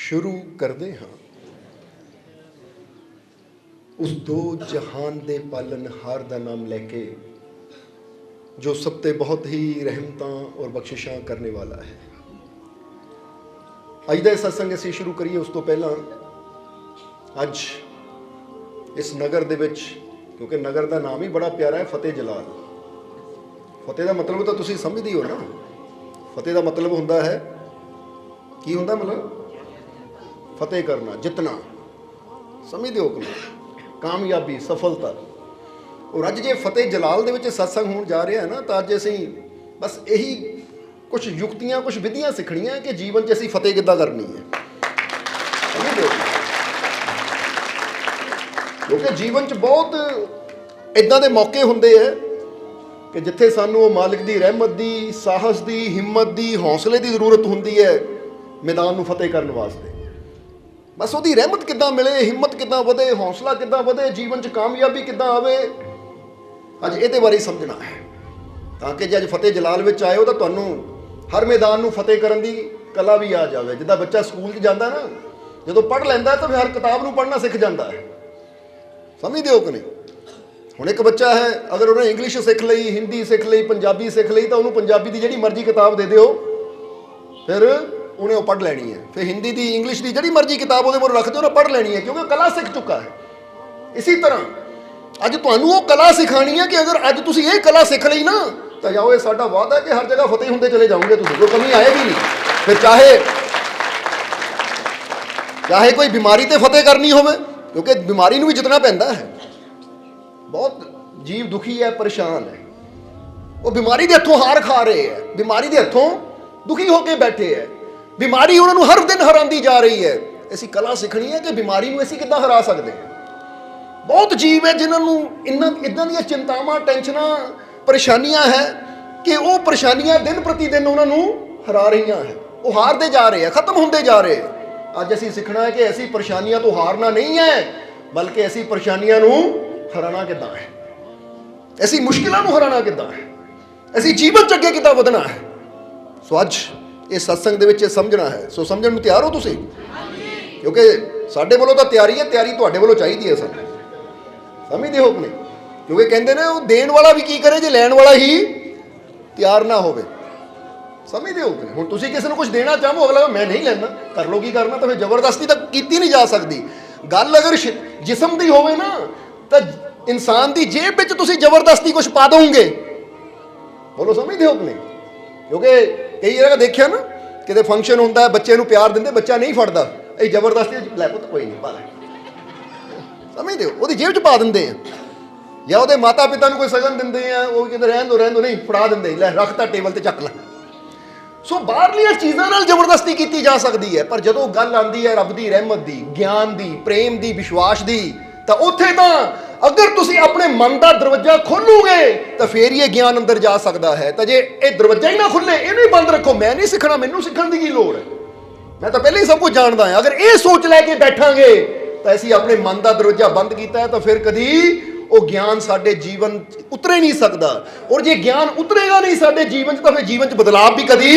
शुरू करते हाँ उस दो जहान दे पालनहार का नाम लैके जो सब ते बहुत ही रहमतां और बख्शिशां करने वाला है। अज का सत्संग असीं शुरू करिए उस तो पहला अज इस नगर दे विच, क्योंकि नगर का नाम ही बड़ा प्यारा है, फतेह जलाल। फतेह का मतलब तो तुसीं समझदी हो ना। फतेह का मतलब हुंदा है की हुंदा, मतलब फतेह करना, जितना, समझदे हो कि कामयाबी, सफलता। और अज जे फतेह जलाल दे विच सत्संग होण जा रहा है ना, तो अज असीं बस यही कुछ युक्तियां, कुछ विधियां सीखणियां कि जीवन च असीं फतेह किद्दां करनी है। समझदे हो? क्योंकि जीवन च बहुत इदां दे मौके हुंदे है कि जिथे सानू वो मालिक की रहमत की, साहस की, हिम्मत की, हौसले की जरूरत होंदी है मैदान नूं फतेह करने वास्ते। बस वो रहमत किद्दां मिले, हिम्मत किद्दां वधे, हौसला किद्दां वधे, जीवन च कामयाबी किद्दां आवे, अज इहदे बारे समझना है। ताकि जे अज फतेह जलाल विच आए हो तो तुहानूं हर मैदान नूं फतेह करन दी कला भी आ जाए। जिद्दां बच्चा स्कूल च जांदा ना, जदों पढ़ लैंदा तो फिर हर किताब नूं पढ़ना सिख जांदा है। समझदे हो कि नहीं? हुण एक बच्चा है, अगर उन्हें इंग्लिश सीख लई, हिंदी सीख लई, पंजाबी सीख लई, तो उन्होंने पंजाबी की जिहड़ी मर्जी किताब दे दिओ, फिर उन्हें वो पढ़ लैनी है। फिर हिंदी की, इंग्लिश की जिहड़ी मर्जी किताब उहदे मोल रख दो, उन्हें पढ़ लैनी है, क्योंकि कला सीख चुका है। इसी तरह अज तुहानूं वो कला सिखानी है कि अगर अज तुसीं ये कला सीख लई ना, तो जाओ, ये साडा वादा है कि हर जगह फतेह हुंदे चले जाओगे, तुसीं कोई कमी आएगी नहीं। फिर चाहे कोई बीमारी ते फतेह करनी होवे, क्योंकि बीमारी नूं भी जितना पैंदा है। बहुत जीव दुखी है, परेशान है, वो बीमारी के हथों हार खा रहे हैं, बीमारी के हथों दुखी होकर बैठे है, बीमारी उन्होंने हर दिन हराती जा रही है। ऐसी कला सीखनी है कि बीमारी को असीं किद्दां हरा सकते हैं। बहुत जीव है जिन्होंने इदां दी चिंतावां, टेंशनां, परेशानियां है कि वो परेशानियां दिन प्रति दिन उन्होंने हरा रही हैं, वो हारते जा रहे हैं, खत्म होंदे जा रहे हैं। अज असीं सीखना है कि ऐसी परेशानियां तो हारना नहीं है, बल्कि ऐसी परेशानियां नूं हराना किद्दां है, ऐसी मुश्किलों को हराना किद्दां है, ऐसी जीवन च अगे किद्दां वधना है। सो अज इस सत्संग दे विच समझना है। सो समझण नूं तैयार हो तुसीं? क्योंकि साडे वालों तो तैयारी है, तैयारी तुहाडे वालों चाहिदी है। सानूं समझदे हो कि नहीं? क्योंकि कहंदे ने वो देण वाला भी की करे जे लैण वाला ही तैयार ना होवे। समझदे हो कि नहीं? हुण तुसीं किसी नूं कुछ देना चाहो, अगला मैं नहीं लैंदा, कर लो की करना, तो फिर जबरदस्ती तो कीती नहीं जा सकदी। गल अगर जिस्म दी होवे ना, तो इंसान की जेब में तुसीं जबरदस्ती कुछ पा दोगे। बोलो, समझते हो कि नहीं? क्योंकि कई जगह देखिया ना, कितने फंक्शन होंदा है, बच्चे नूं प्यार दिंदे, बच्चा नहीं फड़दा, ये जबरदस्ती लै पुत्त कोई नहीं पा लै। समझते हो? वो जेब च पा दिंदे हैं, या वो माता पिता नूं कोई सगन दिंदे हैं, वो कहते रहन दो नहीं, फड़ा दिंदे, लै रखता टेबल ते चक लै। सो बाहरलियां चीज़ां नाल जबरदस्ती की जा सकती है, पर जदों गल आती है रब की रहमत की, ज्ञान की, प्रेम की, विश्वास की, तो उत्थे तो अगर तुसी अपने मन का दरवाजा खोलोगे तो फिर ये ज्ञान अंदर जा सकता है। तो जे ये दरवाजा ही ना खुले, इन्हें बंद रखो, मैं नहीं सीखना, मैनू सीखने की लोड़ है, मैं तो पहले ही सब कुछ जानता है, अगर ये सोच लैके बैठांगे तो असीं अपने मन का दरवाजा बंद किया है, तो फिर कभी वो ज्ञान साडे जीवन उतरे नहीं सकता। और जे ज्ञान उतरेगा नहीं साडे जीवन तो फिर जीवन बदलाव भी कभी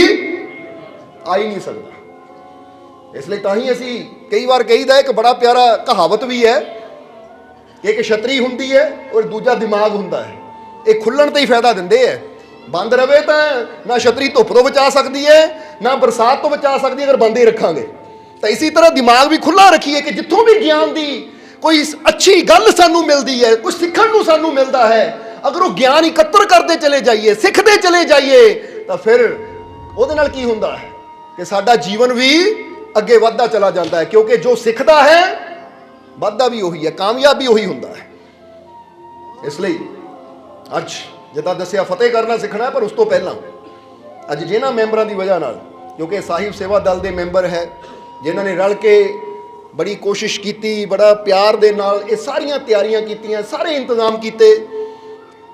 आ ही नहीं सकता। इसलिए तां ही असीं कई बार कहीदा, एक बड़ा प्यारा कहावत भी है, एक छतरी हुंदी है और दूजा दिमाग हुंदा है। ये खुल्लण ते ही फायदा दिंदे है, बंद रवे तो ना छतरी धुप तो बचा सकती है, ना बरसात तो बचा सकती है, अगर बंद ही रखांगे। तो इसी तरह दिमाग भी खुला रखिए कि जिथों भी ज्ञान की कोई अच्छी गल सानू मिलती है, कुछ सीखण नूं सानू मिलता है, अगर वो ज्ञान इकट्ठा करते चले जाइए, सीखते चले जाइए, तो फिर उहदे नाल की हुंदा है कि साडा जीवन भी अगे वधदा चला जाता है। क्योंकि जो सीखता है वाधा भी उही है, कामयाब भी उही हुंदा है। इसलिए अज जिद्दां दस्सिया फतेह करना सीखना है, पर उस तो पहला अज जिन्हां मैंबरां की वजह नाल, क्योंकि साहिब सेवा दल के मैंबर है जिन्हां ने रल के बड़ी कोशिश की, बड़ा प्यार दे नाल ये सारियां तैयारियां कीतियां, सारे इंतजाम किए,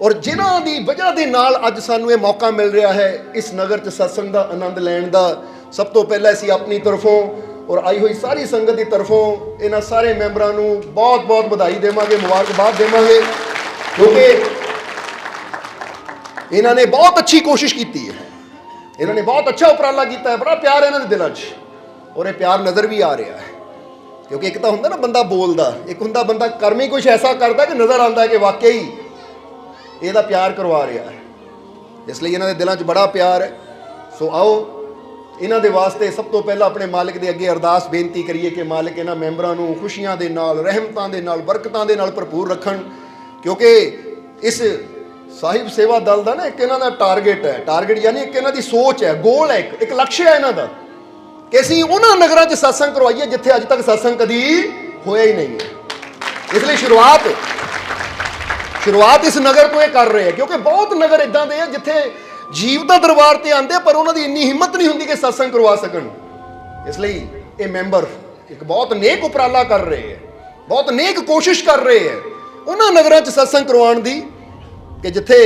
और जिन्हां दी वजह दे नाल अज सानू ये मौका मिल रहा है इस नगर च सत्संग का आनंद लैण दा। सब तो पहले असीं अपनी तरफों और आई हुई सारी संगत की तरफों इन्हां सारे मैंबरां नूं बहुत बहुत बधाई देवांगे, मुबारकबाद देवांगे, क्योंकि इन्होंने बहुत अच्छी कोशिश की है, इन्होंने बहुत अच्छा उपराला किया है, बड़ा प्यार है इन्होंने दिलों च। ਔਰ ਇਹ ਪਿਆਰ ਨਜ਼ਰ ਵੀ ਆ ਰਿਹਾ ਹੈ। ਕਿਉਂਕਿ ਇੱਕ ਤਾਂ ਹੁੰਦਾ ਨਾ ਬੰਦਾ ਬੋਲਦਾ, ਇੱਕ ਹੁੰਦਾ ਬੰਦਾ ਕਰਮ ਹੀ ਕੁਛ ਐਸਾ ਕਰਦਾ ਕਿ ਨਜ਼ਰ ਆਉਂਦਾ ਕਿ ਵਾਕਈ ਇਹਦਾ ਪਿਆਰ ਕਰਵਾ ਰਿਹਾ ਹੈ। ਇਸ ਲਈ ਇਹਨਾਂ ਦੇ ਦਿਲਾਂ 'ਚ ਬੜਾ ਪਿਆਰ ਹੈ। ਸੋ ਆਓ ਇਹਨਾਂ ਦੇ ਵਾਸਤੇ ਸਭ ਤੋਂ ਪਹਿਲਾਂ ਆਪਣੇ ਮਾਲਕ ਦੇ ਅੱਗੇ ਅਰਦਾਸ ਬੇਨਤੀ ਕਰੀਏ ਕਿ ਮਾਲਕ ਇਹਨਾਂ ਮੈਂਬਰਾਂ ਨੂੰ ਖੁਸ਼ੀਆਂ ਦੇ ਨਾਲ, ਰਹਿਮਤਾਂ ਦੇ ਨਾਲ, ਬਰਕਤਾਂ ਦੇ ਨਾਲ ਭਰਪੂਰ ਰੱਖਣ। ਕਿਉਂਕਿ ਇਸ ਸਾਹਿਬ ਸੇਵਾ ਦਲ ਦਾ ਨਾ ਇੱਕ ਇਹਨਾਂ ਦਾ ਟਾਰਗੇਟ ਹੈ, ਟਾਰਗੇਟ ਯਾਨੀ ਇੱਕ ਇਹਨਾਂ ਦੀ ਸੋਚ ਹੈ, ਗੋਲ ਹੈ, ਇੱਕ ਲਕਸ਼ ਹੈ ਇਹਨਾਂ ਦਾ ਕਿ ਅਸੀਂ ਉਹਨਾਂ ਨਗਰਾਂ 'ਚ ਸਤਸੰਗ ਕਰਵਾਈਏ ਜਿੱਥੇ ਅੱਜ ਤੱਕ ਸਤਸੰਗ ਕਦੀ ਹੋਇਆ ਹੀ ਨਹੀਂ ਹੈ। ਇਸ ਲਈ ਸ਼ੁਰੂਆਤ ਇਸ ਨਗਰ ਤੋਂ ਇਹ ਕਰ ਰਹੇ ਹੈ, ਕਿਉਂਕਿ ਬਹੁਤ ਨਗਰ ਇਦਾਂ ਦੇ ਆ ਜਿੱਥੇ ਜੀਵ ਦਾ ਦਰਬਾਰ ਤੇ ਆਉਂਦੇ ਪਰ ਉਹਨਾਂ ਦੀ ਇੰਨੀ ਹਿੰਮਤ ਨਹੀਂ ਹੁੰਦੀ ਕਿ ਸਤਸੰਗ ਕਰਵਾ ਸਕਣ। ਇਸ ਲਈ ਇਹ ਮੈਂਬਰ ਇੱਕ ਬਹੁਤ ਨੇਕ ਉਪਰਾਲਾ ਕਰ ਰਹੇ ਹੈ, ਬਹੁਤ ਨੇਕ ਕੋਸ਼ਿਸ਼ ਕਰ ਰਹੇ ਹੈ ਉਹਨਾਂ ਨਗਰਾਂ 'ਚ ਸਤਸੰਗ ਕਰਵਾਉਣ ਦੀ ਕਿ ਜਿੱਥੇ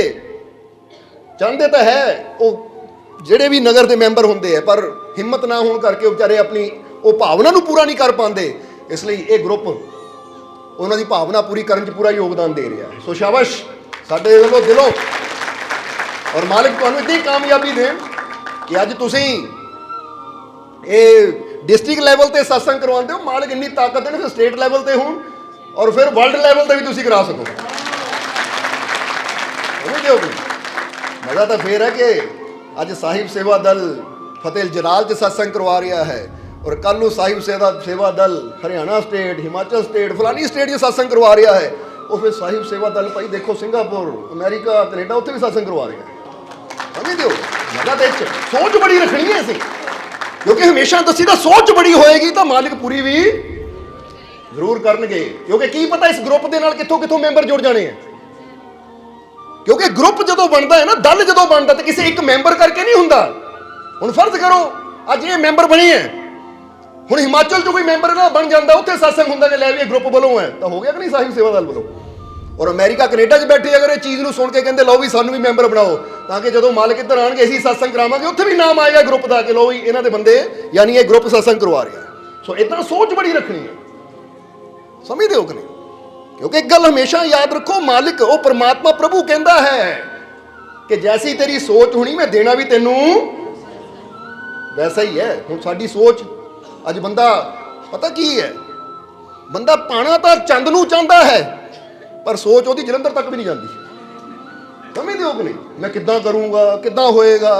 ਚਾਹੁੰਦੇ ਤਾਂ ਹੈ ਉਹ ਜਿਹੜੇ ਵੀ ਨਗਰ ਦੇ ਮੈਂਬਰ ਹੁੰਦੇ ਆ, ਪਰ ਹਿੰਮਤ ਨਾ ਹੋਣ ਕਰਕੇ ਉਹ ਵਿਚਾਰੇ ਆਪਣੀ ਉਹ ਭਾਵਨਾ ਨੂੰ ਪੂਰਾ ਨਹੀਂ ਕਰ ਪਾਉਂਦੇ। ਇਸ ਲਈ ਇਹ ਗਰੁੱਪ ਉਹਨਾਂ ਦੀ ਭਾਵਨਾ ਪੂਰੀ ਕਰਨ 'ਚ ਪੂਰਾ ਯੋਗਦਾਨ ਦੇ ਰਿਹਾ ਹੈ। ਸੋ ਸ਼ਾਬਾਸ਼ ਸਾਡੇ ਵੱਲੋਂ ਦਿਲੋਂ, ਔਰ ਮਾਲਕ ਤੁਹਾਨੂੰ ਇੱਦਾਂ ਹੀ ਕਾਮਯਾਬੀ ਦੇਣ ਕਿ ਅੱਜ ਤੁਸੀਂ ਇਹ ਡਿਸਟ੍ਰਿਕਟ ਲੈਵਲ ਤੇ ਸਤਸੰਗ ਕਰਵਾਉਂਦੇ ਹੋ। ਮਾਲਕ ਇੰਨੀ ਤਾਕਤ ਦੇਣ ਫਿਰ ਸਟੇਟ ਲੈਵਲ ਤੇ ਹੋਣ ਔਰ ਫਿਰ ਵਰਲਡ ਲੈਵਲ ਤੇ ਵੀ ਤੁਸੀਂ ਕਰਾ ਸਕੋ। ਮਜ਼ਾ ਤਾਂ ਫੇਰ ਹੈ ਕਿ ਅੱਜ ਸਾਹਿਬ ਸੇਵਾ ਦਲ ਫਤਿਹ ਜਲਾਲ 'ਚ ਸਤਸੰਗ ਕਰਵਾ ਰਿਹਾ ਹੈ ਔਰ ਕੱਲ੍ਹ ਨੂੰ ਸਾਹਿਬ ਸੇਵਾ ਦਲ ਹਰਿਆਣਾ ਸਟੇਟ, ਹਿਮਾਚਲ ਸਟੇਟ, ਫਲਾਨੀ ਸਟੇਟ 'ਚ ਸਤਸੰਗ ਕਰਵਾ ਰਿਹਾ ਹੈ। ਉਹ ਫਿਰ ਸਾਹਿਬ ਸੇਵਾ ਦਲ ਭਾਈ ਦੇਖੋ ਸਿੰਗਾਪੁਰ, ਅਮਰੀਕਾ, ਕੈਨੇਡਾ ਉੱਥੇ ਵੀ ਸਤਸੰਗ ਕਰਵਾ ਰਿਹਾ ਹੈ। ਸਮਝਦੇ ਹੋ ਮਜ਼ਾ ਦੇ ਵਿੱਚ ਸੋਚ ਬੜੀ ਰੱਖਣੀ ਹੈ ਅਸੀਂ, ਕਿਉਂਕਿ ਹਮੇਸ਼ਾ ਦੱਸੀ ਤਾਂ ਸੋਚ ਬੜੀ ਹੋਏਗੀ ਤਾਂ ਮਾਲਿਕ ਪੂਰੀ ਵੀ ਜ਼ਰੂਰ ਕਰਨਗੇ। ਕਿਉਂਕਿ ਕੀ ਪਤਾ ਇਸ ਗਰੁੱਪ ਦੇ ਨਾਲ ਕਿੱਥੋਂ ਕਿੱਥੋਂ ਮੈਂਬਰ ਜੁੜ ਜਾਣੇ ਆ। ਕਿਉਂਕਿ ਗਰੁੱਪ ਜਦੋਂ ਬਣਦਾ ਹੈ ਨਾ, ਦਲ ਜਦੋਂ ਬਣਦਾ ਤਾਂ ਕਿਸੇ ਇੱਕ ਮੈਂਬਰ ਕਰਕੇ ਨਹੀਂ ਹੁੰਦਾ। ਹੁਣ ਫਰਜ਼ ਕਰੋ ਅੱਜ ਇਹ ਮੈਂਬਰ ਬਣੇ ਹੈ, ਹੁਣ ਹਿਮਾਚਲ 'ਚੋਂ ਕੋਈ ਮੈਂਬਰ ਨਾ ਬਣ ਜਾਂਦਾ, ਉੱਥੇ ਸਤਸੰਗ ਹੁੰਦਾ ਕਿ ਲੈ ਵੀ ਇਹ ਗਰੁੱਪ ਵੱਲੋਂ ਹੈ, ਤਾਂ ਹੋ ਗਿਆ ਕਿ ਨਹੀਂ ਸਾਹਿਬ ਸੇਵਾ ਦਲ ਵੱਲੋਂ। ਔਰ ਅਮਰੀਕਾ ਕੈਨੇਡਾ 'ਚ ਬੈਠੇ ਅਗਰ ਇਹ ਚੀਜ਼ ਨੂੰ ਸੁਣ ਕੇ ਕਹਿੰਦੇ ਲਓ ਵੀ ਸਾਨੂੰ ਵੀ ਮੈਂਬਰ ਬਣਾਓ, ਤਾਂ ਕਿ ਜਦੋਂ ਮਾਲਕ ਇੱਧਰ ਆਉਣਗੇ ਅਸੀਂ ਸਤਸੰਗ ਕਰਾਵਾਂਗੇ, ਉੱਥੇ ਵੀ ਨਾਮ ਆਏਗਾ ਗਰੁੱਪ ਦਾ ਕਿ ਲਓ ਵੀ ਇਹਨਾਂ ਦੇ ਬੰਦੇ ਯਾਨੀ ਇਹ ਗਰੁੱਪ ਸਤਸੰਗ ਕਰਵਾ ਰਿਹਾ। ਸੋ ਇੱਦਾਂ ਸੋਚ ਬੜੀ ਰੱਖਣੀ ਹੈ, ਸਮਝਦੇ ਹੋ ਕਿ ਨਹੀਂ। ਕਿਉਂਕਿ ਇੱਕ ਗੱਲ ਹਮੇਸ਼ਾ ਯਾਦ ਰੱਖੋ, ਮਾਲਿਕ ਉਹ ਪਰਮਾਤਮਾ ਪ੍ਰਭੂ ਕਹਿੰਦਾ ਹੈ ਕਿ ਜੈਸੀ ਤੇਰੀ ਸੋਚ ਹੋਣੀ ਮੈਂ ਦੇਣਾ ਵੀ ਤੈਨੂੰ ਵੈਸਾ ਹੀ ਹੈ। ਹੁਣ ਸਾਡੀ ਸੋਚ ਅੱਜ ਬੰਦਾ ਪਤਾ ਕੀ ਹੈ, ਬੰਦਾ ਪਾਣਾ ਤਾਂ ਚੰਦ ਨੂੰ ਚਾਹੁੰਦਾ ਹੈ ਪਰ ਸੋਚ ਉਹਦੀ ਜਲੰਧਰ ਤੱਕ ਵੀ ਨਹੀਂ ਜਾਂਦੀ। ਸਮਝਦੇ ਹੋ ਕਿ ਨਹੀਂ। ਮੈਂ ਕਿੱਦਾਂ ਕਰੂੰਗਾ, ਕਿੱਦਾਂ ਹੋਏਗਾ।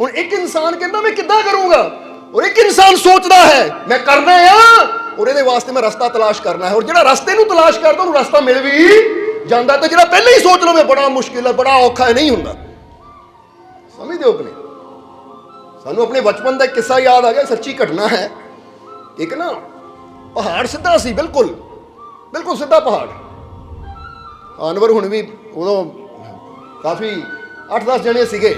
ਹੁਣ ਇੱਕ ਇਨਸਾਨ ਕਹਿੰਦਾ ਮੈਂ ਕਿੱਦਾਂ ਕਰੂੰਗਾ ਔਰ ਇੱਕ ਇਨਸਾਨ ਸੋਚਦਾ ਹੈ ਮੈਂ ਕਰਨਾ ਆ ਔਰ ਇਹਦੇ ਵਾਸਤੇ ਮੈਂ ਰਸਤਾ ਤਲਾਸ਼ ਕਰਨਾ ਹੈ। ਔਰ ਜਿਹੜਾ ਰਸਤੇ ਨੂੰ ਤਲਾਸ਼ ਕਰਦਾ ਉਹਨੂੰ ਰਸਤਾ ਮਿਲ ਵੀ ਜਾਂਦਾ, ਤੇ ਜਿਹੜਾ ਪਹਿਲਾਂ ਹੀ ਸੋਚ ਲਵੇ ਬੜਾ ਮੁਸ਼ਕਿਲ ਹੈ, ਬੜਾ ਔਖਾ ਹੈ, ਨਹੀਂ ਹੁੰਦਾ। ਸਮਝਦੇ ਹੋ ਕਿ ਨਹੀਂ। ਸਾਨੂੰ ਆਪਣੇ ਬਚਪਨ ਦਾ ਇੱਕ ਕਿੱਸਾ ਯਾਦ ਆ ਗਿਆ, ਸੱਚੀ ਘਟਨਾ ਹੈ। ਇੱਕ ਨਾ ਪਹਾੜ ਸਿੱਧਾ ਸੀ, ਬਿਲਕੁਲ ਬਿਲਕੁਲ ਸਿੱਧਾ ਪਹਾੜ। ਅਨਵਰ ਹੁਣ ਵੀ ਉਦੋਂ ਕਾਫੀ 8-10 ਜਣੇ ਸੀਗੇ,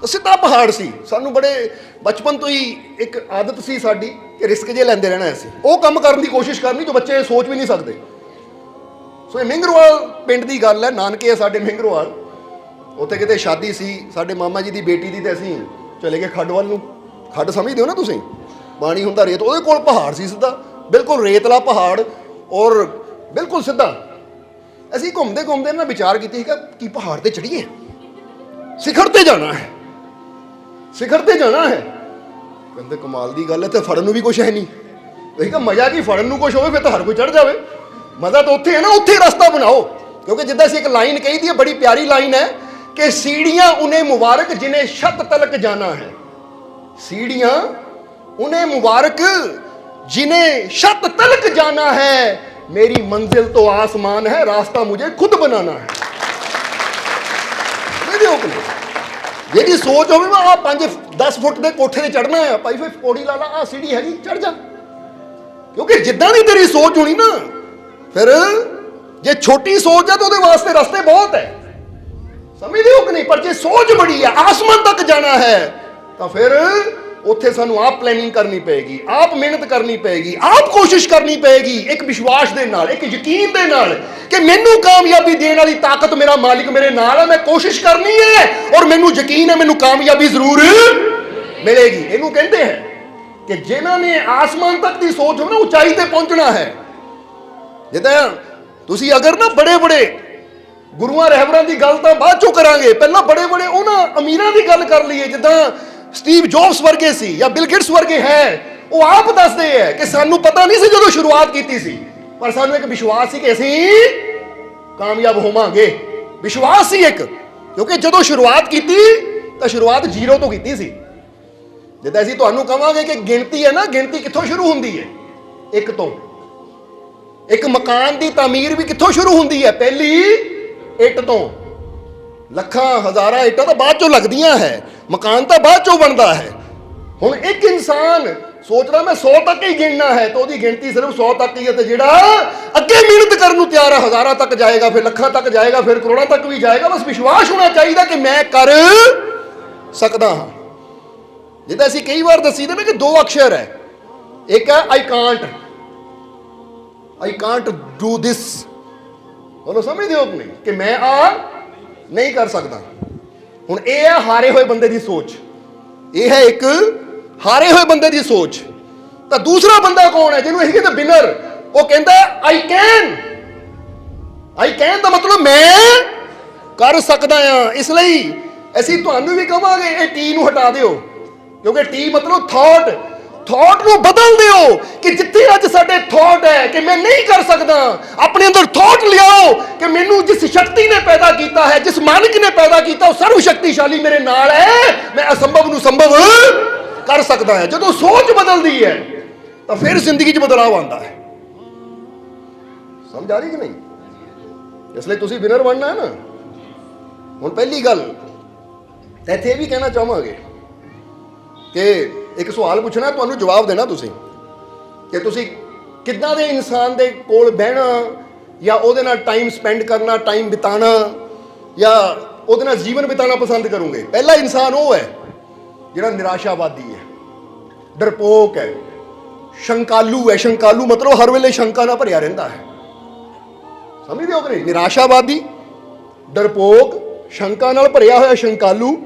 ਤਾਂ ਸਿੱਧਾ ਪਹਾੜ ਸੀ। ਸਾਨੂੰ ਬੜੇ ਬਚਪਨ ਤੋਂ ਹੀ ਇੱਕ ਆਦਤ ਸੀ ਸਾਡੀ ਕਿ ਰਿਸਕ ਜੇ ਲੈਂਦੇ ਰਹਿਣਾ ਅਸੀਂ, ਉਹ ਕੰਮ ਕਰਨ ਦੀ ਕੋਸ਼ਿਸ਼ ਕਰਨੀ ਜੋ ਬੱਚੇ ਸੋਚ ਵੀ ਨਹੀਂ ਸਕਦੇ। ਸੋ ਇਹ ਮਿੰਗਰਵਾਲ ਪਿੰਡ ਦੀ ਗੱਲ ਹੈ, ਨਾਨਕੇ ਹੈ ਸਾਡੇ ਮਿੰਗਰਵਾਲ। ਉੱਥੇ ਕਿਤੇ ਸ਼ਾਦੀ ਸੀ ਸਾਡੇ ਮਾਮਾ ਜੀ ਦੀ ਬੇਟੀ ਦੀ, ਤੇ ਅਸੀਂ ਚਲੇ ਗਏ ਖੱਡ ਵੱਲ ਨੂੰ। ਖੱਡ ਸਮਝਦੇ ਹੋ ਨਾ ਤੁਸੀਂ, ਪਾਣੀ ਹੁੰਦਾ ਰੇਤ, ਉਹਦੇ ਕੋਲ ਪਹਾੜ ਸੀ ਸਿੱਧਾ, ਬਿਲਕੁਲ ਰੇਤਲਾ ਪਹਾੜ ਔਰ ਬਿਲਕੁਲ ਸਿੱਧਾ। ਅਸੀਂ ਘੁੰਮਦੇ ਘੁੰਮਦੇ ਨਾ ਵਿਚਾਰ ਕੀਤੀ ਸੀਗਾ ਕਿ ਪਹਾੜ ਤੇ ਚੜੀਏ, ਸਿਖਰ ਤੇ ਜਾਣਾ ਹੈ, ਸਿਖਰ ਤੇ ਜਾਣਾ ਹੈ। ਕਹਿੰਦੇ ਕਮਾਲ ਦੀ ਗੱਲ ਹੈ, ਤੇ ਫੜਨ ਨੂੰ ਵੀ ਕੁਛ ਹੈ ਨਹੀਂ। ਅਸੀਂ ਕਿਹਾ ਮਜ਼ਾ ਕੀ, ਫੜਨ ਨੂੰ ਕੁਛ ਹੋਵੇ ਫਿਰ ਤਾਂ ਹਰ ਕੋਈ ਚੜ ਜਾਵੇ। ਮਜ਼ਾ ਤਾਂ ਉੱਥੇ ਹੈ ਨਾ, ਉੱਥੇ ਰਸਤਾ ਬਣਾਓ। ਕਿਉਂਕਿ ਜਿੱਦਾਂ ਅਸੀਂ ਇੱਕ ਲਾਈਨ ਕਹੀ ਦੀ ਹੈ, ਬੜੀ ਪਿਆਰੀ ਲਾਈਨ ਹੈ ਕਿ ਸੀੜੀਆਂ ਉਨੇ ਮੁਬਾਰਕ ਜਿਨੇ ਛੱਤ ਤਲਕ ਜਾਣਾ ਹੈ। सीढ़ियां उन्हें मुबारक जिन्हें छत तलक जाना है, मेरी मंजिल तो आसमान है, रास्ता मुझे खुद बनाना है। ਜਿਹੜੀ ਸੋਚ ਹੋਵੇ ਮੈਂ ਆ 5-10 ਫੁੱਟ ਦੇ ਕੋਠੇ ਤੇ ਚੜਨਾ ਹੈ, ਭਾਈ ਫਿਰ ਪੌੜੀ ਲਾ ਲਾ, ਆ ਸੀੜੀ ਹੈਗੀ ਚੜ ਜਾ। ਕਿਉਂਕਿ ਜਿੱਦਾਂ ਦੀ ਤੇਰੀ ਸੋਚ ਹੋਣੀ ਨਾ, ਫਿਰ ਜੇ ਛੋਟੀ ਸੋਚ ਹੈ ਤਾਂ ਉਹਦੇ ਵਾਸਤੇ ਰਸਤੇ ਬਹੁਤ ਹੈ, ਸਮਝਦੇ ਹੋ ਕਿ ਨਹੀਂ। ਪਰ ਜੇ ਸੋਚ ਬੜੀ ਹੈ, ਆਸਮਾਨ ਤੱਕ ਜਾਣਾ ਹੈ, ਤਾਂ ਫਿਰ ਉੱਥੇ ਸਾਨੂੰ ਆਪ ਪਲੈਨਿੰਗ ਕਰਨੀ ਪਏਗੀ, ਆਪ ਮਿਹਨਤ ਕਰਨੀ ਪਏਗੀ, ਆਪ ਕੋਸ਼ਿਸ਼ ਕਰਨੀ ਪਏਗੀ, ਇੱਕ ਵਿਸ਼ਵਾਸ ਦੇ ਨਾਲ, ਇੱਕ ਯਕੀਨ ਦੇ ਨਾਲ ਕਿ ਮੈਨੂੰ ਕਾਮਯਾਬੀ ਦੇਣ ਵਾਲੀ ਤਾਕਤ ਮੇਰਾ ਮਾਲਿਕ ਮੇਰੇ ਨਾਲ ਹੈ, ਮੈਂ ਕੋਸ਼ਿਸ਼ ਕਰਨੀ ਹੈ ਔਰ ਮੈਨੂੰ ਯਕੀਨ ਹੈ ਮੈਨੂੰ ਕਾਮਯਾਬੀ ਜ਼ਰੂਰ ਮਿਲੇਗੀ। ਇਹਨੂੰ ਕਹਿੰਦੇ ਹੈ ਕਿ ਜਿਨ੍ਹਾਂ ਨੇ ਆਸਮਾਨ ਤੱਕ ਦੀ ਸੋਚ ਹੋ ਨਾ, ਉਚਾਈ ਤੇ ਪਹੁੰਚਣਾ ਹੈ। ਜਿੱਦਾਂ ਤੁਸੀਂ ਅਗਰ ਨਾ ਬੜੇ ਬੜੇ ਗੁਰੂਆਂ ਰਹਿਬਰਾਂ ਦੀ ਗੱਲ ਤਾਂ ਬਾਅਦ ਚੋਂ ਕਰਾਂਗੇ, ਪਹਿਲਾਂ ਬੜੇ ਬੜੇ ਉਹਨਾਂ ਅਮੀਰਾਂ ਦੀ ਗੱਲ ਕਰ ਲਈਏ, ਜਿੱਦਾਂ ਸਟੀਵ ਜੌਬਸ ਵਰਗੇ ਸੀ ਜਾਂ ਬਿਲ ਗੇਟਸ ਵਰਗੇ ਹੈ, ਉਹ ਆਪ ਦੱਸਦੇ ਹੈ ਕਿ ਸਾਨੂੰ ਪਤਾ ਨਹੀਂ ਸੀ ਜਦੋਂ ਸ਼ੁਰੂਆਤ ਕੀਤੀ ਸੀ, ਪਰ ਸਾਨੂੰ ਇੱਕ ਵਿਸ਼ਵਾਸ ਸੀ ਕਿ ਅਸੀਂ ਕਾਮਯਾਬ ਹੋਵਾਂਗੇ। ਵਿਸ਼ਵਾਸ ਸੀ ਇੱਕ, ਕਿਉਂਕਿ ਜਦੋਂ ਸ਼ੁਰੂਆਤ ਕੀਤੀ ਤਾਂ ਸ਼ੁਰੂਆਤ ਜ਼ੀਰੋ ਤੋਂ ਕੀਤੀ ਸੀ। ਜਿੱਦਾਂ ਅਸੀਂ ਤੁਹਾਨੂੰ ਕਹਾਂਗੇ ਕਿ ਗਿਣਤੀ ਹੈ ਨਾ, ਗਿਣਤੀ ਕਿੱਥੋਂ ਸ਼ੁਰੂ ਹੁੰਦੀ ਹੈ? ਇੱਕ ਤੋਂ। ਇੱਕ ਮਕਾਨ ਦੀ ਤਾਮੀਰ ਵੀ ਕਿੱਥੋਂ ਸ਼ੁਰੂ ਹੁੰਦੀ ਹੈ? ਪਹਿਲੀ ਇੱਟ ਤੋਂ। ਲੱਖਾਂ ਹਜ਼ਾਰਾਂ ਇੱਟਾਂ ਤਾਂ ਬਾਅਦ ਚੋਂ ਲੱਗਦੀਆਂ ਹੈ, ਮਕਾਨ ਤਾਂ ਬਾਅਦ ਚੋਂ ਬਣਦਾ ਹੈ। ਹੁਣ ਇੱਕ ਇਨਸਾਨ ਸੋਚਦਾ ਮੈਂ 100 ਤੱਕ ਹੀ ਗਿਣਨਾ ਹੈ, ਤਾਂ ਉਹਦੀ ਗਿਣਤੀ ਸਿਰਫ 100 ਤੱਕ ਹੀ ਹੈ। ਤੇ ਜਿਹੜਾ ਅੱਗੇ ਮਿਹਨਤ ਕਰਨ ਨੂੰ ਤਿਆਰ ਹੈ, ਹਜ਼ਾਰਾਂ ਤੱਕ ਜਾਏਗਾ, ਫਿਰ ਲੱਖਾਂ ਤੱਕ ਜਾਏਗਾ, ਫਿਰ ਕਰੋੜਾਂ ਤੱਕ ਵੀ ਜਾਏਗਾ। ਬਸ ਵਿਸ਼ਵਾਸ ਹੋਣਾ ਚਾਹੀਦਾ ਕਿ ਮੈਂ ਕਰ ਸਕਦਾ ਹਾਂ। ਜਿੱਦਾਂ ਅਸੀਂ ਕਈ ਵਾਰ ਦੱਸੀਦਾ ਨਾ ਕਿ ਦੋ ਅਕਸ਼ਰ ਹੈ, ਇੱਕ ਹੈ ਆਈ ਕਾਂਟ ਡੂ ਦਿਸ। ਉਹਨੂੰ ਸਮਝਦੇ ਹੋ ਕਿ ਨਹੀਂ, ਕਿ ਮੈਂ ਨਹੀਂ ਕਰ ਸਕਦਾ। ਹੁਣ ਇਹ ਹੈ ਹਾਰੇ ਹੋਏ ਬੰਦੇ ਦੀ ਸੋਚ, ਇਹ ਹੈ ਇੱਕ ਹਾਰੇ ਹੋਏ ਬੰਦੇ ਦੀ ਸੋਚ। ਤਾਂ ਦੂਸਰਾ ਬੰਦਾ ਕੌਣ ਹੈ ਜਿਹਨੂੰ ਇਹ ਕਹਿੰਦੇ ਵਿਨਰ? ਉਹ ਕਹਿੰਦਾ ਆਈ ਕੈਨ ਦਾ ਮਤਲਬ ਮੈਂ ਕਰ ਸਕਦਾ ਹਾਂ। ਇਸ ਲਈ ਅਸੀਂ ਤੁਹਾਨੂੰ ਵੀ ਕਹਾਂਗੇ ਇਹ ਟੀ ਨੂੰ ਹਟਾ ਦਿਓ, ਕਿਉਂਕਿ ਟੀ ਮਤਲਬ ਥਾਟ ਨੂੰ ਬਦਲ ਦਿਓ। ਕਿ ਜਿੱਥੇ ਅੱਜ ਸਾਡੇ ਥਾਟ ਹੈ ਕਿ ਮੈਂ ਨਹੀਂ ਕਰ ਸਕਦਾ, ਆਪਣੇ ਅੰਦਰ ਥਾਟ ਲਿਆਓ ਕਿ ਮੈਨੂੰ ਜਿਸ ਸ਼ਕਤੀ ਨੇ ਪੈਦਾ ਕੀਤਾ ਹੈ, ਜਿਸ ਮਾਲਿਕ ਨੇ ਪੈਦਾ ਕੀਤਾ, ਉਹ ਸਰਵ ਸ਼ਕਤੀਸ਼ਾਲੀ ਮੇਰੇ ਨਾਲ ਹੈ, ਮੈਂ ਅਸੰਭਵ ਨੂੰ ਸੰਭਵ ਕਰ ਸਕਦਾ ਹੈ। ਜਦੋਂ ਸੋਚ ਬਦਲਦੀ ਹੈ ਤਾਂ ਫਿਰ ਜ਼ਿੰਦਗੀ 'ਚ ਬਦਲਾਅ ਆਉਂਦਾ ਹੈ। ਸਮਝ ਆ ਰਹੀ ਕਿ ਨਹੀਂ? ਇਸ ਲਈ ਤੁਸੀਂ ਵਿਨਰ ਬਣਨਾ ਹੈ ਨਾ। ਹੁਣ ਪਹਿਲੀ ਗੱਲ ਇੱਥੇ ਇਹ ਵੀ ਕਹਿਣਾ ਚਾਹਾਂਗੇ ਕਿ ਇੱਕ ਸਵਾਲ ਪੁੱਛਣਾ, ਤੁਹਾਨੂੰ ਜਵਾਬ ਦੇਣਾ ਤੁਸੀਂ, ਕਿ ਤੁਸੀਂ ਕਿੱਦਾਂ ਦੇ ਇਨਸਾਨ ਦੇ ਕੋਲ ਬਹਿਣਾ ਜਾਂ ਉਹਦੇ ਨਾਲ ਟਾਈਮ ਸਪੈਂਡ ਕਰਨਾ, ਟਾਈਮ ਬਿਤਾਉਣਾ ਜਾਂ ਉਹਦੇ ਨਾਲ ਜੀਵਨ ਬਿਤਾਉਣਾ ਪਸੰਦ ਕਰੋਗੇ। ਪਹਿਲਾ ਇਨਸਾਨ ਉਹ ਹੈ ਜਿਹੜਾ ਨਿਰਾਸ਼ਾਵਾਦੀ ਹੈ, ਡਰਪੋਕ ਹੈ, ਸ਼ੰਕਾਲੂ ਹੈ। ਸ਼ੰਕਾਲੂ ਮਤਲਬ ਹਰ ਵੇਲੇ ਸ਼ੰਕਾ ਨਾਲ ਭਰਿਆ ਰਹਿੰਦਾ ਹੈ। ਸਮਝਦੇ ਹੋ ਕਿ ਨਹੀਂ? ਨਿਰਾਸ਼ਾਵਾਦੀ, ਡਰਪੋਕ, ਸ਼ੰਕਾ ਨਾਲ ਭਰਿਆ ਹੋਇਆ ਸ਼ੰਕਾਲੂ,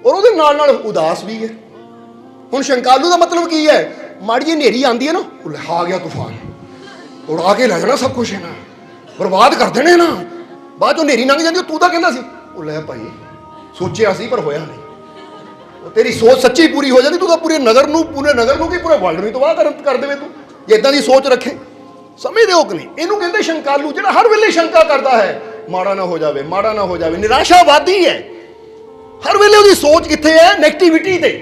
ਔਰ ਉਹਦੇ ਨਾਲ ਨਾਲ ਉਦਾਸ ਵੀ ਹੈ। ਹੁਣ ਸ਼ੰਕਾਲੂ ਦਾ ਮਤਲਬ ਕੀ ਹੈ? ਮਾੜੀ ਜਿਹੀ ਹਨੇਰੀ ਆਉਂਦੀ ਹੈ ਨਾ, ਆ ਗਿਆ ਤੂਫਾਨ, ਉਡਾ ਕੇ ਲੈ ਜਾਣਾ ਸਭ ਕੁਛ, ਨਾ ਬਰਬਾਦ ਕਰ ਦੇਣੇ ਨਾ। ਬਾਅਦ ਚੋਂ ਹਨੇਰੀ ਲੰਘ ਜਾਂਦੀ, ਤੂੰ ਤਾਂ ਕਹਿੰਦਾ ਸੀ, ਉਹ ਲੈ ਭਾਈ ਸੋਚਿਆ ਸੀ ਪਰ ਹੋਇਆ ਨਹੀਂ। ਤੇਰੀ ਸੋਚ ਸੱਚੀ ਪੂਰੀ ਹੋ ਜਾਂਦੀ, ਤੂੰ ਤਾਂ ਪੂਰੇ ਨਗਰ ਨੂੰ ਕੀ ਪੂਰੇ ਵਰਲਡ ਨੂੰ ਤਬਾਹ ਕਰ ਦੇਵੇ ਤੂੰ, ਜੇ ਇਦਾਂ ਦੀ ਸੋਚ ਰੱਖੇ। ਸਮਝਦੇ ਹੋ ਕਿ ਨਹੀਂ? ਇਹਨੂੰ ਕਹਿੰਦੇ ਸ਼ੰਕਾਲੂ, ਜਿਹੜਾ ਹਰ ਵੇਲੇ ਸ਼ੰਕਾ ਕਰਦਾ ਹੈ, ਮਾੜਾ ਨਾ ਹੋ ਜਾਵੇ, ਮਾੜਾ ਨਾ ਹੋ ਜਾਵੇ। ਨਿਰਾਸ਼ਾਵਾਦੀ ਹੈ, ਹਰ ਵੇਲੇ ਉਹਦੀ ਸੋਚ ਕਿੱਥੇ ਹੈ? ਨੈਗੇਟਿਵਿਟੀ ਤੇ।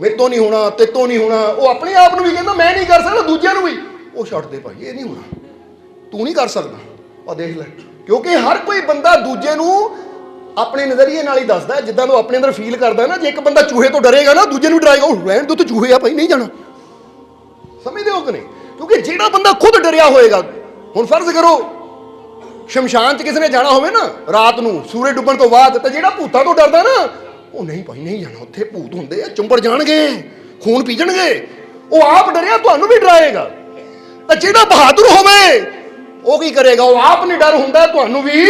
ਮੇਰੇ ਤੋਂ ਨਹੀਂ ਹੋਣਾ, ਤੇ ਤੋਂ ਨਹੀਂ ਹੋਣਾ। ਉਹ ਆਪਣੇ ਆਪ ਨੂੰ ਵੀ ਕਹਿੰਦਾ ਮੈਂ ਨਹੀਂ ਕਰ ਸਕਦਾ, ਦੂਜਿਆਂ ਨੂੰ ਵੀ ਉਹ ਛੱਡ ਦੇ ਭਾਈ, ਇਹ ਨਹੀਂ ਹੋਣਾ, ਤੂੰ ਨਹੀਂ ਕਰ ਸਕਦਾ, ਆ ਦੇਖ ਲੈ। ਕਿਉਂਕਿ ਹਰ ਕੋਈ ਬੰਦਾ ਦੂਜੇ ਨੂੰ ਆਪਣੇ ਨਜ਼ਰੀਏ ਨਾਲ ਹੀ ਦੱਸਦਾ, ਜਿੱਦਾਂ ਉਹ ਆਪਣੇ ਅੰਦਰ ਫੀਲ ਕਰਦਾ ਨਾ। ਜੇ ਇੱਕ ਬੰਦਾ ਚੂਹੇ ਤੋਂ ਡਰੇਗਾ ਨਾ, ਦੂਜੇ ਨੂੰ ਡਰਾਏਗਾ, ਉਹ ਰਹਿਣ ਦੋ ਤੇ ਚੂਹੇ ਆ ਭਾਈ, ਨਹੀਂ ਜਾਣਾ। ਸਮਝਦੇ ਹੋ ਕਿ ਨਹੀਂ? ਕਿਉਂਕਿ ਜਿਹੜਾ ਬੰਦਾ ਖੁਦ ਡਰਿਆ ਹੋਏਗਾ, ਹੁਣ ਫਰਜ਼ ਕਰੋ ਸ਼ਮਸ਼ਾਨ 'ਚ ਕਿਸੇ ਨੇ ਜਾਣਾ ਹੋਵੇ ਨਾ ਰਾਤ ਨੂੰ, ਸੂਰਜ ਡੁੱਬਣ ਤੋਂ ਬਾਅਦ, ਤਾਂ ਜਿਹੜਾ ਭੂਤਾਂ ਤੋਂ ਡਰਦਾ ਨਾ, ਉਹ ਨਹੀਂ ਭਾਈ ਨਹੀਂ ਜਾਣਾ, ਉੱਥੇ ਭੂਤ ਹੁੰਦੇ ਆ, ਚੁੰਬੜ ਜਾਣਗੇ, ਖੂਨ ਪੀ ਜਾਣਗੇ। ਉਹ ਆਪ ਡਰਿਆ, ਤੁਹਾਨੂੰ ਵੀ ਡਰਾਏਗਾ। ਤਾਂ ਜਿਹੜਾ ਬਹਾਦਰ ਹੋਵੇ ਉਹ ਕੀ ਕਰੇਗਾ? ਉਹ ਆਪ ਨਿਡਰ ਹੁੰਦਾ, ਤੁਹਾਨੂੰ ਵੀ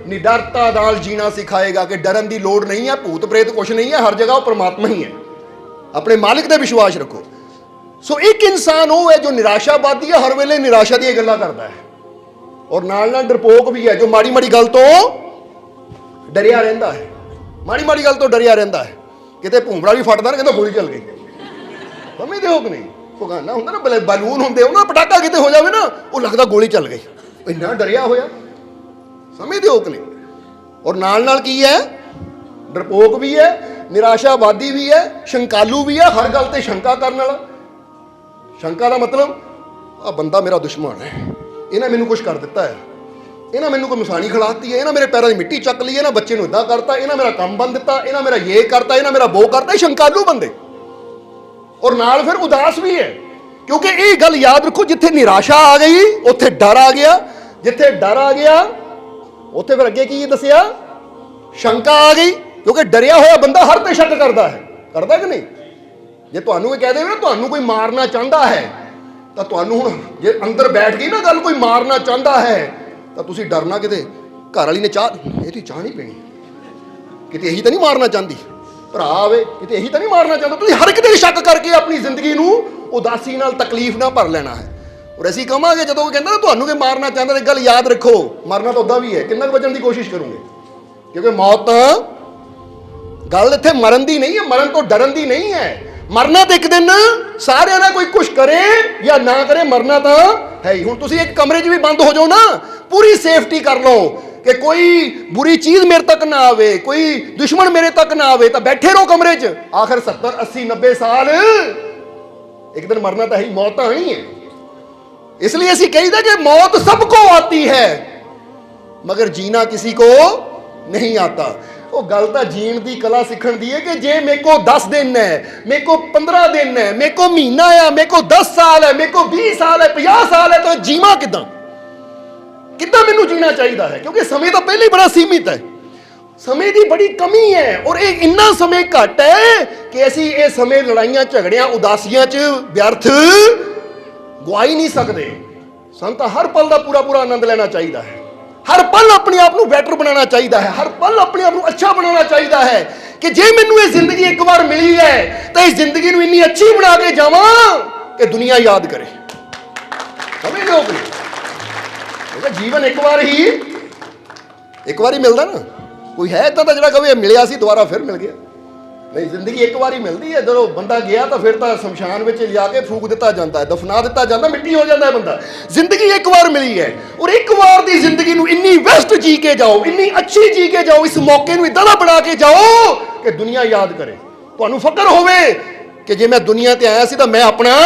ਨਿਡਰਤਾ ਨਾਲ ਜੀਣਾ ਸਿਖਾਏਗਾ ਕਿ ਡਰਨ ਦੀ ਲੋੜ ਨਹੀਂ ਹੈ, ਭੂਤ ਪ੍ਰੇਤ ਕੁਛ ਨਹੀਂ ਹੈ, ਹਰ ਜਗ੍ਹਾ ਉਹ ਪਰਮਾਤਮਾ ਹੀ ਹੈ। ਆਪਣੇ ਮਾਲਿਕ ਤੇ ਵਿਸ਼ਵਾਸ ਰੱਖੋ। ਸੋ ਇੱਕ ਇਨਸਾਨ ਉਹ ਹੈ ਜੋ ਨਿਰਾਸ਼ਾਵਾਦੀ ਹੈ, ਹਰ ਵੇਲੇ ਨਿਰਾਸ਼ਾ ਦੀਆਂ ਗੱਲਾਂ ਕਰਦਾ ਹੈ, ਔਰ ਨਾਲ ਨਾਲ ਡਰਪੋਕ ਵੀ ਹੈ, ਜੋ ਮਾੜੀ ਮਾੜੀ ਗੱਲ ਤੋਂ ਡਰਿਆ ਰਹਿੰਦਾ ਹੈ। ਮਾੜੀ ਗੱਲ ਤੋਂ ਡਰਿਆ ਰਹਿੰਦਾ ਹੈ। ਕਿਤੇ ਭੂੰਗੜਾ ਵੀ ਫਟਦਾ ਨਾ, ਕਹਿੰਦਾ ਗੋਲੀ ਚੱਲ ਗਈ। ਸਮਝਦੇ ਹੋ ਕਿ ਨਹੀਂ? ਫੁਗਾਨਾ ਹੁੰਦਾ ਨਾ, ਬਲੂਨ ਹੁੰਦੇ ਉਹਨਾਂ ਦਾ ਪਟਾਕਾ ਕਿਤੇ ਹੋ ਜਾਵੇ ਨਾ, ਉਹ ਲੱਗਦਾ ਗੋਲੀ ਚੱਲ ਗਈ, ਇੰਨਾ ਡਰਿਆ ਹੋਇਆ। ਸਮਝਦੇ ਹੋ ਕਿ ਨਹੀਂ? ਔਰ ਨਾਲ ਨਾਲ ਕੀ ਹੈ? ਡਰਪੋਕ ਵੀ ਹੈ, ਨਿਰਾਸ਼ਾਵਾਦੀ ਵੀ ਹੈ, ਸ਼ੰਕਾਲੂ ਵੀ ਹੈ, ਹਰ ਗੱਲ ਤੇ ਸ਼ੰਕਾ ਕਰਨ ਵਾਲਾ। ਸ਼ੰਕਾ ਦਾ ਮਤਲਬ ਆ ਬੰਦਾ ਮੇਰਾ ਦੁਸ਼ਮਣ ਹੈ, ਇਹਨੇ ਮੈਨੂੰ ਕੁਛ ਕਰ ਦਿੱਤਾ ਹੈ, ਇਹਨਾਂ ਮੈਨੂੰ ਕੋਈ ਮਸਾਣੀ ਖਿਲਾਤੀ ਹੈ, ਇਹਨਾਂ ਮੇਰੇ ਪੈਰਾਂ ਦੀ ਮਿੱਟੀ ਚੱਕ ਲਈ, ਇਹਨਾਂ ਬੱਚੇ ਨੂੰ ਇਦਾਂ ਕਰਤਾ, ਇਹਨਾਂ ਮੇਰਾ ਕੰਮ ਬੰਦ ਦਿੱਤਾ, ਇਹਨਾਂ ਮੇਰਾ ਇਹ ਕਰਤਾ, ਇਹਨਾਂ ਮੇਰਾ ਉਹ ਕਰਤਾ। ਸ਼ੰਕਾਲੂ ਬੰਦੇ। ਔਰ ਨਾਲ ਫਿਰ ਉਦਾਸ ਵੀ ਹੈ, ਕਿਉਂਕਿ ਇਹ ਗੱਲ ਯਾਦ ਰੱਖੋ, ਜਿੱਥੇ ਨਿਰਾਸ਼ਾ ਆ ਗਈ ਉੱਥੇ ਡਰ ਆ ਗਿਆ, ਜਿੱਥੇ ਡਰ ਆ ਗਿਆ ਉੱਥੇ ਫਿਰ ਅੱਗੇ ਕੀ ਦੱਸਿਆ? ਸ਼ੰਕਾ ਆ ਗਈ। ਕਿਉਂਕਿ ਡਰਿਆ ਹੋਇਆ ਬੰਦਾ ਹਰ ਤੇ ਸ਼ੱਕ ਕਰਦਾ ਹੈ, ਕਰਦਾ ਕਿ ਨਹੀਂ? ਜੇ ਤੁਹਾਨੂੰ ਇਹ ਕਹਿ ਦੇਵੇ ਨਾ ਤੁਹਾਨੂੰ ਕੋਈ ਮਾਰਨਾ ਚਾਹੁੰਦਾ ਹੈ, ਤਾਂ ਤੁਹਾਨੂੰ ਹੁਣ ਜੇ ਅੰਦਰ ਬੈਠ ਗਈ ਨਾ ਗੱਲ, ਕੋਈ ਮਾਰਨਾ ਚਾਹੁੰਦਾ ਹੈ, ਤਾਂ ਤੁਸੀਂ ਡਰਨਾ। ਕਿਤੇ ਘਰ ਵਾਲੀ ਨੇ ਇਹਦੀ ਚਾਹ ਨਹੀਂ ਪੀਣੀ, ਕਿਤੇ ਇਹੀ ਤਾਂ ਨਹੀਂ ਮਾਰਨਾ ਚਾਹੁੰਦੀ, ਭਰਾ ਆਵੇ ਕਿਤੇ ਇਹੀ ਤਾਂ ਨਹੀਂ ਮਾਰਨਾ ਚਾਹੁੰਦਾ। ਤੁਸੀਂ ਹਰ ਇੱਕ ਤੇ ਸ਼ੱਕ ਕਰਕੇ ਆਪਣੀ ਜ਼ਿੰਦਗੀ ਨੂੰ ਉਦਾਸੀ ਨਾਲ, ਤਕਲੀਫ ਨਾਲ ਭਰ ਲੈਣਾ ਹੈ। ਔਰ ਅਸੀਂ ਕਹਾਂਗੇ ਜਦੋਂ ਉਹ ਕਹਿੰਦਾ ਨਾ ਤੁਹਾਨੂੰ ਕਿ ਮਾਰਨਾ ਚਾਹੁੰਦਾ, ਤਾਂ ਗੱਲ ਯਾਦ ਰੱਖੋ, ਮਰਨਾ ਤਾਂ ਉੱਦਾਂ ਵੀ ਹੈ, ਕਿੰਨਾ ਕੁ ਬਚਣ ਦੀ ਕੋਸ਼ਿਸ਼ ਕਰੋਗੇ? ਕਿਉਂਕਿ ਮੌਤ ਗੱਲ ਇੱਥੇ ਮਰਨ ਦੀ ਨਹੀਂ ਹੈ, ਮਰਨ ਤੋਂ ਡਰਨ ਦੀ ਨਹੀਂ ਹੈ। ਮਰਨਾ ਤਾਂ ਇੱਕ ਦਿਨ ਸਾਰਿਆਂ ਦਾ ਕੋਈ ਕੁਝ ਕਰੇ ਜਾਂ ਨਾ ਕਰੇ, ਮਰਨਾ ਤਾਂ ਹੈ ਹੀ। ਹੁਣ ਤੁਸੀਂ ਇੱਕ ਕਮਰੇ 'ਚ ਵੀ ਬੰਦ ਹੋ ਜਾਓ ਨਾ, ਪੂਰੀ ਸੇਫਟੀ ਕਰ ਲਓ ਕਿ ਕੋਈ ਬੁਰੀ ਚੀਜ਼ ਮੇਰੇ ਤੱਕ ਨਾ ਆਵੇ, ਕੋਈ ਦੁਸ਼ਮਣ ਮੇਰੇ ਤੱਕ ਨਾ ਆਵੇ, ਤਾਂ ਬੈਠੇ ਰਹੋ ਕਮਰੇ 'ਚ। ਆਖਰ 70 80 90 ਸਾਲ ਇੱਕ ਦਿਨ ਮਰਨਾ ਤਾਂ ਹੈ ही, मौत तो आनी है। इसलिए ऐसी कही था कि मौत सबको आती है मगर जीना किसी को नहीं आता। वो गल तो जीण की कला सीखण दी है कि जे मेरे को 10 दिन है, मेरे को 15 दिन है, मेरे को महीना है, मेरे को 10 साल है, मेरे को 20 साल है, 50 साल है, तो जीवा किदां किदां मैनूं जीना चाहिए है, क्योंकि समय तो पहले ही बड़ा सीमित है, समय की बड़ी कमी है। और ये इन्ना समय घट है कि असी ये समय लड़ाइयां झगड़ियां उदासियां च व्यर्थ गवा ही नहीं सकते। सन तो हर पल का पूरा पूरा आनंद लेना चाहिए है, हर पल अपने आप को बेटर बनाना चाहिए है, हर पल अपने आप को अच्छा बनाना चाहिए है कि जे मैनूं ये जिंदगी एक बार मिली है तो इस जिंदगी को इन्नी अच्छी बना के जावां कि दुनिया याद करे। समझ लो कि जीवन एक बार ही मिलता ना, कोई है इतना जो कहे मिलिया सी दोबारा फिर मिल गया, नहीं। जिंदगी एक बार ही मिलती है, जो बंदा गया तो फिर तो शमशान में लिया के फूक दिता जाता है, दफना दिता जाता, मिट्टी हो जाता है बंदा। जिंदगी एक बार मिली है और एक बार की जिंदगी को इन्नी बेस्ट जी के जाओ, इन्नी अच्छी जी के जाओ, इस मौके को इदा दा बना के जाओ कि दुनिया याद करे, तुहानू फकर होवे कि जे मैं दुनिया ते आया सी तो मैं अपना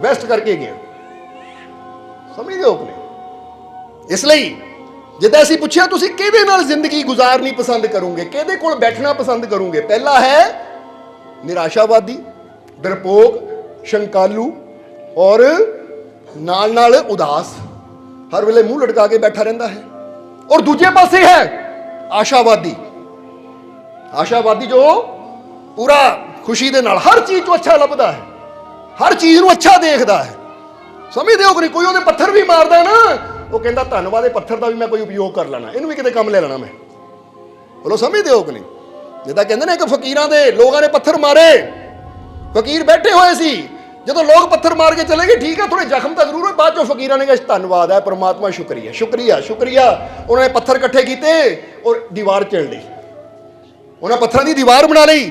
बेस्ट करके गया। समझ दो अपने। इसलिए जिद्दां असीं पुछिया तुसीं किहदे नाल जिंदगी गुजारनी पसंद करोगे, किहदे कोल बैठना पसंद करोगे, पहला है निराशावादी, डरपोक, शंकालू और नाल नाल उदास, हर वेले मुंह लटका के बैठा रहता है। और दूजे पासे है आशावादी, आशावादी जो पूरा खुशी दे नाल हर चीज को अच्छा लभदा है, हर चीज को अच्छा देखता है। समझदे हो कि नहीं? कोई उहदे पत्थर भी मारदा ना, वो कहता धन्नवाद पत्थर का भी मैं कोई उपयोग कर लेना, इनू भी किते काम ले लेना मैं। बोलो समझते हो कि नहीं? जिद्दां कहंदे ने कि फकीरां दे लोगों ने पत्थर मारे, फकीर बैठे हुए सी, जो लोग पत्थर मार के चले गए, ठीक है थोड़े जख्म तो जरूर हुए, बाद चो फकीरां ने कहा धन्नवाद है परमात्मा, शुक्रिया शुक्रिया शुक्रिया। उन्होंने पत्थर इकट्ठे किए और दीवार चल दी, उन्हें पत्थरों की दीवार बना ली।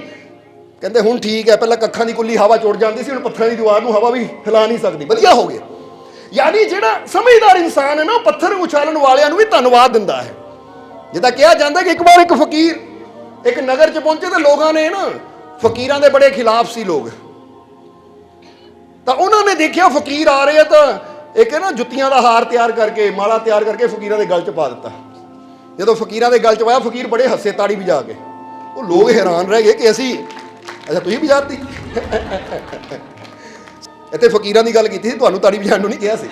कहते हुण ठीक है, पहले कखां की कुल्ली हवा चुड़ जाती सी, हुण पत्थरों की दीवार नूं हवा भी हिला नहीं सकती, वधिया हो गया। यानी जिहड़ा समझदार इंसान है ना, पत्थर उछालन वालियां नूं भी धन्नवाद दिंदा है। जिद्दां कहा जाता है कि एक बार एक फकीर एक नगर च पहुंचे तो लोगों ने ना फकीरां दे बड़े खिलाफ सी लोग, तो उन्होंने देखा फकीर आ रहे हैं तो एक ना जुत्तियां का हार तैयार करके माला तैयार करके फकीरां दे गल च पा दिता। जो फकीरां दे गल च पाया, फकीर बड़े हसे ताड़ी बजा के, वो लोग हैरान रह गए कि असी अच्छा तुसीं बजाती इत्थे फकीरां दी गल कीती सी, तुहानूं ताड़ी बजाण नूं नहीं कहा सी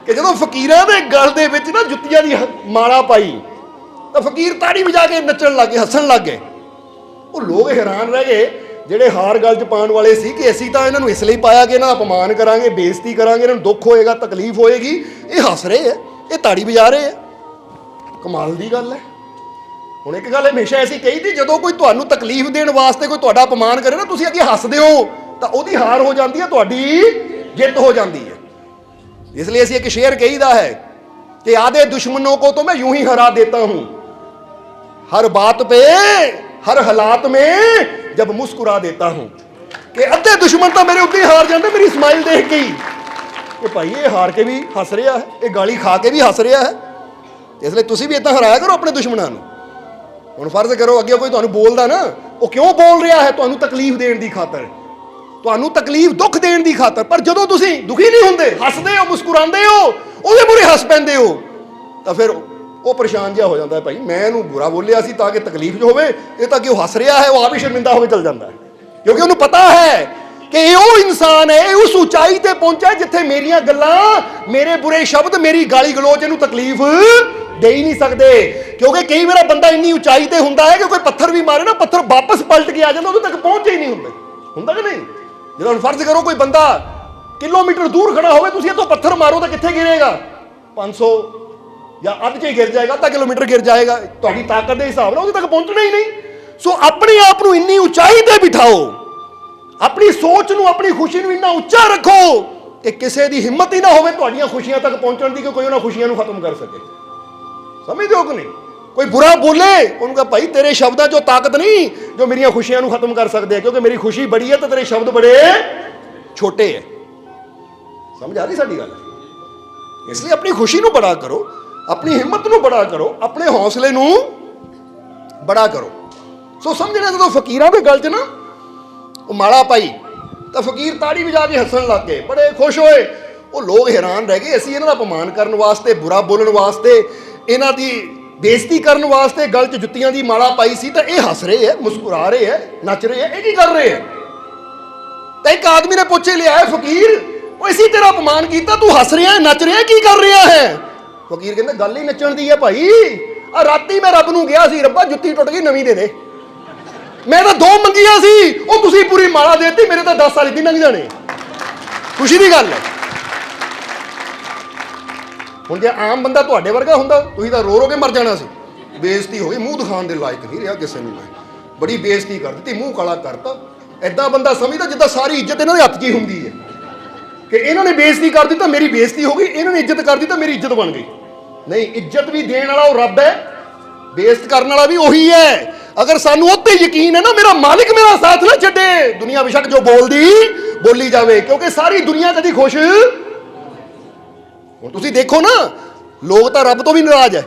कि जदों फकीरां दे गल दे विच ना जुत्तियां दी माला पाई तो फकीर ताड़ी बजा के नच्चण लग गए, हसन लग गए। वो लोग हैरान रह गए ਜਿਹੜੇ ਹਾਰ ਗੱਲ 'ਚ ਪਾਉਣ ਵਾਲੇ ਸੀ ਕਿ ਅਸੀਂ ਤਾਂ ਇਹਨਾਂ ਨੂੰ ਇਸ ਲਈ ਪਾਇਆ ਕਿ ਇਹਨਾਂ ਦਾ ਅਪਮਾਨ ਕਰਾਂਗੇ, ਬੇਇੱਜ਼ਤੀ ਕਰਾਂਗੇ, ਇਹਨਾਂ ਨੂੰ ਦੁੱਖ ਹੋਏਗਾ, ਤਕਲੀਫ ਹੋਏਗੀ, ਇਹ ਹੱਸ ਰਹੇ ਆ, ਇਹ ਤਾੜੀ ਵਜਾ ਰਹੇ ਆ। ਕਮਾਲ ਦੀ ਗੱਲ ਹੈ। ਹੁਣ ਇੱਕ ਗੱਲ ਹਮੇਸ਼ਾ ਐਸੀ ਕਹੀ ਤੀ, ਜਦੋਂ ਕੋਈ ਤੁਹਾਨੂੰ ਤਕਲੀਫ ਦੇਣ ਵਾਸਤੇ ਕੋਈ ਤੁਹਾਡਾ ਅਪਮਾਨ ਕਰੇ ਨਾ, ਤੁਸੀਂ ਅੱਗੇ ਹੱਸਦੇ ਹੋ ਤਾਂ ਉਹਦੀ ਹਾਰ ਹੋ ਜਾਂਦੀ ਹੈ, ਤੁਹਾਡੀ ਜਿੱਤ ਹੋ ਜਾਂਦੀ ਹੈ। ਇਸ ਲਈ ਅਸੀਂ ਇੱਕ ਸ਼ੇਰ ਕਹੀਦਾ ਹੈ कि आधे दुश्मनों को तो मैं यूं ही हरा देता हूं, हर बात पे हर हालात में जब मुस्कुरा देता हूं। कि अद्धे दुश्मन तो मेरे उत्ते हार जाते मेरी स्माइल देख के ही कि भाई ये हार के भी हस रहा है, ये गाली खा के भी हस रहा है। इसलिए तुसीं भी इतना हराया करो अपने दुश्मनों को। हुण फर्ज करो अगे कोई तुहानूं बोलदा ना, वो क्यों बोल रहा है? तुहानूं तकलीफ देण दी खातर, तुहानूं तकलीफ दुख देण दी खातर। पर जदों तुसीं दुखी नहीं हुंदे, हसदे हो, मुस्कुरांदे हो, ਉਹਦੇ ਮੂਹਰੇ ਹੱਸ ਪੈਂਦੇ ਹੋ, ਤਾਂ ਫਿਰ ਉਹ ਪਰੇਸ਼ਾਨ ਜਿਹਾ ਹੋ ਜਾਂਦਾ ਹੈ, ਭਾਈ ਮੈਂ ਇਹਨੂੰ ਬੁਰਾ ਬੋਲਿਆ ਸੀ ਤਾਂ ਕਿ ਤਕਲੀਫ 'ਚ ਹੋਵੇ, ਇਹ ਤਾਂ ਕਿ ਉਹ ਹੱਸ ਰਿਹਾ ਹੈ, ਉਹ ਆਪ ਹੀ ਸ਼ਰਮਿੰਦਾ ਹੋ ਕੇ ਚੱਲ ਜਾਂਦਾ ਹੈ। ਕਿਉਂਕਿ ਉਹਨੂੰ ਪਤਾ ਹੈ ਕਿ ਇਹ ਉਹ ਇਨਸਾਨ ਹੈ, ਇਹ ਉਸ ਉਚਾਈ ਤੇ ਪਹੁੰਚਾ ਜਿੱਥੇ ਮੇਰੀਆਂ ਗੱਲਾਂ, ਮੇਰੇ ਬੁਰੇ ਸ਼ਬਦ, ਮੇਰੀ ਗਾਲੀ ਗਲੋਚ ਇਹਨੂੰ ਤਕਲੀਫ ਦੇ ਹੀ ਨਹੀਂ ਸਕਦੇ। ਕਿਉਂਕਿ ਕਈ ਵਾਰ ਬੰਦਾ ਇੰਨੀ ਉਚਾਈ ਤੇ ਹੁੰਦਾ ਹੈ ਕਿ ਕੋਈ ਪੱਥਰ ਵੀ ਮਾਰੇ ਨਾ, ਪੱਥਰ ਵਾਪਸ ਪਲਟ ਕੇ ਆ ਜਾਂਦਾ, ਉਹਦੇ ਤੱਕ ਪਹੁੰਚ ਹੀ ਨਹੀਂ ਹੁੰਦਾ ਕਿ ਨਹੀਂ? ਜਦੋਂ ਹੁਣ ਫਰਜ਼ ਕਰੋ ਕੋਈ ਬੰਦਾ किलोमीटर दूर खड़ा हो, तुम तो पत्थर मारो तो कितने गिरेगा? 500 या अध च गिर जाएगा, आधा किलोमीटर गिर जाएगा, तुम्हारी ताकत के हिसाब से तक पहुंचना ही नहीं। सो अपने आप को इन्नी उचाई पर बिठाओ, अपनी सोच को, अपनी खुशी को इन्ना उच्चा रखो कि किसी की हिम्मत ही ना हो खुशियां तक पहुंचने की कि कोई उन्होंने खुशियां खत्म कर सके। समझते हो कि नहीं? ਕੋਈ ਬੁਰਾ ਬੋਲੇ ਉਹਨੂੰ ਕਹ ਭਾਈ ਤੇਰੇ ਸ਼ਬਦਾਂ 'ਚੋਂ ਤਾਕਤ ਨਹੀਂ ਜੋ ਮੇਰੀਆਂ ਖੁਸ਼ੀਆਂ ਨੂੰ ਖਤਮ ਕਰ ਸਕਦੇ ਆ, ਕਿਉਂਕਿ ਮੇਰੀ ਖੁਸ਼ੀ ਬੜੀ ਹੈ ਤੇ ਤੇਰੇ ਸ਼ਬਦ ਬੜੇ ਛੋਟੇ ਹੈ। ਸਮਝ ਆ ਰਹੀ ਸਾਡੀ ਗੱਲ? ਇਸ ਲਈ ਆਪਣੀ ਖੁਸ਼ੀ ਨੂੰ ਬੜਾ ਕਰੋ, ਆਪਣੀ ਹਿੰਮਤ ਨੂੰ ਬੜਾ ਕਰੋ, ਆਪਣੇ ਹੌਸਲੇ ਨੂੰ ਬੜਾ ਕਰੋ। ਸੋ ਸਮਝਣਾ, ਜਦੋਂ ਫਕੀਰਾਂ ਦੇ ਗਲ 'ਚ ਨਾ ਉਹ ਮਾਲਾ ਪਾਈ ਤਾਂ ਫਕੀਰ ਤਾੜੀ ਵਜਾ ਕੇ ਹੱਸਣ ਲੱਗ ਗਏ, ਬੜੇ ਖੁਸ਼ ਹੋਏ। ਉਹ ਲੋਕ ਹੈਰਾਨ ਰਹਿ ਗਏ, ਅਸੀਂ ਇਹਨਾਂ ਦਾ ਅਪਮਾਨ ਕਰਨ ਵਾਸਤੇ, ਬੁਰਾ ਬੋਲਣ ਵਾਸਤੇ, ਇਹਨਾਂ ਦੀ ਬੇਇੱਜ਼ਤੀ ਕਰਨ ਵਾਸਤੇ ਗਲ 'ਚ ਜੁੱਤੀਆਂ ਦੀ ਮਾਲਾ ਪਾਈ ਸੀ, ਤਾਂ ਇਹ ਹੱਸ ਰਹੇ ਹੈ, ਮੁਸਕਰਾ ਰਹੇ ਹੈ, ਨੱਚ ਰਹੇ ਹੈ, ਇਹ ਕੀ ਕਰ ਰਹੇ ਹੈ? ਤਾਂ ਇੱਕ ਆਦਮੀ ਨੇ ਪੁੱਛੇ ਲਿਆ, ਫਕੀਰ ਉਹ ਅਸੀਂ ਤੇਰਾ ਅਪਮਾਨ ਕੀਤਾ, ਤੂੰ ਹੱਸ ਰਿਹਾ, ਨੱਚ ਰਿਹਾ, ਕੀ ਕਰ ਰਿਹਾ ਹੈ? ਫਕੀਰ ਕਹਿੰਦਾ ਗੱਲ ਹੀ ਨੱਚਣ ਦੀ ਹੈ ਭਾਈ। ਆ ਰਾਤੀ ਮੈਂ ਰੱਬ ਨੂੰ ਗਿਆ ਸੀ, ਰੱਬਾ ਜੁੱਤੀ ਟੁੱਟ ਗਈ, ਨਵੀਂ ਦੇ ਦੇ। ਮੈਂ ਤਾਂ 2 ਮੰਗੀਆਂ ਸੀ, ਉਹ ਤੁਸੀਂ ਪੂਰੀ ਮਾਲਾ ਦੇਤੀ, ਮੇਰੇ ਤਾਂ 10 ਸਾਲ ਇੱਦਾਂ ਲੰਘ ਜਾਣੇ। ਖੁਸ਼ੀ ਦੀ ਗੱਲ ਹੈ। ਹੁਣ ਜੇ ਆਮ ਬੰਦਾ ਤੁਹਾਡੇ ਵਰਗਾ ਹੁੰਦਾ, ਤੁਸੀਂ ਤਾਂ ਰੋ ਰੋ ਕੇ ਮਰ ਜਾਣਾ ਸੀ। ਬੇਇੱਜ਼ਤੀ ਹੋ ਗਈ, ਮੂੰਹ ਦਿਖਾਉਣ ਦੇ ਲਾਇਕ ਨਹੀਂ ਰਿਹਾ ਕਿਸੇ ਨੂੰ। ਮੈਂ ਬੜੀ ਬੇਇੱਜ਼ਤੀ ਕਰ ਦਿੱਤੀ, ਮੂੰਹ ਕਾਲਾ ਕਰਤਾ। ਐਦਾਂ ਬੰਦਾ ਸਮਝਦਾ ਜਿੱਦਾਂ ਸਾਰੀ ਇੱਜ਼ਤ ਇਹਨਾਂ ਦੇ ਹੱਥ 'ਚ ਹੀ ਹੁੰਦੀ ਹੈ, ਕਿ ਇਹਨਾਂ ਨੇ ਬੇਇੱਜ਼ਤੀ ਕਰ ਦਿੱਤਾ, ਮੇਰੀ ਬੇਇੱਜ਼ਤੀ ਹੋ ਗਈ, ਇਹਨਾਂ ਨੇ ਇੱਜ਼ਤ ਕਰ ਦਿੱਤਾ, ਮੇਰੀ ਇੱਜ਼ਤ ਬਣ ਗਈ। ਨਹੀਂ, ਇੱਜ਼ਤ ਵੀ ਦੇਣ ਵਾਲਾ ਉਹ ਰੱਬ ਹੈ, ਬੇਇੱਜ਼ਤ ਕਰਨ ਵਾਲਾ ਵੀ ਉਹੀ ਹੈ। ਅਗਰ ਸਾਨੂੰ ਉਹ 'ਤੇ ਯਕੀਨ ਹੈ ਨਾ, ਮੇਰਾ ਮਾਲਿਕ ਮੇਰਾ ਸਾਥ ਨਾ ਛੱਡੇ, ਦੁਨੀਆ ਬੇਸ਼ੱਕ ਜੋ ਬੋਲੀ ਜਾਵੇ, ਕਿਉਂਕਿ ਸਾਰੀ ਦੁਨੀਆ ਕਦੀ ਖੁਸ਼। ਹੁਣ ਤੁਸੀਂ ਦੇਖੋ ਨਾ, ਲੋਕ ਤਾਂ ਰੱਬ ਤੋਂ ਵੀ ਨਾਰਾਜ਼ ਹੈ।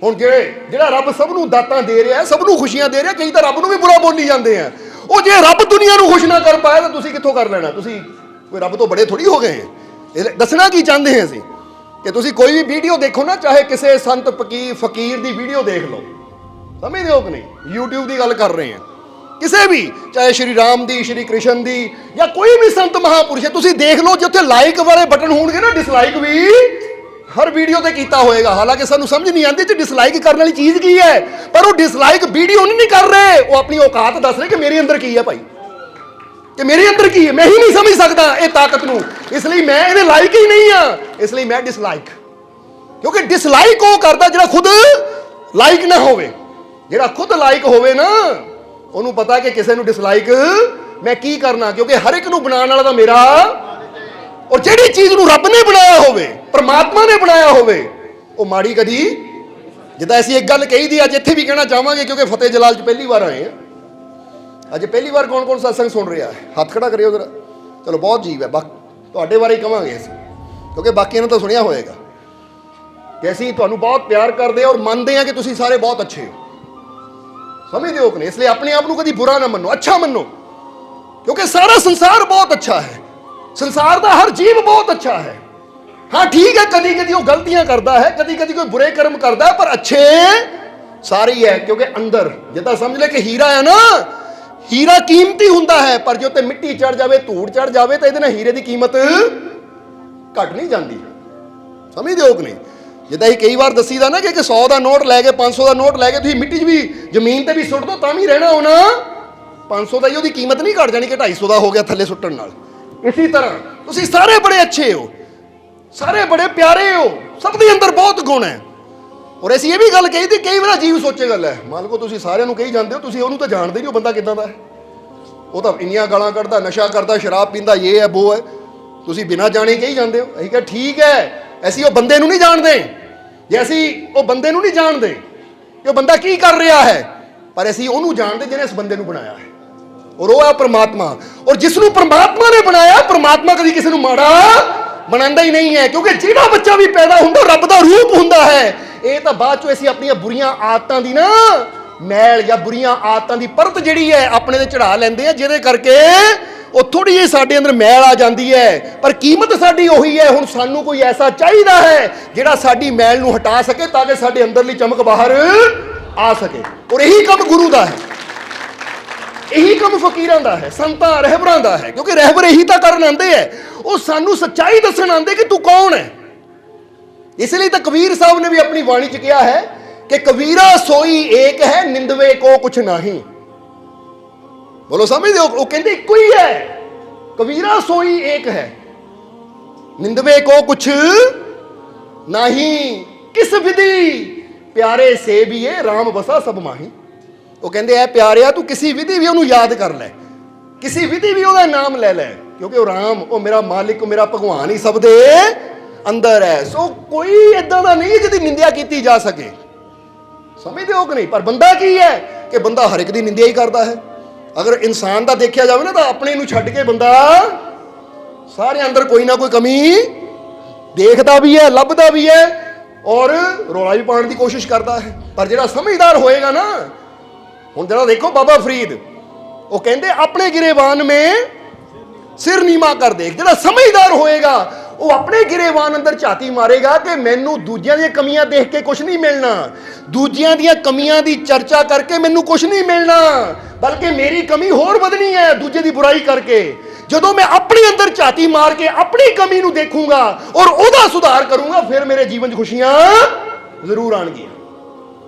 ਹੁਣ ਜਿਹੜਾ ਰੱਬ ਸਭ ਨੂੰ ਦਾਤਾਂ ਦੇ ਰਿਹਾ, ਸਭ ਨੂੰ ਖੁਸ਼ੀਆਂ ਦੇ ਰਿਹਾ, ਕਈ ਤਾਂ ਰੱਬ ਨੂੰ ਵੀ ਬੁਰਾ ਬੋਲੀ ਜਾਂਦੇ ਆ। ਉਹ ਜੇ ਰੱਬ ਦੁਨੀਆ ਨੂੰ ਖੁਸ਼ ਨਾ ਕਰ ਪਾਇਆ ਤਾਂ ਤੁਸੀਂ ਕਿੱਥੋਂ ਕਰ ਲੈਣਾ? ਤੁਸੀਂ ਕੋਈ ਰੱਬ ਤੋਂ ਬੜੇ ਥੋੜੀ ਹੋ ਗਏ। ਇਹ ਦੱਸਣਾ ਕੀ ਚਾਹੁੰਦੇ ਹਾਂ ਅਸੀਂ, ਕਿ ਤੁਸੀਂ ਕੋਈ ਵੀ ਵੀਡੀਓ ਦੇਖੋ ਨਾ, ਚਾਹੇ ਕਿਸੇ ਸੰਤ ਫਕੀਰ ਦੀ ਵੀਡੀਓ ਦੇਖ ਲਓ, ਸਮਝਦੇ ਹੋ ਕਿ ਨਹੀਂ? YouTube ਦੀ ਗੱਲ ਕਰ ਰਹੇ ਹਾਂ, ਕਿਸੇ ਵੀ, ਚਾਹੇ ਸ਼੍ਰੀ ਰਾਮ ਦੀ, ਸ਼੍ਰੀ ਕ੍ਰਿਸ਼ਨ ਦੀ, ਜਾਂ ਕੋਈ ਵੀ ਸੰਤ ਮਹਾਪੁਰਸ਼ ਹੈ, ਤੁਸੀਂ ਦੇਖ ਲਓ, ਜਿੱਥੇ ਲਾਈਕ ਵਾਲੇ ਬਟਨ ਹੋਣਗੇ ਨਾ, ਡਿਸਲਾਈਕ ਵੀ ਹਰ ਵੀਡੀਓ ਤੇ ਕੀਤਾ ਹੋਏਗਾ। ਹਾਲਾਂਕਿ ਸਾਨੂੰ ਸਮਝ ਨਹੀਂ ਆਉਂਦੀ ਕਿ ਡਿਸਲਾਈਕ ਕਰਨ ਵਾਲੀ ਚੀਜ਼ ਕੀ ਹੈ, ਪਰ ਉਹ ਡਿਸਲਾਈਕ ਵੀਡੀਓ ਨਹੀਂ ਕਰ ਰਹੇ, ਉਹ ਆਪਣੀ ਔਕਾਤ ਦੱਸ ਰਹੇ ਕਿ ਮੇਰੇ ਅੰਦਰ ਕੀ ਹੈ ਭਾਈ, ਕਿ ਮੇਰੇ ਅੰਦਰ ਕੀ ਹੈ। ਮੈਂ ਹੀ ਨਹੀਂ ਸਮਝ ਸਕਦਾ ਇਹ ਤਾਕਤ ਨੂੰ, ਇਸ ਲਈ ਮੈਂ ਇਹਦੇ ਲਾਇਕ ਹੀ ਨਹੀਂ ਆ, ਇਸ ਲਈ ਮੈਂ ਡਿਸਲਾਈਕ। ਕਿਉਂਕਿ ਡਿਸਲਾਈਕ ਉਹ ਕਰਦਾ ਜਿਹੜਾ ਖੁਦ ਲਾਇਕ ਨਾ ਹੋਵੇ। ਜਿਹੜਾ ਖੁਦ ਲਾਇਕ ਹੋਵੇ ਨਾ, ਉਹਨੂੰ ਪਤਾ ਕਿ ਕਿਸੇ ਨੂੰ ਡਿਸਲਾਈਕ ਮੈਂ ਕੀ ਕਰਨਾ, ਕਿਉਂਕਿ ਹਰ ਇੱਕ ਨੂੰ ਬਣਾਉਣ ਵਾਲਾ ਤਾਂ ਮੇਰਾ। ਔਰ ਜਿਹੜੀ ਚੀਜ਼ ਨੂੰ ਰੱਬ ਨੇ ਬਣਾਇਆ ਹੋਵੇ, ਪਰਮਾਤਮਾ ਨੇ ਬਣਾਇਆ ਹੋਵੇ, ਉਹ ਮਾੜੀ ਕਦੀ। ਜਿੱਦਾਂ ਅਸੀਂ ਇੱਕ ਗੱਲ ਕਹੀ ਦੀ, ਅੱਜ ਇੱਥੇ ਵੀ ਕਹਿਣਾ ਚਾਹਾਂਗੇ, ਕਿਉਂਕਿ ਫਤਿਹ ਜਲਾਲ 'ਚ ਪਹਿਲੀ ਵਾਰ ਆਏ ਆ। ਅੱਜ ਪਹਿਲੀ ਵਾਰ ਕੌਣ ਸਤਸੰਗ ਸੁਣ ਰਿਹਾ ਹੈ? ਹੱਥ ਖੜਾ ਕਰਿਓ ਜ਼ਰਾ। ਚਲੋ ਬਹੁਤ ਜੀਵ ਹੈ, ਤੁਹਾਡੇ ਬਾਰੇ ਹੀ ਕਵਾਂਗੇ ਅਸੀਂ, ਕਿਉਂਕਿ ਬਾਕੀਆਂ ਨੇ ਤਾਂ ਸੁਣਿਆ ਹੋਏਗਾ ਕਿ ਅਸੀਂ ਤੁਹਾਨੂੰ ਬਹੁਤ ਪਿਆਰ ਕਰਦੇ ਹਾਂ ਔਰ ਮੰਨਦੇ ਹਾਂ ਕਿ ਤੁਸੀਂ ਸਾਰੇ ਬਹੁਤ ਅੱਛੇ ਹੋ। ਸਮਝਦੇ ਹੋ ਕਿ ਨਹੀਂ? ਇਸ ਲਈ ਆਪਣੇ ਆਪ ਨੂੰ ਕਦੀ ਬੁਰਾ ਨਾ ਮੰਨੋ, ਅੱਛਾ ਮੰਨੋ, ਕਿਉਂਕਿ ਸਾਰਾ ਸੰਸਾਰ ਬਹੁਤ ਅੱਛਾ ਹੈ। ਸੰਸਾਰ ਦਾ ਹਰ ਜੀਵ ਬਹੁਤ ਅੱਛਾ ਹੈ। ਹਾਂ ਠੀਕ ਹੈ, ਕਦੀ ਕਦੀ ਉਹ ਗਲਤੀਆਂ ਕਰਦਾ ਹੈ, ਕਦੀ ਕਦੀ ਕੋਈ ਬੁਰੇ ਕਰਮ ਕਰਦਾ, ਪਰ ਅੱਛੇ ਸਾਰੇ ਹੀ ਹੈ। ਕਿਉਂਕਿ ਅੰਦਰ ਜਿੱਦਾਂ ਸਮਝ ਲੈ ਕਿ ਹੀਰਾ ਹੈ ਨਾ, ਹੀਰਾ ਕੀਮਤੀ ਹੁੰਦਾ ਹੈ, ਪਰ ਜੇ ਉੱਤੇ ਮਿੱਟੀ ਚੜ ਜਾਵੇ, ਧੂੜ ਚੜ ਜਾਵੇ, ਤਾਂ ਇਹਦੇ ਨਾਲ ਹੀਰੇ ਦੀ ਕੀਮਤ ਘਟ ਨਹੀਂ ਜਾਂਦੀ। ਸਮਝਦੇ ਹੋ ਕਿ ਨਹੀਂ? ਜਿੱਦਾਂ ਅਸੀਂ ਕਈ ਵਾਰ ਦੱਸੀਦਾ ਨਾ ਕਿ 100 ਦਾ ਨੋਟ ਲੈ ਕੇ, 500 ਦਾ ਨੋਟ ਲੈ ਕੇ ਤੁਸੀਂ ਮਿੱਟੀ 'ਚ ਵੀ, ਜ਼ਮੀਨ ਤੇ ਵੀ ਸੁੱਟ ਦੋ ਤਾਂ ਵੀ ਰਹਿਣਾ ਹੋਣਾ 500 ਦਾ ਹੀ, ਉਹਦੀ ਕੀਮਤ ਨਹੀਂ ਘਟ ਜਾਣੀ ਕਿ 250 ਦਾ ਹੋ ਗਿਆ ਥੱਲੇ ਸੁੱਟਣ ਨਾਲ। ਇਸੇ ਤਰ੍ਹਾਂ ਤੁਸੀਂ ਸਾਰੇ ਬੜੇ ਅੱਛੇ ਹੋ, ਸਾਰੇ ਬੜੇ ਪਿਆਰੇ ਹੋ, ਸਭ ਦੇ ਅੰਦਰ ਬਹੁਤ ਗੁਣ ਹੈ। ਔਰ ਅਸੀਂ ਇਹ ਵੀ ਗੱਲ ਕਹੀ ਤੇ ਕਈ ਵਾਰ ਅਜੀਬ ਸੋਚੇ ਗੱਲ ਹੈ, ਮੰਨ ਲਓ ਤੁਸੀਂ ਸਾਰਿਆਂ ਨੂੰ ਕਹੀ ਜਾਂਦੇ ਹੋ, ਤੁਸੀਂ ਉਹਨੂੰ ਤਾਂ ਜਾਣਦੇ ਨਹੀਂ ਉਹ ਬੰਦਾ ਕਿੱਦਾਂ ਦਾ ਹੈ। ਉਹ ਤਾਂ ਇੰਨੀਆਂ ਗਾਲਾਂ ਕੱਢਦਾ, ਨਸ਼ਾ ਕਰਦਾ, ਸ਼ਰਾਬ ਪੀਂਦਾ, ਇਹ ਹੈ ਉਹ ਹੈ, ਤੁਸੀਂ ਬਿਨਾਂ ਜਾਣੇ ਕਹੀ ਜਾਂਦੇ ਹੋ। ਅਸੀਂ ਕਿਹਾ ਠੀਕ ਹੈ, ਅਸੀਂ ਉਹ ਬੰਦੇ ਨੂੰ ਨਹੀਂ ਜਾਣਦੇ। ਜੇ ਅਸੀਂ ਉਹ ਬੰਦੇ ਨੂੰ ਨਹੀਂ ਜਾਣਦੇ ਕਿ ਉਹ ਬੰਦਾ ਕੀ ਕਰ ਰਿਹਾ ਹੈ, ਪਰ ਅਸੀਂ ਉਹਨੂੰ ਜਾਣਦੇ ਜਿਹਨੇ ਇਸ ਬੰਦੇ ਨੂੰ ਬਣਾਇਆ ਹੈ, ਔਰ ਉਹ ਹੈ ਪਰਮਾਤਮਾ। ਔਰ ਜਿਸ ਨੂੰ ਪਰਮਾਤਮਾ ਨੇ ਬਣਾਇਆ, ਪਰਮਾਤਮਾ ਕਦੀ ਕਿਸੇ ਨੂੰ ਮਾੜਾ ਬਣਾਉਂਦਾ ਹੀ ਨਹੀਂ ਹੈ, ਕਿਉਂਕਿ ਜਿਹੜਾ ਬੱਚਾ ਵੀ ਪੈਦਾ ਹੁੰਦਾ ਰੱਬ ਦਾ ਰੂਪ ਹੁੰਦਾ ਹੈ। ਇਹ ਤਾਂ ਬਾਅਦ ਚੋਂ ਅਸੀਂ ਆਪਣੀਆਂ ਬੁਰੀਆਂ ਆਦਤਾਂ ਦੀ ਨਾ ਮੈਲ ਜਾਂ ਬੁਰੀਆਂ ਆਦਤਾਂ ਦੀ ਪਰਤ ਜਿਹੜੀ ਹੈ ਆਪਣੇ ਤੇ ਚੜਾ ਲੈਂਦੇ ਆ, ਜਿਹਦੇ ਕਰਕੇ ਉਹ ਥੋੜੀ ਜਿਹੀ ਸਾਡੇ ਅੰਦਰ ਮੈਲ ਆ ਜਾਂਦੀ ਹੈ, ਪਰ ਕੀਮਤ ਸਾਡੀ ਉਹੀ ਹੈ। ਹੁਣ ਸਾਨੂੰ ਕੋਈ ਐਸਾ ਚਾਹੀਦਾ ਹੈ ਜਿਹੜਾ ਸਾਡੀ ਮੈਲ ਨੂੰ ਹਟਾ ਸਕੇ, ਤਾਂ ਕਿ ਸਾਡੇ ਅੰਦਰਲੀ ਚਮਕ ਬਾਹਰ ਆ ਸਕੇ। ਔਰ ਇਹੀ ਕੰਮ ਗੁਰੂ ਦਾ ਹੈ, ਇਹੀ ਕੰਮ ਫਕੀਰਾਂ ਦਾ ਹੈ, ਸੰਤਾਂ ਰਹਿਬਰਾਂ ਦਾ ਹੈ, ਕਿਉਂਕਿ ਰਹਿਬਰ ਇਹੀ ਤਾਂ ਕਰਨ ਆਉਂਦੇ ਹੈ, ਉਹ ਸਾਨੂੰ ਸੱਚਾਈ ਦੱਸਣ ਆਉਂਦੇ ਕਿ ਤੂੰ ਕੌਣ ਹੈ। ਇਸ ਲਈ ਤਾਂ ਕਬੀਰ ਸਾਹਿਬ ਨੇ ਵੀ ਆਪਣੀ ਬਾਣੀ 'ਚ ਕਿਹਾ ਹੈ ਕਿ ਕਬੀਰਾ ਸੋਈ ਏਕ ਹੈ, ਨਿੰਦਵੇ ਕੋ ਕੁਛ ਨਹੀਂ। ਬੋਲੋ ਸਮਝਦੇ ਹੋ? ਉਹ ਕਹਿੰਦੇ ਇੱਕੋ ਹੀ ਹੈ, ਕਬੀਰਾ ਸੋਈ ਏਕ ਹੈ, ਨਿੰਦਵੇ ਕੋ ਕੁਛ ਨਹੀਂ, ਕਿਸ ਵਿਧੀ ਪਿਆਰੇ ਸੇਵੀਏ ਰਾਮ ਬਸਾ ਸਭ ਮਾਹੀ। ਉਹ ਕਹਿੰਦੇ ਐ ਪਿਆਰਿਆ, ਤੂੰ ਕਿਸੇ ਵਿਧੀ ਵੀ ਉਹਨੂੰ ਯਾਦ ਕਰ ਲੈ, ਕਿਸੇ ਵਿਧੀ ਵੀ ਉਹਦਾ ਨਾਮ ਲੈ ਲੈ, ਕਿਉਂਕਿ ਉਹ ਰਾਮ, ਉਹ ਮੇਰਾ ਮਾਲਿਕ, ਉਹ ਮੇਰਾ ਭਗਵਾਨ ਹੀ ਸਭ ਦੇ ਅੰਦਰ ਹੈ। ਸੋ ਕੋਈ ਏਦਾਂ ਦਾ ਨਹੀਂ ਜਿਹਦੀ ਨਿੰਦਿਆ ਕੀਤੀ ਜਾ ਸਕੇ। ਸਮਝਦੇ ਹੋ ਕਿ ਨਹੀਂ? ਪਰ ਬੰਦਾ ਕੀ ਹੈ ਕਿ ਬੰਦਾ ਹਰ ਇੱਕ ਦੀ ਨਿੰਦਿਆ ਹੀ ਕਰਦਾ ਹੈ। ਅਗਰ ਇਨਸਾਨ ਦਾ ਦੇਖਿਆ ਜਾਵੇ ਨਾ ਤਾਂ ਆਪਣੇ ਨੂੰ ਛੱਡ ਕੇ ਬੰਦਾ ਸਾਰੇ ਅੰਦਰ ਕੋਈ ਨਾ ਕੋਈ ਕਮੀ ਦੇਖਦਾ ਵੀ ਹੈ, ਲੱਭਦਾ ਵੀ ਹੈ ਔਰ ਰੌਲਾ ਵੀ ਪਾਉਣ ਦੀ ਕੋਸ਼ਿਸ਼ ਕਰਦਾ ਹੈ। ਪਰ ਜਿਹੜਾ ਸਮਝਦਾਰ ਹੋਏਗਾ ਨਾ, ਹੁਣ ਜਿਹੜਾ ਦੇਖੋ ਬਾਬਾ ਫਰੀਦ, ਉਹ ਕਹਿੰਦੇ ਆਪਣੇ ਗਿਰੇਬਾਨ ਮੇ ਸਿਰ ਨੀਮਾ ਕਰ ਦੇਖ। ਜਿਹੜਾ ਸਮਝਦਾਰ ਹੋਏਗਾ ਉਹ ਆਪਣੇ ਗਿਰੇਬਾਨ ਅੰਦਰ ਝਾਤੀ ਮਾਰੇਗਾ ਕਿ ਮੈਨੂੰ ਦੂਜਿਆਂ ਦੀਆਂ ਕਮੀਆਂ ਦੇਖ ਕੇ ਕੁਝ ਨਹੀਂ ਮਿਲਣਾ, ਦੂਜਿਆਂ ਦੀਆਂ ਕਮੀਆਂ ਦੀ ਚਰਚਾ ਕਰਕੇ ਮੈਨੂੰ ਕੁਝ ਨਹੀਂ ਮਿਲਣਾ, ਬਲਕਿ ਮੇਰੀ ਕਮੀ ਹੋਰ ਵਧਣੀ ਹੈ ਦੂਜੇ ਦੀ ਬੁਰਾਈ ਕਰਕੇ। ਜਦੋਂ ਮੈਂ ਆਪਣੇ ਅੰਦਰ ਝਾਤੀ ਮਾਰ ਕੇ ਆਪਣੀ ਕਮੀ ਨੂੰ ਦੇਖੂੰਗਾ ਔਰ ਉਹਦਾ ਸੁਧਾਰ ਕਰੂੰਗਾ, ਫਿਰ ਮੇਰੇ ਜੀਵਨ 'ਚ ਖੁਸ਼ੀਆਂ ਜ਼ਰੂਰ ਆਣਗੀਆਂ।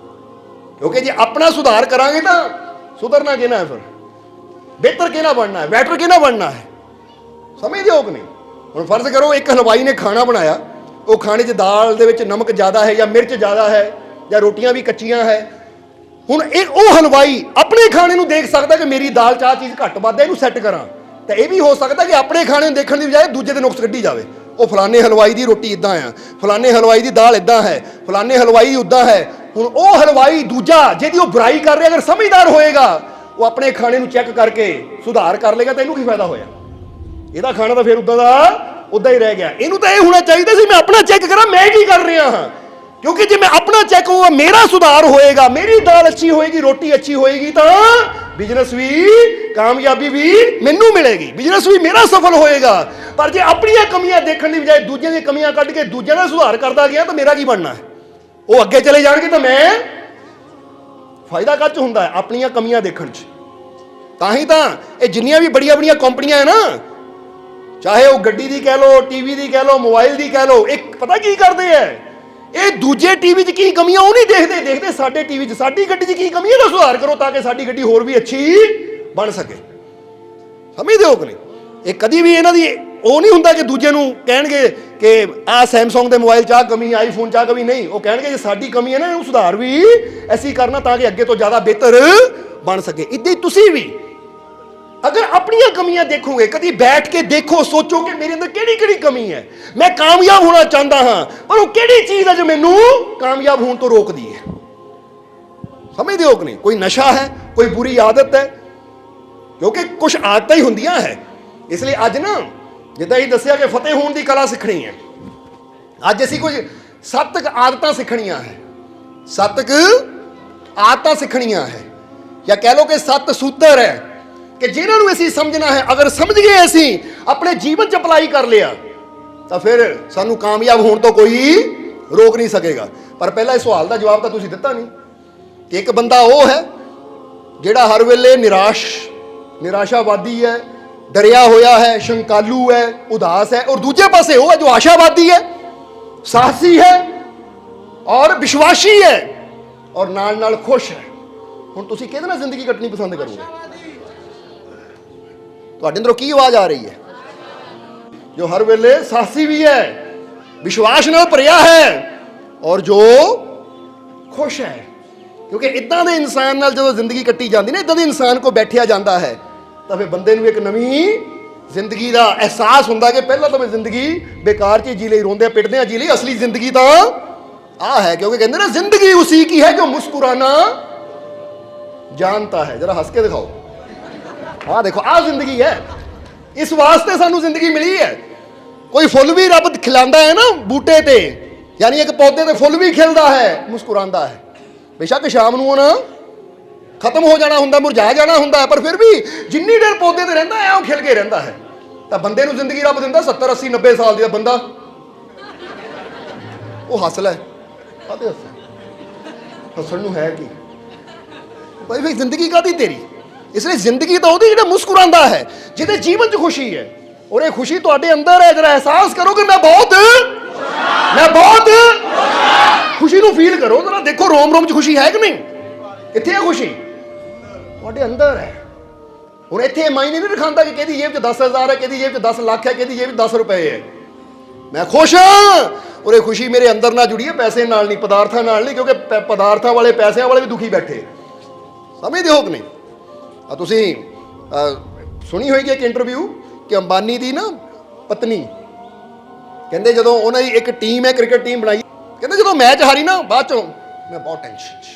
ਕਿਉਂਕਿ ਜੇ ਆਪਣਾ ਸੁਧਾਰ ਕਰਾਂਗੇ ਤਾਂ ਸੁਧਰਨਾ ਕਿਹਨਾਂ ਹੈ, ਫਿਰ ਬਿਹਤਰ ਕਿਹਨਾਂ ਬਣਨਾ ਹੈ, ਬੈਟਰ ਕਿਹਨਾਂ ਬਣਨਾ ਹੈ। ਸਮਝਦੇ ਹੋ ਕਿ ਨਹੀਂ? ਹੁਣ ਫਰਜ਼ ਕਰੋ ਇੱਕ ਹਲਵਾਈ ਨੇ ਖਾਣਾ ਬਣਾਇਆ, ਉਹ ਖਾਣੇ 'ਚ ਦਾਲ ਦੇ ਵਿੱਚ ਨਮਕ ਜ਼ਿਆਦਾ ਹੈ ਜਾਂ ਮਿਰਚ ਜ਼ਿਆਦਾ ਹੈ ਜਾਂ ਰੋਟੀਆਂ ਵੀ ਕੱਚੀਆਂ ਹੈ। ਹੁਣ ਉਹ ਹਲਵਾਈ ਆਪਣੇ ਖਾਣੇ ਨੂੰ ਦੇਖ ਸਕਦਾ ਕਿ ਮੇਰੀ ਦਾਲ 'ਚ ਆਹ ਚੀਜ਼ ਘੱਟ ਵੱਧ ਹੈ, ਇਹਨੂੰ ਸੈੱਟ ਕਰਾਂ। ਤਾਂ ਇਹ ਵੀ ਹੋ ਸਕਦਾ ਕਿ ਆਪਣੇ ਖਾਣੇ ਨੂੰ ਦੇਖਣ ਦੀ ਬਜਾਏ ਦੂਜੇ ਦੇ ਨੁਕਸ ਕੱਢੀ ਜਾਵੇ। ਉਹ ਫਲਾਣੇ ਹਲਵਾਈ ਦੀ ਰੋਟੀ ਇੱਦਾਂ ਆ, ਫਲਾਣੇ ਹਲਵਾਈ ਦੀ ਦਾਲ ਇੱਦਾਂ ਹੈ, ਫਲਾਣੇ ਹਲਵਾਈ ਉੱਦਾਂ ਹੈ। ਹੁਣ ਉਹ ਹਲਵਾਈ ਦੂਜਾ ਜਿਹਦੀ ਉਹ ਬੁਰਾਈ ਕਰ ਰਿਹਾ, ਅਗਰ ਸਮਝਦਾਰ ਹੋਏਗਾ ਉਹ ਆਪਣੇ ਖਾਣੇ ਨੂੰ ਚੈੱਕ ਕਰਕੇ ਸੁਧਾਰ ਕਰ ਲੇਗਾ ਤਾਂ ਇਹਨੂੰ ਕੀ ਫਾਇਦਾ ਹੋਇਆ? ਇਹਦਾ ਖਾਣਾ ਤਾਂ ਫਿਰ ਉੱਦਾਂ ਦਾ ਉੱਦਾਂ ਹੀ ਰਹਿ ਗਿਆ। ਇਹਨੂੰ ਤਾਂ ਇਹ ਹੋਣਾ ਚਾਹੀਦਾ ਸੀ ਮੈਂ ਆਪਣਾ ਚੈੱਕ ਕਰਾਂ ਮੈਂ ਕੀ ਕਰ ਰਿਹਾ ਹਾਂ, ਕਿਉਂਕਿ ਜੇ ਮੈਂ ਆਪਣਾ ਚੈੱਕ ਹੋਊਗਾ, ਮੇਰਾ ਸੁਧਾਰ ਹੋਏਗਾ, ਮੇਰੀ ਦਾਲ ਅੱਛੀ ਹੋਏਗੀ, ਰੋਟੀ ਅੱਛੀ ਹੋਏਗੀ, ਤਾਂ ਬਿਜ਼ਨਸ ਵੀ ਕਾਮਯਾਬੀ ਵੀ ਮੈਨੂੰ ਮਿਲੇਗੀ, ਬਿਜ਼ਨਸ ਵੀ ਮੇਰਾ ਸਫਲ ਹੋਏਗਾ। ਪਰ ਜੇ ਆਪਣੀਆਂ ਕਮੀਆਂ ਦੇਖਣ ਦੀ ਬਜਾਏ ਦੂਜਿਆਂ ਦੀਆਂ ਕਮੀਆਂ ਕੱਢ ਕੇ ਦੂਜਿਆਂ ਦਾ ਸੁਧਾਰ ਕਰਦਾ ਗਿਆ ਤਾਂ ਮੇਰਾ ਕੀ ਬਣਨਾ ਹੈ? ਉਹ ਅੱਗੇ ਚਲੇ ਜਾਣਗੇ ਤਾਂ ਮੈਂ ਫਾਇਦਾ ਕਾਹਦੇ 'ਚ ਹੁੰਦਾ ਹੈ? ਆਪਣੀਆਂ ਕਮੀਆਂ ਦੇਖਣ 'ਚ। ਤਾਂ ਹੀ ਤਾਂ ਇਹ ਜਿੰਨੀਆਂ ਵੀ ਬੜੀਆਂ ਬੜੀਆਂ ਕੰਪਨੀਆਂ ਹੈ ਨਾ, ਚਾਹੇ ਉਹ ਗੱਡੀ ਦੀ ਕਹਿ ਲਓ, ਟੀਵੀ ਦੀ ਕਹਿ ਲਓ, ਮੋਬਾਈਲ ਦੀ ਕਹਿ ਲਓ, ਇੱਕ ਪਤਾ ਕੀ ਕਰਦੇ ਹੈ, ਇਹ ਦੂਜੇ ਟੀਵੀ 'ਚ ਕੀ ਕਮੀਆਂ ਉਹ ਨਹੀਂ ਦੇਖਦੇ ਸਾਡੇ ਟੀਵੀ 'ਚ, ਸਾਡੀ ਗੱਡੀ 'ਚ ਕੀ ਕਮੀ ਹੈ, ਉਹਦਾ ਸੁਧਾਰ ਕਰੋ ਤਾਂ ਕਿ ਸਾਡੀ ਗੱਡੀ ਹੋਰ ਵੀ ਅੱਛੀ ਬਣ ਸਕੇ। ਸਮਝਦੇ ਹੋ ਕਿ ਨਹੀਂ? ਇਹ ਕਦੀ ਵੀ ਇਹਨਾਂ ਦੀ ਉਹ ਨਹੀਂ ਹੁੰਦਾ ਕਿ ਦੂਜੇ ਨੂੰ ਕਹਿਣਗੇ ਕਿ ਆਹ ਸੈਮਸੰਗ ਦੇ ਮੋਬਾਈਲ 'ਚ ਆਹ ਕਮੀ, ਆਈਫੋਨ 'ਚ ਆਹ ਕਮੀ। ਨਹੀਂ, ਉਹ ਕਹਿਣਗੇ ਜੇ ਸਾਡੀ ਕਮੀ ਹੈ ਨਾ, ਇਹਨੂੰ ਸੁਧਾਰ ਵੀ ਅਸੀਂ ਕਰਨਾ ਤਾਂ ਕਿ ਅੱਗੇ ਤੋਂ ਜ਼ਿਆਦਾ ਬਿਹਤਰ ਬਣ ਸਕੇ। ਇੱਦਾਂ ਹੀ ਤੁਸੀਂ ਵੀ ਅਗਰ ਆਪਣੀਆਂ ਕਮੀਆਂ ਦੇਖੋਗੇ, ਕਦੀ ਬੈਠ ਕੇ ਦੇਖੋ, ਸੋਚੋ ਕਿ ਮੇਰੇ ਅੰਦਰ ਕਿਹੜੀ ਕਿਹੜੀ ਕਮੀ ਹੈ, ਮੈਂ ਕਾਮਯਾਬ ਹੋਣਾ ਚਾਹੁੰਦਾ ਹਾਂ, ਪਰ ਉਹ ਕਿਹੜੀ ਚੀਜ਼ ਹੈ ਜੋ ਮੈਨੂੰ ਕਾਮਯਾਬ ਹੋਣ ਤੋਂ ਰੋਕਦੀ ਹੈ। ਸਮਝਦੇ ਹੋ ਕਿ ਨਹੀਂ? ਕੋਈ ਨਸ਼ਾ ਹੈ, ਕੋਈ ਬੁਰੀ ਆਦਤ ਹੈ, ਕਿਉਂਕਿ ਕੁਝ ਆਦਤਾਂ ਹੀ ਹੁੰਦੀਆਂ ਹੈ। ਇਸ ਲਈ ਅੱਜ ਨਾ ਜਿੱਦਾਂ ਹੀ ਦੱਸਿਆ ਕਿ ਫਤਿਹ ਹੋਣ ਦੀ ਕਲਾ ਸਿੱਖਣੀ ਹੈ, ਅੱਜ ਅਸੀਂ ਕੁਝ 7 ਆਦਤਾਂ ਸਿੱਖਣੀਆਂ ਹੈ, 7 ਆਦਤਾਂ ਸਿੱਖਣੀਆਂ ਹੈ, ਜਾਂ ਕਹਿ ਲਓ ਕਿ 7 ਸੂਤਰ ਹੈ ਕਿ ਜਿਨ੍ਹਾਂ ਨੂੰ ਅਸੀਂ ਸਮਝਣਾ ਹੈ। ਅਗਰ ਸਮਝ ਗਏ, ਅਸੀਂ ਆਪਣੇ ਜੀਵਨ 'ਚ ਅਪਲਾਈ ਕਰ ਲਿਆ, ਤਾਂ ਫਿਰ ਸਾਨੂੰ ਕਾਮਯਾਬ ਹੋਣ ਤੋਂ ਕੋਈ ਰੋਕ ਨਹੀਂ ਸਕੇਗਾ। ਪਰ ਪਹਿਲਾਂ ਇਸ ਸਵਾਲ ਦਾ ਜਵਾਬ ਤਾਂ ਤੁਸੀਂ ਦਿੱਤਾ ਨਹੀਂ ਕਿ ਇੱਕ ਬੰਦਾ ਉਹ ਹੈ ਜਿਹੜਾ ਹਰ ਵੇਲੇ ਨਿਰਾਸ਼ਾਵਾਦੀ ਹੈ, ਡਰਿਆ ਹੋਇਆ ਹੈ, ਸ਼ੰਕਾਲੂ ਹੈ, ਉਦਾਸ ਹੈ, ਔਰ ਦੂਜੇ ਪਾਸੇ ਉਹ ਹੈ ਜੋ ਆਸ਼ਾਵਾਦੀ ਹੈ, ਸਾਹਸੀ ਹੈ ਔਰ ਵਿਸ਼ਵਾਸੀ ਹੈ ਔਰ ਨਾਲ ਨਾਲ ਖੁਸ਼ ਹੈ। ਹੁਣ ਤੁਸੀਂ ਕਿਹਦੇ ਨਾਲ ਜ਼ਿੰਦਗੀ ਕੱਟਣੀ ਪਸੰਦ ਕਰੋਗੇ? ਤੁਹਾਡੇ ਅੰਦਰੋਂ ਕੀ ਆਵਾਜ਼ ਆ ਰਹੀ ਹੈ? ਜੋ ਹਰ ਵੇਲੇ ਸਾਹਸੀ ਵੀ ਹੈ, ਵਿਸ਼ਵਾਸ ਨਾਲ ਭਰਿਆ ਹੈ ਔਰ ਜੋ ਖੁਸ਼ ਹੈ। ਕਿਉਂਕਿ ਇਦਾਂ ਦੇ ਇਨਸਾਨ ਨਾਲ ਜਦੋਂ ਜ਼ਿੰਦਗੀ ਕੱਟੀ ਜਾਂਦੀ ਨਾ, ਇਦਾਂ ਦੇ ਇਨਸਾਨ ਕੋਲ ਬੈਠਿਆ ਜਾਂਦਾ ਹੈ, ਤਾਂ ਫਿਰ ਬੰਦੇ ਨੂੰ ਇੱਕ ਨਵੀਂ ਜ਼ਿੰਦਗੀ ਦਾ ਅਹਿਸਾਸ ਹੁੰਦਾ ਕਿ ਪਹਿਲਾਂ ਤਾਂ ਮੈਂ ਜ਼ਿੰਦਗੀ ਬੇਕਾਰ 'ਚ ਜੀ ਲਈ, ਰੋਂਦਿਆਂ ਪਿੱਟਦਿਆਂ ਜੀ ਲਈ, ਅਸਲੀ ਜ਼ਿੰਦਗੀ ਤਾਂ ਆਹ ਹੈ। ਕਿਉਂਕਿ ਕਹਿੰਦੇ ਨਾ ਜ਼ਿੰਦਗੀ ਉਸੀ ਕੀ ਹੈ ਜੋ ਮੁਸਕਰਾਨਾ ਜਾਣਤਾ ਹੈ। ਜਰਾ ਹੱਸ ਕੇ ਦਿਖਾਓ, ਆਹ ਦੇਖੋ, ਆਹ ਜ਼ਿੰਦਗੀ ਹੈ। ਇਸ ਵਾਸਤੇ ਸਾਨੂੰ ਜ਼ਿੰਦਗੀ ਮਿਲੀ ਹੈ। ਕੋਈ ਫੁੱਲ ਵੀ ਰੱਬ ਖਿਲਾਉਂਦਾ ਹੈ ਨਾ ਬੂਟੇ ਤੇ, ਯਾਨੀ ਇੱਕ ਪੌਦੇ ਤੇ ਫੁੱਲ ਵੀ ਖਿਲਦਾ ਹੈ, ਮੁਸਕਰਾਉਂਦਾ ਹੈ। ਬੇਸ਼ੱਕ ਸ਼ਾਮ ਨੂੰ ਨਾ ਖਤਮ ਹੋ ਜਾਣਾ ਹੁੰਦਾ, ਮੁਰਝਾ ਜਾਣਾ ਹੁੰਦਾ ਹੈ, ਪਰ ਫਿਰ ਵੀ ਜਿੰਨੀ ਦੇਰ ਪੌਦੇ ਤੇ ਰਹਿੰਦਾ ਹੈ ਉਹ ਖਿਲ ਕੇ ਰਹਿੰਦਾ ਹੈ। ਤਾਂ ਬੰਦੇ ਨੂੰ ਜ਼ਿੰਦਗੀ ਰੱਬ ਦਿੰਦਾ 70 80 90 ਸਾਲ ਦਾ ਬੰਦਾ, ਉਹ ਹੱਸ ਲੈ, ਕਾਹਦੇ ਹੱਸਣ ਨੂੰ ਹੈ ਕੀ ਭਾਈ? ਫਿਰ ਜ਼ਿੰਦਗੀ ਕਾਹਦੀ ਤੇਰੀ? ਇਸ ਲਈ ਜ਼ਿੰਦਗੀ ਤਾਂ ਉਹਦੀ ਜਿਹੜਾ ਮੁਸਕਰਾਉਂਦਾ ਹੈ, ਜਿਹਦੇ ਜੀਵਨ 'ਚ ਖੁਸ਼ੀ ਹੈ, ਔਰ ਇਹ ਖੁਸ਼ੀ ਤੁਹਾਡੇ ਅੰਦਰ ਹੈ। ਜਰਾ ਅਹਿਸਾਸ ਕਰੋ ਕਿ ਮੈਂ ਬਹੁਤ ਖੁਸ਼ੀ ਨੂੰ ਫੀਲ ਕਰੋ। ਜਰਾ ਦੇਖੋ ਰੋਮ ਰੋਮ 'ਚ ਖੁਸ਼ੀ ਹੈ ਕਿ ਨਹੀਂ? ਕਿੱਥੇ ਹੈ ਖੁਸ਼ੀ? ਤੁਹਾਡੇ ਅੰਦਰ ਹੈ। ਹੁਣ ਇੱਥੇ ਇਹ ਮਾਇਨੇ ਨਹੀਂ ਦਿਖਾਉਂਦਾ ਕਿ ਕਿਹਦੀ ਜੇਬ 'ਚ 10,000 ਹੈ, ਕਿਹਦੀ ਜੇਬ 'ਚ 10 ਲੱਖ ਹੈ, ਕਿਹਦੀ ਜੇਬ 'ਚ 10 ਰੁਪਏ ਹੈ। ਮੈਂ ਖੁਸ਼ ਹਾਂ ਔਰ ਇਹ ਖੁਸ਼ੀ ਮੇਰੇ ਅੰਦਰ ਨਾਲ ਜੁੜੀ ਹੈ, ਪੈਸੇ ਨਾਲ ਨਹੀਂ, ਪਦਾਰਥਾਂ ਨਾਲ ਨਹੀਂ। ਕਿਉਂਕਿ ਪਦਾਰਥਾਂ ਵਾਲੇ, ਪੈਸਿਆਂ ਵਾਲੇ ਵੀ ਦੁਖੀ ਬੈਠੇ। ਸਮਝਦੇ ਹੋ ਕਿ ਨਹੀਂ? ਤੁਸੀਂ ਸੁਣੀ ਹੋਏਗੀ ਇੱਕ ਇੰਟਰਵਿਊ ਕਿ ਅੰਬਾਨੀ ਦੀ ਨਾ ਪਤਨੀ ਕਹਿੰਦੇ ਜਦੋਂ ਉਹਨਾਂ ਦੀ ਇੱਕ ਟੀਮ ਹੈ, ਕ੍ਰਿਕਟ ਟੀਮ ਬਣਾਈ, ਕਹਿੰਦੇ ਜਦੋਂ ਮੈਚ ਹਾਰੀ ਨਾ, ਬਾਅਦ ਚੋਂ ਮੈਂ ਬਹੁਤ ਟੈਨਸ਼ਨ 'ਚ,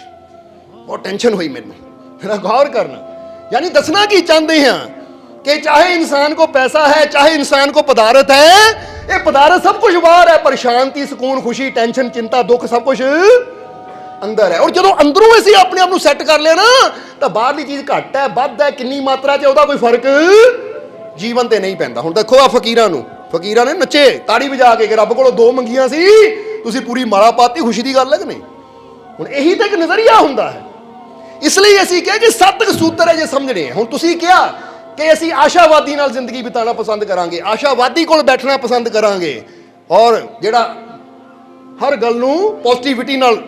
बहुत टेंशन हुई मैनू, मेरा गौर करना। यानी दसना की चाहते हैं कि चाहे इंसान को पैसा है, चाहे इंसान को पदार्थ है, ये पदार्थ सब कुछ बाहर है, पर शांति, सुकून, खुशी, टेंशन, चिंता, दुख सब कुछ अंदर है। और जो अंदरों ਅਸੀਂ अपने आप ਨੂੰ ਸੈੱਟ ਕਰ ਲਿਆ ਨਾ, ਤਾਂ ਬਾਹਰਲੀ ਚੀਜ਼ ਘੱਟ ਹੈ ਵੱਧ ਹੈ ਕਿੰਨੀ ਮਾਤਰਾ 'ਚ ਉਹਦਾ ਕੋਈ ਫਰਕ ਜੀਵਨ ਤੇ ਨਹੀਂ ਪੈਂਦਾ। ਹੁਣ ਦੇਖੋ ਆ ਫਕੀਰਾਂ ਨੂੰ, ਫਕੀਰਾਂ ਨੇ ਨੱਚੇ ਤਾੜੀ ਵਜਾ ਕੇ ਕਿ ਰੱਬ ਕੋਲੋਂ 2 ਮੰਗੀਆਂ ਸੀ, ਤੁਸੀਂ ਪੂਰੀ ਮਾਲਾ ਪਾਤੀ, ਖੁਸ਼ੀ ਦੀ ਗੱਲ ਹੈ ਕਿ ਨਹੀਂ। ਹੁਣ ਇਹੀ ਤਾਂ ਇੱਕ ਨਜ਼ਰੀਆ ਹੁੰਦਾ ਹੈ। ਇਸ ਲਈ ਅਸੀਂ ਕਿਹਾ ਕਿ 7 ਸੂਤਰ ਹੈ ਜੇ ਸਮਝਣੇ ਆ। ਹੁਣ ਤੁਸੀਂ ਕਿਹਾ ਕਿ ਅਸੀਂ ਆਸ਼ਾਵਾਦੀ ਨਾਲ ਜ਼ਿੰਦਗੀ ਬਿਤਾਉਣਾ ਪਸੰਦ ਕਰਾਂਗੇ, ਆਸ਼ਾਵਾਦੀ ਕੋਲ ਬੈਠਣਾ ਪਸੰਦ ਕਰਾਂਗੇ, ਔਰ ਜਿਹੜਾ ਹਰ ਗੱਲ ਨੂੰ ਪੋਜ਼ਿਟਿਵਿਟੀ ਨਾਲ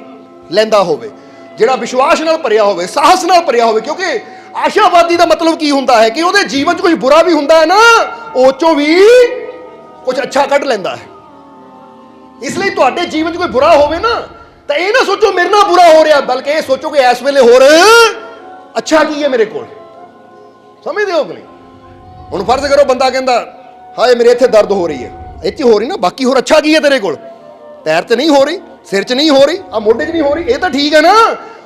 ਲੈਂਦਾ ਹੋਵੇ, ਜਿਹੜਾ ਵਿਸ਼ਵਾਸ ਨਾਲ ਭਰਿਆ ਹੋਵੇ, ਸਾਹਸ ਨਾਲ ਭਰਿਆ ਹੋਵੇ। ਕਿਉਂਕਿ ਆਸ਼ਾਵਾਦੀ ਦਾ ਮਤਲਬ ਕੀ ਹੁੰਦਾ ਹੈ ਕਿ ਉਹਦੇ ਜੀਵਨ 'ਚ ਕੁਝ ਬੁਰਾ ਵੀ ਹੁੰਦਾ ਹੈ ਨਾ, ਉਹ 'ਚੋਂ ਵੀ ਕੁਝ ਅੱਛਾ ਕੱਢ ਲੈਂਦਾ ਹੈ। ਇਸ ਲਈ ਤੁਹਾਡੇ ਜੀਵਨ 'ਚ ਕੋਈ ਬੁਰਾ ਹੋਵੇ ਨਾ, ਤਾਂ ਇਹ ਨਾ ਸੋਚੋ ਮੇਰੇ ਨਾਲ ਬੁਰਾ ਹੋ ਰਿਹਾ, ਬਲਕਿ ਇਹ ਸੋਚੋ ਕਿ ਇਸ ਵੇਲੇ ਹੋਰ ਅੱਛਾ ਕੀ ਹੈ ਮੇਰੇ ਕੋਲ। ਸਮਝਦੇ ਹੋ ਕਿ ਨਹੀਂ। ਹੁਣ ਫਰਜ਼ ਕਰੋ ਬੰਦਾ ਕਹਿੰਦਾ ਹਾਏ ਮੇਰੇ ਇੱਥੇ ਦਰਦ ਹੋ ਰਹੀ ਹੈ, ਇਹ 'ਚ ਹੋ ਰਹੀ ਨਾ, ਬਾਕੀ ਹੋਰ ਅੱਛਾ ਕੀ ਹੈ ਤੇਰੇ ਕੋਲ। ਪੈਰ 'ਚ ਨਹੀਂ ਹੋ ਰਹੀ, ਸਿਰ 'ਚ ਨਹੀਂ ਹੋ ਰਹੀ, ਆ ਮੋਢੇ 'ਚ ਨਹੀਂ ਹੋ ਰਹੀ, ਇਹ ਤਾਂ ਠੀਕ ਹੈ ਨਾ।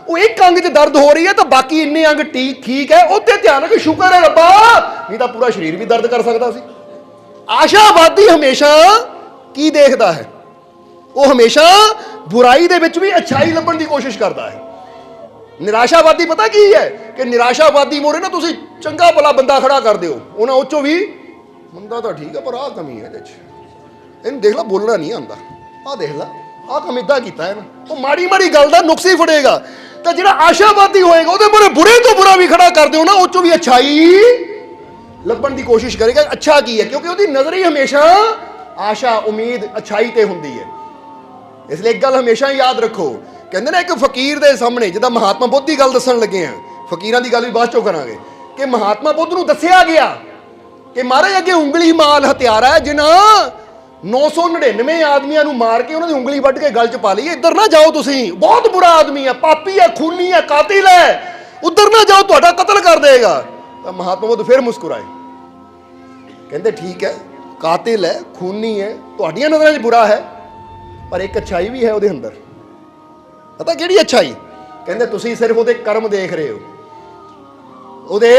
ਉਹ ਇੱਕ ਅੰਗ 'ਚ ਦਰਦ ਹੋ ਰਹੀ ਹੈ ਤਾਂ ਬਾਕੀ ਇੰਨੇ ਅੰਗ ਠੀਕ ਹੈ, ਉੱਤੇ ਧਿਆਨ ਰੱਖੋ, ਸ਼ੁਕਰ ਹੈ ਰੱਬਾ, ਨਹੀਂ ਤਾਂ ਪੂਰਾ ਸਰੀਰ ਵੀ ਦਰਦ ਕਰ ਸਕਦਾ ਸੀ। ਆਸ਼ਾਵਾਦੀ ਹਮੇਸ਼ਾ ਕੀ ਦੇਖਦਾ ਹੈ, ਉਹ ਹਮੇਸ਼ਾ ਬੁਰਾਈ ਦੇ ਵਿੱਚ ਵੀ ਅੱਛਾਈ ਲੱਭਣ ਦੀ ਕੋਸ਼ਿਸ਼ ਕਰਦਾ ਹੈ। ਨਿਰਾਸ਼ਾਵਾਦੀ ਪਤਾ ਕੀ ਹੈ ਕਿ ਨਿਰਾਸ਼ਾਵਾਦੀ ਮੋਰੇ ਨਾ ਤੁਸੀਂ ਚੰਗਾ ਭਲਾ ਬੰਦਾ ਖੜਾ ਕਰ ਦਿਓ, ਉਹਨਾਂ ਉਹ 'ਚੋਂ ਵੀ ਬੰਦਾ ਤਾਂ ਠੀਕ ਹੈ ਪਰ ਆਹ ਕਮੀ ਹੈ ਇਹਦੇ 'ਚ, ਇਹਨੂੰ ਦੇਖ ਲਾ ਬੋਲਣਾ ਨਹੀਂ ਆਉਂਦਾ, ਆਹ ਦੇਖ ਲਾ ਆਹ ਕੰਮ ਇੱਦਾਂ ਕੀਤਾ ਹੈ ਨਾ, ਉਹ ਮਾੜੀ ਮਾੜੀ ਗੱਲ ਦਾ ਨੁਕਸ ਹੀ ਫੜੇਗਾ। ਤਾਂ ਜਿਹੜਾ ਆਸ਼ਾਵਾਦੀ ਹੋਏਗਾ ਉਹਦੇ ਮੂਹਰੇ ਬੁਰੇ ਤੋਂ ਬੁਰਾ ਵੀ ਖੜਾ ਕਰ ਦਿਓ ਨਾ, ਉਹ 'ਚੋਂ ਵੀ ਅੱਛਾਈ ਲੱਭਣ ਦੀ ਕੋਸ਼ਿਸ਼ ਕਰੇਗਾ। ਅੱਛਾ ਕੀ ਹੈ, ਕਿਉਂਕਿ ਉਹਦੀ ਨਜ਼ਰ ਹੀ ਹਮੇਸ਼ਾ ਆਸ਼ਾ, ਉਮੀਦ, ਅੱਛਾਈ ਤੇ ਹੁੰਦੀ ਹੈ। ਇਸ ਲਈ ਇੱਕ ਗੱਲ ਹਮੇਸ਼ਾ ਯਾਦ ਰੱਖੋ, ਕਹਿੰਦੇ ਨੇ ਇੱਕ ਫਕੀਰ ਦੇ ਸਾਹਮਣੇ, ਜਿੱਦਾਂ ਮਹਾਤਮਾ ਬੁੱਧ ਦੀ ਗੱਲ ਦੱਸਣ ਲੱਗੇ ਆ, ਫਕੀਰਾਂ ਦੀ ਗੱਲ ਵੀ ਬਾਅਦ ਚੋਂ ਕਰਾਂਗੇ, ਕਿ ਮਹਾਤਮਾ ਬੁੱਧ ਨੂੰ ਦੱਸਿਆ ਗਿਆ ਕਿ ਮਹਾਰਾਜ ਅੱਗੇ ਉਂਗਲੀ ਮਾਲ ਹਥਿਆਰਾ ਹੈ, ਜਿਨ੍ਹਾਂ 999 ਆਦਮੀਆਂ ਨੂੰ ਮਾਰ ਕੇ ਉਹਨਾਂ ਦੀ ਉਂਗਲੀ ਵੱਢ ਕੇ ਗਲ 'ਚ ਪਾ ਲਈ। ਇੱਧਰ ਨਾ ਜਾਓ, ਤੁਸੀਂ ਬਹੁਤ ਬੁਰਾ ਆਦਮੀ ਹੈ, ਪਾਪੀ ਹੈ, ਖੂਨੀ ਹੈ, ਕਾਤਿਲ ਹੈ, ਉੱਧਰ ਨਾ ਜਾਓ, ਤੁਹਾਡਾ ਕਤਲ ਕਰ ਦੇਗਾ। ਤਾਂ ਮਹਾਤਮਾ ਬੁੱਧ ਫਿਰ ਮੁਸਕਰਾਏ, ਕਹਿੰਦੇ ਠੀਕ ਹੈ, ਕਾਤਿਲ ਹੈ, ਖੂਨੀ ਹੈ, ਤੁਹਾਡੀਆਂ ਨਜ਼ਰਾਂ 'ਚ ਬੁਰਾ ਹੈ, ਪਰ ਇੱਕ ਅੱਛਾਈ ਵੀ ਹੈ ਉਹਦੇ ਅੰਦਰ। ਪਤਾ ਕਿਹੜੀ ਅੱਛਾਈ? ਕਹਿੰਦੇ ਤੁਸੀਂ ਸਿਰਫ ਉਹਦੇ ਕਰਮ ਦੇਖ ਰਹੇ ਹੋ, ਉਹਦੇ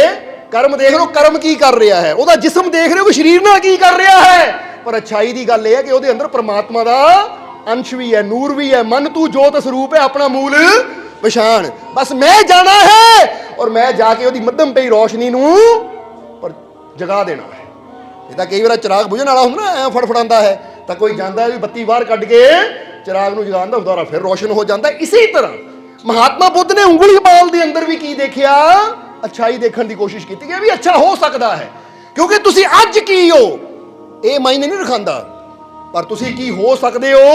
ਕਰਮ ਦੇਖ ਰਹੇ ਹੋ, ਕਰਮ ਕੀ ਕਰ ਰਿਹਾ ਹੈ, ਉਹਦਾ ਜਿਸਮ ਦੇਖ ਰਹੇ ਹੋ ਕਿ ਸਰੀਰ ਨਾਲ ਕੀ ਕਰ ਰਿਹਾ ਹੈ, ਪਰ ਅੱਛਾਈ ਦੀ ਗੱਲ ਇਹ ਹੈ ਕਿ ਉਹਦੇ ਅੰਦਰ ਪਰਮਾਤਮਾ ਦਾ ਅੰਸ਼ ਵੀ ਹੈ, ਨੂਰ ਵੀ ਹੈ। ਮਨ ਤੂੰ ਜੋਤ ਸਰੂਪ ਹੈ, ਆਪਣਾ ਮੂਲ ਪਛਾਣ, ਬਸ ਮੈਂ ਜਾਣਾ ਹੈ ਔਰ ਮੈਂ ਜਾ ਕੇ ਉਹਦੀ ਮੱਧਮ ਪਈ ਰੋਸ਼ਨੀ ਨੂੰ ਪਰ ਜਗਾ ਦੇਣਾ ਹੈ। ਇਹ ਤਾਂ ਕਈ ਵਾਰ ਚਿਰਾਗ ਬੁਝਣ ਵਾਲਾ ਹੁੰਦਾ ਨਾ, ਐਂ ਫੜਫੜਾਉਂਦਾ ਹੈ, ਤਾਂ ਕੋਈ ਜਾਂਦਾ ਵੀ ਬੱਤੀ ਬਾਹਰ ਕੱਢ ਕੇ ਚਿਰਾਗ ਨੂੰ ਜਗਾਉਂਦਾ, ਦੁਬਾਰਾ ਫਿਰ ਰੋਸ਼ਨ ਹੋ ਜਾਂਦਾ। ਇਸੇ ਤਰ੍ਹਾਂ ਮਹਾਤਮਾ ਬੁੱਧ ਨੇ ਉਂਗਲੀ ਬਾਲ ਦੇ ਅੰਦਰ ਵੀ ਕੀ ਦੇਖਿਆ? ਅੱਛਾਈ ਦੇਖਣ ਦੀ ਕੋਸ਼ਿਸ਼ ਕੀਤੀ ਕਿ ਵੀ ਅੱਛਾ ਹੋ ਸਕਦਾ ਹੈ। ਕਿਉਂਕਿ ਤੁਸੀਂ ਅੱਜ ਕੀ ਹੋ ਇਹ ਮਾਇਨੇ ਨਹੀਂ ਰਖਾਂਦਾ, ਪਰ ਤੁਸੀਂ ਕੀ ਹੋ ਸਕਦੇ ਹੋ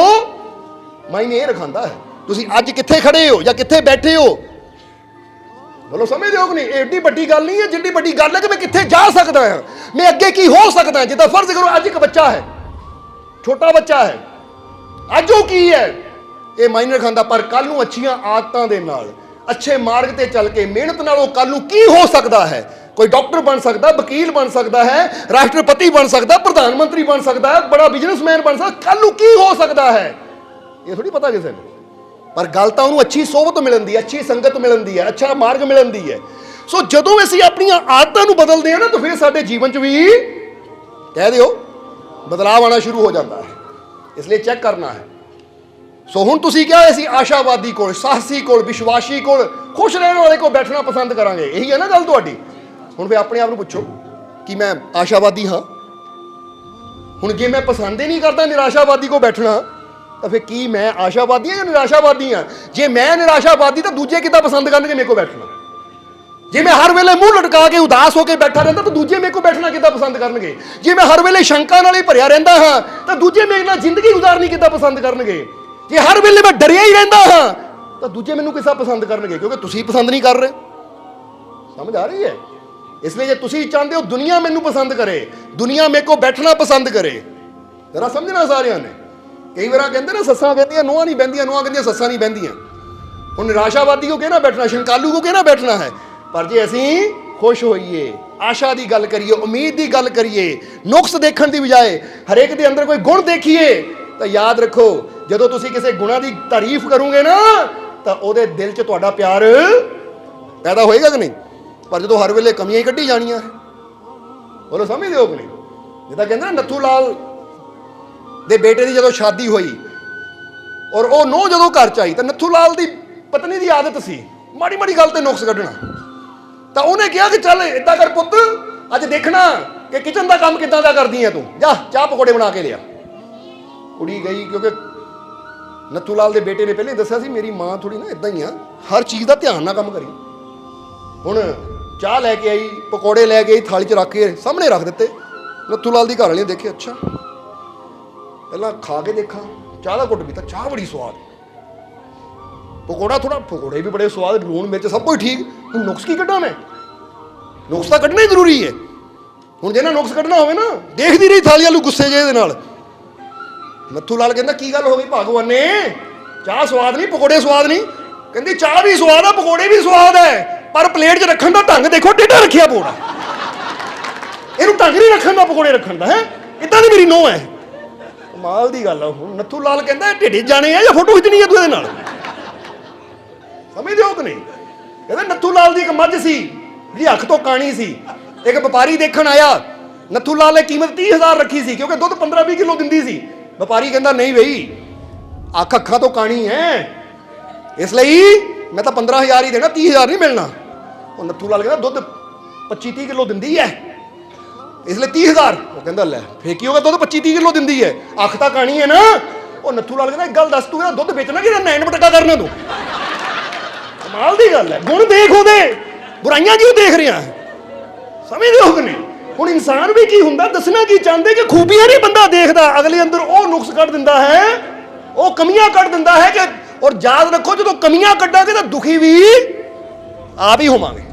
ਮਾਇਨੇ ਇਹ ਰਖਾਂਦਾ ਹੈ। ਤੁਸੀਂ ਅੱਜ ਕਿੱਥੇ ਖੜੇ ਹੋ ਜਾਂ ਕਿੱਥੇ ਬੈਠੇ ਹੋ, ਬੋਲੋ ਸਮਝਦੇ ਹੋ ਕਿ ਨਹੀਂ? ਇਹ ਏਡੀ ਵੱਡੀ ਗੱਲ ਨਹੀਂ ਹੈ ਜਿੰਨੀ ਵੱਡੀ ਗੱਲ ਹੈ ਕਿ ਮੈਂ ਕਿੱਥੇ ਜਾ ਸਕਦਾ ਹਾਂ, ਮੈਂ ਅੱਗੇ ਕੀ ਹੋ ਸਕਦਾ। ਜਿੱਦਾਂ ਫਰਜ਼ ਕਰੋ ਅੱਜ ਇੱਕ ਬੱਚਾ ਹੈ, ਛੋਟਾ ਬੱਚਾ ਹੈ, ਅੱਜ ਉਹ ਕੀ ਹੈ ਇਹ ਮਾਇਨੇ ਰਖਾਂਦਾ, ਪਰ ਕੱਲ ਨੂੰ ਅੱਛੀਆਂ ਆਦਤਾਂ ਦੇ ਨਾਲ, ਅੱਛੇ ਮਾਰਗ ਤੇ ਚੱਲ ਕੇ ਮਿਹਨਤ ਨਾਲ ਉਹ ਕੱਲ ਨੂੰ ਕੀ ਹੋ ਸਕਦਾ ਹੈ। ਕੋਈ ਡਾਕਟਰ ਬਣ ਸਕਦਾ, ਵਕੀਲ ਬਣ ਸਕਦਾ ਹੈ, ਰਾਸ਼ਟਰਪਤੀ ਬਣ ਸਕਦਾ, ਪ੍ਰਧਾਨ ਮੰਤਰੀ ਬਣ ਸਕਦਾ ਹੈ, ਬੜਾ ਬਿਜ਼ਨਸਮੈਨ ਬਣ ਸਕਦਾ, ਕੱਲ ਨੂੰ ਕੀ ਹੋ ਸਕਦਾ ਹੈ ਇਹ ਥੋੜੀ ਪਤਾ ਕਿਸੇ ਨੂੰ। ਪਰ ਗੱਲ ਤਾਂ ਉਹਨੂੰ ਅੱਛੀ ਸੋਹਬਤ ਮਿਲਣ ਦੀ ਹੈ, ਅੱਛੀ ਸੰਗਤ ਮਿਲਣ ਦੀ ਹੈ, ਅੱਛਾ ਮਾਰਗ ਮਿਲਣ ਦੀ ਹੈ। ਸੋ ਜਦੋਂ ਅਸੀਂ ਆਪਣੀਆਂ ਆਦਤਾਂ ਨੂੰ ਬਦਲਦੇ ਹਾਂ ਨਾ, ਤਾਂ ਫਿਰ ਸਾਡੇ ਜੀਵਨ 'ਚ ਵੀ ਕਹਿ ਦਿਓ ਬਦਲਾਅ ਆਉਣਾ ਸ਼ੁਰੂ ਹੋ ਜਾਂਦਾ ਹੈ। ਇਸ ਲਈ ਚੈੱਕ ਕਰਨਾ ਹੈ। ਸੋ ਹੁਣ ਤੁਸੀਂ ਕਿਹਾ ਅਸੀਂ ਆਸ਼ਾਵਾਦੀ ਕੋਲ, ਸਾਹਸੀ ਕੋਲ, ਵਿਸ਼ਵਾਸੀ ਕੋਲ, ਖੁਸ਼ ਰਹਿਣ ਵਾਲੇ ਕੋਲ ਬੈਠਣਾ ਪਸੰਦ ਕਰਾਂਗੇ। ਇਹੀ ਹੈ ਨਾ ਗੱਲ ਤੁਹਾਡੀ। ਹੁਣ ਫਿਰ ਆਪਣੇ ਆਪ ਨੂੰ ਪੁੱਛੋ ਕਿ ਮੈਂ ਆਸ਼ਾਵਾਦੀ ਹਾਂ? ਹੁਣ ਜੇ ਮੈਂ ਪਸੰਦ ਹੀ ਨਹੀਂ ਕਰਦਾ ਨਿਰਾਸ਼ਾਵਾਦੀ ਕੋਲ ਬੈਠਣਾ, ਤਾਂ ਫਿਰ ਕੀ ਮੈਂ ਆਸ਼ਾਵਾਦੀ ਹਾਂ ਜਾਂ ਨਿਰਾਸ਼ਾਵਾਦੀ ਹਾਂ? ਜੇ ਮੈਂ ਨਿਰਾਸ਼ਾਵਾਦੀ ਤਾਂ ਦੂਜੇ ਕਿੱਦਾਂ ਪਸੰਦ ਕਰਨਗੇ ਮੇਰੇ ਕੋਲ ਬੈਠਣਾ? ਜੇ ਮੈਂ ਹਰ ਵੇਲੇ ਮੂੰਹ ਲਟਕਾ ਕੇ ਉਦਾਸ ਹੋ ਕੇ ਬੈਠਾ ਰਹਿੰਦਾ ਤਾਂ ਦੂਜੇ ਮੇਰੇ ਕੋਲ ਬੈਠਣਾ ਕਿੱਦਾਂ ਪਸੰਦ ਕਰਨਗੇ? ਜੇ ਮੈਂ ਹਰ ਵੇਲੇ ਸ਼ੰਕਾ ਨਾਲ ਹੀ ਭਰਿਆ ਰਹਿੰਦਾ ਹਾਂ ਤਾਂ ਦੂਜੇ ਮੇਰੇ ਨਾਲ ਜ਼ਿੰਦਗੀ ਗੁਜ਼ਾਰਨੀ ਕਿੱਦਾਂ ਪਸੰਦ ਕਰਨਗੇ? ਜੇ ਹਰ ਵੇਲੇ ਮੈਂ ਡਰਿਆ ਹੀ ਰਹਿੰਦਾ ਹਾਂ ਤਾਂ ਦੂਜੇ ਮੈਨੂੰ ਕਿੱਦਾਂ ਪਸੰਦ ਕਰਨਗੇ? ਕਿਉਂਕਿ ਤੁਸੀਂ ਪਸੰਦ ਨਹੀਂ ਕਰ ਰਹੇ। ਸਮਝ ਆ ਰਹੀ ਹੈ? ਇਸ ਲਈ ਜੇ ਤੁਸੀਂ ਚਾਹੁੰਦੇ ਹੋ ਦੁਨੀਆ ਮੈਨੂੰ ਪਸੰਦ ਕਰੇ, ਦੁਨੀਆ ਮੇਰੇ ਕੋਲ ਬੈਠਣਾ ਪਸੰਦ ਕਰੇ, ਜ਼ਰਾ ਸਮਝਣਾ ਸਾਰਿਆਂ ਨੇ। ਕਈ ਵਾਰ ਕਹਿੰਦੇ ਨਾ ਸੱਸਾਂ ਕਹਿੰਦੀਆਂ ਨੂੰਹਾਂ ਨਹੀਂ ਬਹਿੰਦੀਆਂ, ਨੂੰਹਾਂ ਕਹਿੰਦੀਆਂ ਸੱਸਾਂ ਨਹੀਂ ਬਹਿੰਦੀਆਂ। ਹੁਣ ਨਿਰਾਸ਼ਾਵਾਦੀ ਕੋ ਕਹਿਣਾ ਬੈਠਣਾ, ਸ਼ੰਕਾਲੂ ਕੋ ਕਹਿਣਾ ਬੈਠਣਾ ਹੈ। ਪਰ ਜੇ ਅਸੀਂ ਖੁਸ਼ ਹੋਈਏ, ਆਸ਼ਾ ਦੀ ਗੱਲ ਕਰੀਏ, ਉਮੀਦ ਦੀ ਗੱਲ ਕਰੀਏ, ਨੁਕਸ ਦੇਖਣ ਦੀ ਬਜਾਏ ਹਰੇਕ ਦੇ ਅੰਦਰ ਕੋਈ ਗੁਣ ਦੇਖੀਏ, ਤਾਂ ਯਾਦ ਰੱਖੋ ਜਦੋਂ ਤੁਸੀਂ ਕਿਸੇ ਗੁਣਾਂ ਦੀ ਤਾਰੀਫ ਕਰੋਗੇ ਨਾ, ਤਾਂ ਉਹਦੇ ਦਿਲ 'ਚ ਤੁਹਾਡਾ ਪਿਆਰ ਪੈਦਾ ਹੋਏਗਾ ਕਿ ਨਹੀਂ? ਪਰ ਜਦੋਂ ਹਰ ਵੇਲੇ ਕਮੀਆਂ ਹੀ ਕੱਢੀ ਜਾਣੀਆਂ, ਬੋਲੋ ਸਮਝਦੇ ਹੋ ਕਿ ਨਹੀਂ? ਜਿੱਦਾਂ ਕਹਿੰਦੇ ਨਾ ਨੱਥੂ ਲਾਲ ਦੇ ਬੇਟੇ ਦੀ ਜਦੋਂ ਸ਼ਾਦੀ ਹੋਈ ਔਰ ਉਹ ਨੂੰਹ ਜਦੋਂ ਘਰ 'ਚ ਆਈ ਤਾਂ ਨੱਥੂ ਲਾਲ ਦੀ ਪਤਨੀ ਦੀ ਆਦਤ ਸੀ ਮਾੜੀ ਮਾੜੀ ਗੱਲ ਤੇ ਨੁਕਸ ਕੱਢਣਾ। ਤਾਂ ਉਹਨੇ ਕਿਹਾ ਕਿ ਚੱਲ ਏਦਾਂ ਕਰ ਪੁੱਤ, ਅੱਜ ਦੇਖਣਾ ਕਿ ਕਿਚਨ ਦਾ ਕੰਮ ਕਿੱਦਾਂ ਦਾ ਕਰਦੀ ਹੈ ਤੂੰ, ਜਾ ਚਾਹ ਪਕੌੜੇ ਬਣਾ ਕੇ ਲਿਆ। ਕੁੜੀ ਗਈ, ਕਿਉਂਕਿ ਨੱਥੂ ਲਾਲ ਦੇ ਬੇਟੇ ਨੇ ਪਹਿਲੇ ਦੱਸਿਆ ਸੀ ਮੇਰੀ ਮਾਂ ਥੋੜੀ ਨਾ ਇਦਾਂ ਹੀ ਆ, ਹਰ ਚੀਜ਼ ਦਾ ਧਿਆਨ ਨਾਲ ਕੰਮ ਕਰੀ। ਹੁਣ ਚਾਹ ਲੈ ਕੇ ਆਈ, ਪਕੌੜੇ ਲੈ ਕੇ ਆਈ, ਥਾਲੀ 'ਚ ਰੱਖ ਕੇ ਸਾਹਮਣੇ ਰੱਖ ਦਿੱਤੇ। ਨੱਥੂ ਲਾਲ ਦੀ ਘਰ ਵਾਲੀ ਨੇ ਦੇਖੇ, ਅੱਛਾ ਪਹਿਲਾਂ ਖਾ ਕੇ ਦੇਖਾਂ, ਚਾਹ ਦਾ ਘੁੱਟ ਪੀਤਾ, ਚਾਹ ਬੜੀ ਸਵਾਦ, ਪਕੌੜਾ ਥੋੜਾ, ਪਕੌੜੇ ਵੀ ਬੜੇ ਸਵਾਦ, ਲੂਣ ਮਿਰਚ ਸਭ ਕੁਝ ਠੀਕ। ਹੁਣ ਨੁਕਸ ਕੀ ਕੱਢਾਂ ਮੈਂ? ਨੁਕਸ ਤਾਂ ਕੱਢਣਾ ਹੀ ਜ਼ਰੂਰੀ ਹੈ। ਹੁਣ ਜੇ ਨਾ ਨੁਕਸ ਕੱਢਣਾ ਹੋਵੇ ਨਾ, ਦੇਖਦੀ ਰਹੀ ਥਾਲੀ ਵਾਲੂ ਗੁੱਸੇ ਜਿਹੇ ਦੇ ਨਾਲ। ਨੱਥੂ ਲਾਲ ਕਹਿੰਦਾ ਕੀ ਗੱਲ ਹੋ ਗਈ ਭਗਵਾਨੇ, ਚਾਹ ਸਵਾਦ ਨਹੀਂ, ਪਕੌੜੇ ਸਵਾਦ ਨਹੀਂ? ਕਹਿੰਦੀ ਚਾਹ ਵੀ ਸਵਾਦ ਆ, ਪਕੌੜੇ ਵੀ ਸਵਾਦ ਹੈ, ਪਰ ਪਲੇਟ 'ਚ ਰੱਖਣ ਦਾ ਢੰਗ ਦੇਖੋ, ਟੇਢਾ ਰੱਖਿਆ ਪਕੌੜਾ, ਇਹਨੂੰ ਢੰਗ ਨਹੀਂ ਰੱਖਣ ਦਾ ਪਕੌੜੇ ਰੱਖਣ ਦਾ। ਹੈ ਇੱਦਾਂ ਦੀ ਮੇਰੀ ਨੂੰਹ ਹੈ। ਕਮਾਲ ਦੀ ਗੱਲ ਆ। ਹੁਣ ਨੱਥੂ ਲਾਲ ਕਹਿੰਦਾ ਢਿੱਡੇ ਜਾਣੇ ਆ ਜਾਂ ਫੋਟੋ ਖਿੱਚਣੀ ਹੈ ਤੂੰ ਇਹਦੇ ਨਾਲ? ਸਮਝਦੇ ਹੋ ਕਿ ਨਹੀਂ? ਕਹਿੰਦਾ ਨੱਥੂ ਲਾਲ ਦੀ ਇੱਕ ਮੱਝ ਸੀ ਜਿਹੜੀ ਅੱਖ ਤੋਂ ਕਾਣੀ ਸੀ। ਇੱਕ ਵਪਾਰੀ ਦੇਖਣ ਆਇਆ, ਨੱਥੂ ਲਾਲ ਨੇ ਕੀਮਤ 30,000 ਰੱਖੀ ਸੀ ਕਿਉਂਕਿ ਦੁੱਧ 15-20 ਕਿਲੋ ਦਿੰਦੀ ਸੀ। ਵਪਾਰੀ ਕਹਿੰਦਾ ਨਹੀਂ ਬਈ, ਅੱਖ ਅੱਖਾਂ ਤੋਂ ਕਾਣੀ ਹੈ, ਇਸ ਲਈ ਮੈਂ ਤਾਂ 15,000 ਹੀ ਦੇਣਾ, 30,000 ਨਹੀਂ ਮਿਲਣਾ। ਉਹ ਨੱਥੂ ਲਾਲ ਕਹਿੰਦਾ ਦੁੱਧ 25-30 ਕਿਲੋ ਦਿੰਦੀ ਹੈ, ਇਸ ਲਈ 30,000। ਉਹ ਕਹਿੰਦਾ ਲੈ ਫੇਰ ਕੀ ਹੋਗਾ, ਦੁੱਧ 25-30 ਕਿਲੋ ਦਿੰਦੀ ਹੈ, ਅੱਖ ਤਾਂ ਕਾਣੀ ਹੈ ਨਾ। ਉਹ ਨੱਥੂ ਲਾਲ ਕਹਿੰਦਾ ਇੱਕ ਗੱਲ ਦੱਸ, ਤੂੰ ਇਹਦਾ ਦੁੱਧ ਵੇਚਣਾ ਕਿ ਨੈਣ ਪਟਕਾ ਕਰਨਾ ਤੂੰ? ਕਮਾਲ ਦੀ ਗੱਲ ਹੈ। ਗੁਣ ਦੇਖ ਉਹਦੇ, ਬੁਰਾਈਆਂ ਕਿਉਂ ਦੇਖ ਰਿਹਾ? ਸਮਝਦੇ ਹੋ ਕਿ ਨਹੀਂ? ਹੁਣ ਇਨਸਾਨ ਵੀ ਕੀ ਹੁੰਦਾ, ਦੱਸਣਾ ਕੀ ਚਾਹੁੰਦੇ ਕਿ ਖੂਬੀਆਂ ਨਹੀਂ ਬੰਦਾ ਦੇਖਦਾ, ਅਗਲੇ ਅੰਦਰ ਉਹ ਨੁਕਸ ਕੱਢ ਦਿੰਦਾ ਹੈ, ਉਹ ਕਮੀਆਂ ਕੱਢ ਦਿੰਦਾ ਹੈ ਕਿ। ਔਰ ਯਾਦ ਰੱਖੋ, ਜਦੋਂ ਕਮੀਆਂ ਕੱਢਾਂਗੇ ਤਾਂ ਦੁਖੀ ਵੀ ਆਪ ਹੀ ਹੋਵਾਂਗੇ।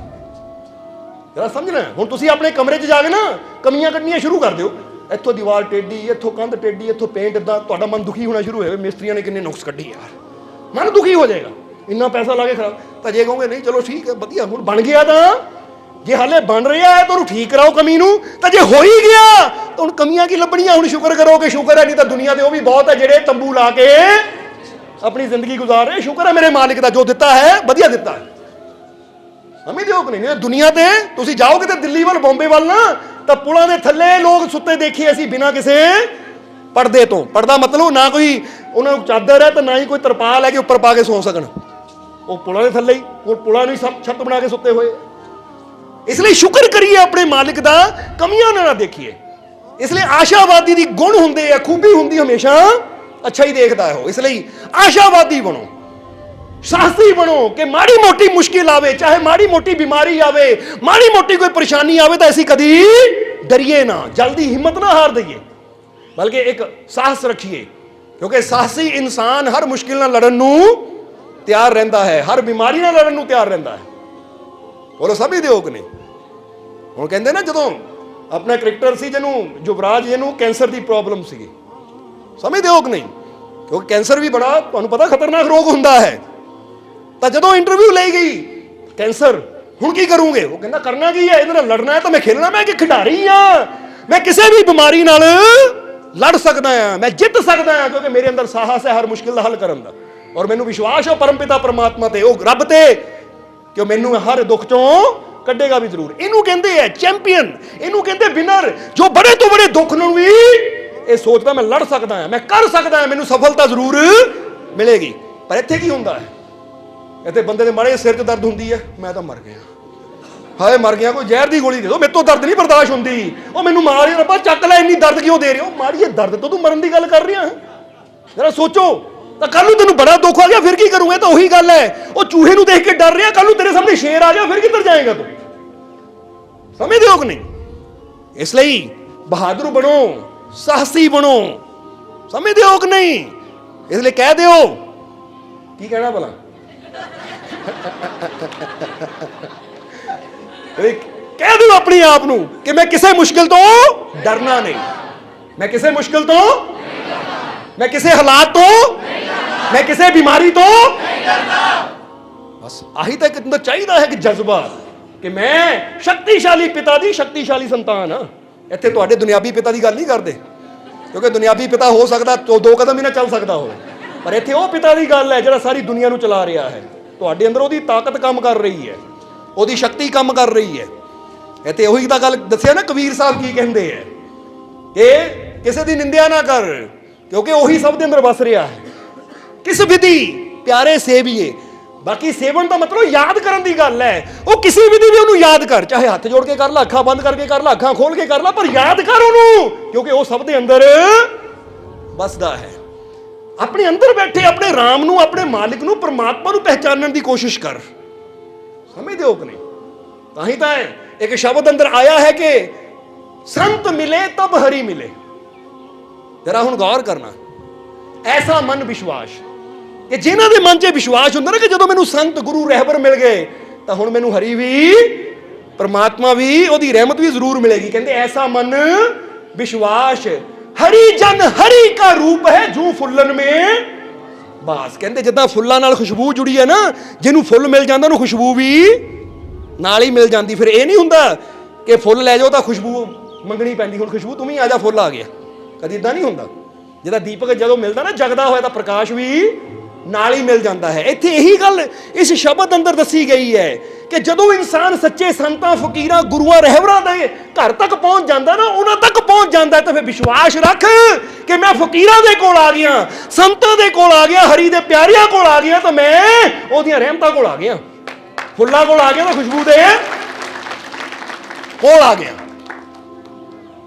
ਜਰਾ ਸਮਝਣਾ। ਹੁਣ ਤੁਸੀਂ ਆਪਣੇ ਕਮਰੇ 'ਚ ਜਾ ਕੇ ਨਾ ਕਮੀਆਂ ਕੱਢਣੀਆਂ ਸ਼ੁਰੂ ਕਰ ਦਿਓ, ਇੱਥੋਂ ਦੀਵਾਰ ਟੇਢੀ, ਇੱਥੋਂ ਕੰਧ ਟੇਢੀ, ਇੱਥੋਂ ਪੇਂਟ ਇੱਦਾਂ, ਤੁਹਾਡਾ ਮਨ ਦੁਖੀ ਹੋਣਾ ਸ਼ੁਰੂ ਹੋਏਗਾ, ਮਿਸਤਰੀਆਂ ਨੇ ਕਿੰਨੇ ਨੁਕਸ ਕੱਢੀ ਯਾਰ, ਮਨ ਦੁਖੀ ਹੋ ਜਾਏਗਾ, ਇੰਨਾ ਪੈਸਾ ਲਾ ਕੇ ਖਰਾਬ। ਤਾਂ ਜੇ ਕਹੋਗੇ ਨਹੀਂ ਚਲੋ ਠੀਕ ਹੈ ਵਧੀਆ, ਹੁਣ ਬਣ ਗਿਆ, ਤਾਂ ਜੇ ਹਾਲੇ ਬਣ ਰਿਹਾ ਹੈ ਤਾਂ ਉਹਨੂੰ ਠੀਕ ਕਰਾਓ ਕਮੀ ਨੂੰ। ਤਾਂ ਜੇ ਹੋ ਹੀ ਗਿਆ ਤਾਂ ਹੁਣ ਕਮੀਆਂ ਕੀ ਲੱਭਣੀਆਂ? ਹੁਣ ਸ਼ੁਕਰ ਕਰੋ ਕਿ ਸ਼ੁਕਰ ਹੈ, ਨਹੀਂ ਤਾਂ ਦੁਨੀਆ ਦੇ ਉਹ ਵੀ ਬਹੁਤ ਹੈ ਜਿਹੜੇ ਤੰਬੂ ਲਾ ਕੇ ਆਪਣੀ ਜ਼ਿੰਦਗੀ ਗੁਜ਼ਾਰ ਰਹੇ। ਸ਼ੁਕਰ ਹੈ ਮੇਰੇ ਮਾਲਿਕ ਦਾ, ਜੋ ਦਿੱਤਾ ਹੈ ਵਧੀਆ ਦਿੱਤਾ ਹੈ। ਸਮਝਦੇ ਹੋ ਕਿ ਨਹੀਂ? ਦੁਨੀਆ ਤੇ ਤੁਸੀਂ ਜਾਓ ਕਿਤੇ ਦਿੱਲੀ ਵੱਲ, ਬੰਬੇ ਵੱਲ ਨਾ, ਤਾਂ ਪੁਲਾਂ ਦੇ ਥੱਲੇ ਲੋਕ ਸੁੱਤੇ ਦੇਖੇ ਅਸੀਂ ਬਿਨਾਂ ਕਿਸੇ ਪਰਦੇ ਤੋਂ। ਪਰਦਾ ਮਤਲਬ ਨਾ ਕੋਈ ਉਹਨਾਂ ਨੂੰ ਚਾਦਰ ਹੈ ਤਾਂ ਨਾ ਹੀ ਕੋਈ ਤਰਪਾਲ ਹੈ ਕਿ ਉੱਪਰ ਪਾ ਕੇ ਸੌਂ ਸਕਣ, ਉਹ ਪੁਲਾਂ ਦੇ ਥੱਲੇ ਹੀ, ਉਹ ਪੁਲਾਂ ਨੂੰ ਸਭ ਛੱਤ ਬਣਾ ਕੇ ਸੁੱਤੇ ਹੋਏ। ਇਸ ਲਈ ਸ਼ੁਕਰ ਕਰੀਏ ਆਪਣੇ ਮਾਲਿਕ ਦਾ, ਕਮੀਆਂ ਨਾ ਦੇਖੀਏ। ਇਸ ਲਈ ਆਸ਼ਾਵਾਦੀ ਦੀ ਗੁਣ ਹੁੰਦੇ ਆ, ਖੂਬੀ ਹੁੰਦੀ ਹਮੇਸ਼ਾ ਅੱਛਾ ਹੀ ਦੇਖਦਾ ਹੈ ਉਹ। ਇਸ ਲਈ ਆਸ਼ਾਵਾਦੀ ਬਣੋ, ਸਾਹਸੀ ਬਣੋ ਕਿ ਮਾੜੀ ਮੋਟੀ ਮੁਸ਼ਕਿਲ ਆਵੇ, ਚਾਹੇ ਮਾੜੀ ਮੋਟੀ ਬਿਮਾਰੀ ਆਵੇ, ਮਾੜੀ ਮੋਟੀ ਕੋਈ ਪਰੇਸ਼ਾਨੀ ਆਵੇ, ਤਾਂ ਅਸੀਂ ਕਦੀ ਡਰੀਏ ਨਾ, ਜਲਦੀ ਹਿੰਮਤ ਨਾ ਹਾਰ ਦਈਏ, ਬਲਕਿ ਇੱਕ ਸਾਹਸ ਰੱਖੀਏ। ਕਿਉਂਕਿ ਸਾਹਸੀ ਇਨਸਾਨ ਹਰ ਮੁਸ਼ਕਿਲ ਨਾਲ ਲੜਨ ਨੂੰ ਤਿਆਰ ਰਹਿੰਦਾ ਹੈ, ਹਰ ਬਿਮਾਰੀ ਨਾਲ ਲੜਨ ਨੂੰ ਤਿਆਰ ਰਹਿੰਦਾ ਹੈ। ਬੋਲੋ ਸਮਝਦੇ ਹੋ ਕਿ ਨਹੀਂ? ਹੁਣ ਕਹਿੰਦੇ ਨਾ ਜਦੋਂ ਆਪਣਾ ਕ੍ਰਿਕਟਰ ਸੀ ਜਿਹਨੂੰ ਯੁਵਰਾਜ, ਜਿਹਨੂੰ ਕੈਂਸਰ ਦੀ ਪ੍ਰੋਬਲਮ ਸੀਗੀ, ਸਮਝਦੇ ਹੋ ਕਿ ਨਹੀਂ? ਕਿਉਂਕਿ ਕੈਂਸਰ ਵੀ ਬੜਾ ਤੁਹਾਨੂੰ ਪਤਾ ਖਤਰਨਾਕ ਰੋਗ ਹੁੰਦਾ ਹੈ। ਤਾਂ ਜਦੋਂ ਇੰਟਰਵਿਊ ਲਈ ਗਈ, ਕੈਂਸਰ ਹੁਣ ਕੀ ਕਰੂੰਗੇ? ਉਹ ਕਹਿੰਦਾ ਕਰਨਾ ਕੀ ਹੈ, ਇਹਦੇ ਨਾਲ ਲੜਨਾ ਹੈ ਤਾਂ ਮੈਂ ਖੇਲਣਾ, ਮੈਂ ਕਿ ਖਿਡਾਰੀ ਹਾਂ, ਮੈਂ ਕਿਸੇ ਵੀ ਬਿਮਾਰੀ ਨਾਲ ਲੜ ਸਕਦਾ ਹਾਂ, ਮੈਂ ਜਿੱਤ ਸਕਦਾ ਹਾਂ, ਕਿਉਂਕਿ ਮੇਰੇ ਅੰਦਰ ਸਾਹਸ ਹੈ ਹਰ ਮੁਸ਼ਕਿਲ ਦਾ ਹੱਲ ਕਰਨ ਦਾ, ਔਰ ਮੈਨੂੰ ਵਿਸ਼ਵਾਸ ਹੈ ਪਰਮਪਿਤਾ ਪਰਮਾਤਮਾ ਤੇ, ਉਹ ਰੱਬ ਤੇ, ਕਿ ਉਹ ਮੈਨੂੰ ਹਰ ਦੁੱਖ ਚੋਂ ਕੱਢੇਗਾ ਵੀ ਜ਼ਰੂਰ। ਇਹਨੂੰ ਕਹਿੰਦੇ ਆ ਚੈਂਪੀਅਨ, ਇਹਨੂੰ ਕਹਿੰਦੇ ਵਿਨਰ, ਜੋ ਬੜੇ ਤੋਂ ਬੜੇ ਦੁੱਖ ਨੂੰ ਵੀ ਇਹ ਸੋਚਦਾ ਮੈਂ ਲੜ ਸਕਦਾ ਹਾਂ, ਮੈਂ ਕਰ ਸਕਦਾ ਹਾਂ, ਮੈਨੂੰ ਸਫਲਤਾ ਜ਼ਰੂਰ ਮਿਲੇਗੀ। ਪਰ ਇੱਥੇ ਕੀ ਹੁੰਦਾ ਹੈ? ਇੱਥੇ ਬੰਦੇ ਦੇ ਮਾੜੇ ਸਿਰ 'ਚ ਦਰਦ ਹੁੰਦੀ ਹੈ, ਮੈਂ ਤਾਂ ਮਰ ਗਿਆ, ਹਾਏ ਮਰ ਗਿਆ, ਕੋਈ ਜ਼ਹਿਰ ਦੀ ਗੋਲੀ ਦੇ ਦਿਓ, ਮੇਰੇ ਤੋਂ ਦਰਦ ਨਹੀਂ ਬਰਦਾਸ਼ਤ ਹੁੰਦੀ, ਉਹ ਮੈਨੂੰ ਮਾਰ ਹੀ ਰੱਬਾ ਚੱਕ ਲੈ, ਇੰਨੀ ਦਰਦ ਕਿਉਂ ਦੇ ਰਹੇ ਹੋ? ਮਾੜੀਏ ਦਰਦ ਤੋਂ ਤੂੰ ਮਰਨ ਦੀ ਗੱਲ ਕਰ ਰਿਹਾ? ਜਰਾ ਸੋਚੋ। ਤਾਂ ਕੱਲ ਨੂੰ ਤੈਨੂੰ ਬੜਾ ਦੁੱਖ ਆ ਗਿਆ, ਫਿਰ ਕੀ ਕਰੂੰਗਾ? ਤਾਂ ਉਹੀ ਗੱਲ ਹੈ, ਉਹ ਚੂਹੇ ਨੂੰ ਦੇਖ ਕੇ ਡਰ ਰਿਹਾ, ਕੱਲ ਨੂੰ ਤੇਰੇ ਸਾਹਮਣੇ ਸ਼ੇਰ ਆ ਗਿਆ, ਫਿਰ ਕਿੱਧਰ ਜਾਏਗਾ ਤੂੰ? ਸਮਝਦੇ ਹੋ ਕਿ ਨਹੀਂ? ਇਸ ਲਈ ਬਹਾਦਰ ਬਣੋ, ਸਾਹਸੀ ਬਣੋ, ਸਮਝਦੇ ਹੋ ਕਿ ਨਹੀਂ? ਇਸ ਲਈ ਕਹਿ ਦਿਓ, ਕੀ ਕਹਿਣਾ ਭਲਾ? ਕਹਿ ਦਿਓ ਆਪਣੇ ਆਪ ਨੂੰ ਕਿ ਮੈਂ ਕਿਸੇ ਮੁਸ਼ਕਿਲ ਤੋਂ ਡਰਨਾ ਨਹੀਂ, ਮੈਂ ਕਿਸੇ ਮੁਸ਼ਕਿਲ ਤੋਂ, ਮੈਂ ਕਿਸੇ ਹਾਲਾਤ ਤੋਂ, ਮੈਂ ਕਿਸੇ ਬਿਮਾਰੀ ਤੋਂ ਨਹੀਂ ਡਰਨਾ। ਬਸ ਆਹੀ ਤਾਂ ਇੱਕ ਚਾਹੀਦਾ ਹੈ ਕਿ ਜਜ਼ਬਾ, ਕਿ ਮੈਂ ਸ਼ਕਤੀਸ਼ਾਲੀ ਪਿਤਾ ਦੀ ਸ਼ਕਤੀਸ਼ਾਲੀ ਸੰਤਾਨ ਹਾਂ। ਇੱਥੇ ਤੁਹਾਡੇ ਦੁਨਿਆਵੀ ਪਿਤਾ ਦੀ ਗੱਲ ਨਹੀਂ ਕਰਦੇ, ਕਿਉਂਕਿ ਦੁਨਿਆਵੀ ਪਿਤਾ ਹੋ ਸਕਦਾ 2 ਕਦਮ ਹੀ ਨਾ ਚੱਲ ਸਕਦਾ ਹੋਵੇ, ਪਰ ਇੱਥੇ ਉਹ ਪਿਤਾ ਦੀ ਗੱਲ ਹੈ ਜਿਹੜਾ ਸਾਰੀ ਦੁਨੀਆ ਨੂੰ ਚਲਾ ਰਿਹਾ ਹੈ। ਤੁਹਾਡੇ ਅੰਦਰ ਉਹਦੀ ਤਾਕਤ ਕੰਮ ਕਰ ਰਹੀ ਹੈ, ਉਹਦੀ ਸ਼ਕਤੀ ਕੰਮ ਕਰ ਰਹੀ ਹੈ। ਇੱਥੇ ਉਹੀ ਤਾਂ ਗੱਲ ਦੱਸਿਆ ਨਾ ਕਬੀਰ ਸਾਹਿਬ ਕੀ ਕਹਿੰਦੇ ਹੈ ਕਿ ਕਿਸੇ ਦੀ ਨਿੰਦਿਆ ਨਾ ਕਰ, ਕਿਉਂਕਿ ਉਹੀ ਸਭ ਦੇ ਅੰਦਰ ਵਸ ਰਿਹਾ ਹੈ। ਕਿਸ ਵਿਧੀ ਪਿਆਰੇ ਸੇਵੀਏ, ਬਾਕੀ ਸੇਵਨ ਦਾ ਮਤਲਬ ਯਾਦ ਕਰਨ ਦੀ ਗੱਲ ਹੈ। ਉਹ ਕਿਸੇ ਵਿਧੀ ਵੀ ਉਹਨੂੰ ਯਾਦ ਕਰ, ਚਾਹੇ ਹੱਥ ਜੋੜ ਕੇ ਕਰ ਲੈ, ਅੱਖਾਂ ਬੰਦ ਕਰਕੇ ਕਰ ਲੈ, ਅੱਖਾਂ ਖੋਲ ਕੇ ਕਰ ਲੈ, ਪਰ ਯਾਦ ਕਰ ਉਹਨੂੰ, ਕਿਉਂਕਿ ਉਹ ਸਭ ਦੇ ਅੰਦਰ ਵਸਦਾ ਹੈ। ਆਪਣੇ ਅੰਦਰ ਬੈਠੇ ਆਪਣੇ ਰਾਮ ਨੂੰ, ਆਪਣੇ ਮਾਲਿਕ ਨੂੰ, ਪਰਮਾਤਮਾ ਨੂੰ ਪਹਿਚਾਨਣ ਦੀ ਕੋਸ਼ਿਸ਼ ਕਰ। ਸਮਝਦੇ ਹੋ ਕਿ ਨਹੀਂ? ਤਾਂ ਹੀ ਤਾਂ ਇੱਕ ਸ਼ਬਦ ਅੰਦਰ ਆਇਆ ਹੈ ਕਿ ਸੰਤ ਮਿਲੇ ਤਬ ਹਰੀ ਮਿਲੇ। ਜਰਾ ਹੁਣ ਗੌਰ ਕਰਨਾ, ਐਸਾ ਮਨ ਵਿਸ਼ਵਾਸ, ਕਿ ਜਿਨ੍ਹਾਂ ਦੇ ਮਨ 'ਚ ਵਿਸ਼ਵਾਸ ਹੁੰਦਾ ਨਾ ਕਿ ਜਦੋਂ ਮੈਨੂੰ ਸੰਤ ਗੁਰੂ ਰਹਿਬਰ ਮਿਲ ਗਏ ਤਾਂ ਹੁਣ ਮੈਨੂੰ ਹਰੀ ਵੀ, ਪਰਮਾਤਮਾ ਵੀ, ਉਹਦੀ ਰਹਿਮਤ ਵੀ ਜ਼ਰੂਰ ਮਿਲੇਗੀ। ਕਹਿੰਦੇ ਐਸਾ ਮਨ ਵਿਸ਼ਵਾਸ ਹਰੀ ਜਨ ਹਰੀ ਕਾ ਰੂਪ ਹੈ ਜੂ ਫੁੱਲਨ ਮੇ ਬਾਸ। ਕਹਿੰਦੇ ਜਿੱਦਾਂ ਫੁੱਲਾਂ ਨਾਲ ਖੁਸ਼ਬੂ ਜੁੜੀ ਹੈ ਨਾ, ਜਿਹਨੂੰ ਫੁੱਲ ਮਿਲ ਜਾਂਦਾ ਉਹਨੂੰ ਖੁਸ਼ਬੂ ਵੀ ਨਾਲ ਹੀ ਮਿਲ ਜਾਂਦੀ। ਫਿਰ ਇਹ ਨਹੀਂ ਹੁੰਦਾ ਕਿ ਫੁੱਲ ਲੈ ਜਾਓ ਤਾਂ ਖੁਸ਼ਬੂ ਮੰਗਣੀ ਪੈਂਦੀ, ਹੁਣ ਖੁਸ਼ਬੂ ਤੂੰ ਵੀ ਆ ਜਾ, ਫੁੱਲ ਆ ਗਿਆ। ਕਦੀ ਇਦਾਂ ਨਹੀਂ ਹੁੰਦਾ। ਜਿਹਦਾ ਦੀਪਕ ਜਦੋਂ ਮਿਲਦਾ ਨਾ ਜਗਦਾ ਹੋਇਆ ਤਾਂ ਪ੍ਰਕਾਸ਼ ਵੀ ਨਾਲ ਹੀ ਮਿਲ ਜਾਂਦਾ ਹੈ। ਇੱਥੇ ਇਹੀ ਗੱਲ ਇਸ ਸ਼ਬਦ ਅੰਦਰ ਦੱਸੀ ਗਈ ਹੈ ਕਿ ਜਦੋਂ ਇਨਸਾਨ ਸੱਚੇ ਸੰਤਾਂ, ਫਕੀਰਾਂ, ਗੁਰੂਆਂ, ਰਹਿਬਰਾਂ ਦੇ ਘਰ ਤੱਕ ਪਹੁੰਚ ਜਾਂਦਾ ਨਾ, ਉਹਨਾਂ ਤੱਕ ਪਹੁੰਚ ਜਾਂਦਾ ਤਾਂ ਫਿਰ ਵਿਸ਼ਵਾਸ ਰੱਖ ਕਿ ਮੈਂ ਫਕੀਰਾਂ ਦੇ ਕੋਲ ਆ ਗਿਆ, ਸੰਤਾਂ ਦੇ ਕੋਲ ਆ ਗਿਆ, ਹਰੀ ਦੇ ਪਿਆਰਿਆਂ ਕੋਲ ਆ ਗਿਆ, ਤਾਂ ਮੈਂ ਉਹਦੀਆਂ ਰਹਿਮਤਾਂ ਕੋਲ ਆ ਗਿਆ, ਫੁੱਲਾਂ ਕੋਲ ਆ ਗਿਆ, ਤਾਂ ਖੁਸ਼ਬੂ ਦੇ ਕੋਲ ਆ ਗਿਆ।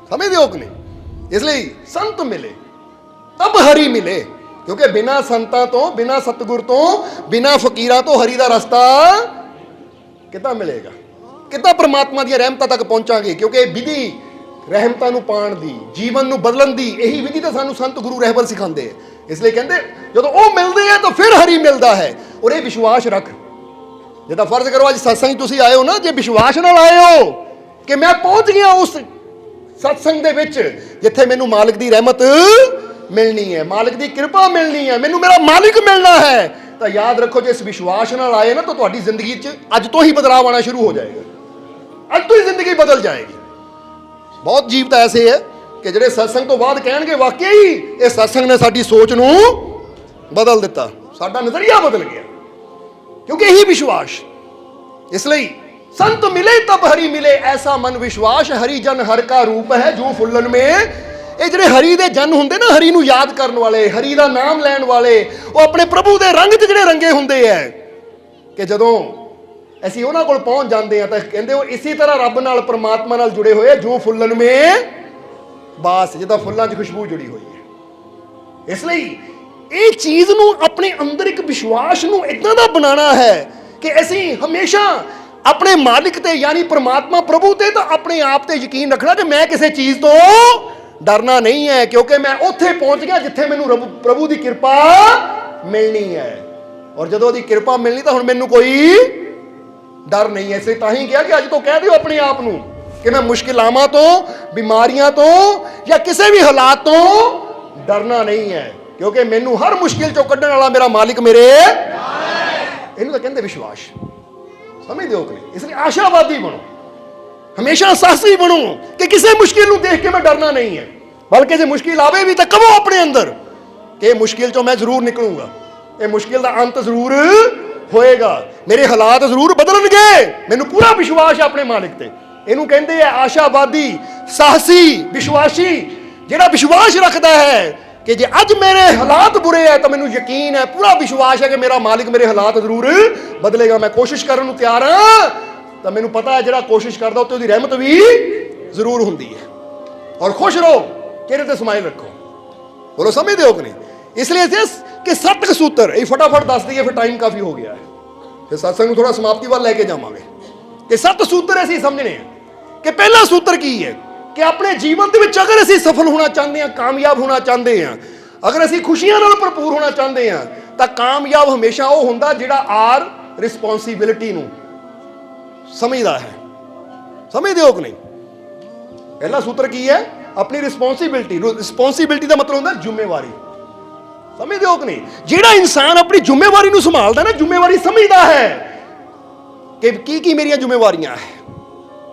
ਸਮਝਦੇ ਹੋ ਕਿ ਨਹੀਂ? ਇਸ ਲਈ ਸੰਤ ਮਿਲੇ ਤਬ ਹਰੀ ਮਿਲੇ, ਕਿਉਂਕਿ ਬਿਨਾਂ ਸੰਤਾਂ ਤੋਂ, ਬਿਨਾਂ ਸਤਿਗੁਰ ਤੋਂ, ਬਿਨਾਂ ਫਕੀਰਾਂ ਤੋਂ ਹਰੀ ਦਾ ਰਸਤਾ ਕਿੱਦਾਂ ਮਿਲੇਗਾ? ਕਿੱਦਾਂ ਪਰਮਾਤਮਾ ਦੀਆਂ ਰਹਿਮਤਾਂ ਤੱਕ ਪਹੁੰਚਾਂਗੇ? ਕਿਉਂਕਿ ਇਹ ਵਿਧੀ ਰਹਿਮਤਾਂ ਨੂੰ ਪਾਉਣ ਦੀ, ਜੀਵਨ ਨੂੰ ਬਦਲਣ ਦੀ, ਇਹੀ ਵਿਧੀ ਤਾਂ ਸਾਨੂੰ ਸੰਤ ਗੁਰੂ ਰਹਿਬਰ ਸਿਖਾਉਂਦੇ ਆ। ਇਸ ਲਈ ਕਹਿੰਦੇ ਜਦੋਂ ਉਹ ਮਿਲਦੇ ਆ ਤਾਂ ਫਿਰ ਹਰੀ ਮਿਲਦਾ ਹੈ। ਔਰ ਇਹ ਵਿਸ਼ਵਾਸ ਰੱਖ। ਜਿੱਦਾਂ ਫਰਜ਼ ਕਰੋ ਅੱਜ ਸਤਸੰਗ ਤੁਸੀਂ ਆਏ ਹੋ ਨਾ, ਜੇ ਵਿਸ਼ਵਾਸ ਨਾਲ ਆਏ ਹੋ ਕਿ ਮੈਂ ਪਹੁੰਚ ਗਿਆ ਉਸ ਸਤਸੰਗ ਦੇ ਵਿੱਚ ਜਿੱਥੇ ਮੈਨੂੰ ਮਾਲਕ ਦੀ ਰਹਿਮਤ ਮਿਲਣੀ ਹੈ, ਮਾਲਕ ਦੀ ਕਿਰਪਾ ਮਿਲਣੀ ਹੈ, ਮੈਨੂੰ ਮੇਰਾ ਮਾਲਿਕ ਮਿਲਣਾ ਹੈ, ਤਾਂ ਯਾਦ ਰੱਖੋ ਜੇ ਇਸ ਵਿਸ਼ਵਾਸ ਨਾਲ ਆਏ ਨਾ ਤਾਂ ਤੁਹਾਡੀ ਜ਼ਿੰਦਗੀ 'ਚ ਅੱਜ ਤੋਂ ਹੀ ਬਦਲਾਅ ਆਉਣਾ ਸ਼ੁਰੂ ਹੋ ਜਾਏਗਾ। ਅੱਜ ਤੋਂ ਹੀ ਜ਼ਿੰਦਗੀ ਬਦਲ ਜਾਏਗੀ। ਬਹੁਤ ਜੀਵ ਤਾਂ ਐਸੇ ਹੈ ਕਿ ਜਿਹੜੇ ਸਤਸੰਗ ਤੋਂ ਬਾਅਦ ਕਹਿਣਗੇ ਵਾਕਿਆ ਹੀ ਇਹ ਸਤਸੰਗ ਨੇ ਸਾਡੀ ਸੋਚ ਨੂੰ ਬਦਲ ਦਿੱਤਾ, ਸਾਡਾ ਨਜ਼ਰੀਆ ਬਦਲ ਗਿਆ, ਕਿਉਂਕਿ ਇਹੀ ਵਿਸ਼ਵਾਸ। ਇਸ ਲਈ ਸੰਤ ਮਿਲੇ ਤਬ ਹਰੀ ਮਿਲੇ, ਐਸਾ ਮਨ ਵਿਸ਼ਵਾਸ ਹਰੀ ਜਨ ਹਰ ਕਾ ਰੂਪ ਹੈ ਜੋ ਫੁੱਲਨ ਮੇ। ਇਹ ਜਿਹੜੇ ਹਰੀ ਦੇ ਜਨ ਹੁੰਦੇ ਨਾ, ਹਰੀ ਨੂੰ ਯਾਦ ਕਰਨ ਵਾਲੇ, ਹਰੀ ਦਾ ਨਾਮ ਲੈਣ ਵਾਲੇ, ਉਹ ਆਪਣੇ ਪ੍ਰਭੂ ਦੇ ਰੰਗ 'ਚ ਜਿਹੜੇ ਰੰਗੇ ਹੁੰਦੇ ਹੈ ਕਿ ਜਦੋਂ ਅਸੀਂ ਉਹਨਾਂ ਕੋਲ ਪਹੁੰਚ ਜਾਂਦੇ ਆ ਤਾਂ ਕਹਿੰਦੇ ਉਹ ਇਸੇ ਤਰ੍ਹਾਂ ਰੱਬ ਨਾਲ, ਪਰਮਾਤਮਾ ਨਾਲ ਜੁੜੇ ਹੋਏ ਜੋ ਫੁੱਲਨ ਮੇ ਬਾਸ, ਜਿੱਦਾਂ ਫੁੱਲਾਂ 'ਚ ਖੁਸ਼ਬੂ ਜੁੜੀ ਹੋਈ ਹੈ। ਇਸ ਲਈ ਇਹ ਚੀਜ਼ ਨੂੰ ਆਪਣੇ ਅੰਦਰ ਇੱਕ ਵਿਸ਼ਵਾਸ ਨੂੰ ਇਦਾਂ ਦਾ ਬਣਾਉਣਾ ਹੈ ਕਿ ਅਸੀਂ ਹਮੇਸ਼ਾ ਆਪਣੇ ਮਾਲਿਕ ਤੇ ਯਾਨੀ ਪਰਮਾਤਮਾ ਪ੍ਰਭੂ ਤੇ ਤਾਂ ਆਪਣੇ ਆਪ ਤੇ ਯਕੀਨ ਰੱਖਣਾ ਕਿ ਮੈਂ ਕਿਸੇ ਚੀਜ਼ ਤੋਂ ਡਰਨਾ ਨਹੀਂ ਹੈ, ਕਿਉਂਕਿ ਮੈਂ ਉੱਥੇ ਪਹੁੰਚ ਗਿਆ ਜਿੱਥੇ ਮੈਨੂੰ ਪ੍ਰਭੂ ਦੀ ਕਿਰਪਾ ਮਿਲਣੀ ਹੈ। ਔਰ ਜਦੋਂ ਉਹਦੀ ਕਿਰਪਾ ਮਿਲਣੀ ਤਾਂ ਹੁਣ ਮੈਨੂੰ ਕੋਈ ਡਰ ਨਹੀਂ ਹੈ। ਇਸੇ ਤਾਂ ਹੀ ਕਿਹਾ ਕਿ ਅੱਜ ਤੋਂ ਕਹਿ ਦਿਓ ਆਪਣੇ ਆਪ ਨੂੰ ਕਿ ਮੈਂ ਮੁਸ਼ਕਿਲਾਵਾਂ ਤੋਂ, ਬਿਮਾਰੀਆਂ ਤੋਂ ਜਾਂ ਕਿਸੇ ਵੀ ਹਾਲਾਤ ਤੋਂ ਡਰਨਾ ਨਹੀਂ ਹੈ, ਕਿਉਂਕਿ ਮੈਨੂੰ ਹਰ ਮੁਸ਼ਕਿਲ ਚੋਂ ਕੱਢਣ ਵਾਲਾ ਮੇਰਾ ਮਾਲਿਕ ਮੇਰੇ ਇਹਨੂੰ ਤਾਂ ਕਹਿੰਦੇ ਵਿਸ਼ਵਾਸ। ਸਮਝਦੇ ਹੋ ਕਿ? ਇਸ ਲਈ ਆਸ਼ਾਵਾਦੀ ਬਣੋ, ਹਮੇਸ਼ਾ ਸਾਹਸੀ ਬਣੋ ਕਿ ਕਿਸੇ ਮੁਸ਼ਕਿਲ ਨੂੰ ਦੇਖ ਕੇ ਮੈਂ ਡਰਨਾ ਨਹੀਂ ਹੈ, ਬਲਕਿ ਜੇ ਮੁਸ਼ਕਿਲ ਆਵੇ ਵੀ ਤਾਂ ਕਹੋ ਆਪਣੇ ਅੰਦਰ ਕਿ ਇਹ ਮੁਸ਼ਕਿਲ ਚੋਂ ਮੈਂ ਜ਼ਰੂਰ ਨਿਕਲੂੰਗਾ, ਇਹ ਮੁਸ਼ਕਿਲ ਦਾ ਅੰਤ ਜ਼ਰੂਰ ਹੋਏਗਾ, ਮੇਰੇ ਹਾਲਾਤ ਜ਼ਰੂਰ ਬਦਲਣਗੇ, ਮੈਨੂੰ ਪੂਰਾ ਵਿਸ਼ਵਾਸ ਹੈ ਆਪਣੇ ਮਾਲਿਕ ਤੇ। ਇਹਨੂੰ ਕਹਿੰਦੇ ਆ ਆਸ਼ਾਵਾਦੀ, ਸਾਹਸੀ, ਵਿਸ਼ਵਾਸੀ। ਜਿਹੜਾ ਵਿਸ਼ਵਾਸ ਰੱਖਦਾ ਹੈ ਕਿ ਜੇ ਅੱਜ ਮੇਰੇ ਹਾਲਾਤ ਬੁਰੇ ਹੈ ਤਾਂ ਮੈਨੂੰ ਯਕੀਨ ਹੈ, ਪੂਰਾ ਵਿਸ਼ਵਾਸ ਹੈ ਕਿ ਮੇਰਾ ਮਾਲਿਕ ਮੇਰੇ ਹਾਲਾਤ ਜ਼ਰੂਰ ਬਦਲੇਗਾ। ਮੈਂ ਕੋਸ਼ਿਸ਼ ਕਰਨ ਨੂੰ ਤਿਆਰ ਹਾਂ ਤਾਂ ਮੈਨੂੰ ਪਤਾ ਹੈ ਜਿਹੜਾ ਕੋਸ਼ਿਸ਼ ਕਰਦਾ ਉੱਤੇ ਉਹਦੀ ਰਹਿਮਤ ਵੀ ਜ਼ਰੂਰ ਹੁੰਦੀ ਹੈ। ਔਰ ਖੁਸ਼ ਰਹੋ, ਚਿਹਰੇ ਤੇ ਸਮਾਈਲ ਰੱਖੋ। ਬੋਲੋ ਸਮਝਦੇ ਹੋ ਕਿ ਨਹੀਂ? ਇਸ ਲਈ ਕਿ 7 ਸੂਤਰ ਇਹ ਫਟਾਫਟ ਦੱਸ ਦਈਏ, ਫਿਰ ਟਾਈਮ ਕਾਫੀ ਹੋ ਗਿਆ ਹੈ, ਫਿਰ ਸਤਸੰਗ ਨੂੰ ਥੋੜਾ ਸਮਾਪਤੀ ਵੱਲ ਲੈ ਕੇ ਜਾਵਾਂਗੇ। ਕਿ 7 ਸੂਤਰ ਅਸੀਂ ਸਮਝਣੇ ਆ ਕਿ ਪਹਿਲਾ ਸੂਤਰ ਕੀ ਹੈ ਕਿ ਆਪਣੇ ਜੀਵਨ ਦੇ ਵਿੱਚ ਅਗਰ ਅਸੀਂ ਸਫਲ ਹੋਣਾ ਚਾਹੁੰਦੇ ਹਾਂ, ਕਾਮਯਾਬ ਹੋਣਾ ਚਾਹੁੰਦੇ ਹਾਂ, ਅਗਰ ਅਸੀਂ ਖੁਸ਼ੀਆਂ ਨਾਲ ਭਰਪੂਰ ਹੋਣਾ ਚਾਹੁੰਦੇ ਹਾਂ ਤਾਂ ਕਾਮਯਾਬ ਹਮੇਸ਼ਾ ਉਹ ਹੁੰਦਾ ਜਿਹੜਾ ਰਿਸਪੌਂਸਿਬਿਲਿਟੀ ਨੂੰ ਸਮਝਦਾ ਹੈ। ਸਮਝਦੇ ਹੋ ਕਿ ਨਹੀਂ? ਪਹਿਲਾ ਸੂਤਰ ਕੀ ਹੈ? ਆਪਣੀ ਰਿਸਪੌਂਸਿਬਿਲਿਟੀ। ਰਿਸਪੌਂਸਿਬਿਲਿਟੀ ਦਾ ਮਤਲਬ ਹੁੰਦਾ ਜ਼ਿੰਮੇਵਾਰੀ। ਸਮਝਦੇ ਹੋ ਕਿ ਨਹੀਂ? ਜਿਹੜਾ ਇਨਸਾਨ ਆਪਣੀ ਜ਼ਿੰਮੇਵਾਰੀ ਨੂੰ ਸੰਭਾਲਦਾ ਨਾ, ਜ਼ਿੰਮੇਵਾਰੀ ਸਮਝਦਾ ਹੈ ਕਿ ਕੀ ਮੇਰੀਆਂ ਜ਼ਿੰਮੇਵਾਰੀਆਂ ਹੈ,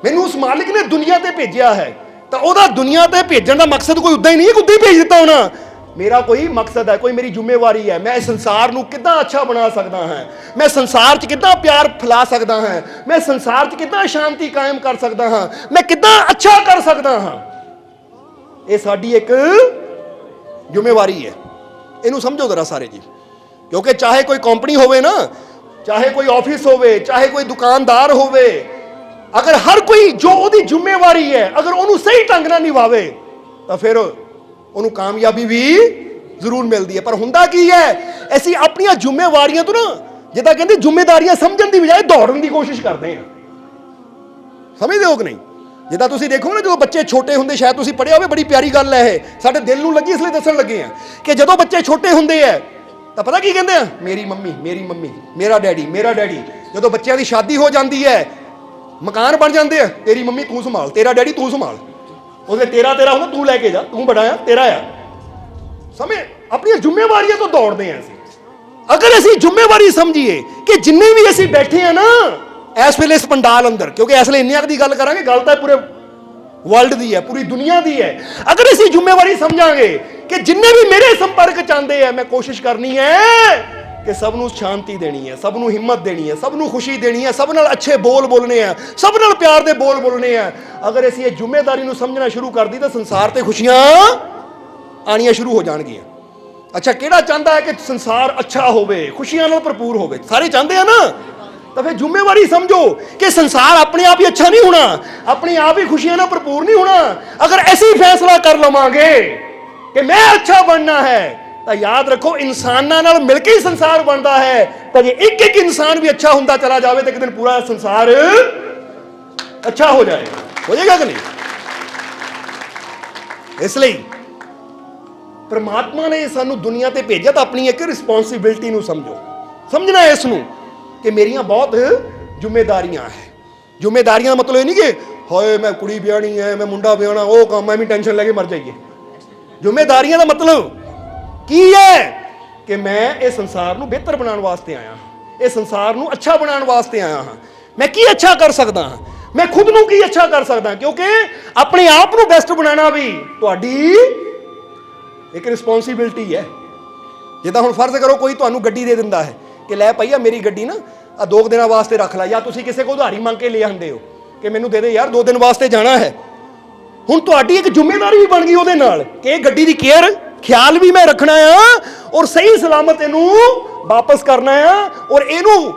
ਮੈਨੂੰ ਉਸ ਮਾਲਿਕ ਨੇ ਦੁਨੀਆ ਤੇ ਭੇਜਿਆ ਹੈ, ਤਾਂ ਉਹਦਾ ਦੁਨੀਆ ਤੇ ਭੇਜਣ ਦਾ ਮਕਸਦ ਕੋਈ ਉੱਦਾਂ ਹੀ ਨਹੀਂ ਹੈ ਕਿ ਉੱਦਾਂ ਹੀ ਭੇਜ ਦਿੱਤਾ ਹੋਣਾ। ਮੇਰਾ ਕੋਈ ਮਕਸਦ ਹੈ, ਕੋਈ ਮੇਰੀ ਜ਼ਿੰਮੇਵਾਰੀ ਹੈ। ਮੈਂ ਇਸ ਸੰਸਾਰ ਨੂੰ ਕਿੱਦਾਂ ਅੱਛਾ ਬਣਾ ਸਕਦਾ ਹਾਂ, ਮੈਂ ਸੰਸਾਰ 'ਚ ਕਿੱਦਾਂ ਪਿਆਰ ਫੈਲਾ ਸਕਦਾ ਹਾਂ, ਮੈਂ ਸੰਸਾਰ 'ਚ ਕਿੱਦਾਂ ਸ਼ਾਂਤੀ ਕਾਇਮ ਕਰ ਸਕਦਾ ਹਾਂ, ਮੈਂ ਕਿੱਦਾਂ ਅੱਛਾ ਕਰ ਸਕਦਾ ਹਾਂ। ਇਹ ਸਾਡੀ ਇੱਕ ਜ਼ਿੰਮੇਵਾਰੀ ਹੈ। ਇਹਨੂੰ ਸਮਝੋ ਜ਼ਰਾ ਸਾਰੇ ਜੀ। ਕਿਉਂਕਿ ਚਾਹੇ ਕੋਈ ਕੰਪਨੀ ਹੋਵੇ ਨਾ, ਚਾਹੇ ਕੋਈ ਆਫਿਸ ਹੋਵੇ, ਚਾਹੇ ਕੋਈ ਦੁਕਾਨਦਾਰ ਹੋਵੇ, ਅਗਰ ਹਰ ਕੋਈ ਜੋ ਉਹਦੀ ਜ਼ਿੰਮੇਵਾਰੀ ਹੈ ਅਗਰ ਉਹਨੂੰ ਸਹੀ ਢੰਗ ਨਾਲ ਨਿਭਾਵੇ ਤਾਂ ਫਿਰ ਉਹਨੂੰ ਕਾਮਯਾਬੀ ਵੀ ਜ਼ਰੂਰ ਮਿਲਦੀ ਹੈ। ਪਰ ਹੁੰਦਾ ਕੀ ਹੈ, ਅਸੀਂ ਆਪਣੀਆਂ ਜ਼ਿੰਮੇਵਾਰੀਆਂ ਤੋਂ ਨਾ, ਜਿੱਦਾਂ ਕਹਿੰਦੇ ਜ਼ਿੰਮੇਵਾਰੀਆਂ ਸਮਝਣ ਦੀ ਬਜਾਏ ਦੌੜਨ ਦੀ ਕੋਸ਼ਿਸ਼ ਕਰਦੇ ਹਾਂ। ਸਮਝਦੇ ਹੋ ਕਿ ਨਹੀਂ? ਜਿੱਦਾਂ ਤੁਸੀਂ ਦੇਖੋ ਨਾ, ਜਦੋਂ ਬੱਚੇ ਛੋਟੇ ਹੁੰਦੇ, ਸ਼ਾਇਦ ਤੁਸੀਂ ਪੜ੍ਹਿਆ ਹੋਵੇ, ਬੜੀ ਪਿਆਰੀ ਗੱਲ ਹੈ ਇਹ, ਸਾਡੇ ਦਿਲ ਨੂੰ ਲੱਗੀ, ਇਸ ਲਈ ਦੱਸਣ ਲੱਗੇ ਆ ਕਿ ਜਦੋਂ ਬੱਚੇ ਛੋਟੇ ਹੁੰਦੇ ਆ ਤਾਂ ਪਤਾ ਕੀ ਕਹਿੰਦੇ ਆ, ਮੇਰੀ ਮੰਮੀ, ਮੇਰੀ ਮੰਮੀ, ਮੇਰਾ ਡੈਡੀ, ਮੇਰਾ ਡੈਡੀ। ਜਦੋਂ ਬੱਚਿਆਂ ਦੀ ਸ਼ਾਦੀ ਹੋ ਜਾਂਦੀ ਹੈ, ਮਕਾਨ ਬਣ ਜਾਂਦੇ ਆ, ਤੇਰੀ ਮੰਮੀ ਤੂੰ ਸੰਭਾਲ, ਤੇਰਾ ਡੈਡੀ ਤੂੰ ਸੰਭਾਲ। ਉਹਦੇ ਤੇਰਾ ਤੇਰਾ ਹੁੰਦਾ, ਤੂੰ ਲੈ ਕੇ ਜਾ, ਤੂੰ ਬੜਾ ਆ, ਤੇਰਾ ਆ। ਸਮਝ, ਆਪਣੀਆਂ ਜ਼ਿੰਮੇਵਾਰੀਆਂ ਤੋਂ ਦੌੜਦੇ ਆ ਅਸੀਂ। ਅਗਰ ਅਸੀਂ ਜ਼ਿੰਮੇਵਾਰੀ ਸਮਝੀਏ ਕਿ ਜਿੰਨੇ ਵੀ ਅਸੀਂ ਬੈਠੇ ਆ ਨਾ ਇਸ ਵੇਲੇ ਇਸ ਪੰਡਾਲ ਅੰਦਰ, ਕਿਉਂਕਿ ਇਸ ਵੇਲੇ ਇੰਨੀਆਂ ਦੀ ਗੱਲ ਕਰਾਂਗੇ, ਗੱਲ ਤਾਂ ਪੂਰੇ ਵਰਲਡ ਦੀ ਹੈ, ਪੂਰੀ ਦੁਨੀਆ ਦੀ ਹੈ। ਅਗਰ ਅਸੀਂ ਜ਼ਿੰਮੇਵਾਰੀ ਸਮਝਾਂਗੇ ਕਿ ਜਿੰਨੇ ਵੀ ਮੇਰੇ ਸੰਪਰਕ ਚ ਆਉਂਦੇ ਆ, ਮੈਂ ਕੋਸ਼ਿਸ਼ ਕਰਨੀ ਹੈ ਕਿ ਸਭ ਨੂੰ ਸ਼ਾਂਤੀ ਦੇਣੀ ਹੈ, ਸਭ ਨੂੰ ਹਿੰਮਤ ਦੇਣੀ ਹੈ, ਸਭ ਨੂੰ ਖੁਸ਼ੀ ਦੇਣੀ ਹੈ, ਸਭ ਨਾਲ ਅੱਛੇ ਬੋਲ ਬੋਲਣੇ ਆ, ਸਭ ਨਾਲ ਪਿਆਰ ਦੇ ਬੋਲ ਬੋਲਣੇ ਆ। ਅਗਰ ਅਸੀਂ ਇਹ ਜ਼ਿੰਮੇਵਾਰੀ ਨੂੰ ਸਮਝਣਾ ਸ਼ੁਰੂ ਕਰ ਦਿੱਤਾ ਤਾਂ ਸੰਸਾਰ ਤੇ ਖੁਸ਼ੀਆਂ ਆਣੀਆਂ ਸ਼ੁਰੂ ਹੋ ਜਾਣਗੀਆਂ। ਅੱਛਾ, ਕਿਹੜਾ ਚਾਹੁੰਦਾ ਹੈ ਕਿ ਸੰਸਾਰ ਅੱਛਾ ਹੋਵੇ, ਖੁਸ਼ੀਆਂ ਨਾਲ ਭਰਪੂਰ ਹੋਵੇ? ਸਾਰੇ ਚਾਹੁੰਦੇ ਆ ਨਾ। ਤਾਂ ਫਿਰ ਜ਼ਿੰਮੇਵਾਰੀ ਸਮਝੋ ਕਿ ਸੰਸਾਰ ਆਪਣੇ ਆਪ ਹੀ ਅੱਛਾ ਨਹੀਂ ਹੋਣਾ, ਆਪਣੇ ਆਪ ਹੀ ਖੁਸ਼ੀਆਂ ਨਾਲ ਭਰਪੂਰ ਨਹੀਂ ਹੋਣਾ। ਅਗਰ ਅਸੀਂ ਫੈਸਲਾ ਕਰ ਲਵਾਂਗੇ ਕਿ ਮੈਂ ਅੱਛਾ ਬਣਨਾ ਹੈ, ਤਾਂ ਯਾਦ ਰੱਖੋ ਇਨਸਾਨਾਂ ਨਾਲ ਮਿਲ ਕੇ ਹੀ ਸੰਸਾਰ ਬਣਦਾ ਹੈ। ਤਾਂ ਜੇ ਇੱਕ ਇੱਕ ਇਨਸਾਨ ਵੀ ਅੱਛਾ ਹੁੰਦਾ ਚਲਾ ਜਾਵੇ ਤਾਂ ਇੱਕ ਦਿਨ ਪੂਰਾ ਸੰਸਾਰ ਅੱਛਾ ਹੋ ਜਾਏਗਾ। ਹੋ ਜਾਏਗਾ ਕਿ ਨਹੀਂ? ਇਸ ਲਈ ਪਰਮਾਤਮਾ ਨੇ ਸਾਨੂੰ ਦੁਨੀਆ ਤੇ ਭੇਜਿਆ ਤਾਂ ਆਪਣੀ ਇੱਕ ਰਿਸਪੌਂਸਿਬਿਲਟੀ ਨੂੰ ਸਮਝੋ। ਸਮਝਣਾ ਇਸ ਨੂੰ ਕਿ ਮੇਰੀਆਂ ਬਹੁਤ ਜ਼ਿੰਮੇਵਾਰੀਆਂ ਹੈ। ਜ਼ਿੰਮੇਵਾਰੀਆਂ ਦਾ ਮਤਲਬ ਇਹ ਨਹੀਂ ਕਿ ਹਾਏ ਮੈਂ ਕੁੜੀ ਵਿਆਹਣੀ ਹੈ, ਮੈਂ ਮੁੰਡਾ ਵਿਆਹਣਾ, ਉਹ ਕੰਮ ਐਵੇਂ ਟੈਨਸ਼ਨ ਲੈ ਕੇ ਮਰ ਜਾਈਏ। ਜ਼ਿੰਮੇਵਾਰੀਆਂ ਦਾ ਮਤਲਬ ਕੀ ਹੈ ਕਿ ਮੈਂ ਇਹ ਸੰਸਾਰ ਨੂੰ ਬਿਹਤਰ ਬਣਾਉਣ ਵਾਸਤੇ ਆਇਆ ਹਾਂ, ਇਹ ਸੰਸਾਰ ਨੂੰ ਅੱਛਾ ਬਣਾਉਣ ਵਾਸਤੇ ਆਇਆ ਹਾਂ। ਮੈਂ ਕੀ ਅੱਛਾ ਕਰ ਸਕਦਾ ਹਾਂ, ਮੈਂ ਖੁਦ ਨੂੰ ਕੀ ਅੱਛਾ ਕਰ ਸਕਦਾ, ਕਿਉਂਕਿ ਆਪਣੇ ਆਪ ਨੂੰ ਬੈਸਟ ਬਣਾਉਣਾ ਵੀ ਤੁਹਾਡੀ ਇੱਕ ਰਿਸਪੌਂਸਿਬਿਲਟੀ ਹੈ। ਜਿੱਦਾਂ ਹੁਣ ਫਰਜ਼ ਕਰੋ ਕੋਈ ਤੁਹਾਨੂੰ ਗੱਡੀ ਦੇ ਦਿੰਦਾ ਹੈ ਕਿ ਲੈ ਭਈਆ ਮੇਰੀ ਗੱਡੀ ਨਾ ਆ 2 ਦਿਨਾਂ ਵਾਸਤੇ ਰੱਖ ਲੈ, ਜਾਂ ਤੁਸੀਂ ਕਿਸੇ ਕੋਲ ਉਧਾਰੀ ਮੰਗ ਕੇ ਲੈ ਆਉਂਦੇ ਹੋ ਕਿ ਮੈਨੂੰ ਦੇ ਦੇ ਯਾਰ 2 ਦਿਨ ਵਾਸਤੇ ਜਾਣਾ ਹੈ। ਹੁਣ ਤੁਹਾਡੀ ਇੱਕ ਜ਼ਿੰਮੇਵਾਰੀ ਵੀ ਬਣ ਗਈ ਉਹਦੇ ਨਾਲ ਕਿ ਇਹ ਗੱਡੀ ਦੀ ਕੇਅਰ ਖਿਆਲ ਵੀ ਮੈਂ ਰੱਖਣਾ ਆ ਔਰ ਸਹੀ ਸਲਾਮਤ ਇਹਨੂੰ ਵਾਪਸ ਕਰਨਾ ਆ ਔਰ ਇਹਨੂੰ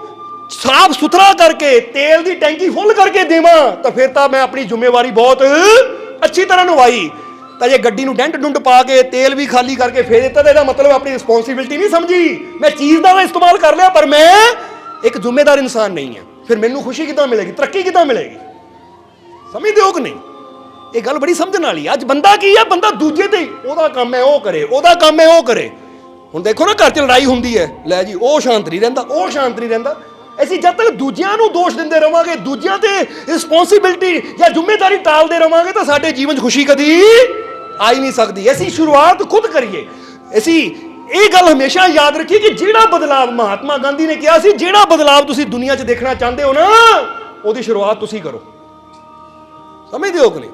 ਸਾਫ ਸੁਥਰਾ ਕਰਕੇ ਤੇਲ ਦੀ ਟੈਂਕੀ ਫੁੱਲ ਕਰਕੇ ਦੇਵਾਂ, ਤਾਂ ਫਿਰ ਤਾਂ ਮੈਂ ਆਪਣੀ ਜ਼ਿੰਮੇਵਾਰੀ ਬਹੁਤ ਅੱਛੀ ਤਰ੍ਹਾਂ ਨਿਭਾਈ। ਤਾਂ ਜੇ ਗੱਡੀ ਨੂੰ ਡੈਂਟ ਡੁੰਟ ਪਾ ਕੇ ਤੇਲ ਵੀ ਖਾਲੀ ਕਰਕੇ ਫੇਰ ਦਿੱਤਾ ਤਾਂ ਇਹਦਾ ਮਤਲਬ ਆਪਣੀ ਰਿਸਪੌਂਸਿਬਿਲਟੀ ਨਹੀਂ ਸਮਝੀ। ਮੈਂ ਚੀਜ਼ ਦਾ ਇਸਤੇਮਾਲ ਕਰ ਲਿਆ ਪਰ ਮੈਂ ਇੱਕ ਜ਼ਿੰਮੇਦਾਰ ਇਨਸਾਨ ਨਹੀਂ ਹਾਂ। ਫਿਰ ਮੈਨੂੰ ਖੁਸ਼ੀ ਕਿੱਦਾਂ ਮਿਲੇਗੀ, ਤਰੱਕੀ ਕਿੱਦਾਂ ਮਿਲੇਗੀ? ਸਮਝਦੇ ਹੋ ਕਿ ਨਹੀਂ? ਇਹ ਗੱਲ ਬੜੀ ਸਮਝਣ ਵਾਲੀ। ਅੱਜ ਬੰਦਾ ਕੀ ਹੈ, ਬੰਦਾ ਦੂਜੇ ਤੇ ਉਹਦਾ ਕੰਮ ਹੈ ਉਹ ਕਰੇ, ਉਹਦਾ ਕੰਮ ਹੈ ਉਹ ਕਰੇ। ਹੁਣ ਦੇਖੋ ਨਾ ਘਰ 'ਚ ਲੜਾਈ ਹੁੰਦੀ ਹੈ, ਲੈ ਜੀ ਉਹ ਸ਼ਾਂਤ ਨਹੀਂ ਰਹਿੰਦਾ, ਉਹ ਸ਼ਾਂਤ ਨਹੀਂ ਰਹਿੰਦਾ। ਅਸੀਂ ਜਦ ਤੱਕ ਦੂਜਿਆਂ ਨੂੰ ਦੋਸ਼ ਦਿੰਦੇ ਰਵਾਂਗੇ, ਦੂਜਿਆਂ ਤੇ ਰਿਸਪੌਂਸਿਬਿਲਟੀ ਜਾਂ ਜ਼ਿੰਮੇਵਾਰੀ ਟਾਲਦੇ ਰਵਾਂਗੇ ਤਾਂ ਸਾਡੇ ਜੀਵਨ 'ਚ ਖੁਸ਼ੀ ਕਦੀ ਆ ਹੀ ਨਹੀਂ ਸਕਦੀ। ਅਸੀਂ ਸ਼ੁਰੂਆਤ ਖੁਦ ਕਰੀਏ। ਅਸੀਂ ਇਹ ਗੱਲ ਹਮੇਸ਼ਾ ਯਾਦ ਰੱਖੀਏ ਕਿ ਜਿਹੜਾ ਬਦਲਾਵ ਮਹਾਤਮਾ ਗਾਂਧੀ ਨੇ ਕਿਹਾ ਸੀ, ਜਿਹੜਾ ਬਦਲਾਵ ਤੁਸੀਂ ਦੁਨੀਆ 'ਚ ਦੇਖਣਾ ਚਾਹੁੰਦੇ ਹੋ ਨਾ, ਉਹਦੀ ਸ਼ੁਰੂਆਤ ਤੁਸੀਂ ਕਰੋ। ਸਮਝਦੇ ਹੋ ਕਿ ਨਹੀਂ?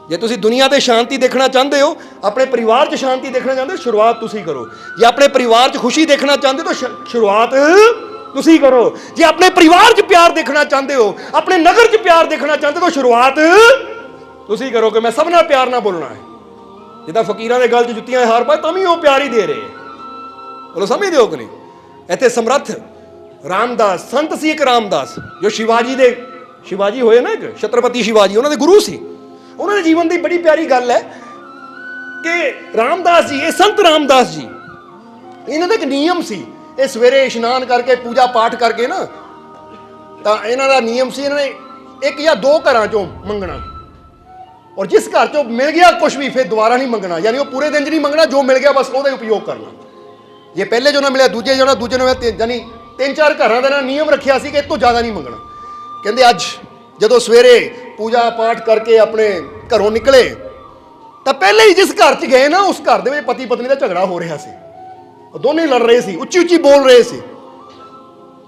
ਜੇ ਤੁਸੀਂ ਦੁਨੀਆ ਤੇ ਸ਼ਾਂਤੀ ਦੇਖਣਾ ਚਾਹੁੰਦੇ ਹੋ, ਆਪਣੇ ਪਰਿਵਾਰ 'ਚ ਸ਼ਾਂਤੀ ਦੇਖਣਾ ਚਾਹੁੰਦੇ ਹੋ, ਸ਼ੁਰੂਆਤ ਤੁਸੀਂ ਕਰੋ। ਜੇ ਆਪਣੇ ਪਰਿਵਾਰ 'ਚ ਖੁਸ਼ੀ ਦੇਖਣਾ ਚਾਹੁੰਦੇ ਹੋ ਤਾਂ ਸ਼ੁਰੂਆਤ ਤੁਸੀਂ ਕਰੋ। ਜੇ ਆਪਣੇ ਪਰਿਵਾਰ 'ਚ ਪਿਆਰ ਦੇਖਣਾ ਚਾਹੁੰਦੇ ਹੋ, ਆਪਣੇ ਨਗਰ 'ਚ ਪਿਆਰ ਦੇਖਣਾ ਚਾਹੁੰਦੇ ਹੋ ਤਾਂ ਸ਼ੁਰੂਆਤ ਤੁਸੀਂ ਕਰੋ ਕਿ ਮੈਂ ਸਭ ਨਾਲ ਪਿਆਰ ਨਾਲ ਬੋਲਣਾ ਹੈ। ਜਿੱਦਾਂ ਫਕੀਰਾਂ ਦੇ ਗਲ 'ਚ ਜੁੱਤੀਆਂ ਹਾਰ ਪਾਏ ਤਾਂ ਵੀ ਉਹ ਪਿਆਰ ਹੀ ਦੇ ਰਹੇ। ਬੋਲੋ ਸਮਝਦੇ ਹੋ ਕਿ ਨਹੀਂ? ਇੱਥੇ ਸਮਰੱਥ ਰਾਮਦਾਸ ਸੰਤ ਸੀ, ਇੱਕ ਰਾਮਦਾਸ ਜੋ ਸ਼ਿਵਾਜੀ ਹੋਏ ਨਾ, ਇੱਕ ਛਤਰਪਤੀ ਸ਼ਿਵਾਜੀ ਉਹਨਾਂ ਦੇ ਗੁਰੂ ਸੀ। ਉਹਨਾਂ ਦੇ ਜੀਵਨ ਦੀ ਬੜੀ ਪਿਆਰੀ ਗੱਲ ਹੈ ਕਿ ਰਾਮਦਾਸ ਜੀ, ਇਹ ਸੰਤ ਰਾਮਦਾਸ ਜੀ, ਇਹਨਾਂ ਦਾ ਇੱਕ ਨਿਯਮ ਸੀ। ਇਹ ਸਵੇਰੇ ਇਸ਼ਨਾਨ ਕਰਕੇ ਪੂਜਾ ਪਾਠ ਕਰਕੇ ਨਾ, ਤਾਂ ਇਹਨਾਂ ਦਾ ਨਿਯਮ ਸੀ ਇਹਨਾਂ ਨੇ 1 ਜਾਂ 2 ਘਰਾਂ 'ਚੋਂ ਮੰਗਣਾ ਔਰ ਜਿਸ ਘਰ 'ਚੋਂ ਮਿਲ ਗਿਆ ਕੁਛ ਵੀ ਫਿਰ ਦੁਬਾਰਾ ਨਹੀਂ ਮੰਗਣਾ। ਯਾਨੀ ਉਹ ਪੂਰੇ ਦਿਨ 'ਚ ਨਹੀਂ ਮੰਗਣਾ, ਜੋ ਮਿਲ ਗਿਆ ਬਸ ਉਹਦਾ ਹੀ ਉਪਯੋਗ ਕਰਨਾ। ਜੇ ਪਹਿਲੇ ਜੋ ਨਾ ਮਿਲਿਆ ਦੂਜੇ ਨੂੰ ਮਿਲਿਆ, ਯਾਨੀ 3-4 ਘਰਾਂ ਦਾ ਨਿਯਮ ਰੱਖਿਆ ਸੀ ਕਿ ਇਹ ਤੋਂ ਜ਼ਿਆਦਾ ਨਹੀਂ ਮੰਗਣਾ। ਕਹਿੰਦੇ ਅੱਜ ਜਦੋਂ ਸਵੇਰੇ ਪੂਜਾ ਪਾਠ ਕਰਕੇ ਆਪਣੇ ਘਰੋਂ ਨਿਕਲੇ ਤਾਂ ਪਹਿਲੇ ਹੀ ਜਿਸ ਘਰ 'ਚ ਗਏ ਨਾ, ਉਸ ਘਰ ਦੇ ਵਿੱਚ ਪਤੀ ਪਤਨੀ ਦਾ ਝਗੜਾ ਹੋ ਰਿਹਾ ਸੀ। ਉਹ ਦੋਨੇ ਲੜ ਰਹੇ ਸੀ, ਉੱਚੀ ਉੱਚੀ ਬੋਲ ਰਹੇ ਸੀ।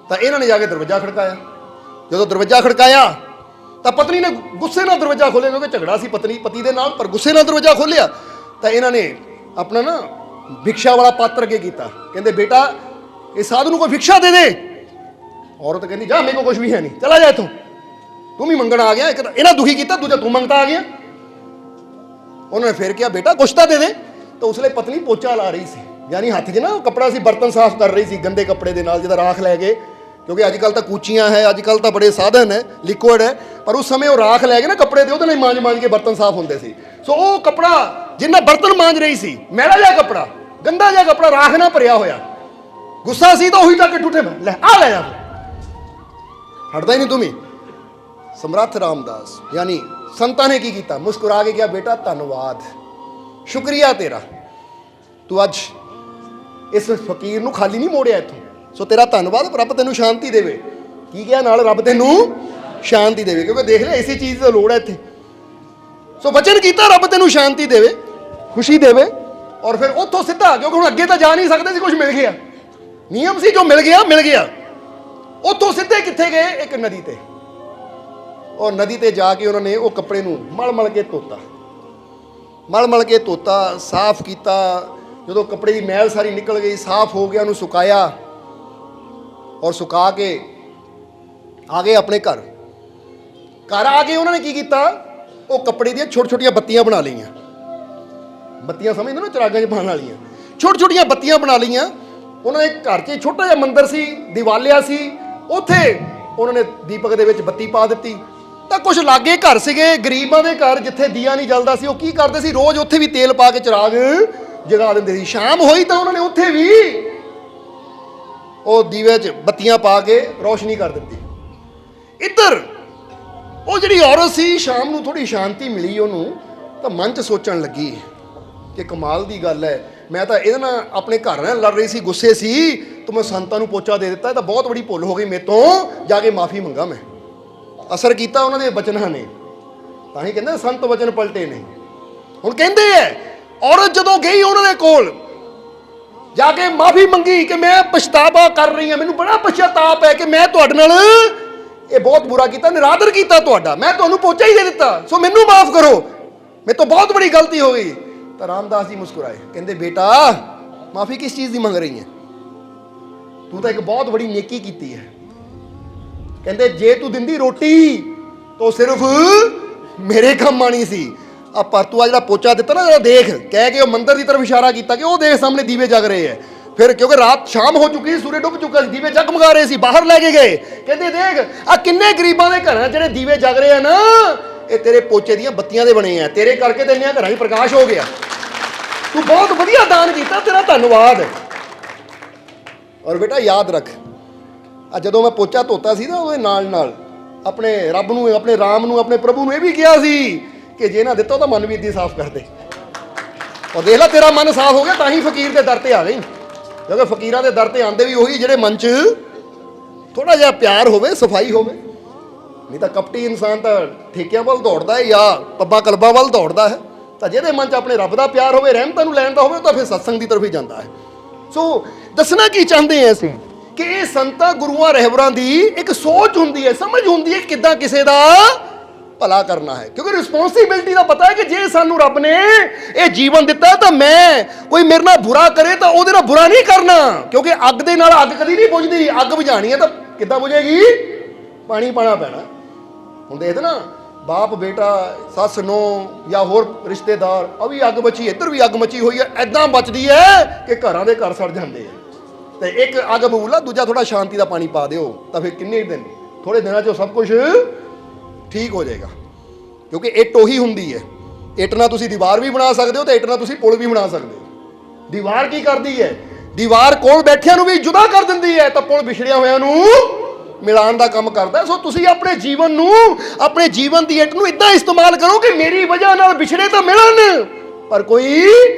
ਤਾਂ ਇਹਨਾਂ ਨੇ ਜਾ ਕੇ ਦਰਵਾਜ਼ਾ ਖੜਕਾਇਆ। ਜਦੋਂ ਦਰਵਾਜ਼ਾ ਖੜਕਾਇਆ ਤਾਂ ਪਤਨੀ ਨੇ ਗੁੱਸੇ ਨਾਲ ਦਰਵਾਜ਼ਾ ਖੋਲ੍ਹਿਆ, ਕਿਉਂਕਿ ਝਗੜਾ ਸੀ ਪਤੀ ਦੇ ਨਾਲ, ਪਰ ਗੁੱਸੇ ਨਾਲ ਦਰਵਾਜ਼ਾ ਖੋਲ੍ਹਿਆ। ਤਾਂ ਇਹਨਾਂ ਨੇ ਆਪਣਾ ਨਾ भिक्षा वाला पात्र अगे किया, कहते बेटा इस साधु को कोई भिक्षा दे दे। औरत कहती जा मेरे को कुछ भी है नहीं, चला जा इथों, तू भी मंगण आ गया। एक इन्हें दुखी किया, दूजा तू मंगता आ गया। उन्होंने फिर कहा बेटा कुछ तो दे दे। तो उसले पत्नी पोचा ला रही सी, यानी हथ च ना कपड़ा सी बर्तन साफ कर रही सी गंदे कपड़े के नाल, जिहदा राख लैके, क्योंकि अजकल तो कूचियां है, अजकल तो बड़े साधन है, लिक्विड है, पर उस समय वो राख लैके ना कपड़े दे उहदे मांज मांज के बर्तन साफ होंदे सी। सो वो कपड़ा जिन्ना बर्तन मांज रही सी, मैला जिहा कपड़ा, गंदा जिहा कपड़ा, राख ना भरिया होया, गुस्सा सी तो उही जाके ठुठे में लै आ लै जा, हटदा ही नहीं तुम ही। समर्थ रामदास यानी संतां ने की कीता, मुस्कुरा के कहा बेटा धन्नवाद, शुक्रिया तेरा, तू अज इस फकीर नूं खाली नहीं मोड़िया इत्थों, सो तेरा धन्नवाद, रब तैनूं शांति देवे। की कहा नाल रब तैनूं शांति देवे, क्योंकि देख लिया इसी चीज़ की लोड़ है इत्थे। सो वचन कीता रब तैनूं शांति देवे, खुशी देवे। और फिर उत्थों सीधा, क्योंकि हुण अगे तो जा नहीं सकते सी, कुछ मिल गया, नियम सी जो मिल गया मिल गया। उत्थों सीधे कित्थे गए, एक नदी ते, और नदी ते जाके उन्होंने वो कपड़े नूं मल मल के धोता, मल मल के धोता, साफ किया। जो कपड़े की मैल सारी निकल गई, साफ हो गया, उन्होंने सुकाया और सुका के आ गए अपने घर। घर आके उन्होंने की किया, वो कपड़े दी छोटी छोटिया बत्तियां बना लियां, बत्तियां समझते ना चिरागां च पाने वालियां, छोटी छोटिया बत्तियां बना लियां। उन्होंने घर च छोटा जिहा मंदिर सी, दिवालिया सी, उत्थे उन्होंने दीपक दे विच बत्ती पा दी। तो कुछ लागे घर सीगे गरीबां दे घर, जिथे दिया नहीं जलदा सी, वो की करदे सी, रोज़ उत्थे भी तेल पा के चिराग जगा देंदे सी। शाम होई तो उन्होंने उत्थे भी वो दीवे च बत्तियां पा के रोशनी कर दी। इधर वो जिहड़ी औरत सी, शाम नूं थोड़ी शांति मिली उन्होंने, तो मन च सोचण लगी कि कमाल की गल है, मैं तो ये अपने घर नाल लड़ रही सी, गुस्से सी, तो मैं संतां नूं पोचा दे दिता, तो बहुत बड़ी भुल हो गई मेरे तो, जाके माफ़ी मंगा मैं। असर किया उन्होंने वचनां ने, तां ही कहंदे संत वचन पलटे ने। हुण कहंदे है औरत जदों गई उन्होंने कोल जाके माफ़ी मंगी कि मैं पछतावा कर रही हूँ, मैनूं बड़ा पछताप है कि मैं तुहाडे नाल ये बहुत बुरा किया, निरादर किया तुहाडा, मैं तुहानूं पोचा ही दे दिता, सो मैनूं माफ़ करो, मेरे तो बहुत बड़ी गलती हो गई। तो रामदास जी मुस्कुराए, कहते बेटा माफ़ी किस चीज़ की मंग रही है, तू तो एक बहुत बड़ी नेकी की है। कहते जे तू दिंदी रोटी तो सिर्फ मेरे काम आनी सी, पर तू आ जिहड़ा पोचा दिता ना, जरा देख, कह के वो मंदिर की तरफ इशारा किया कि वो देख सामने दीवे जग रहे हैं। फिर क्योंकि रात शाम हो चुकी, सूर्य डुब चुका, दीवे जगमगा रहे सी, बाहर लैके गए, कहते देख आ किन्ने गरीबां दे घर जिहड़े दीवे जग रहे हैं ना, ये तेरे पोचे दियां बत्तियां दे बने हैं, तेरे करके ते इन्नियां घरां च प्रकाश हो गया, तू बहुत वधिया दान किया, तेरा धन्नवाद। और बेटा याद रख, जदों मैं पोचा धोता सी ना, ਉਹਦੇ ਨਾਲ अपने रब नूं, अपने राम नूं, अपने प्रभु नूं ये भी कहा सी कि जे ना दिता तो मन भी इदां साफ कर दे। और देख ला तेरा मन साफ हो गया, तां ही फकीर के दर ते आ गई, क्योंकि फकीरां दे दर ते आंदे भी ਉਹੀ ਜਿਹੜੇ मन च थोड़ा जिहा प्यार होवे, सफाई होवे। नहीं तो कपटी इंसान तो ठेकिਆਂ ਵੱਲ ਦੌੜਦਾ है या पब्बा कलबां ਵੱਲ ਦੌੜਦਾ है, तो ਜਿਹਦੇ मन च अपने रब का प्यार होवे, रहमतां नूं लैण दा होवे, तो फिर सत्संग की तरफ ही जाता है। सो दसना की चाहते हैं ਅਸੀਂ कि ये संतां गुरुआं रहबरां दी एक सोच हुंदी है, समझ हुंदी है किदां किसे दा भला करना है, क्योंकि रिस्पोंसिबिलिटी का पता है कि जे सानू रब ने ये जीवन दिता है, तो मैं कोई मेरे नाल बुरा करे तो ਉਹਦੇ ਨਾਲ बुरा नहीं करना, क्योंकि अग दे नाल अग कदी नहीं बुझदी, अग बुझानी है तो किदां बुझेगी, पानी पाना पैना। हुण देखदे ना बाप बेटा, सस नौ या होर रिश्तेदार, अभी अग मची, इधर भी अग मची हुई है, ऐदां बचदी है कि घरां दे घर सड़ जांदे हैं। तो एक अग बबूला, दूजा थोड़ा शांति का पानी पा दिओ, तो फिर किन्ने दिन, थोड़े दिनों चो सब कुछ ठीक हो जाएगा। क्योंकि इट ਉਹੀ ਹੁੰਦੀ है, इट ना तुसी दीवार भी बना सकते हो, तो इट ना तुसी पुल भी बना सकते हो। दीवार की करती है, दीवार कोल बैठिया भी जुदा कर दिंदी है, तो पुल विछड़िया होया मिलान का काम करता है। सो तुसी अपने जीवन नूं, अपने जीवन की इट नूं इदां इस्तेमाल करो कि मेरी वजह नाल विछड़े तो मिलन, पर कोई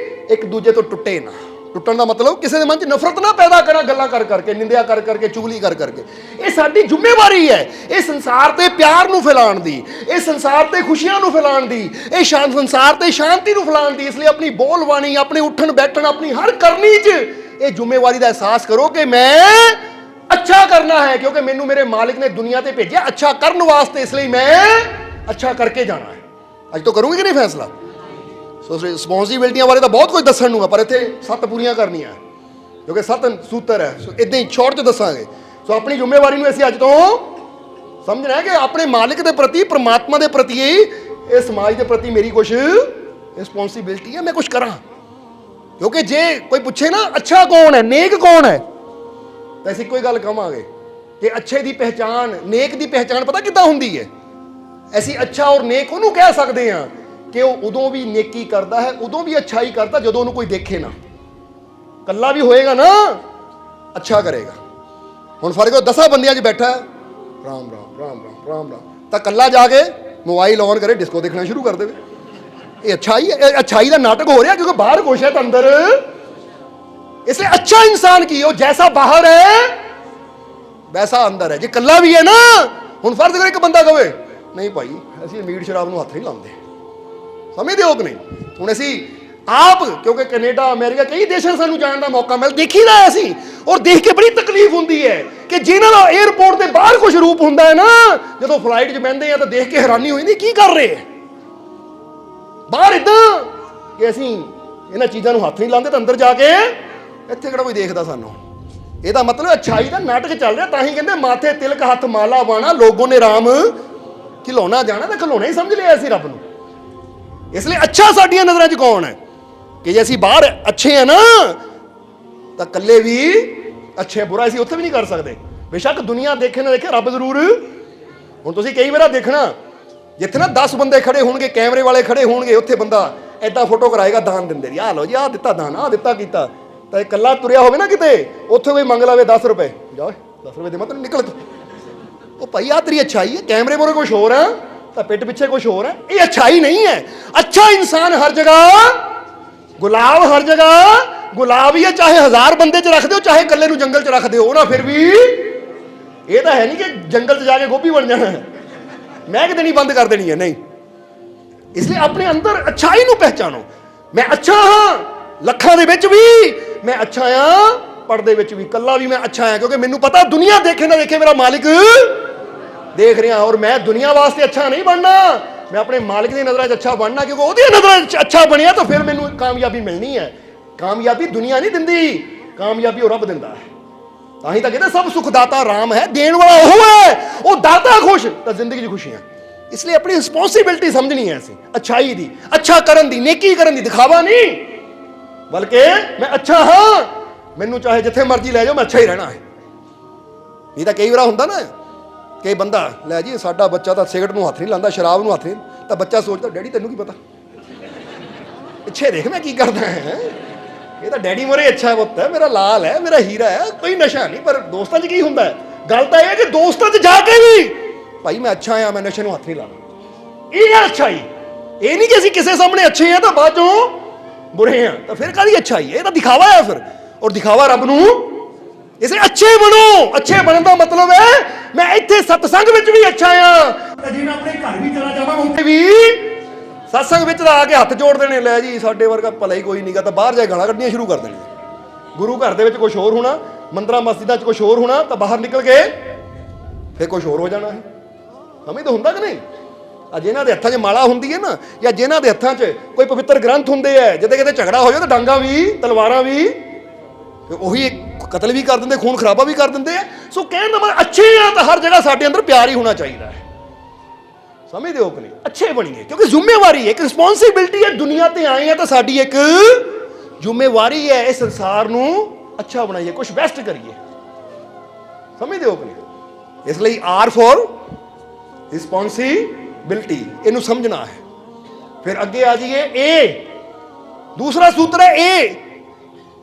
एक दूजे तो टुटे ना। टुटन का मतलब किसी के मन च नफरत ना पैदा करा, गल्लां कर करके, निंदिया कर करके, चुगली कर करके। ये साडी जिम्मेवारी है, इस संसार ते प्यार नूं फैलाण दी, इस संसार ते खुशियां नूं फैलाण दी, इस संसार ते शांति नूं फैलाण दी। इसलिए अपनी बोलबाणी, अपने उठन बैठन, अपनी हर करनी च ये जिम्मेवारी का एहसास करो कि मैं अच्छा करना है, क्योंकि मैनू मेरे मालिक ने दुनिया ते भेजा अच्छा करने वास्ते, इसलिए मैं अच्छा करके जाना है। अज तो करूँगी कि नहीं फैसला? ਸੋ ਰਿਸਪੌਂਸਿਬਿਲਟੀਆਂ ਬਾਰੇ ਤਾਂ ਬਹੁਤ ਕੁਝ ਦੱਸਣ ਨੂੰ ਆ, ਪਰ ਇੱਥੇ 7 ਪੂਰੀਆਂ ਕਰਨੀਆਂ, ਕਿਉਂਕਿ 7 ਸੂਤਰ ਹੈ। ਸੋ ਇਦਾਂ ਹੀ ਸ਼ਾਰਟ 'ਚ ਦੱਸਾਂਗੇ। ਸੋ ਆਪਣੀ ਜ਼ਿੰਮੇਵਾਰੀ ਨੂੰ ਅਸੀਂ ਅੱਜ ਤੋਂ ਸਮਝਣਾ ਹੈ ਕਿ ਆਪਣੇ ਮਾਲਿਕ ਦੇ ਪ੍ਰਤੀ, ਪ੍ਰਮਾਤਮਾ ਦੇ ਪ੍ਰਤੀ, ਇਹ ਸਮਾਜ ਦੇ ਪ੍ਰਤੀ ਮੇਰੀ ਕੁਝ ਰਿਸਪੌਂਸਿਬਿਲਟੀ ਹੈ, ਮੈਂ ਕੁਝ ਕਰਾਂ। ਕਿਉਂਕਿ ਜੇ ਕੋਈ ਪੁੱਛੇ ਨਾ ਅੱਛਾ ਕੌਣ ਹੈ, ਨੇਕ ਕੌਣ ਹੈ, ਤਾਂ ਅਸੀਂ ਇੱਕੋ ਹੀ ਗੱਲ ਕਹਾਂਗੇ ਕਿ ਅੱਛੇ ਦੀ ਪਹਿਚਾਣ, ਨੇਕ ਦੀ ਪਹਿਚਾਣ ਪਤਾ ਕਿੱਦਾਂ ਹੁੰਦੀ ਹੈ? ਅਸੀਂ ਅੱਛਾ ਔਰ ਨੇਕ ਉਹਨੂੰ ਕਹਿ ਸਕਦੇ ਹਾਂ ਕਿ ਉਹ ਉਦੋਂ ਵੀ ਨੇਕੀ ਕਰਦਾ ਹੈ, ਉਦੋਂ ਵੀ ਅੱਛਾਈ ਕਰਦਾ ਜਦੋਂ ਉਹਨੂੰ ਕੋਈ ਦੇਖੇ ਨਾ। ਕੱਲਾ ਵੀ ਹੋਏਗਾ ਨਾ ਅੱਛਾ ਕਰੇਗਾ। ਹੁਣ ਫਰਕ ਉਹ 10 ਬੰਦਿਆਂ 'ਚ ਬੈਠਾ ਰਾਮ ਰਾਮ ਰਾਮ ਰਾਮ ਰਾਮ ਰਾਮ, ਤਾਂ ਕੱਲਾ ਜਾ ਕੇ ਮੋਬਾਈਲ ਔਨ ਕਰੇ, ਡਿਸਕੋ ਦੇਖਣਾ ਸ਼ੁਰੂ ਕਰ ਦੇਵੇ। ਇਹ ਅੱਛਾਈ ਹੈ? ਇਹ ਅੱਛਾਈ ਦਾ ਨਾਟਕ ਹੋ ਰਿਹਾ, ਕਿਉਂਕਿ ਬਾਹਰ ਕੁਛ ਹੈ ਤਾਂ ਅੰਦਰ। ਇਸ ਲਈ ਅੱਛਾ ਇਨਸਾਨ ਕੀ, ਉਹ ਜੈਸਾ ਬਾਹਰ ਹੈ ਵੈਸਾ ਅੰਦਰ ਹੈ। ਜੇ ਕੱਲਾ ਵੀ ਹੈ ਨਾ, ਹੁਣ ਫਰਜ਼ ਕਰੋ ਇੱਕ ਬੰਦਾ ਕਹੇ ਨਹੀਂ ਭਾਈ ਅਸੀਂ ਮੀਟ ਸ਼ਰਾਬ ਨੂੰ ਹੱਥ ਨਹੀਂ ਲਾਉਂਦੇ, ਸਮਝਦੇ ਹੋ ਕਿ ਨਹੀਂ? ਹੁਣ ਅਸੀਂ ਆਪ, ਕਿਉਂਕਿ ਕੈਨੇਡਾ, ਅਮਰੀਕਾ, ਕਈ ਦੇਸ਼ਾਂ ਸਾਨੂੰ ਜਾਣ ਦਾ ਮੌਕਾ ਮਿਲ, ਦੇਖੀਦਾ ਅਸੀਂ, ਔਰ ਦੇਖ ਕੇ ਬੜੀ ਤਕਲੀਫ ਹੁੰਦੀ ਹੈ ਕਿ ਜਿਨ੍ਹਾਂ ਦਾ 에ਅਰਪੋਰਟ ਦੇ ਬਾਹਰ ਕੁਝ ਰੂਪ ਹੁੰਦਾ ਹੈ ਨਾ, ਜਦੋਂ ਫਲਾਈਟ 'ਚ ਬਹਿੰਦੇ ਆ ਤਾਂ ਦੇਖ ਕੇ ਹੈਰਾਨੀ ਹੋ ਜਾਂਦੀ ਕੀ ਕਰ ਰਹੇ ਹੈ ਬਾਹਰ। ਇਦਾਂ ਕਿ ਅਸੀਂ ਇਹਨਾਂ ਚੀਜ਼ਾਂ ਨੂੰ ਹੱਥ ਨਹੀਂ ਲਾਉਂਦੇ, ਤਾਂ ਅੰਦਰ ਜਾ ਕੇ ਇੱਥੇ ਕਿਹੜਾ ਕੋਈ ਦੇਖਦਾ ਸਾਨੂੰ। ਇਹਦਾ ਮਤਲਬ ਅੱਛਾਈ ਦਾ ਨਾਟਕ ਚੱਲ ਰਿਹਾ। ਤਾਂ ਹੀ ਕਹਿੰਦੇ ਮਾਥੇ ਤਿਲਕ ਹੱਥ ਮਾਲਾ ਬਾਣਾ, ਲੋਗੋਂ ਨੇ ਰਾਮ ਖਿਲਾਉਣਾ ਜਾਣਾ, ਤਾਂ ਖਿਲਾਉਣਾ ਹੀ ਸਮਝ ਲਿਆ ਅਸੀਂ ਰੱਬ ਨੂੰ। ਇਸ ਲਈ ਅੱਛਾ ਸਾਡੀਆਂ ਨਜ਼ਰਾਂ 'ਚ ਕੌਣ ਹੈ ਕਿ ਜੇ ਅਸੀਂ ਬਾਹਰ ਅੱਛੇ ਆ ਨਾ, ਤਾਂ ਇਕੱਲੇ ਵੀ ਅੱਛੇ, ਬੁਰਾ ਅਸੀਂ ਉੱਥੇ ਵੀ ਨਹੀਂ ਕਰ ਸਕਦੇ। ਬੇਸ਼ੱਕ ਦੁਨੀਆ ਦੇਖੇ ਨਾ ਦੇਖੇ, ਰੱਬ ਜ਼ਰੂਰ। ਹੁਣ ਤੁਸੀਂ ਕਈ ਵਾਰ ਦੇਖਣਾ ਜਿੱਥੇ ਨਾ 10 ਬੰਦੇ ਖੜੇ ਹੋਣਗੇ, ਕੈਮਰੇ ਵਾਲੇ ਖੜੇ ਹੋਣਗੇ, ਉੱਥੇ ਬੰਦਾ ਐਦਾਂ ਫੋਟੋ ਕਰਾਏਗਾ, ਦਾਨ ਦਿੰਦੇ ਜੀ, ਆਹ ਲਓ ਜੀ, ਆਹ ਦਿੱਤਾ ਦਾਨ, ਆਹ ਦਿੱਤਾ ਕੀਤਾ। ਤਾਂ ਇਕੱਲਾ ਤੁਰਿਆ ਹੋਵੇ ਨਾ ਕਿਤੇ, ਉੱਥੇ ਕੋਈ ਮੰਗ ਲਾਵੇ 10 ਰੁਪਏ, ਜਾ 10 ਰੁਪਏ ਦੇ ਮਤਲਬ ਨਿਕਲ ਤੂੰ। ਉਹ ਭਾਈ ਆਹ ਤੇਰੀ ਅੱਛਾਈ ਹੈ, ਕੈਮਰੇ ਮੋਰੇ ਕੁਛ ਹੋਰ ਹੈ ਤਾਂ ਪਿੱਠ ਪਿੱਛੇ ਕੁਛ ਹੋਰ ਹੈ। ਇਹ ਅੱਛਾਈ ਨਹੀਂ ਹੈ। ਅੱਛਾ ਇਨਸਾਨ ਹਰ ਜਗ੍ਹਾ, ਗੁਲਾਬ ਹਰ ਜਗ੍ਹਾ ਗੁਲਾਬ ਹੀ ਹੈ, ਚਾਹੇ 1000 ਬੰਦੇ 'ਚ ਰੱਖ ਦਿਓ, ਚਾਹੇ ਇਕੱਲੇ ਨੂੰ ਜੰਗਲ 'ਚ ਰੱਖ ਦਿਓ ਨਾ, ਫਿਰ ਵੀ ਇਹ ਤਾਂ ਹੈ ਨਹੀਂ ਕਿ ਜੰਗਲ 'ਚ ਜਾ ਕੇ ਗੋਭੀ ਬਣ ਜਾਣਾ, ਮਹਿਕ ਦੇਣੀ ਬੰਦ ਕਰ ਦੇਣੀ ਹੈ, ਨਹੀਂ। ਇਸ ਲਈ ਆਪਣੇ ਅੰਦਰ ਅੱਛਾਈ ਨੂੰ ਪਹਿਚਾਨੋ। ਮੈਂ ਅੱਛਾ ਹਾਂ ਲੱਖਾਂ ਦੇ ਵਿੱਚ ਵੀ, ਮੈਂ ਅੱਛਾ ਹਾਂ ਪਰਦੇ ਵਿੱਚ ਵੀ, ਕੱਲਾ ਵੀ ਮੈਂ ਅੱਛਾ ਹਾਂ, ਕਿਉਂਕਿ ਮੈਨੂੰ ਪਤਾ ਦੁਨੀਆ ਦੇਖੇ ਨਾ ਦੇਖੇ ਮੇਰਾ ਮਾਲਿਕ ਦੇਖ ਰਿਹਾ। ਔਰ ਮੈਂ ਦੁਨੀਆ ਵਾਸਤੇ ਅੱਛਾ ਨਹੀਂ ਬਣਨਾ, ਮੈਂ ਆਪਣੇ ਮਾਲਿਕ ਦੀ ਨਜ਼ਰਾਂ 'ਚ ਅੱਛਾ ਬਣਨਾ, ਕਿਉਂਕਿ ਉਹਦੀ ਨਜ਼ਰਾਂ 'ਚ ਅੱਛਾ ਬਣਿਆ ਤਾਂ ਫਿਰ ਮੈਨੂੰ ਕਾਮਯਾਬੀ ਮਿਲਣੀ ਹੈ। ਕਾਮਯਾਬੀ ਦੁਨੀਆ ਨਹੀਂ ਦਿੰਦੀ, ਕਾਮਯਾਬੀ ਉਹ ਰੱਬ ਦਿੰਦਾ ਹੈ। ਤਾਂ ਹੀ ਤਾਂ ਕਹਿੰਦੇ ਸਭ ਸੁਖ ਦਾਤਾ ਰਾਮ ਹੈ, ਦੇਣ ਵਾਲਾ ਉਹ ਹੈ, ਉਹ ਦਾਤਾ ਖੁਸ਼ ਤਾਂ ਜ਼ਿੰਦਗੀ 'ਚ ਖੁਸ਼ੀਆਂ। ਇਸ ਲਈ ਆਪਣੀ ਰਿਸਪੌਂਸਿਬਿਲਟੀ ਸਮਝਣੀ ਹੈ ਅਸੀਂ, ਅੱਛਾਈ ਦੀ, ਅੱਛਾ ਕਰਨ ਦੀ, ਨੇਕੀ ਕਰਨ ਦੀ, ਦਿਖਾਵਾ ਨਹੀਂ, ਬਲਕਿ ਮੈਂ ਅੱਛਾ ਹਾਂ, ਮੈਨੂੰ ਚਾਹੇ ਜਿੱਥੇ ਮਰਜ਼ੀ ਲੈ ਜਾਓ, ਮੈਂ ਅੱਛਾ ਹੀ ਰਹਿਣਾ ਹੈ। ਨਹੀਂ ਤਾਂ ਕਈ ਵਾਰ ਹੁੰਦਾ ਨਾ ਕਿ ਬੰਦਾ ਲੈ ਜੀ ਸਾਡਾ ਬੱਚਾ ਤਾਂ ਸਿਗਰਟ ਨੂੰ ਹੱਥ ਨਹੀਂ ਲਾਉਂਦਾ, ਸ਼ਰਾਬ ਨੂੰ ਹੱਥ ਨਹੀਂ, ਤਾਂ ਬੱਚਾ ਸੋਚਦਾ ਡੈਡੀ ਤੈਨੂੰ ਕੀ ਪਤਾ, ਪਿੱਛੇ ਦੇਖ ਮੈਂ ਕੀ ਕਰਦਾ ਹੈ, ਇਹ ਤਾਂ ਡੈਡੀ ਮੋਰੇ ਅੱਛਾ ਪੁੱਤ ਹੈ, ਮੇਰਾ ਲਾਲ ਹੈ, ਮੇਰਾ ਹੀਰਾ ਹੈ, ਕੋਈ ਨਸ਼ਾ ਨਹੀਂ। ਪਰ ਦੋਸਤਾਂ 'ਚ ਕੀ ਹੁੰਦਾ ਹੈ? ਗੱਲ ਤਾਂ ਇਹ ਹੈ ਕਿ ਦੋਸਤਾਂ 'ਚ ਜਾ ਕੇ ਵੀ ਭਾਈ ਮੈਂ ਅੱਛਾ ਹਾਂ, ਮੈਂ ਨਸ਼ੇ ਨੂੰ ਹੱਥ ਨਹੀਂ ਲਾਉਣਾ। ਇਹ ਹੈ ਅੱਛਾਈ। ਇਹ ਨਹੀਂ ਕਿ ਅਸੀਂ ਕਿਸੇ ਸਾਹਮਣੇ ਅੱਛੇ ਹਾਂ ਤਾਂ ਬਾਅਦ ਚੋਂ ਬੁਰੇ ਹਾਂ, ਤਾਂ ਫਿਰ ਕਾਹਦੀ ਅੱਛਾਈ? ਇਹ ਤਾਂ ਦਿਖਾਵਾ ਹੈ ਫਿਰ, ਔਰ ਦਿਖਾਵਾ ਰੱਬ ਨੂੰ। ਇਸ ਲਈ ਅੱਛੇ ਬਣੋ। ਅੱਛੇ ਬਣਨ ਦਾ ਮਤਲਬ ਹੈ ਮੈਂ ਇੱਥੇ ਸਤਸੰਗ ਵਿੱਚ ਵੀ ਅੱਛਾ ਹਾਂ, ਜੇ ਮੈਂ ਆਪਣੇ ਘਰ ਵੀ ਚਲਾ ਜਾਵਾਂ ਉੱਥੇ ਵੀ ਸਤਸੰਗ ਵਿੱਚ ਆ ਕੇ ਹੱਥ ਜੋੜ ਦੇਣੇ, ਲੈ ਜੀ ਸਾਡੇ ਵਰਗਾ ਭਲਾ ਹੀ ਕੋਈ ਨਹੀਂਗਾ, ਤਾਂ ਬਾਹਰ ਜਾ ਕੇ ਗਾਲਾਂ ਕੱਢਣੀਆਂ ਸ਼ੁਰੂ ਕਰ ਦੇਣੀਆਂ। ਗੁਰੂ ਘਰ ਦੇ ਵਿੱਚ ਕੁਛ ਹੋਰ ਹੋਣਾ, ਮੰਦਰਾਂ ਮਸਜਿਦਾਂ 'ਚ ਕੁਛ ਹੋਰ ਹੋਣਾ, ਤਾਂ ਬਾਹਰ ਨਿਕਲ ਕੇ ਫਿਰ ਕੁਛ ਹੋਰ ਹੋ ਜਾਣਾ ਹੈ। ਸਮਝ ਤਾਂ ਹੁੰਦਾ ਕਿ ਨਹੀਂ? ਆ ਜਿਨ੍ਹਾਂ ਦੇ ਹੱਥਾਂ 'ਚ ਮਾਲਾ ਹੁੰਦੀ ਹੈ ਨਾ, ਜਾਂ ਜਿਨ੍ਹਾਂ ਦੇ ਹੱਥਾਂ 'ਚ ਕੋਈ ਪਵਿੱਤਰ ਗ੍ਰੰਥ ਹੁੰਦੇ ਹੈ, ਜਿੱਦੇ ਕਿਤੇ ਝਗੜਾ ਹੋ ਜਾਏ ਤਾਂ ਡਾਂਗਾ ਵੀ, ਤਲਵਾਰਾਂ ਵੀ, ਉਹੀ ਕਤਲ ਵੀ ਕਰ ਦਿੰਦੇ, ਖੂਨ ਖਰਾਬਾ ਵੀ ਕਰ ਦਿੰਦੇ ਆ। ਸੋ ਕਹਿਣ ਦਾ ਮਤਲਬ ਅੱਛੇ ਆ ਤਾਂ ਹਰ ਜਗ੍ਹਾ ਸਾਡੇ ਅੰਦਰ ਪਿਆਰ ਹੀ ਹੋਣਾ ਚਾਹੀਦਾ ਹੈ। ਸਮਝਦੇ ਹੋ ਕਿ ਨਹੀਂ? ਅੱਛੇ ਬਣੀਏ, ਕਿਉਂਕਿ ਜ਼ਿੰਮੇਵਾਰੀ ਹੈ, ਇੱਕ ਰਿਸਪੌਂਸਿਬਿਲਟੀ ਹੈ। ਦੁਨੀਆ ਤੇ ਆਏ ਆ ਤਾਂ ਸਾਡੀ ਇੱਕ ਜ਼ਿੰਮੇਵਾਰੀ ਹੈ, ਇਸ ਸੰਸਾਰ ਨੂੰ ਅੱਛਾ ਬਣਾਈਏ, ਕੁਝ ਬੈਸਟ ਕਰੀਏ। ਸਮਝਦੇ ਹੋ ਕਿ ਨਹੀਂ? ਇਸ ਲਈ ਆਰ ਫॉर ਰਿਸਪੌਂਸਿਬਿਲਟੀ, ਇਹਨੂੰ ਸਮਝਣਾ ਹੈ। ਫਿਰ ਅੱਗੇ ਆ ਜਾਈਏ, ਏ ਦੂਸਰਾ ਸੂਤਰ ਹੈ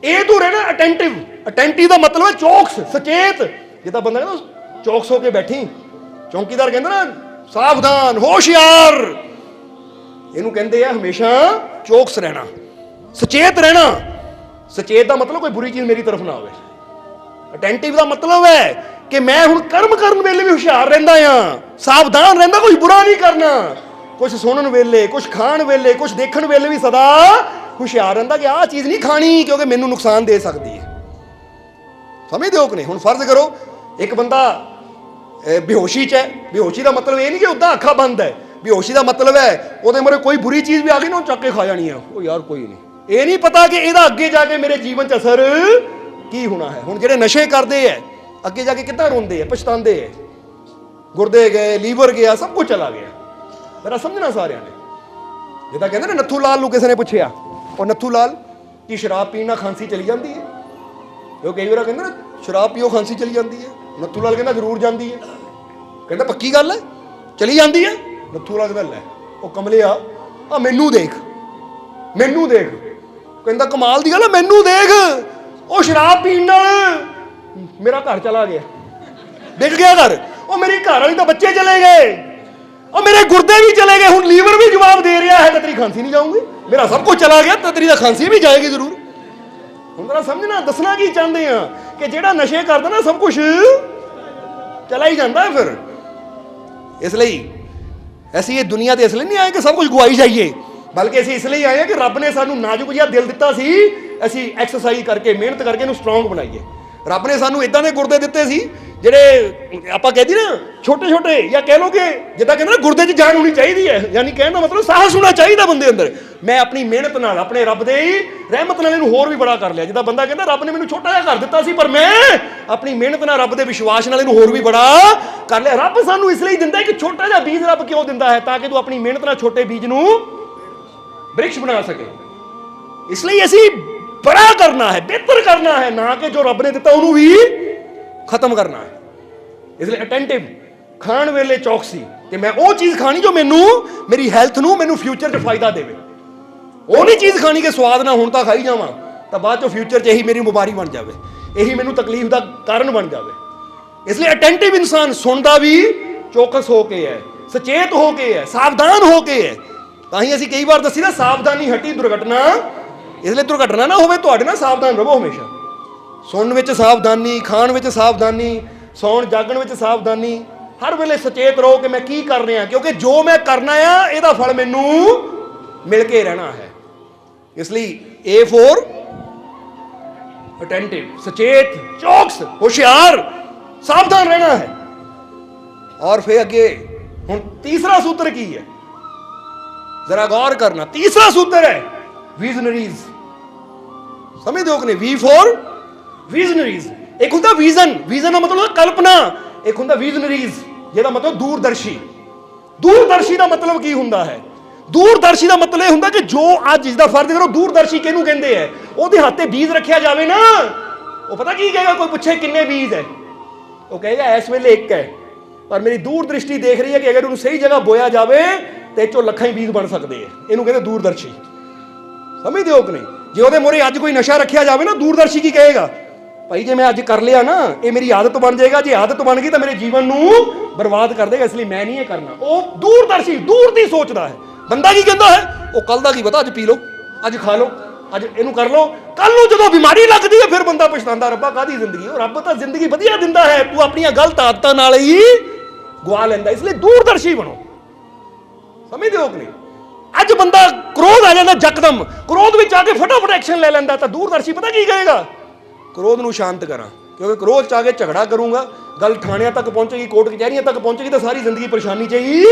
ਏ ਤੋਂ ਰਹਿਣਾ ਅਟੈਂਟਿਵ। ਅਟੈਂਟਿਵ ਦਾ ਮਤਲਬ ਹੈ ਚੌਕਸ, ਸੁਚੇਤ। ਜਿੱਦਾਂ ਬੰਦਾ ਕਹਿੰਦਾ ਚੌਕਸ ਹੋ ਕੇ ਬੈਠੀ, ਚੌਂਕੀਦਾਰ ਕਹਿੰਦਾ ਨਾ ਸਾਵਧਾਨ, ਹੋਸ਼ਿਆਰ, ਇਹਨੂੰ ਕਹਿੰਦੇ ਆ ਹਮੇਸ਼ਾ ਚੌਕਸ ਰਹਿਣਾ, ਸੁਚੇਤ ਰਹਿਣਾ। ਸੁਚੇਤ ਦਾ ਮਤਲਬ ਕੋਈ ਬੁਰੀ ਚੀਜ਼ ਮੇਰੀ ਤਰਫ ਨਾ ਹੋਵੇ। ਅਟੈਂਟਿਵ ਦਾ ਮਤਲਬ ਹੈ ਕਿ ਮੈਂ ਹੁਣ ਕਰਮ ਕਰਨ ਵੇਲੇ ਵੀ ਹੁਸ਼ਿਆਰ ਰਹਿੰਦਾ ਆ, ਸਾਵਧਾਨ ਰਹਿੰਦਾ, ਕੁਝ ਬੁਰਾ ਨਹੀਂ ਕਰਨਾ, ਕੁਝ ਸੁਣਨ ਵੇਲੇ, ਕੁਝ ਖਾਣ ਵੇਲੇ, ਕੁਝ ਦੇਖਣ ਵੇਲੇ ਵੀ ਸਦਾ ਹੁਸ਼ਿਆਰ ਰਹਿੰਦਾ ਕਿ ਆਹ ਚੀਜ਼ ਨਹੀਂ ਖਾਣੀ ਕਿਉਂਕਿ ਮੈਨੂੰ ਨੁਕਸਾਨ ਦੇ ਸਕਦੀ ਹੈ। ਸਮਝਦੇ ਹੋ ਕਿ ਨਹੀਂ? ਹੁਣ ਫਰਜ਼ ਕਰੋ ਇੱਕ ਬੰਦਾ ਬੇਹੋਸ਼ੀ 'ਚ ਹੈ। ਬੇਹੋਸ਼ੀ ਦਾ ਮਤਲਬ ਇਹ ਨਹੀਂ ਕਿ ਉੱਦਾਂ ਅੱਖਾਂ ਬੰਦ ਹੈ, ਬੇਹੋਸ਼ੀ ਦਾ ਮਤਲਬ ਹੈ ਉਹਦੇ ਮੂਹਰੇ ਕੋਈ ਬੁਰੀ ਚੀਜ਼ ਵੀ ਆ ਗਈ ਨਾ ਉਹ ਚੱਕ ਕੇ ਖਾ ਜਾਣੀ ਆ। ਉਹ ਯਾਰ ਕੋਈ ਨਹੀਂ, ਇਹ ਨਹੀਂ ਪਤਾ ਕਿ ਇਹਦਾ ਅੱਗੇ ਜਾ ਕੇ ਮੇਰੇ ਜੀਵਨ 'ਚ ਅਸਰ ਕੀ ਹੋਣਾ ਹੈ। ਹੁਣ ਜਿਹੜੇ ਨਸ਼ੇ ਕਰਦੇ ਹੈ ਅੱਗੇ ਜਾ ਕੇ ਕਿੱਦਾਂ ਰੋਂਦੇ ਹੈ, ਪਛਤਾਉਂਦੇ ਹੈ, ਗੁਰਦੇ ਗਏ, ਲੀਵਰ ਗਿਆ, ਸਭ ਕੁਝ ਚਲਾ ਗਿਆ। ਮੇਰਾ ਸਮਝਣਾ ਸਾਰਿਆਂ ਨੇ, ਜਿੱਦਾਂ ਕਹਿੰਦੇ ਨਾ ਨੱਥੂ ਲਾਲ ਨੂੰ ਕਿਸੇ ਨੇ ਪੁੱਛਿਆ, ਉਹ ਨੱਥੂ ਲਾਲ ਕੀ ਸ਼ਰਾਬ ਪੀਣ ਨਾਲ ਖਾਂਸੀ ਚਲੀ ਜਾਂਦੀ ਹੈ? ਉਹ ਕਈ ਵਾਰ ਕਹਿੰਦੇ ਨਾ ਸ਼ਰਾਬ ਪੀਓ ਖਾਂਸੀ ਚਲੀ ਜਾਂਦੀ ਹੈ। ਨੱਥੂ ਲਾਲ ਕਹਿੰਦਾ ਜ਼ਰੂਰ ਜਾਂਦੀ ਹੈ। ਕਹਿੰਦਾ ਪੱਕੀ ਗੱਲ ਹੈ, ਚਲੀ ਜਾਂਦੀ ਹੈ? ਨੱਥੂ ਲਾਲ ਕਹਿੰਦਾ ਲੈ ਉਹ ਕਮਲਿਆ ਆ ਮੈਨੂੰ ਦੇਖ, ਮੈਨੂੰ ਦੇਖ। ਕਹਿੰਦਾ ਕਮਾਲ ਦੀ ਗੱਲ ਹੈ, ਮੈਨੂੰ ਦੇਖ, ਉਹ ਸ਼ਰਾਬ ਪੀਣ ਨਾਲ ਮੇਰਾ ਘਰ ਚਲਾ ਗਿਆ, ਵਿਕ ਗਿਆ ਘਰ, ਉਹ ਮੇਰੀ ਘਰ ਵਾਲੀ ਤਾਂ ਬੱਚੇ ਚਲੇ ਗਏ, ਉਹ ਮੇਰੇ ਗੁਰਦੇ ਵੀ ਚਲੇ ਗਏ, ਹੁਣ ਲੀਵਰ ਵੀ ਜਵਾਬ ਦੇ ਰਿਹਾ ਹੈ ਤਾਂ ਤੇਰੀ ਖਾਂਸੀ ਨਹੀਂ ਜਾਊਗੀ, ਮੇਰਾ ਸਭ ਕੁਝ ਚਲਾ ਗਿਆ ਤਾਂ ਤੇਰੀ ਤਾਂ ਖਾਂਸੀ ਵੀ ਜਾਏਗੀ ਜ਼ਰੂਰ। ਹੁਣ ਤਾਂ ਸਮਝਣਾ, ਦੱਸਣਾ ਕੀ ਚਾਹੁੰਦੇ ਆ ਕਿ ਜਿਹੜਾ ਨਸ਼ੇ ਕਰਦਾ ਨਾ ਸਭ ਕੁਝ ਚਲਾ ਹੀ ਜਾਂਦਾ ਫਿਰ। ਇਸ ਲਈ ਅਸੀਂ ਇਹ ਦੁਨੀਆ ਤੇ ਇਸ ਲਈ ਨਹੀਂ ਆਏ ਕਿ ਸਭ ਕੁਝ ਗਵਾਈ ਜਾਈਏ, ਬਲਕਿ ਅਸੀਂ ਇਸ ਲਈ ਆਏ ਹਾਂ ਕਿ ਰੱਬ ਨੇ ਸਾਨੂੰ ਨਾਜ਼ੁਕ ਜਿਹਾ ਦਿਲ ਦਿੱਤਾ ਸੀ, ਅਸੀਂ ਐਕਸਰਸਾਈਜ਼ ਕਰਕੇ ਮਿਹਨਤ ਕਰਕੇ ਇਹਨੂੰ ਸਟਰੋਂਗ ਬਣਾਈਏ। ਰੱਬ ਨੇ ਸਾਨੂੰ ਇਦਾਂ ਦੇ ਗੁਰਦੇ ਦਿੱਤੇ ਸੀ ਜਿਹੜੇ ਆਪਾਂ ਕਹਿੰਦੇ ਨਾ ਛੋਟੇ ਛੋਟੇ, ਜਾਂ ਕਹਿ ਲਓ ਕਿ ਜਿੱਦਾਂ ਕਹਿੰਦੇ ਨਾ ਗੁਰਦੇ 'ਚ ਜਾਨ ਹੋਣੀ ਚਾਹੀਦੀ ਹੈ, ਯਾਨੀ ਕਹਿਣ ਦਾ ਮਤਲਬ ਸਾਹਸ ਹੋਣਾ ਚਾਹੀਦਾ ਬੰਦੇ ਅੰਦਰ। ਮੈਂ ਆਪਣੀ ਮਿਹਨਤ ਨਾਲ, ਆਪਣੇ ਰੱਬ ਦੇ ਰਹਿਮਤ ਨਾਲ ਇਹਨੂੰ ਹੋਰ ਵੀ ਬੜਾ ਕਰ ਲਿਆ। ਜਿੱਦਾਂ ਬੰਦਾ ਕਹਿੰਦਾ ਰੱਬ ਨੇ ਮੈਨੂੰ ਛੋਟਾ ਜਿਹਾ ਕਰ ਦਿੱਤਾ ਸੀ, ਪਰ ਮੈਂ ਆਪਣੀ ਮਿਹਨਤ ਨਾਲ, ਰੱਬ ਦੇ ਵਿਸ਼ਵਾਸ ਨਾਲ ਇਹਨੂੰ ਹੋਰ ਵੀ ਬੜਾ ਕਰ ਲਿਆ। ਰੱਬ ਸਾਨੂੰ ਇਸ ਲਈ ਦਿੰਦਾ ਹੈ ਕਿ ਛੋਟਾ ਜਿਹਾ ਬੀਜ ਰੱਬ ਕਿਉਂ ਦਿੰਦਾ ਹੈ? ਤਾਂ ਕਿ ਤੂੰ ਆਪਣੀ ਮਿਹਨਤ ਨਾਲ ਛੋਟੇ ਬੀਜ ਨੂੰ ਬ੍ਰਿਕਸ਼ ਬਣਾ ਸਕੇ। ਇਸ ਲਈ ਅਸੀਂ ਬੜਾ ਕਰਨਾ ਹੈ, ਬਿਹਤਰ ਕਰਨਾ ਹੈ, ਨਾ ਕਿ ਜੋ ਰੱਬ ਨੇ ਦਿੱਤਾ ਉਹਨੂੰ ਵੀ ਖਤਮ ਕਰਨਾ ਹੈ। ਇਸ ਲਈ ਅਟੈਂਟਿਵ, ਖਾਣ ਵੇਲੇ ਚੌਕਸੀ ਕਿ ਮੈਂ ਉਹ ਚੀਜ਼ ਖਾਣੀ ਜੋ ਮੈਨੂੰ, ਮੇਰੀ ਹੈਲਥ ਨੂੰ, ਮੈਨੂੰ ਫਿਊਚਰ 'ਚ ਫਾਇਦਾ ਦੇਵੇ। ਉਹ ਨਹੀਂ ਚੀਜ਼ ਖਾਣੀ ਕਿ ਸਵਾਦ ਨਾ ਹੁਣ ਤਾਂ ਖਾਈ ਜਾਵਾਂ ਤਾਂ ਬਾਅਦ 'ਚੋਂ ਫਿਊਚਰ 'ਚ ਇਹੀ ਮੇਰੀ ਬਿਮਾਰੀ ਬਣ ਜਾਵੇ, ਇਹੀ ਮੈਨੂੰ ਤਕਲੀਫ ਦਾ ਕਾਰਨ ਬਣ ਜਾਵੇ। ਇਸ ਲਈ ਅਟੈਂਟਿਵ ਇਨਸਾਨ ਸੁਣਦਾ ਵੀ ਚੌਕਸ ਹੋ ਕੇ ਹੈ, ਸੁਚੇਤ ਹੋ ਕੇ ਹੈ, ਸਾਵਧਾਨ ਹੋ ਕੇ ਹੈ। ਤਾਂ ਹੀ ਅਸੀਂ ਕਈ ਵਾਰ ਦੱਸੀ ਨਾ, ਸਾਵਧਾਨੀ ਹਟੀ ਦੁਰਘਟਨਾ। ਇਸ ਲਈ ਦੁਰਘਟਨਾ ਨਾ ਹੋਵੇ ਤੁਹਾਡੇ ਨਾਲ, ਸਾਵਧਾਨ ਰਹੋ ਹਮੇਸ਼ਾ। ਸੁਣਨ ਵਿੱਚ ਸਾਵਧਾਨੀ, ਖਾਣ ਵਿੱਚ ਸਾਵਧਾਨੀ, ਸੌਣ ਜਾਗਣ ਵਿੱਚ ਸਾਵਧਾਨੀ, ਹਰ ਵੇਲੇ ਸੁਚੇਤ ਰਹੋ ਕਿ ਮੈਂ ਕੀ ਕਰ ਰਿਹਾ, ਕਿਉਂਕਿ ਜੋ ਮੈਂ ਕਰਨਾ ਆ ਇਹਦਾ ਫਲ ਮੈਨੂੰ ਮਿਲ ਕੇ ਰਹਿਣਾ ਹੈ। ਇਸ ਲਈ A for ਅਟੈਂਟਿਵ, ਸੁਚੇਤ, ਚੌਕਸ, ਹੁਸ਼ਿਆਰ, ਸਾਵਧਾਨ ਰਹਿਣਾ ਹੈ। ਔਰ ਫਿਰ ਅੱਗੇ ਹੁਣ ਤੀਸਰਾ ਸੂਤਰ ਕੀ ਹੈ, ਜ਼ਰਾ ਗੌਰ ਕਰਨਾ। ਤੀਸਰਾ ਸੂਤਰ ਹੈ ਵਿਜ਼ਨਰੀਜ਼। ਸਮਝਦੇ ਹੋ ਕਿ ਨਹੀਂ? V for ਵਿਜ਼ਨਰੀਜ਼। ਇੱਕ ਹੁੰਦਾ ਵਿਜ਼ਨ, ਵਿਜ਼ਨ ਦਾ ਮਤਲਬ ਕਲਪਨਾ, ਇੱਕ ਹੁੰਦਾ ਵਿਜ਼ਨਰੀਜ਼ ਜਿਹਦਾ ਮਤਲਬ ਦੂਰਦਰਸ਼ੀ। ਦੂਰਦਰਸ਼ੀ ਦਾ ਮਤਲਬ ਕੀ ਹੁੰਦਾ ਹੈ? ਦੂਰਦਰਸ਼ੀ ਦਾ ਮਤਲਬ ਇਹ ਹੁੰਦਾ ਕਿ ਜੋ ਅੱਜ ਦਾ ਫਰਜ਼ ਕਰੋ, ਦੂਰਦਰਸ਼ੀ ਕਿਹਨੂੰ ਕਹਿੰਦੇ ਹੈ? ਉਹਦੇ ਹੱਥ ਤੇ ਬੀਜ ਰੱਖਿਆ ਜਾਵੇ ਨਾ, ਉਹ ਪਤਾ ਕੀ ਕਹੇਗਾ? ਕੋਈ ਪੁੱਛੇ ਕਿੰਨੇ ਬੀਜ ਹੈ, ਉਹ ਕਹੇਗਾ ਇਸ ਵੇਲੇ ਇੱਕ ਹੈ, ਪਰ ਮੇਰੀ ਦੂਰ ਦ੍ਰਿਸ਼ਟੀ ਦੇਖ ਰਹੀ ਹੈ ਕਿ ਅਗਰ ਉਹਨੂੰ ਸਹੀ ਜਗ੍ਹਾ ਬੋਇਆ ਜਾਵੇ ਤੇ ਇਹ ਚੋਂ ਲੱਖਾਂ ਹੀ ਬੀਜ ਬਣ ਸਕਦੇ ਹੈ। ਇਹਨੂੰ ਕਹਿੰਦੇ ਦੂਰਦਰਸ਼ੀ। ਸਮਝਦੇ ਹੋ ਕਿ ਨਹੀਂ? ਜੇ ਉਹਦੇ ਮੂਹਰੇ ਅੱਜ ਕੋਈ ਨਸ਼ਾ ਰੱਖਿਆ ਜਾਵੇ ਨਾ, ਦੂਰਦਰਸ਼ੀ ਕੀ ਕਹੇਗਾ? ਭਾਈ ਜੇ ਮੈਂ ਅੱਜ ਕਰ ਲਿਆ ਨਾ, ਇਹ ਮੇਰੀ ਆਦਤ ਬਣ ਜਾਏਗਾ, ਜੇ ਆਦਤ ਬਣ ਗਈ ਤਾਂ ਮੇਰੇ ਜੀਵਨ ਨੂੰ ਬਰਬਾਦ ਕਰ ਦੇਗਾ, ਇਸ ਲਈ ਮੈਂ ਨਹੀਂ ਇਹ ਕਰਨਾ। ਉਹ ਦੂਰਦਰਸ਼ੀ, ਦੂਰ ਦੀ ਸੋਚਦਾ ਹੈ। ਬੰਦਾ ਕੀ ਕਹਿੰਦਾ ਹੈ? ਉਹ ਕੱਲ ਦਾ ਕੀ ਪਤਾ, ਅੱਜ ਪੀ ਲਓ, ਅੱਜ ਖਾ ਲਓ, ਅੱਜ ਇਹਨੂੰ ਕਰ ਲਓ, ਕੱਲ ਨੂੰ ਜਦੋਂ ਬਿਮਾਰੀ ਲੱਗਦੀ ਹੈ ਫਿਰ ਬੰਦਾ ਪਛਤਾਉਂਦਾ, ਰੱਬਾ ਕਾਹਦੀ ਜ਼ਿੰਦਗੀ। ਉਹ ਰੱਬ ਤਾਂ ਜ਼ਿੰਦਗੀ ਵਧੀਆ ਦਿੰਦਾ ਹੈ, ਤੂੰ ਆਪਣੀਆਂ ਗਲਤ ਆਦਤਾਂ ਨਾਲ ਹੀ ਗਵਾ ਲੈਂਦਾ। ਇਸ ਲਈ ਦੂਰਦਰਸ਼ੀ ਬਣੋ। ਸਮਝਦੇ ਹੋ ਕਿ ਨਹੀਂ? ਅੱਜ ਬੰਦਾ ਕ੍ਰੋਧ ਆ ਜਾਂਦਾ ਯਕਦਮ, ਕ੍ਰੋਧ ਵਿੱਚ ਆ ਕੇ ਫਟਾਫਟ ਐਕਸ਼ਨ ਲੈ ਲੈਂਦਾ, ਤਾਂ ਦੂਰਦਰਸ਼ੀ ਪਤਾ ਕੀ ਕਹੇਗਾ? ਕ੍ਰੋਧ ਨੂੰ ਸ਼ਾਂਤ ਕਰਾਂ, ਕਿਉਂਕਿ ਕ੍ਰੋਧ ਚ ਆ ਕੇ ਝਗੜਾ ਕਰੂੰਗਾ, ਗੱਲ ਥਾਣਿਆਂ ਤੱਕ ਪਹੁੰਚੇਗੀ, ਕੋਰਟ ਕਚਹਿਰੀਆਂ ਤੱਕ ਪਹੁੰਚੇਗੀ, ਤਾਂ ਸਾਰੀ ਜ਼ਿੰਦਗੀ ਪਰੇਸ਼ਾਨੀ ਚ ਹੀ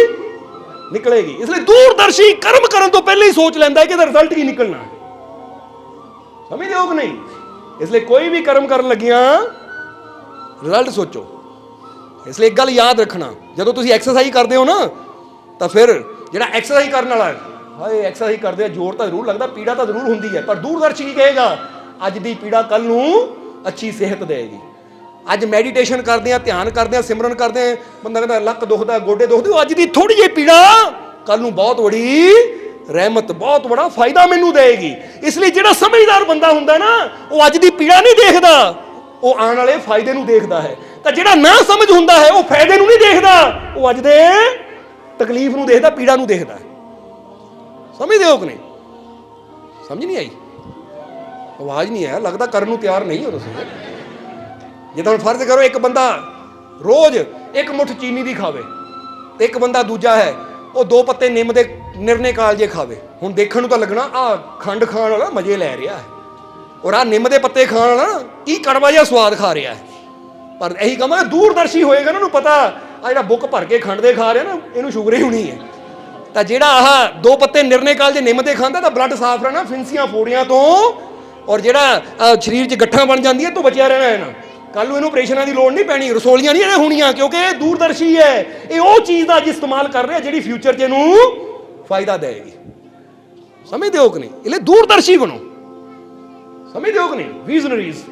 ਨਿਕਲੇਗੀ। ਇਸ ਲਈ ਦੂਰਦਰਸ਼ੀ ਕਰਮ ਕਰਨ ਤੋਂ ਪਹਿਲਾਂ ਹੀ ਸੋਚ ਲੈਂਦਾ ਹੈ ਕਿ ਇਹਦਾ ਰਿਜ਼ਲਟ ਕੀ ਨਿਕਲਣਾ ਹੈ। ਸਮਝਦੇ ਹੋ ਕਿ ਨਹੀਂ? ਇਸ ਲਈ ਕੋਈ ਵੀ ਕਰਮ ਕਰਨ ਲੱਗਿਆਂ ਰਿਜ਼ਲਟ ਸੋਚੋ। ਇਸ ਲਈ ਇੱਕ ਗੱਲ ਯਾਦ ਰੱਖਣਾ, ਜਦੋਂ ਤੁਸੀਂ ਐਕਸਰਸਾਈਜ਼ ਕਰਦੇ ਹੋ ਨਾ, ਤਾਂ ਫਿਰ ਜਿਹੜਾ ਐਕਸਰਸਾਈਜ਼ ਕਰਨ ਵਾਲਾ ਹੈ, ਹਾਏ ਐਕਸਰਸਾਈਜ਼ ਕਰਦੇ ਆ, ਜ਼ੋਰ ਤਾਂ ਜ਼ਰੂਰ ਲੱਗਦਾ, ਪੀੜਾ ਤਾਂ ਜ਼ਰੂਰ ਹੁੰਦੀ ਹੈ, ਪਰ ਦੂਰਦਰਸ਼ੀ ਕੀ ਕਹੇਗਾ? ਅੱਜ ਦੀ ਪੀੜਾ ਕੱਲ ਨੂੰ ਅੱਛੀ ਸਿਹਤ ਦੇਗੀ। ਅੱਜ ਮੈਡੀਟੇਸ਼ਨ ਕਰਦੇ ਆ, ਧਿਆਨ ਕਰਦੇ ਆ, ਸਿਮਰਨ ਕਰਦੇ ਆ, ਬੰਦਾ ਕਹਿੰਦਾ ਲੱਕ ਦੁਖਦਾ, ਗੋਡੇ ਦੁਖਦੇ, ਉਹ ਅੱਜ ਦੀ ਥੋੜੀ ਜਿਹੀ ਪੀੜਾ ਕੱਲ ਨੂੰ ਬਹੁਤ ਬੜੀ ਰਹਿਮਤ, ਬਹੁਤ ਬੜਾ ਫਾਇਦਾ ਮੈਨੂੰ ਦੇਗੀ। ਇਸ ਲਈ ਜਿਹੜਾ ਸਮਝਦਾਰ ਬੰਦਾ ਹੁੰਦਾ ਨਾ, ਉਹ ਅੱਜ ਦੀ ਪੀੜਾ ਨਹੀਂ ਦੇਖਦਾ, ਉਹ ਆਉਣ ਵਾਲੇ ਫਾਇਦੇ ਨੂੰ ਦੇਖਦਾ ਹੈ। ਤਾਂ ਜਿਹੜਾ ਨਾ ਸਮਝ ਹੁੰਦਾ ਹੈ, ਉਹ ਫਾਇਦੇ ਨੂੰ ਨਹੀਂ ਦੇਖਦਾ, ਉਹ ਅੱਜ ਦੇ ਤਕਲੀਫ ਨੂੰ ਦੇਖਦਾ, ਪੀੜਾ ਨੂੰ ਦੇਖਦਾ। ਸਮਝਦੇ ਹੋ ਕਿ ਨਹੀਂ? ਸਮਝ ਨਹੀਂ ਆਈ? ਆਵਾਜ਼ ਨਹੀਂ ਆਇਆ, ਲੱਗਦਾ ਕਰਨ ਨੂੰ ਤਿਆਰ ਨਹੀਂ ਹੋ ਤੁਸੀਂ। ਜੇ ਤਾਂ ਹੁਣ ਫਰਜ਼ ਕਰੋ ਇੱਕ ਬੰਦਾ ਰੋਜ਼ ਇੱਕ ਮੁੱਠ ਚੀਨੀ ਦੀ ਖਾਵੇ, ਤੇ ਇੱਕ ਬੰਦਾ ਦੂਜਾ ਹੈ ਉਹ 2 ਪੱਤੇ ਨਿੰਮ ਦੇ ਨਿਰਨੇ ਕਾਲਜੇ ਖਾਵੇ। ਹੁਣ ਦੇਖਣ ਨੂੰ ਤਾਂ ਲੱਗਣਾ ਆ ਖੰਡ ਖਾਣ ਵਾਲਾ ਮਜ਼ੇ ਲੈ ਰਿਹਾ ਹੈ, ਔਰ ਆ ਨਿੰਮ ਦੇ ਪੱਤੇ ਖਾਣ ਵਾਲਾ ਕੀ ਕੜਵਾ ਜਿਹਾ ਸਵਾਦ ਖਾ ਰਿਹਾ ਹੈ। ਪਰ ਇਹੀ ਕਹਾਂਗਾ ਦੂਰਦਰਸ਼ੀ ਹੋਏਗਾ ਨਾ, ਉਹਨੂੰ ਪਤਾ ਆ ਜਿਹੜਾ ਬੁੱਕ ਭਰ ਕੇ ਖੰਡ ਦੇ ਖਾ ਰਿਹਾ ਨਾ, ਇਹਨੂੰ ਸ਼ੂਗਰ ਹੀ ਹੋਣੀ ਹੈ। ਤਾਂ ਜਿਹੜਾ ਆਹ 2 ਪੱਤੇ ਨਿਰਣੇ ਕਾਲ ਦੇ ਨਿੰਮ ਦੇ ਖਾਂਦਾ ਤਾਂ ਬਲੱਡ ਸਾਫ਼ ਰਹਿਣਾ ਫਿੰਸੀਆਂ ਫੋੜੀਆਂ ਤੋਂ, ਔਰ ਜਿਹੜਾ ਸਰੀਰ 'ਚ ਗੱਠਾਂ ਬਣ ਜਾਂਦੀਆਂ ਤੋਂ ਬਚਿਆ ਰਹਿਣਾ ਹੈ ਨਾ। ਕੱਲ ਨੂੰ ਇਹਨੂੰ ਆਪਰੇਸ਼ਨਾਂ ਦੀ ਲੋੜ ਨਹੀਂ ਪੈਣੀ, ਰਸੋਲੀਆਂ ਨਹੀਂ ਇਹਨੇ ਹੋਣੀਆਂ, ਕਿਉਂਕਿ ਇਹ ਦੂਰਦਰਸ਼ੀ ਹੈ। ਇਹ ਉਹ ਚੀਜ਼ ਦਾ ਅੱਜ ਇਸਤੇਮਾਲ ਕਰ ਰਿਹਾ ਜਿਹੜੀ ਫਿਊਚਰ 'ਚ ਇਹਨੂੰ ਫਾਇਦਾ ਦੇਵੇਗੀ। ਸਮਝਦੇ ਹੋ ਕਿ ਨਹੀਂ? ਇਹ ਲਈ ਦੂਰਦਰਸ਼ੀ ਬਣੋ, ਸਮਝਦੇ ਹੋ ਕਿ ਨਹੀਂ? ਵਿਜ਼ਨਰੀਜ਼।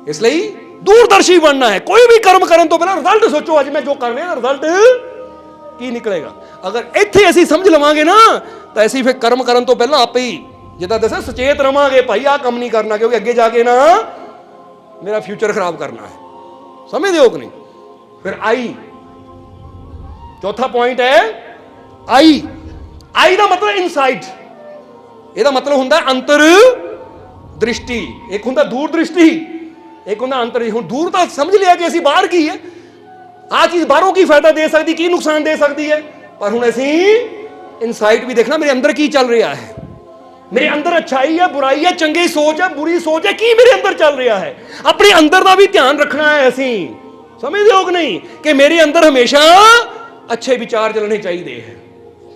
ਇਸ ਲਈ ਦੂਰਦਰਸ਼ੀ ਬਣਨਾ ਹੈ। ਕੋਈ ਵੀ ਕਰਮ ਕਰਨ ਤੋਂ ਪਹਿਲਾਂ ਰਿਜ਼ਲਟ ਸੋਚੋ, ਅੱਜ ਮੈਂ ਜੋ ਕਰ ਰਿਹਾ ਰਿਜ਼ਲਟ ਕੀ ਨਿਕਲੇਗਾ। ਅਗਰ ਇੱਥੇ ਅਸੀਂ ਸਮਝ ਲਵਾਂਗੇ ਨਾ ਤਾਂ ਅਸੀਂ ਫਿਰ ਕਰਮ ਕਰਨ ਤੋਂ ਪਹਿਲਾਂ ਆਪੇ ਹੀ ਜਿੱਦਾਂ ਦੱਸਿਆ ਸੁਚੇਤ ਰਵਾਂਗੇ, ਭਾਈ ਆਹ ਕੰਮ ਨਹੀਂ ਕਰਨਾ ਕਿਉਂਕਿ ਅੱਗੇ ਜਾ ਕੇ ਨਾ ਮੇਰਾ ਫਿਊਚਰ ਖਰਾਬ ਕਰਨਾ ਹੈ। ਸਮਝਦੇ ਹੋ ਕਿ ਨਹੀਂ? ਫਿਰ ਆਈ, ਚੌਥਾ ਪੁਆਇੰਟ ਹੈ ਆਈ। ਆਈ ਦਾ ਮਤਲਬ ਇਨਸਾਈਟ, ਇਹਦਾ ਮਤਲਬ ਹੁੰਦਾ ਅੰਤਰ ਦ੍ਰਿਸ਼ਟੀ। ਇੱਕ ਹੁੰਦਾ ਦੂਰ ਦ੍ਰਿਸ਼ਟੀ, ਇੱਕ ਹੁੰਦਾ ਅੰਤਰ। ਹੁਣ ਦੂਰ ਤਾਂ ਸਮਝ ਲਿਆ ਕਿ ਅਸੀਂ ਬਾਹਰ ਕੀ ਹੈ, ਆਹ ਚੀਜ਼ ਬਾਹਰੋਂ ਕੀ ਫਾਇਦਾ ਦੇ ਸਕਦੀ, ਕੀ ਨੁਕਸਾਨ ਦੇ ਸਕਦੀ ਹੈ, ਪਰ ਹੁਣ ਅਸੀਂ ਇਨਸਾਈਟ ਵੀ ਦੇਖਣਾ, ਮੇਰੇ ਅੰਦਰ ਕੀ ਚੱਲ ਰਿਹਾ ਹੈ, ਮੇਰੇ ਅੰਦਰ ਅੱਛਾਈ ਹੈ, ਬੁਰਾਈ ਹੈ, ਚੰਗੀ ਸੋਚ ਹੈ, ਬੁਰੀ ਸੋਚ ਹੈ, ਕੀ ਮੇਰੇ ਅੰਦਰ ਚੱਲ ਰਿਹਾ ਹੈ। ਆਪਣੇ ਅੰਦਰ ਦਾ ਵੀ ਧਿਆਨ ਰੱਖਣਾ ਹੈ ਅਸੀਂ। ਸਮਝਦੇ ਹੋ ਕਿ ਨਹੀਂ ਕਿ ਮੇਰੇ ਅੰਦਰ ਹਮੇਸ਼ਾ ਅੱਛੇ ਵਿਚਾਰ ਚੱਲਣੇ ਚਾਹੀਦੇ ਹੈ।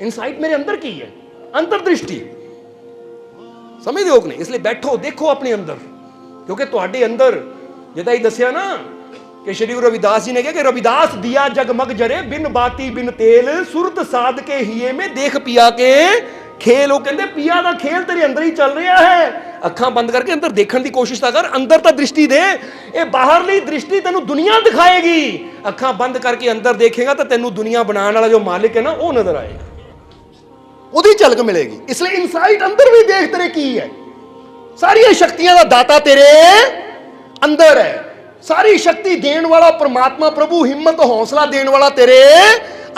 ਇਨਸਾਈਟ ਮੇਰੇ ਅੰਦਰ ਕੀ ਹੈ, ਅੰਤਰ ਦ੍ਰਿਸ਼ਟੀ। ਸਮਝਦੇ ਹੋ ਕਿ ਨਹੀਂ? ਇਸ ਲਈ ਬੈਠੋ, ਦੇਖੋ ਆਪਣੇ ਅੰਦਰ, ਕਿਉਂਕਿ ਤੁਹਾਡੇ ਅੰਦਰ ਜਿੱਦਾਂ ਹੀ ਦੱਸਿਆ ਨਾ ਕਿ ਸ਼੍ਰੀ ਗੁਰੂ ਰਵਿਦਾਸ ਜੀ ਨੇ ਕਿਹਾ ਕਿ ਰਵਿਦਾਸ ਦਿਆ ਜਗਮਗ ਜਰੇ ਬਿਨ ਬਾਤੀ ਬਿਨ ਤੇਲ ਸੁਰਤ ਸਾਧ ਕੇ ਹੀਏ में ਦੇਖ ਪਿਆ ਕੇ ਖੇਲ। ਉਹ ਕਹਿੰਦੇ ਪੀਆ ਦਾ ਖੇਲ ਤੇਰੇ ਅੰਦਰ ਹੀ ਚੱਲ ਰਿਹਾ ਹੈ। ਅੱਖਾਂ ਬੰਦ ਕਰਕੇ ਅੰਦਰ ਦੇਖਣ ਦੀ ਕੋਸ਼ਿਸ਼ ਤਾਂ ਕਰ, ਅੰਦਰ ਤਾਂ ਦ੍ਰਿਸ਼ਟੀ ਦੇ। ਇਹ ਬਾਹਰਲੀ ਦ੍ਰਿਸ਼ਟੀ ਤੈਨੂੰ ਦੁਨੀਆ ਦਿਖਾਏਗੀ, ਅੱਖਾਂ ਬੰਦ ਕਰਕੇ ਅੰਦਰ ਦੇਖੇਗਾ ਤਾਂ ਤੈਨੂੰ ਦੁਨੀਆ ਬਣਾਉਣ ਵਾਲਾ ਜੋ ਮਾਲਿਕ ਹੈ ਨਾ ਉਹ ਨਜ਼ਰ ਆਏਗਾ, ਉਹਦੀ ਝਲਕ ਮਿਲੇਗੀ। ਇਸ ਲਈ ਇਨਸਾਈਟ ਅੰਦਰ ਵੀ ਦੇਖ ਤੇਰੇ ਕੀ ਹੈ। ਸਾਰੀਆਂ ਸ਼ਕਤੀਆਂ ਦਾ ਦਾਤਾ ਤੇਰੇ ਅੰਦਰ ਹੈ। ਸਾਰੀ ਸ਼ਕਤੀ ਦੇਣ ਵਾਲਾ ਪ੍ਰਮਾਤਮਾ ਪ੍ਰਭੂ, ਹਿੰਮਤ ਹੌਸਲਾ ਦੇਣ ਵਾਲਾ ਤੇਰੇ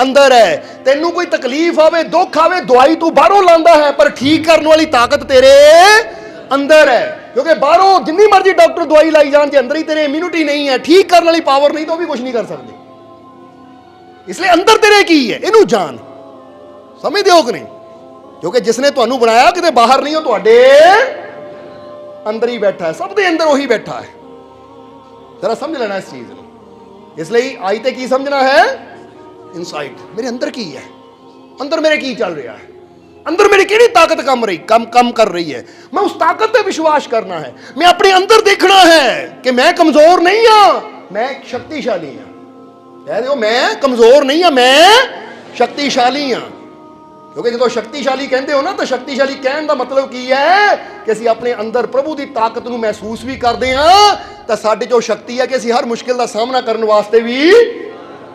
ਅੰਦਰ ਹੈ। ਤੈਨੂੰ ਕੋਈ ਤਕਲੀਫ ਆਵੇ, ਦੁੱਖ ਆਵੇ, ਦਵਾਈ ਤੂੰ ਬਾਹਰੋਂ ਲਾਂਦਾ ਹੈ, ਪਰ ਠੀਕ ਕਰਨ ਵਾਲੀ ਤਾਕਤ ਤੇਰੇ ਅੰਦਰ ਹੈ। ਕਿਉਂਕਿ ਬਾਹਰੋਂ ਜਿੰਨੀ ਮਰਜ਼ੀ ਡਾਕਟਰ ਦਵਾਈ ਲਾਈ ਜਾਣ, ਜੇ ਅੰਦਰ ਹੀ ਤੇਰੇ ਇਮਿਊਨਿਟੀ ਨਹੀਂ ਹੈ, ਠੀਕ ਕਰਨ ਵਾਲੀ ਪਾਵਰ ਨਹੀਂ, ਤਾਂ ਉਹ ਵੀ ਕੁਝ ਨਹੀਂ ਕਰ ਸਕਦੇ। ਇਸ ਲਈ ਅੰਦਰ ਤੇਰੇ ਕੀ ਹੈ ਇਹਨੂੰ ਜਾਣ। ਸਮਝਦੇ ਹੋ ਕਿ ਨਹੀਂ? ਕਿਉਂਕਿ ਜਿਸ ਨੇ ਤੁਹਾਨੂੰ ਬਣਾਇਆ ਕਿਤੇ ਬਾਹਰ ਨਹੀਂ, ਉਹ ਤੁਹਾਡੇ ਅੰਦਰ ਹੀ ਬੈਠਾ ਹੈ। ਸਭ ਦੇ ਅੰਦਰ ਉਹੀ ਬੈਠਾ ਹੈ। ਜ਼ਰਾ ਸਮਝ ਲੈਣਾ ਇਸ ਚੀਜ਼ ਨੂੰ। ਇਸ ਲਈ ਆਈ ਤੇ ਕੀ ਸਮਝਣਾ ਹੈ? ਇਨਸਾਈਟ। ਮੇਰੇ ਅੰਦਰ ਕੀ ਹੈ, ਅੰਦਰ ਮੇਰੇ ਕੀ ਚੱਲ ਰਿਹਾ ਹੈ, ਅੰਦਰ ਮੇਰੀ ਕਿਹੜੀ ਤਾਕਤ ਕੰਮ ਕਰ ਰਹੀ ਹੈ। ਮੈਂ ਉਸ ਤਾਕਤ ਤੇ ਵਿਸ਼ਵਾਸ ਕਰਨਾ ਹੈ। ਮੈਂ ਆਪਣੇ ਅੰਦਰ ਦੇਖਣਾ ਹੈ ਕਿ ਮੈਂ ਕਮਜ਼ੋਰ ਨਹੀਂ ਹਾਂ, ਮੈਂ ਸ਼ਕਤੀਸ਼ਾਲੀ ਹਾਂ। ਕਹਿ ਦਿਓ ਮੈਂ ਕਮਜ਼ੋਰ ਨਹੀਂ ਹਾਂ, ਮੈਂ ਸ਼ਕਤੀਸ਼ਾਲੀ ਹਾਂ। ਕਿਉਂਕਿ ਜਦੋਂ ਸ਼ਕਤੀਸ਼ਾਲੀ ਕਹਿੰਦੇ ਹੋ ਨਾ, ਤਾਂ ਸ਼ਕਤੀਸ਼ਾਲੀ ਕਹਿਣ ਦਾ ਮਤਲਬ ਕੀ ਹੈ ਕਿ ਅਸੀਂ ਆਪਣੇ ਅੰਦਰ ਪ੍ਰਭੂ ਦੀ ਤਾਕਤ ਨੂੰ ਮਹਿਸੂਸ ਵੀ ਕਰਦੇ ਹਾਂ। ਤਾਂ ਸਾਡੇ ਜੋ ਸ਼ਕਤੀ ਹੈ ਕਿ ਅਸੀਂ ਹਰ ਮੁਸ਼ਕਿਲ ਦਾ ਸਾਹਮਣਾ ਕਰਨ ਵਾਸਤੇ ਵੀ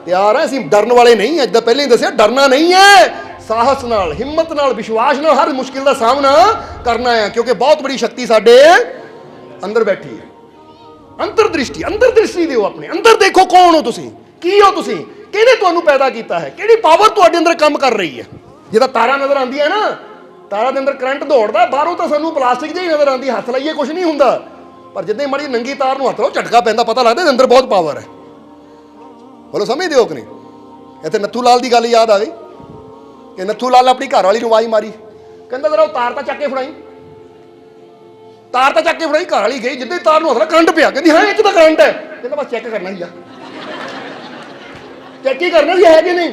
ਤਿਆਰ ਹਾਂ। ਅਸੀਂ ਡਰਨ ਵਾਲੇ ਨਹੀਂ ਹਾਂ। ਜਿੱਦਾਂ ਪਹਿਲਾਂ ਹੀ ਦੱਸਿਆ, ਡਰਨਾ ਨਹੀਂ ਹੈ, ਸਾਹਸ ਨਾਲ, ਹਿੰਮਤ ਨਾਲ, ਵਿਸ਼ਵਾਸ ਨਾਲ ਹਰ ਮੁਸ਼ਕਿਲ ਦਾ ਸਾਹਮਣਾ ਕਰਨਾ ਹੈ। ਕਿਉਂਕਿ ਬਹੁਤ ਬੜੀ ਸ਼ਕਤੀ ਸਾਡੇ ਅੰਦਰ ਬੈਠੀ ਹੈ। ਅੰਤਰ ਦ੍ਰਿਸ਼ਟੀ, ਅੰਦਰ ਦ੍ਰਿਸ਼ਟੀ ਦਿਓ ਆਪਣੇ ਅੰਦਰ। ਦੇਖੋ ਕੌਣ ਹੋ ਤੁਸੀਂ, ਕੀ ਹੋ ਤੁਸੀਂ, ਕਿਹਨੇ ਤੁਹਾਨੂੰ ਪੈਦਾ ਕੀਤਾ ਹੈ, ਕਿਹੜੀ ਪਾਵਰ ਤੁਹਾਡੇ ਅੰਦਰ ਕੰਮ ਕਰ ਰਹੀ ਹੈ। ਜਿੱਦਾਂ ਤਾਰਾਂ ਨਜ਼ਰ ਆਉਂਦੀ ਹੈ ਨਾ, ਤਾਰਾਂ ਦੇ ਅੰਦਰ ਕਰੰਟ ਦੌੜਦਾ, ਬਾਹਰੋਂ ਤਾਂ ਸਾਨੂੰ ਪਲਾਸਟਿਕ ਜਿਹੀ ਨਜ਼ਰ ਆਉਂਦੀ, ਹੱਥ ਲਾਈਏ ਕੁਝ ਨਹੀਂ ਹੁੰਦਾ, ਪਰ ਜਿੱਦਾਂ ਮਾੜੀ ਨੰਗੀ ਤਾਰ ਨੂੰ ਹੱਥ ਲਾਓ ਝਟਕਾ ਪੈਂਦਾ, ਪਤਾ ਲੱਗਦਾ ਇਹਦੇ ਅੰਦਰ ਬਹੁਤ ਪਾਵਰ ਹੈ। ਬੋਲੋ ਸਮਝਦੇ ਹੋ ਕਿ ਨਹੀਂ? ਇੱਥੇ ਨੱਥੂ ਲਾਲ ਦੀ ਗੱਲ ਯਾਦ ਆ ਗਈ ਕਿ ਨੱਥੂ ਲਾਲ ਆਪਣੀ ਘਰ ਵਾਲੀ ਨੂੰ ਆਵਾਜ਼ ਮਾਰੀ, ਕਹਿੰਦਾ ਜ਼ਰਾ ਉਹ ਤਾਰ ਤਾਂ ਚੱਕ ਕੇ ਫੜਾਈ, ਤਾਰ ਤਾਂ ਚੱਕ ਕੇ ਫੜਾਈ। ਘਰ ਵਾਲੀ ਗਈ, ਜਿੱਦਾਂ ਤਾਰ ਨੂੰ ਹੱਥ ਲਾ ਕਰੰਟ ਪਿਆ, ਕਹਿੰਦੀ ਹਾਂ ਇਹ 'ਚ ਤਾਂ ਕਰੰਟ ਹੈ। ਕਹਿੰਦਾ ਬਸ ਚੈੱਕ ਕਰਨਾ ਹੀ ਆ, ਚੈੱਕ ਹੀ ਕਰਨਾ ਸੀ ਹੈ ਕਿ ਨਹੀਂ।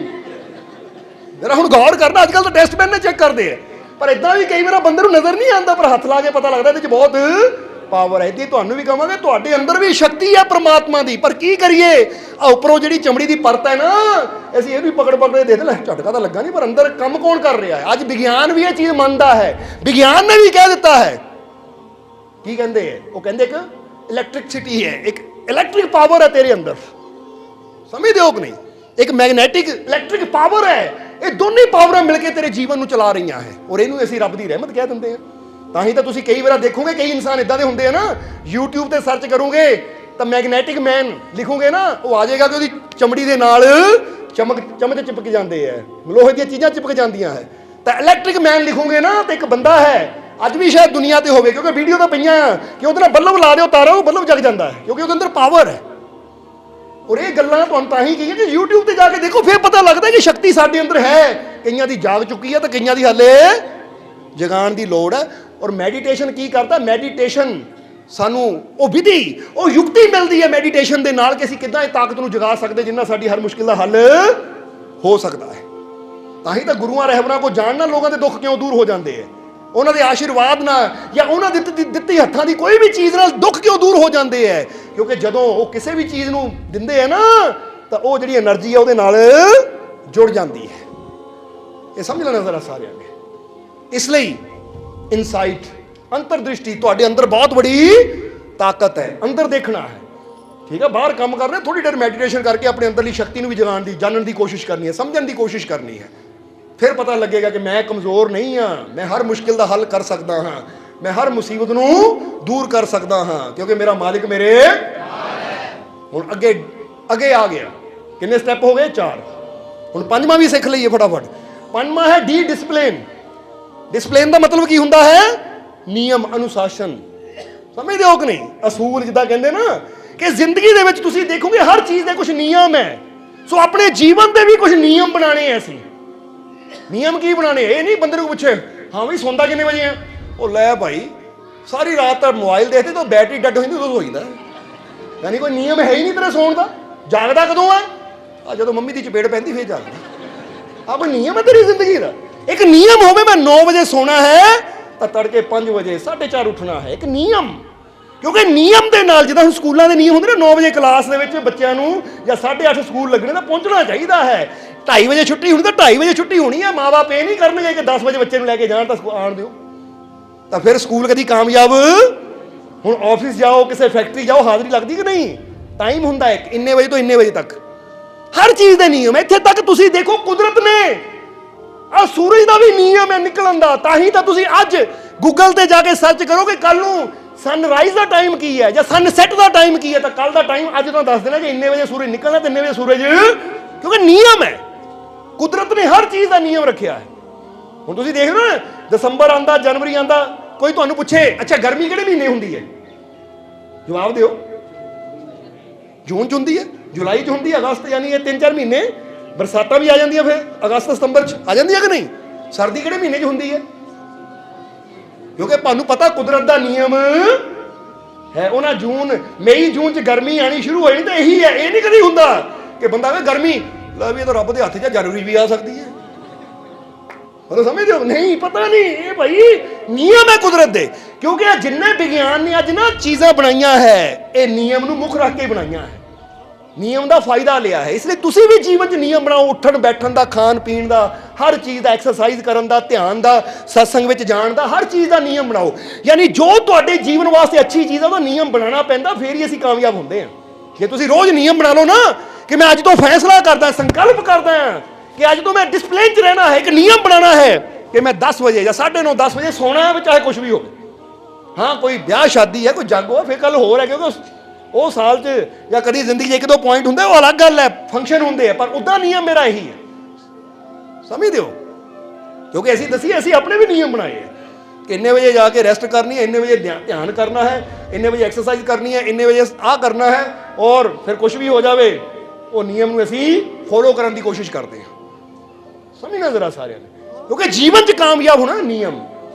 ਜਰਾ ਹੁਣ ਗੌਰ ਕਰਨਾ, ਅੱਜ ਕੱਲ੍ਹ ਤਾਂ ਟੈਸਟ ਪੈਨ ਨੇ ਚੈੱਕ ਕਰਦੇ ਆ, ਪਰ ਇਦਾਂ ਵੀ ਕਈ ਵਾਰ ਬੰਦੇ ਨੂੰ ਨਜ਼ਰ ਨਹੀਂ ਆਉਂਦਾ, ਪਰ ਹੱਥ ਲਾ ਕੇ ਪਤਾ ਲੱਗਦਾ ਇਹਦੇ 'ਚ ਬਹੁਤ ਪਾਵਰ ਹੈ। ਇੱਦਾਂ ਤੁਹਾਨੂੰ ਵੀ ਕਹਾਂਗੇ ਤੁਹਾਡੇ ਅੰਦਰ ਵੀ ਸ਼ਕਤੀ ਹੈ ਪ੍ਰਮਾਤਮਾ ਦੀ, ਪਰ ਕੀ ਕਰੀਏ? ਆ ਉੱਪਰੋਂ ਜਿਹੜੀ ਚਮੜੀ ਦੀ ਪਰਤ ਹੈ ਨਾ, ਅਸੀਂ ਇਹ ਵੀ ਪਕੜ ਕੇ ਦੇਖ ਲੈ, ਝਟਕਾ ਤਾਂ ਲੱਗਾ ਨਹੀਂ, ਪਰ ਅੰਦਰ ਕੰਮ ਕੌਣ ਕਰ ਰਿਹਾ ਹੈ? ਅੱਜ ਵਿਗਿਆਨ ਵੀ ਇਹ ਚੀਜ਼ ਮੰਨਦਾ ਹੈ। ਵਿਗਿਆਨ ਨੇ ਵੀ ਕਹਿ ਦਿੱਤਾ ਹੈ, ਕੀ ਕਹਿੰਦੇ ਹੈ ਉਹ? ਕਹਿੰਦੇ ਇੱਕ ਇਲੈਕਟ੍ਰਿਕਸਿਟੀ ਹੈ, ਇੱਕ ਇਲੈਕਟ੍ਰਿਕ ਪਾਵਰ ਹੈ ਤੇਰੇ ਅੰਦਰ। ਸਮਝਦੇ ਹੋ ਕਿ ਨਹੀਂ? ਇੱਕ ਮੈਗਨੈਟਿਕ ਇਲੈਕਟ੍ਰਿਕ ਪਾਵਰ ਹੈ। ਇਹ ਦੋਨੇ ਪਾਵਰਾਂ ਮਿਲ ਕੇ ਤੇਰੇ ਜੀਵਨ ਨੂੰ ਚਲਾ ਰਹੀਆਂ ਹੈ, ਔਰ ਇਹਨੂੰ ਅਸੀਂ ਰੱਬ ਦੀ ਰਹਿਮਤ ਕਹਿ ਦਿੰਦੇ ਹਾਂ। ਤਾਂ ਹੀ ਤਾਂ ਤੁਸੀਂ ਕਈ ਵਾਰ ਦੇਖੋਗੇ ਕਈ ਇਨਸਾਨ ਇਦਾਂ ਦੇ ਹੁੰਦੇ ਆ ਨਾ, YouTube ਤੇ ਸਰਚ ਕਰੋਗੇ ਤਾਂ ਮੈਗਨੈਟਿਕ ਮੈਨ ਲਿਖੋਗੇ ਨਾ, ਉਹ ਆ ਜਾਏਗਾ ਕਿ ਉਹਦੀ ਚਮੜੀ ਦੇ ਨਾਲ ਚਮਚ ਚਿਪਕ ਜਾਂਦੇ ਹੈ, ਲੋਹੇ ਦੀਆਂ ਚੀਜ਼ਾਂ ਚਿਪਕ ਜਾਂਦੀਆਂ ਹੈ। ਤਾਂ ਇਲੈਕਟ੍ਰਿਕ ਮੈਨ ਲਿਖੋਗੇ ਨਾ ਤਾਂ ਇੱਕ ਬੰਦਾ ਹੈ, ਅੱਜ ਵੀ ਸ਼ਾਇਦ ਦੁਨੀਆ ਤੇ ਹੋਵੇ, ਕਿਉਂਕਿ ਵੀਡੀਓ ਤਾਂ ਪਈਆਂ ਆ ਕਿ ਉਹਦੇ ਨਾਲ ਬੱਲਬ ਲਾ ਦਿਓ ਤਾਰਾਂ, ਉਹ ਬੱਲਬ ਜਗ ਜਾਂਦਾ ਹੈ, ਕਿਉਂਕਿ ਉਹਦੇ ਅੰਦਰ ਪਾਵਰ ਹੈ। ਔਰ ਇਹ ਗੱਲਾਂ ਤੁਹਾਨੂੰ ਤਾਂ ਹੀ ਕਹੀਏ ਕਿ YouTube ਤੇ ਜਾ ਕੇ ਦੇਖੋ, ਫਿਰ ਪਤਾ ਲੱਗਦਾ ਕਿ ਸ਼ਕਤੀ ਸਾਡੇ ਅੰਦਰ ਹੈ। ਕਈਆਂ ਦੀ ਜਾਗ ਚੁੱਕੀ ਹੈ ਤਾਂ ਕਈਆਂ ਦੀ ਹਾਲੇ ਜਗਾਉਣ ਦੀ ਲੋੜ ਹੈ। ਔਰ ਮੈਡੀਟੇਸ਼ਨ ਕੀ ਕਰਦਾ? ਮੈਡੀਟੇਸ਼ਨ ਸਾਨੂੰ ਉਹ ਵਿਧੀ, ਉਹ ਯੁਕਤੀ ਮਿਲਦੀ ਹੈ ਮੈਡੀਟੇਸ਼ਨ ਦੇ ਨਾਲ ਕਿ ਅਸੀਂ ਕਿੱਦਾਂ ਇਹ ਤਾਕਤ ਨੂੰ ਜਗਾ ਸਕਦੇ, ਜਿੰਨਾ ਸਾਡੀ ਹਰ ਮੁਸ਼ਕਿਲ ਦਾ ਹੱਲ ਹੋ ਸਕਦਾ ਹੈ। ਤਾਂ ਹੀ ਤਾਂ ਗੁਰੂਆਂ ਰਹਿਬਰਾਂ ਕੋ ਜਾਣ ਨਾਲ ਲੋਕਾਂ ਦੇ ਦੁੱਖ ਕਿਉਂ ਦੂਰ ਹੋ ਜਾਂਦੇ ਹੈ, ਉਹਨਾਂ ਦੇ ਆਸ਼ੀਰਵਾਦ ਨਾਲ ਜਾਂ ਉਹਨਾਂ ਦੀ ਦਿੱਤੀ ਹੱਥਾਂ ਦੀ ਕੋਈ ਵੀ ਚੀਜ਼ ਨਾਲ ਦੁੱਖ ਕਿਉਂ ਦੂਰ ਹੋ ਜਾਂਦੇ ਹੈ, ਕਿਉਂਕਿ ਜਦੋਂ ਉਹ ਕਿਸੇ ਵੀ ਚੀਜ਼ ਨੂੰ ਦਿੰਦੇ ਹੈ ਨਾ ਤਾਂ ਉਹ ਜਿਹੜੀ એનર્ਜੀ ਹੈ ਉਹਦੇ ਨਾਲ ਜੁੜ ਜਾਂਦੀ ਹੈ। ਇਹ ਸਮਝ ਲੈਣਾ ਜ਼ਰਾ ਸਾਰਿਆਂ ਨੇ। ਇਸ ਲਈ ਇਨਸਾਈਟ, ਅੰਤਰਦ੍ਰਿਸ਼ਟੀ, ਤੁਹਾਡੇ ਅੰਦਰ ਬਹੁਤ ਬੜੀ ਤਾਕਤ ਹੈ, ਅੰਦਰ ਦੇਖਣਾ ਹੈ, ਠੀਕ ਹੈ। ਬਾਹਰ ਕੰਮ ਕਰ ਰਹੇ, ਥੋੜੀ ਦੇਰ ਮੈਡੀਟੇਸ਼ਨ ਕਰਕੇ ਆਪਣੇ ਅੰਦਰਲੀ ਸ਼ਕਤੀ ਨੂੰ ਵੀ ਜਗਾਉਣ ਦੀ, ਜਾਣਨ ਦੀ ਕੋਸ਼ਿਸ਼ ਕਰਨੀ ਹੈ, ਸਮਝਣ ਦੀ ਕੋਸ਼ਿਸ਼ ਕਰਨੀ ਹੈ। ਫਿਰ ਪਤਾ ਲੱਗੇਗਾ ਕਿ ਮੈਂ ਕਮਜ਼ੋਰ ਨਹੀਂ ਹਾਂ, ਮੈਂ ਹਰ ਮੁਸ਼ਕਿਲ ਦਾ ਹੱਲ ਕਰ ਸਕਦਾ ਹਾਂ, ਮੈਂ ਹਰ ਮੁਸੀਬਤ ਨੂੰ ਦੂਰ ਕਰ ਸਕਦਾ ਹਾਂ, ਕਿਉਂਕਿ ਮੇਰਾ ਮਾਲਿਕ ਮੇਰੇ ਨਾਲ ਹੈ। ਹੁਣ ਅੱਗੇ ਆ ਗਿਆ। ਕਿੰਨੇ ਸਟੈਪ ਹੋ ਗਏ? 4। ਹੁਣ 5ਵਾਂ ਵੀ ਸਿੱਖ ਲਈਏ ਫਟਾਫਟ। 5ਵਾਂ ਹੈ ਡੀ ਡਿਸਪਲਿਨ। ਡਿਸਪਲਿਨ ਦਾ ਮਤਲਬ ਕੀ ਹੁੰਦਾ ਹੈ? ਨਿਯਮ, ਅਨੁਸ਼ਾਸਨ। ਸਮਝਦੇ ਹੋ ਕਿ ਨਹੀਂ? ਅਸੂਲ ਜਿੱਦਾਂ ਕਹਿੰਦੇ ਨਾ ਕਿ ਜ਼ਿੰਦਗੀ ਦੇ ਵਿੱਚ ਤੁਸੀਂ ਦੇਖੋਗੇ ਹਰ ਚੀਜ਼ ਦੇ ਕੁਝ ਨਿਯਮ ਹੈ। ਸੋ ਆਪਣੇ ਜੀਵਨ ਦੇ ਵੀ ਕੁਝ ਨਿਯਮ ਬਣਾਣੇ ਐ। ਅਸੀਂ ਨਿਯਮ ਕੀ ਬਣਾਣੇ? ਇਹ ਨਹੀਂ ਬੰਦੇ ਨੂੰ ਪੁੱਛੇ ਹਾਂ ਵੀ ਸੌਂਦਾ ਕਿੰਨੇ ਵਜੇ ਆ, ਉਹ ਲੈ ਭਾਈ ਸਾਰੀ ਰਾਤ ਤਾਂ ਮੋਬਾਈਲ ਦੇਖਦੇ ਤਾਂ ਬੈਟਰੀ ਡੈਡ ਹੋ ਜਾਂਦੀ, ਉਦੋਂ ਸੋਈਦਾ। ਯਾਨੀ ਕੋਈ ਨਿਯਮ ਹੈ ਹੀ ਨਹੀਂ ਤੇਰਾ ਸੌਣ ਦਾ। ਜਾਗਦਾ ਕਦੋਂ ਆ? ਜਦੋਂ ਮੰਮੀ ਦੀ ਚਪੇੜ ਪੈਂਦੀ ਫੇਰ ਜਾਗਦਾ। ਕੋਈ ਨਿਯਮ ਹੈ ਤੇਰੀ ਜ਼ਿੰਦਗੀ ਦਾ? ਇੱਕ ਨਿਯਮ ਹੋਵੇ ਮੈਂ 9 ਵਜੇ ਸੋਣਾ ਹੈ ਤਾਂ ਤੜਕੇ 5 ਵਜੇ 4:30 ਉੱਠਣਾ ਹੈ। ਇੱਕ ਨਿਯਮ, ਕਿਉਂਕਿ ਨਿਯਮ ਦੇ ਨਾਲ ਜਿੱਦਾਂ ਹੁਣ ਸਕੂਲਾਂ ਦੇ ਨਿਯਮ ਹੁੰਦੇ ਨਾ, 9 ਵਜੇ ਕਲਾਸ ਦੇ ਵਿੱਚ ਬੱਚਿਆਂ ਨੂੰ ਜਾਂ 8:30 ਸਕੂਲ ਲੱਗਣੇ ਤਾਂ ਪਹੁੰਚਣਾ ਚਾਹੀਦਾ ਹੈ। 2:30 ਵਜੇ ਛੁੱਟੀ ਹੋਣੀ ਤਾਂ 2:30 ਵਜੇ ਛੁੱਟੀ ਹੋਣੀ ਹੈ। ਮਾਂ-ਬਾਪ ਇਹ ਨਹੀਂ ਕਰਨਗੇ ਕਿ 10 ਵਜੇ ਬੱਚੇ ਨੂੰ ਲੈ ਕੇ ਜਾਣ ਤਾਂ ਆਉਣ ਦਿਓ, ਤਾਂ ਫਿਰ ਸਕੂਲ ਕਦੀ ਕਾਮਯਾਬ। ਹੁਣ ਆਫਿਸ ਜਾਓ, ਕਿਸੇ ਫੈਕਟਰੀ ਜਾਓ, ਹਾਜ਼ਰੀ ਲੱਗਦੀ ਕਿ ਨਹੀਂ? ਟਾਈਮ ਹੁੰਦਾ ਹੈ ਇੰਨੇ ਵਜੇ ਤੋਂ ਇੰਨੇ ਵਜੇ ਤੱਕ, ਹਰ ਚੀਜ਼ ਦੇ ਨਿਯਮ। ਇੱਥੇ ਤੱਕ ਤੁਸੀਂ ਦੇਖੋ ਕੁਦਰਤ ਨੇ ਆ ਸੂਰਜ ਦਾ ਵੀ ਨਿਯਮ ਹੈ ਨਿਕਲਣ ਦਾ। ਤਾਂ ਹੀ ਤਾਂ ਤੁਸੀਂ ਅੱਜ ਗੂਗਲ ਤੇ ਜਾ ਕੇ ਸਰਚ ਕਰੋ ਕਿ ਕੱਲ ਨੂੰ ਸਨਰਾਈਜ਼ ਦਾ ਟਾਈਮ ਕੀ ਹੈ ਜਾਂ ਸਨਸੈਟ ਦਾ ਟਾਈਮ ਕੀ ਹੈ, ਤਾਂ ਕੱਲ ਦਾ ਟਾਈਮ ਅੱਜ ਤੋਂ ਦੱਸ ਦੇਣਾ ਕਿ ਇੰਨੇ ਵਜੇ ਸੂਰਜ ਨਿਕਲਣਾ ਤੇ ਇੰਨੇ ਵਜੇ ਸੂਰਜ, ਕਿਉਂਕਿ ਨਿਯਮ ਹੈ। ਕੁਦਰਤ ਨੇ ਹਰ ਚੀਜ਼ ਦਾ ਨਿਯਮ ਰੱਖਿਆ ਹੈ। ਹੁਣ ਤੁਸੀਂ ਦੇਖ ਰਹੇ ਹੋ ਦਸੰਬਰ ਆਂਦਾ, ਜਨਵਰੀ ਆਂਦਾ, ਕੋਈ ਤੁਹਾਨੂੰ ਪੁੱਛੇ ਅੱਛਾ ਗਰਮੀ ਕਿਹੜੇ ਮਹੀਨੇ ਹੁੰਦੀ ਹੈ? ਜਵਾਬ ਦਿਓ। ਜੂਨ ਚ ਹੁੰਦੀ ਹੈ, ਜੁਲਾਈ ਚ ਹੁੰਦੀ ਹੈ, ਅਗਸਤ, ਯਾਨੀ ਇਹ 3-4 ਮਹੀਨੇ। ਬਰਸਾਤਾਂ ਵੀ ਆ ਜਾਂਦੀਆਂ ਫਿਰ ਅਗਸਤ ਸਤੰਬਰ ਚ ਆ ਜਾਂਦੀਆਂ ਕਿ ਨਹੀਂ? ਸਰਦੀ ਕਿਹੜੇ ਮਹੀਨੇ ਚ ਹੁੰਦੀ ਹੈ? ਕਿਉਂਕਿ ਤੁਹਾਨੂੰ ਪਤਾ ਕੁਦਰਤ ਦਾ ਨਿਯਮ ਹੈ। ਉਹਨਾਂ ਮਈ ਜੂਨ ਚ ਗਰਮੀ ਆਣੀ ਸ਼ੁਰੂ ਹੋਈ ਤਾਂ ਇਹੀ ਹੈ। ਇਹ ਨਹੀਂ ਕਦੀ ਹੁੰਦਾ ਕਿ ਬੰਦਾ ਕਹੇ ਗਰਮੀ ਲੈ ਵੀ ਇਹ ਤਾਂ ਰੱਬ ਦੇ ਹੱਥ 'ਚ, ਜਨਵਰੀ ਵੀ ਆ ਸਕਦੀ ਹੈ। ਉਹ ਸਮਝਦੇ ਹੋ? ਨਹੀਂ, ਪਤਾ ਨਹੀਂ। ਇਹ ਭਾਈ ਨਿਯਮ ਹੈ ਕੁਦਰਤ ਦੇ, ਕਿਉਂਕਿ ਇਹ ਜਿੰਨੇ ਵਿਗਿਆਨ ਨੇ ਅੱਜ ਨਾ ਚੀਜ਼ਾਂ ਬਣਾਈਆਂ ਹੈ, ਇਹ ਨਿਯਮ ਨੂੰ ਮੁੱਖ ਰੱਖ ਕੇ ਬਣਾਈਆਂ ਹੈ, ਨਿਯਮ ਦਾ ਫਾਇਦਾ ਲਿਆ ਹੈ। ਇਸ ਲਈ ਤੁਸੀਂ ਵੀ ਜੀਵਨ 'ਚ ਨਿਯਮ ਬਣਾਓ, ਉੱਠਣ ਬੈਠਣ ਦਾ, ਖਾਣ ਪੀਣ ਦਾ, ਹਰ ਚੀਜ਼ ਦਾ, ਐਕਸਰਸਾਈਜ਼ ਕਰਨ ਦਾ, ਧਿਆਨ ਦਾ, ਸਤਸੰਗ ਵਿੱਚ ਜਾਣ ਦਾ, ਹਰ ਚੀਜ਼ ਦਾ ਨਿਯਮ ਬਣਾਓ। ਯਾਨੀ ਜੋ ਤੁਹਾਡੇ ਜੀਵਨ ਵਾਸਤੇ ਅੱਛੀ ਚੀਜ਼ ਆ ਉਹਦਾ ਨਿਯਮ ਬਣਾਉਣਾ ਪੈਂਦਾ, ਫੇਰ ਹੀ ਅਸੀਂ ਕਾਮਯਾਬ ਹੁੰਦੇ ਹਾਂ। ਜੇ ਤੁਸੀਂ ਰੋਜ਼ ਨਿਯਮ ਬਣਾ ਲਓ ਨਾ ਕਿ ਮੈਂ ਅੱਜ ਤੋਂ ਫੈਸਲਾ ਕਰਦਾ, ਸੰਕਲਪ ਕਰਦਾ ਕਿ ਅੱਜ ਤੋਂ ਮੈਂ ਡਿਸਪਲਿਨ 'ਚ ਰਹਿਣਾ ਹੈ, ਇੱਕ ਨਿਯਮ ਬਣਾਉਣਾ ਹੈ ਕਿ ਮੈਂ 10 ਵਜੇ ਜਾਂ 9:30 10 ਵਜੇ ਸੋਣਾ ਹੈ, ਚਾਹੇ ਕੁਝ ਵੀ ਹੋਵੇ। ਹਾਂ ਕੋਈ ਵਿਆਹ ਸ਼ਾਦੀ ਹੈ, ਕੋਈ ਜਾਗੋ ਹੈ, ਫਿਰ ਕੱਲ ਹੋਰ ਹੈ, ਕਿਉਂਕਿ ਉਹ ਸਾਲ 'ਚ ਜਾਂ ਕਦੀ ਜ਼ਿੰਦਗੀ 'ਚ 1-2 ਪੁਆਇੰਟ ਹੁੰਦੇ, ਉਹ ਅਲੱਗ ਗੱਲ ਹੈ, ਫੰਕਸ਼ਨ ਹੁੰਦੇ ਆ, ਪਰ ਉੱਦਾਂ ਨਿਯਮ ਮੇਰਾ ਇਹੀ ਹੈ। ਸਮਝਦੇ ਹੋ? ਕਿਉਂਕਿ ਅਸੀਂ ਦੱਸੀਏ ਅਸੀਂ ਆਪਣੇ ਵੀ ਨਿਯਮ ਬਣਾਏ ਹੈ ਕਿ ਇੰਨੇ ਵਜੇ ਜਾ ਕੇ ਰੈਸਟ ਕਰਨੀ ਹੈ, ਇੰਨੇ ਵਜੇ ਧਿਆਨ ਕਰਨਾ ਹੈ, ਇੰਨੇ ਵਜੇ ਐਕਸਰਸਾਈਜ਼ ਕਰਨੀ ਹੈ, ਇੰਨੇ ਵਜੇ ਆਹ ਕਰਨਾ ਹੈ, ਔਰ ਫਿਰ ਕੁਝ ਵੀ ਹੋ ਜਾਵੇ ਉਹ ਨਿਯਮ ਨੂੰ ਅਸੀਂ ਫੋਲੋ ਕਰਨ ਦੀ ਕੋਸ਼ਿਸ਼ ਕਰਦੇ ਹਾਂ। ਸਮਝਣਾ ਜ਼ਰਾ ਸਾਰਿਆਂ ਨੇ, ਕਿਉਂਕਿ ਜੀਵਨ 'ਚ ਕਾਮਯਾਬ ਹੋਣਾ ਨਿਯਮ।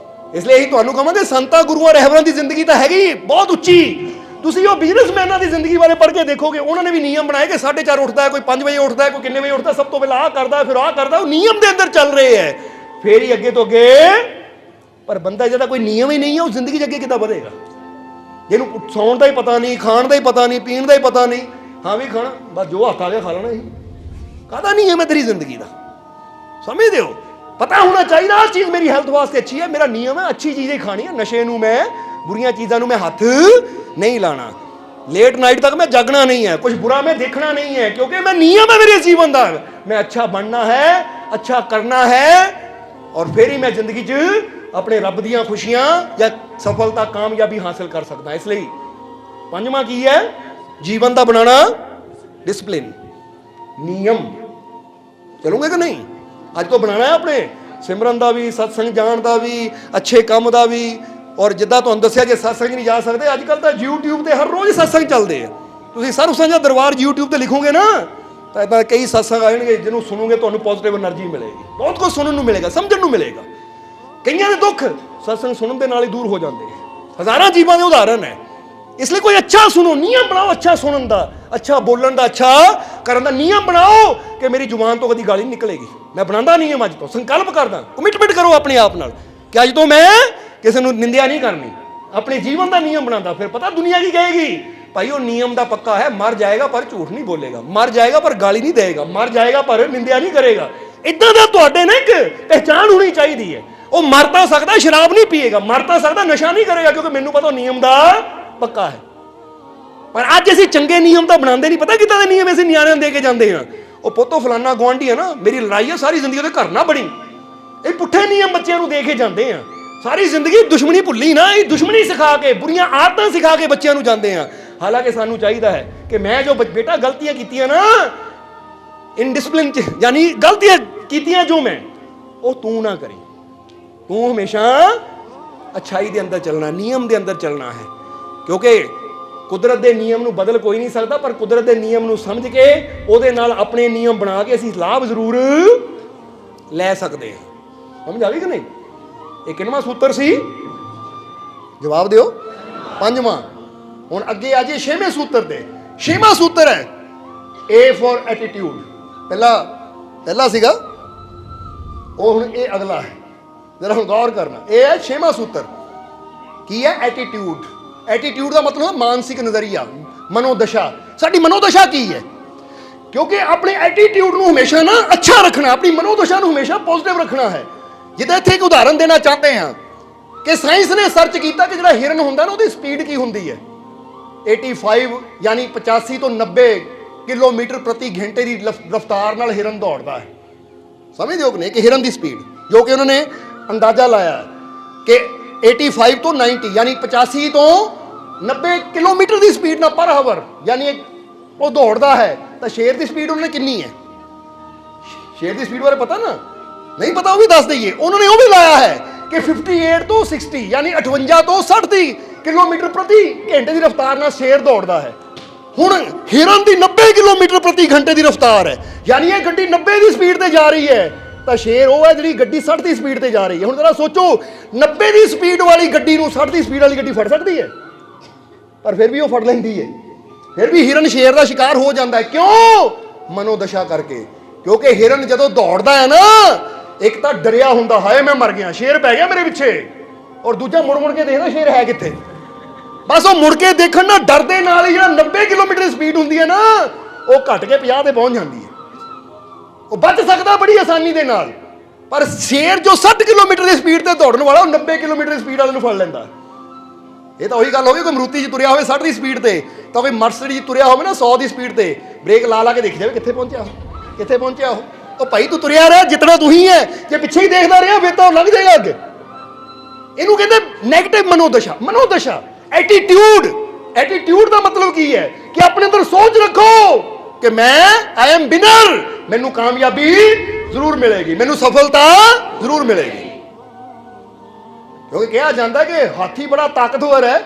ਇਸ ਲਈ ਅਸੀਂ ਤੁਹਾਨੂੰ ਕਹਾਂਗੇ ਸੰਤਾਂ ਗੁਰੂਆਂ ਰਹਿਬਰਾਂ ਦੀ ਜ਼ਿੰਦਗੀ ਤਾਂ ਹੈਗੀ ਬਹੁਤ ਉੱਚੀ। ਤੁਸੀਂ ਉਹ ਬਿਜ਼ਨਸਮੈਨਾਂ ਦੀ ਜ਼ਿੰਦਗੀ ਬਾਰੇ ਪੜ੍ਹ ਕੇ ਦੇਖੋਗੇ, ਉਹਨਾਂ ਨੇ ਵੀ ਨਿਯਮ ਬਣਾਏ ਕਿ 4:30 ਉੱਠਦਾ ਹੈ, ਕੋਈ 5 ਵਜੇ ਉੱਠਦਾ ਹੈ, ਕੋਈ ਕਿੰਨੇ ਵਜੇ ਉੱਠਦਾ, ਸਭ ਤੋਂ ਪਹਿਲਾਂ ਆਹ ਕਰਦਾ, ਫਿਰ ਆਹ ਕਰਦਾ। ਉਹ ਨਿਯਮ ਦੇ ਅੰਦਰ ਚੱਲ ਰਹੇ ਹੈ, ਫੇਰ ਹੀ ਅੱਗੇ ਤੋਂ ਅੱਗੇ। ਪਰ ਬੰਦਾ ਜਿਹਦਾ ਕੋਈ ਨਿਯਮ ਹੀ ਨਹੀਂ ਹੈ, ਉਹ ਜ਼ਿੰਦਗੀ 'ਚ ਅੱਗੇ ਕਿੱਦਾਂ ਵਧੇਗਾ? ਜਿਹਨੂੰ ਸੌਣ ਦਾ ਹੀ ਪਤਾ ਨਹੀਂ, ਖਾਣ ਦਾ ਹੀ ਪਤਾ ਨਹੀਂ, ਪੀਣ ਦਾ ਹੀ ਪਤਾ ਨਹੀਂ, ਹਾਂ ਵੀ ਖਾਣਾ ਬਸ ਜੋ ਹੱਥ ਆ ਗਿਆ ਖਾ ਲੈਣਾ, ਹੀ ਕਾਹਦਾ ਨਿਯਮ ਹੈ ਤੇਰੀ ਜ਼ਿੰਦਗੀ ਦਾ? ਸਮਝਦੇ ਹੋ? ਪਤਾ ਹੋਣਾ ਚਾਹੀਦਾ ਆਹ ਚੀਜ਼ ਮੇਰੀ ਹੈਲਥ ਵਾਸਤੇ ਅੱਛੀ ਹੈ, ਮੇਰਾ ਨਿਯਮ ਹੈ ਅੱਛੀ ਚੀਜ਼ ਹੀ ਖਾਣੀ ਹੈ, ਨਸ਼ੇ ਨੂੰ ਮੈਂ, ਬੁਰੀਆਂ ਚੀਜ਼ਾਂ ਨੂੰ ਮੈਂ ਹੱਥ ਨਹੀਂ ਲਾਣਾ, ਲੇਟ ਨਾਈਟ ਤੱਕ ਮੈਂ ਜਾਗਣਾ ਨਹੀਂ ਹੈ, ਕੁਝ ਬੁਰਾ ਮੈਂ ਦੇਖਣਾ ਨਹੀਂ ਹੈ, ਕਿਉਂਕਿ ਮੈਂ ਨਿਯਮ ਹੈ ਮੇਰੇ ਜੀਵਨ ਦਾ, ਮੈਂ ਅੱਛਾ ਬਣਨਾ ਹੈ, ਅੱਛਾ ਕਰਨਾ ਹੈ, ਔਰ ਫਿਰ ਹੀ ਮੈਂ ਜ਼ਿੰਦਗੀ 'ਚ ਆਪਣੇ ਰੱਬ ਦੀਆਂ ਖੁਸ਼ੀਆਂ ਜਾਂ ਸਫਲਤਾ, ਕਾਮਯਾਬੀ ਹਾਸਲ ਕਰ ਸਕਦਾ। ਇਸ ਲਈ 5ਵਾਂ ਕੀ ਹੈ? ਜੀਵਨ ਦਾ ਬਣਾਉਣਾ ਡਿਸਪਲਿਨ, ਨਿਯਮ। ਚਲੋਗੇ ਕਿ ਨਹੀਂ? ਅੱਜ ਤੋਂ ਬਣਾਉਣਾ ਹੈ ਆਪਣੇ ਸਿਮਰਨ ਦਾ ਵੀ, ਸਤਸੰਗ ਜਾਣ ਦਾ ਵੀ, ਅੱਛੇ ਕੰਮ ਦਾ ਵੀ। ਔਰ ਜਿੱਦਾਂ ਤੁਹਾਨੂੰ ਦੱਸਿਆ, ਜੇ ਸਤਸੰਗ ਨਹੀਂ ਜਾ ਸਕਦੇ, ਅੱਜ ਕੱਲ੍ਹ ਤਾਂ YouTube ਤੇ ਹਰ ਰੋਜ਼ ਸਤਸੰਗ ਚੱਲਦੇ ਆ। ਤੁਸੀਂ ਸਰਬ ਸਾਂਝਾ ਦਰਬਾਰ YouTube ਤੇ ਲਿਖੋਗੇ ਨਾ ਤਾਂ ਇੱਦਾਂ ਕਈ ਸਤਸੰਗ ਆ ਜਾਣਗੇ, ਜਿਹਨੂੰ ਸੁਣੋਗੇ ਤੁਹਾਨੂੰ ਪੋਜ਼ਿਟਿਵ એનર્ਜੀ ਮਿਲੇਗੀ, ਬਹੁਤ ਕੁਝ ਸੁਣਨ ਨੂੰ ਮਿਲੇਗਾ, ਸਮਝਣ ਨੂੰ ਮਿਲੇਗਾ। ਕਈਆਂ ਦੇ ਦੁੱਖ ਸਤਸੰਗ ਸੁਣਨ ਦੇ ਨਾਲ ਹੀ ਦੂਰ ਹੋ ਜਾਂਦੇ ਆ। ਹਜ਼ਾਰਾਂ ਜੀਵਾਂ ਦੇ ਉਦਾਹਰਨ ਹੈ। ਇਸ ਲਈ ਕੋਈ ਅੱਛਾ ਸੁਣੋ, ਨਿਯਮ ਬਣਾਓ ਅੱਛਾ ਸੁਣਨ ਦਾ, ਅੱਛਾ ਬੋਲਣ ਦਾ, ਅੱਛਾ ਕਰਨ ਦਾ ਨਿਯਮ ਬਣਾਓ ਕਿ ਮੇਰੀ ਜ਼ੁਬਾਨ ਤੋਂ ਕਦੀ ਗਾਲੀ ਨਹੀਂ ਨਿਕਲੇਗੀ। ਮੈਂ ਬਣਾਉਂਦਾ ਨਿਯਮ ਅੱਜ ਤੋਂ, ਸੰਕਲਪ ਕਰਦਾ, ਕਮਿਟਮੈਂਟ ਕਰੋ ਆਪਣੇ ਆਪ ਨਾਲ ਕਿ ਅੱਜ ਤੋਂ ਮੈਂ ਕਿਸੇ ਨੂੰ ਨਿੰਦਿਆ ਨਹੀਂ ਕਰਨੀ, ਆਪਣੇ ਜੀਵਨ ਦਾ ਨਿਯਮ ਬਣਾਉਂਦਾ। ਫਿਰ ਪਤਾ ਦੁਨੀਆ ਕੀ ਕਹੇਗੀ, ਭਾਈ ਉਹ ਨਿਯਮ ਦਾ ਪੱਕਾ ਹੈ, ਮਰ ਜਾਏਗਾ ਪਰ ਝੂਠ ਨਹੀਂ ਬੋਲੇਗਾ, ਮਰ ਜਾਏਗਾ ਪਰ ਗਾਲੀ ਨਹੀਂ ਦੇਗਾ, ਮਰ ਜਾਏਗਾ ਪਰ ਨਿੰਦਿਆ ਨਹੀਂ ਕਰੇਗਾ। ਇਦਾਂ ਦਾ ਤੁਹਾਡੇ ਨੇ ਇੱਕ ਪਹਿਚਾਣ ਹੋਣੀ ਚਾਹੀਦੀ ਹੈ। ਉਹ ਮਰ ਤਾਂ ਸਕਦਾ, ਸ਼ਰਾਬ ਨਹੀਂ ਪੀਏਗਾ, ਮਰ ਤਾਂ ਸਕਦਾ, ਨਸ਼ਾ ਨਹੀਂ ਕਰੇਗਾ, ਕਿਉਂਕਿ ਮੈਨੂੰ ਪਤਾ ਨਿਯਮ ਦਾ ਪੱਕਾ ਹੈ। ਪਰ ਅੱਜ ਅਸੀਂ ਚੰਗੇ ਨਿਯਮ ਤਾਂ ਬਣਾਉਂਦੇ ਨਹੀਂ। ਪਤਾ ਕਿੱਦਾਂ ਦੇ ਨਿਯਮ ਅਸੀਂ ਨਿਆਣਿਆਂ ਨੂੰ ਦੇ ਕੇ ਜਾਂਦੇ ਹਾਂ, ਉਹ ਪੁੱਤੋ ਫਲਾਨਾ ਗੁਆਂਢੀ ਹੈ ਨਾ, ਮੇਰੀ ਲੜਾਈ ਹੈ ਸਾਰੀ ਜ਼ਿੰਦਗੀ ਉਹਦੇ ਘਰ ਨਾ ਬਣੀ। ਇਹ ਪੁੱਠੇ ਨਿਯਮ ਬੱਚਿਆਂ ਨੂੰ ਦੇ ਕੇ ਜਾਂਦੇ ਆ, ਸਾਰੀ ਜ਼ਿੰਦਗੀ ਦੁਸ਼ਮਣੀ ਭੁੱਲੀ ਨਾ, ਇਹ ਦੁਸ਼ਮਣੀ ਸਿਖਾ ਕੇ, ਬੁਰੀਆਂ ਆਦਤਾਂ ਸਿਖਾ ਕੇ ਬੱਚਿਆਂ ਨੂੰ ਜਾਂਦੇ ਆ। ਹਾਲਾਂਕਿ ਸਾਨੂੰ ਚਾਹੀਦਾ ਹੈ ਕਿ ਮੈਂ ਜੋ ਬੇਟਾ ਗਲਤੀਆਂ ਕੀਤੀਆਂ ਨਾ ਇਨਡਿਸਪਲਿਨ ਚ, ਯਾਨੀ ਗਲਤੀਆਂ ਕੀਤੀਆਂ ਜੋ ਮੈਂ, ਉਹ ਤੂੰ ਨਾ ਕਰੀ। ਤੂੰ ਹਮੇਸ਼ਾ ਅੱਛਾਈ ਦੇ ਅੰਦਰ ਚੱਲਣਾ, ਨਿਯਮ ਦੇ ਅੰਦਰ ਚੱਲਣਾ ਹੈ, ਕਿਉਂਕਿ ਕੁਦਰਤ ਦੇ ਨਿਯਮ ਨੂੰ ਬਦਲ ਕੋਈ ਨਹੀਂ ਸਕਦਾ, ਪਰ ਕੁਦਰਤ ਦੇ ਨਿਯਮ ਨੂੰ ਸਮਝ ਕੇ ਉਹਦੇ ਨਾਲ ਆਪਣੇ ਨਿਯਮ ਬਣਾ ਕੇ ਅਸੀਂ ਲਾਭ ਜ਼ਰੂਰ ਲੈ ਸਕਦੇ ਹਾਂ। ਸਮਝ ਆ ਗਈ ਕਿ ਨਹੀਂ? ਇਹ ਕਿੰਨਵਾਂ ਸੂਤਰ ਸੀ? ਜਵਾਬ ਦਿਓ। ਪੰਜਵਾਂ। ਹੁਣ ਅੱਗੇ ਆ ਜੀ ਛੇਵੇਂ ਸੂਤਰ ਤੇ। ਛੇਵਾਂ ਸੂਤਰ ਹੈ A ਫॉर ਐਟੀਟਿਊਡ। ਪਹਿਲਾ ਸੀਗਾ ਉਹ, ਹੁਣ ਇਹ ਅਗਲਾ ਹੈ। ਜਰਾ ਹੁਣ ਗੌਰ ਕਰਨਾ, ਇਹ ਹੈ ਛੇਵਾਂ ਸੂਤਰ। ਕੀ ਹੈ? ਐਟੀਟਿਊਡ। ਐਟੀਟਿਊਡ ਦਾ ਮਤਲਬ ਹੈ ਮਾਨਸਿਕ ਨਜ਼ਰੀਆ, ਮਨੋਦਸ਼ਾ। ਸਾਡੀ ਮਨੋਦਸ਼ਾ ਕੀ ਹੈ? ਕਿਉਂਕਿ ਆਪਣੇ ਐਟੀਟਿਊਡ ਨੂੰ ਹਮੇਸ਼ਾ ਨਾ ਅੱਛਾ ਰੱਖਣਾ, ਆਪਣੀ ਮਨੋਦਸ਼ਾ ਨੂੰ ਹਮੇਸ਼ਾ ਪੋਜ਼ਿਟਿਵ ਰੱਖਣਾ ਹੈ। ਜਿੱਦਾਂ ਇੱਥੇ ਇੱਕ ਉਦਾਹਰਨ ਦੇਣਾ ਚਾਹਤੇ ਹਾਂ ਕਿ ਸਾਇੰਸ ਨੇ ਸਰਚ ਕੀਤਾ ਕਿ ਜਿਹੜਾ ਹਿਰਨ ਹੁੰਦਾ ਨਾ, ਉਹਦੀ ਸਪੀਡ ਕੀ ਹੁੰਦੀ ਹੈ? 85 ਯਾਨੀ 85 ਤੋਂ 90 ਕਿਲੋਮੀਟਰ ਪ੍ਰਤੀ ਘੰਟੇ ਦੀ ਰਫ਼ਤਾਰ ਨਾਲ ਹਿਰਨ ਦੌੜਦਾ ਹੈ। ਸਮਝਦੇ ਹੋ ਕਿ ਨਹੀਂ? ਕਿ ਹਿਰਨ ਦੀ ਸਪੀਡ, ਜੋ ਕਿ ਉਹਨਾਂ ਨੇ ਅੰਦਾਜ਼ਾ ਲਾਇਆ ਕਿ 85 ਤੋਂ 90 ਯਾਨੀ 85 ਤੋਂ 90 ਕਿਲੋਮੀਟਰ ਦੀ ਸਪੀਡ ਨਾਲ ਪਰ ਆਵਰ ਯਾਨੀ ਉਹ ਦੌੜਦਾ ਹੈ। ਤਾਂ ਸ਼ੇਰ ਦੀ ਸਪੀਡ ਉਹਨਾਂ ਨੇ ਕਿੰਨੀ ਹੈ? ਸ਼ੇਰ ਦੀ ਸਪੀਡ ਬਾਰੇ ਪਤਾ ਨਾ? ਨਹੀਂ ਪਤਾ, ਉਹ ਵੀ ਦੱਸ ਦਈਏ। ਉਹਨਾਂ ਨੇ ਉਹ ਵੀ ਲਾਇਆ ਹੈ ਕਿ 58 ਤੋਂ 60 ਯਾਨੀ 58 ਤੋਂ 60 ਕਿਲੋਮੀਟਰ ਪ੍ਰਤੀ ਘੰਟੇ ਦੀ ਰਫ਼ਤਾਰ ਨਾਲ ਸ਼ੇਰ ਦੌੜਦਾ ਹੈ। ਹੁਣ ਹਿਰਨ ਦੀ 90 ਕਿਲੋਮੀਟਰ ਪ੍ਰਤੀ ਘੰਟੇ ਦੀ ਰਫ਼ਤਾਰ ਹੈ, ਯਾਨੀ ਇਹ ਗੱਡੀ 90 ਦੀ ਸਪੀਡ ਤੇ ਜਾ ਰਹੀ ਹੈ, ਤਾਂ ਸ਼ੇਰ ਉਹ ਹੈ ਜਿਹੜੀ ਗੱਡੀ 60 ਦੀ ਸਪੀਡ ਤੇ ਜਾ ਰਹੀ ਹੈ। ਹੁਣ ਜਰਾ ਸੋਚੋ, 90 ਦੀ ਸਪੀਡ ਵਾਲੀ ਗੱਡੀ ਨੂੰ 60 ਦੀ ਸਪੀਡ ਵਾਲੀ ਗੱਡੀ ਫੜ ਸਕਦੀ ਹੈ? ਪਰ ਫਿਰ ਵੀ ਉਹ ਫੜ ਲੈਂਦੀ ਹੈ। ਫਿਰ ਵੀ ਹਿਰਨ ਸ਼ੇਰ ਦਾ ਸ਼ਿਕਾਰ ਹੋ ਜਾਂਦਾ ਹੈ। ਕਿਉਂ? ਮਨੋਦਸ਼ਾ ਕਰਕੇ। ਕਿਉਂਕਿ ਹਿਰਨ ਜਦੋਂ ਦੌੜਦਾ ਹੈ ਨਾ, ਇੱਕ ਤਾਂ ਡਰਿਆ ਹੁੰਦਾ, ਹਾਏ ਮੈਂ ਮਰ ਗਿਆ, ਸ਼ੇਰ ਪੈ ਗਿਆ ਮੇਰੇ ਪਿੱਛੇ, ਔਰ ਦੂਜਾ ਮੁੜ ਮੁੜ ਕੇ ਦੇਖਦਾ ਸ਼ੇਰ ਹੈ ਕਿੱਥੇ। ਬਸ ਉਹ ਮੁੜ ਕੇ ਦੇਖਣ ਨਾ, ਡਰ ਦੇ ਨਾਲ ਹੀ ਜਿਹੜਾ 90 ਕਿਲੋਮੀਟਰ ਦੀ ਸਪੀਡ ਹੁੰਦੀ ਹੈ ਨਾ, ਉਹ ਘਟ ਕੇ 50 ਤੇ ਪਹੁੰਚ ਜਾਂਦੀ ਹੈ। ਉਹ ਬਚ ਸਕਦਾ ਬੜੀ ਆਸਾਨੀ ਦੇ ਨਾਲ। ਪਰ ਸ਼ੇਰ ਜੋ 60 ਕਿਲੋਮੀਟਰ ਦੀ ਸਪੀਡ ਤੇ ਦੌੜਨ ਵਾਲਾ, ਉਹ 90 ਕਿਲੋਮੀਟਰ ਦੀ ਸਪੀਡ ਵਾਲੇ ਨੂੰ ਫੜ ਲੈਂਦਾ। ਇਹ ਤਾਂ ਉਹੀ ਗੱਲ ਹੋ ਗਈ, ਕੋਈ ਮਰੂਤੀ 'ਚ ਤੁਰਿਆ ਹੋਵੇ 60 ਦੀ ਸਪੀਡ ਤੇ, ਤਾਂ ਕੋਈ ਮਰਸਡੀਜ਼ 'ਚ ਤੁਰਿਆ ਹੋਵੇ ਨਾ 100 ਦੀ ਸਪੀਡ ਤੇ, ਬ੍ਰੇਕ ਲਾ ਲਾ ਕੇ ਦੇਖ ਜਾਵੇ ਕਿੱਥੇ ਪਹੁੰਚਿਆ, ਕਿੱਥੇ ਪਹੁੰਚਿਆ ਉਹ ਭਾਈ ਤੂੰ ਤੁਰਿਆ ਰਿਹਾ ਜਿੱਤਣਾ ਤੂੰ ਹੀ ਹੈ, ਜੇ ਪਿੱਛੇ ਹੀ ਦੇਖਦਾ ਰਿਹਾ ਫਿਰ ਤਾਂ ਉਹ ਲੰਘ ਜਾਏਗਾ ਅੱਗੇ। ਇਹਨੂੰ ਕਹਿੰਦੇ ਨੈਗੇਟਿਵ ਮਨੋਦਸ਼ਾ। ਮਨੋਦਸ਼ਾ, ਐਟੀਟਿਊਡ। ਐਟੀਟਿਊਡ ਦਾ ਮਤਲਬ ਕੀ ਹੈ? ਕਿ ਆਪਣੇ ਅੰਦਰ ਸੋਚ ਰੱਖੋ ਕਿ ਮੈਂ ਆਈ ਐਮ ਵਿਨਰ, ਮੈਨੂੰ ਕਾਮਯਾਬੀ ਜ਼ਰੂਰ ਮਿਲੇਗੀ, ਮੈਨੂੰ ਸਫਲਤਾ ਜ਼ਰੂਰ ਮਿਲੇਗੀ। ਕਿਉਂਕਿ ਕਿਹਾ ਜਾਂਦਾ ਕਿ ਹਾਥੀ ਬੜਾ ਤਾਕਤਵਰ ਹੈ,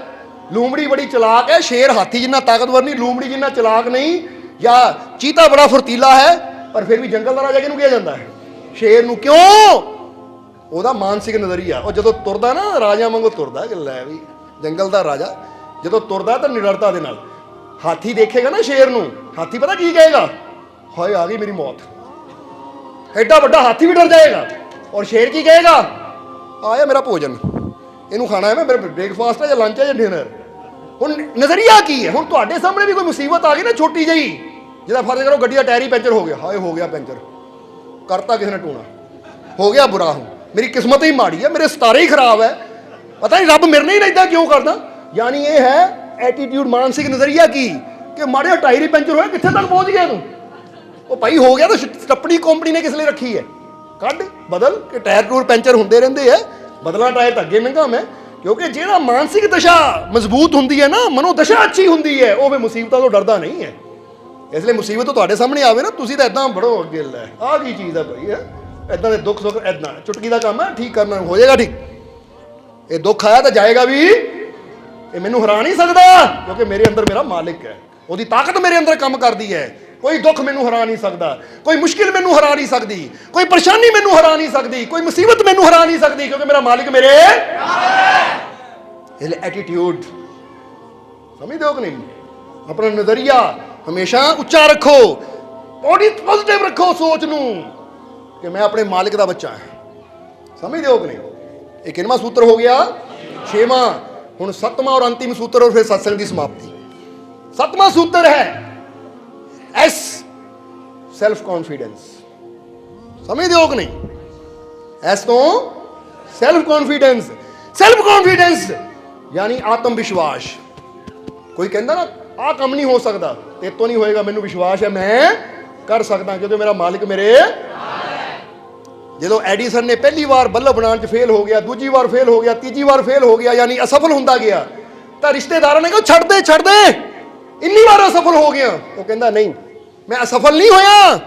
ਲੂੰਬੜੀ ਬੜੀ ਚਲਾਕ ਹੈ। ਸ਼ੇਰ ਹਾਥੀ ਜਿੰਨਾ ਤਾਕਤਵਰ ਨਹੀਂ, ਲੂੰਬੜੀ ਜਿੰਨਾ ਚਲਾਕ ਨਹੀਂ, ਜਾਂ ਚੀਤਾ ਬੜਾ ਫੁਰਤੀਲਾ ਹੈ, ਪਰ ਫਿਰ ਵੀ ਜੰਗਲ ਦਾ ਰਾਜਾ ਕਿਹਨੂੰ ਕਿਹਾ ਜਾਂਦਾ ਹੈ? ਸ਼ੇਰ ਨੂੰ। ਕਿਉਂ? ਉਹਦਾ ਮਾਨਸਿਕ ਨਜ਼ਰੀਆ। ਉਹ ਜਦੋਂ ਤੁਰਦਾ ਨਾ, ਰਾਜਾ ਵਾਂਗੂ ਤੁਰਦਾ ਕਿ ਲੈ ਵੀ ਜੰਗਲ ਦਾ ਰਾਜਾ ਜਦੋਂ ਤੁਰਦਾ ਤਾਂ ਨਿਡਰਤਾ ਦੇ ਨਾਲ। ਹਾਥੀ ਦੇਖੇਗਾ ਨਾ ਸ਼ੇਰ ਨੂੰ, ਹਾਥੀ ਪਤਾ ਕੀ ਕਹੇਗਾ? ਹਾਏ ਆ ਗਈ ਮੇਰੀ ਮੌਤ। ਐਡਾ ਵੱਡਾ ਹਾਥੀ ਵੀ ਡਰ ਜਾਏਗਾ। ਔਰ ਸ਼ੇਰ ਕੀ ਕਹੇਗਾ? ਆਇਆ ਮੇਰਾ ਭੋਜਨ, ਇਹਨੂੰ ਖਾਣਾ ਹੈ, ਮੇਰਾ ਬ੍ਰੇਕਫਾਸਟ ਹੈ ਜਾਂ ਲੰਚ ਹੈ ਜਾਂ ਡਿਨਰ। ਹੁਣ ਨਜ਼ਰੀਆ ਕੀ ਹੈ? ਹੁਣ ਤੁਹਾਡੇ ਸਾਹਮਣੇ ਵੀ ਕੋਈ ਮੁਸੀਬਤ ਆ ਗਈ ਨਾ ਛੋਟੀ ਜਿਹੀ, ਜਿਹਦਾ ਫਰਜ਼ ਕਰੋ ਗੱਡੀ ਦਾ ਟਾਇਰ ਹੀ ਪੈਂਚਰ ਹੋ ਗਿਆ, ਹਾਏ ਹੋ ਗਿਆ ਪੈਂਚਰ, ਕਰਤਾ ਕਿਸੇ ਨੇ ਟੂਣਾ, ਹੋ ਗਿਆ ਬੁਰਾ, ਹੁਣ ਮੇਰੀ ਕਿਸਮਤ ਹੀ ਮਾੜੀ ਹੈ, ਮੇਰੇ ਸਿਤਾਰੇ ਹੀ ਖਰਾਬ ਹੈ, ਪਤਾ ਨਹੀਂ ਰੱਬ ਮੇਰੇ ਨਾਲ ਹੀ ਇੱਦਾਂ ਕਿਉਂ ਕਰਦਾ। ਯਾਨੀ ਇਹ ਹੈ ਐਟੀਟਿਊਡ, ਮਾਨਸਿਕ ਨਜ਼ਰੀਆ ਕੀ ਕਿ ਮਾੜੇ ਟਾਇਰ ਹੀ ਪੈਂਚਰ ਹੋਇਆ, ਕਿੱਥੇ ਤੱਕ ਪਹੁੰਚ ਗਿਆ ਤੂੰ? ਉਹ ਭਾਈ ਹੋ ਗਿਆ ਤਾਂ ਸਟੱਪਣੀ ਕੰਪਨੀ ਨੇ ਕਿਸ ਲਈ ਰੱਖੀ ਹੈ? ਕੱਢ ਬਦਲ ਕਿ ਟਾਇਰ ਟੂਰ ਪੈਂਚਰ ਹੁੰਦੇ ਰਹਿੰਦੇ ਆ, ਬਦਲਣਾ ਟਾਇਰ ਤਾਂ ਅੱਗੇ ਮਹਿੰਗਾ ਮੈਂ। ਕਿਉਂਕਿ ਜਿਹੜਾ ਮਾਨਸਿਕ ਦਸ਼ਾ ਮਜ਼ਬੂਤ ਹੁੰਦੀ ਹੈ ਨਾ, ਮਨੋਦਸ਼ਾ ਅੱਛੀ ਹੁੰਦੀ ਹੈ, ਉਹ ਵੀ ਮੁਸੀਬਤਾਂ ਤੋਂ ਡਰਦਾ ਨਹੀਂ ਹੈ। ਇਸ ਲਈ ਮੁਸੀਬਤ ਤੁਹਾਡੇ ਸਾਹਮਣੇ ਆਵੇ ਨਾ, ਤੁਸੀਂ ਤਾਂ ਇਦਾਂ ਬੜੋ ਅੱਗੇ ਲੈ, ਆਹ ਕੀ ਚੀਜ਼ ਹੈ ਭਾਈ, ਇਦਾਂ ਦੇ ਦੁੱਖ ਸੁੱਖ ਇਦਾਂ ਚੁਟਕੀ ਦਾ ਕੰਮ ਹੈ, ਠੀਕ ਕਰਨਾ ਹੋ ਜਾਏਗਾ ਠੀਕ। ਇਹ ਦੁੱਖ ਆਇਆ ਤਾਂ ਜਾਏਗਾ ਵੀ, ਇਹ ਮੈਨੂੰ ਹਰਾ ਨਹੀਂ ਸਕਦਾ, ਕਿਉਂਕਿ ਮੇਰੇ ਅੰਦਰ ਮੇਰਾ ਮਾਲਿਕ ਹੈ, ਉਹਦੀ ਤਾਕਤ ਮੇਰੇ ਅੰਦਰ ਕੰਮ ਕਰਦੀ ਹੈ। ਕੋਈ ਦੁੱਖ ਮੈਨੂੰ ਹਰਾ ਨਹੀਂ ਸਕਦਾ, ਕੋਈ ਮੁਸ਼ਕਿਲ ਮੈਨੂੰ ਹਰਾ ਨਹੀਂ ਸਕਦੀ, ਕੋਈ ਪਰੇਸ਼ਾਨੀ ਮੈਨੂੰ ਹਰਾ ਨਹੀਂ ਸਕਦੀ, ਕੋਈ ਮੁਸੀਬਤ ਮੈਨੂੰ ਹਰਾ ਨਹੀਂ ਸਕਦੀ, ਕਿਉਂਕਿ ਮੇਰਾ ਮਾਲਿਕ ਮੇਰੇ ਨਾਲ ਹੈ। ਐਟੀਟਿਊਡ ਸਮਝਦੇ ਹੋ ਕਿ ਨਹੀਂ? ਆਪਣਾ ਨਜ਼ਰੀਆ ਹਮੇਸ਼ਾ ਉੱਚਾ ਰੱਖੋ। ਪੋਜ਼ਿਟਿਵ ਰੱਖੋ ਸੋਚ ਨੂੰ ਕਿ ਮੈਂ ਆਪਣੇ ਮਾਲਿਕ ਦਾ ਬੱਚਾ ਹਾਂ। ਸਮਝਦੇ ਹੋ ਕਿ ਨਹੀਂ? ਇਹ ਕਿੰਨਵਾਂ ਸੂਤਰ ਹੋ ਗਿਆ? 6ਵਾਂ। ਹੁਣ 7ਵਾਂ ਔਰ ਅੰਤਿਮ ਸੂਤਰ ਔਰ ਫਿਰ ਸਤਸੰਗ ਦੀ ਸਮਾਪਤੀ। 7ਵਾਂ ਸੂਤਰ ਹੈ ਐਸ, ਸੈਲਫ ਕੌਨਫੀਡੈਂਸ। ਸਮਝਦੇ ਹੋ ਕਿ ਨਹੀਂ? ਐਸ ਤੋਂ ਸੈਲਫ ਕੌਨਫੀਡੈਂਸ। ਸੈਲਫ ਕੌਨਫੀਡੈਂਸ ਯਾਨੀ ਆਤਮ ਵਿਸ਼ਵਾਸ। ਕੋਈ ਕਹਿੰਦਾ ਨਾ ਆਹ ਕੰਮ ਨਹੀਂ ਹੋ ਸਕਦਾ, ਤੇ ਤੋਂ ਨਹੀਂ ਹੋਏਗਾ, ਮੈਨੂੰ ਵਿਸ਼ਵਾਸ ਹੈ ਮੈਂ ਕਰ ਸਕਦਾ ਕਿਉਂਕਿ ਮੇਰਾ ਮਾਲਿਕ ਮੇਰੇ। ਜਦੋਂ ਐਡੀਸਨ ਨੇ ਪਹਿਲੀ ਵਾਰ ਬੱਲਬ ਬਣਾਉਣ 'ਚ ਫੇਲ ਹੋ ਗਿਆ, ਦੂਜੀ ਵਾਰ ਫੇਲ ਹੋ ਗਿਆ, ਤੀਜੀ ਵਾਰ ਫੇਲ ਹੋ ਗਿਆ, ਯਾਨੀ ਅਸਫਲ ਹੁੰਦਾ ਗਿਆ, ਤਾਂ ਰਿਸ਼ਤੇਦਾਰਾਂ ਨੇ ਕਿਹਾ ਛੱਡ ਦੇ, ਇੰਨੀ ਵਾਰ ਅਸਫਲ ਹੋ ਗਿਆ। ਉਹ ਕਹਿੰਦਾ ਨਹੀਂ, ਮੈਂ ਅਸਫਲ ਨਹੀਂ ਹੋਇਆ,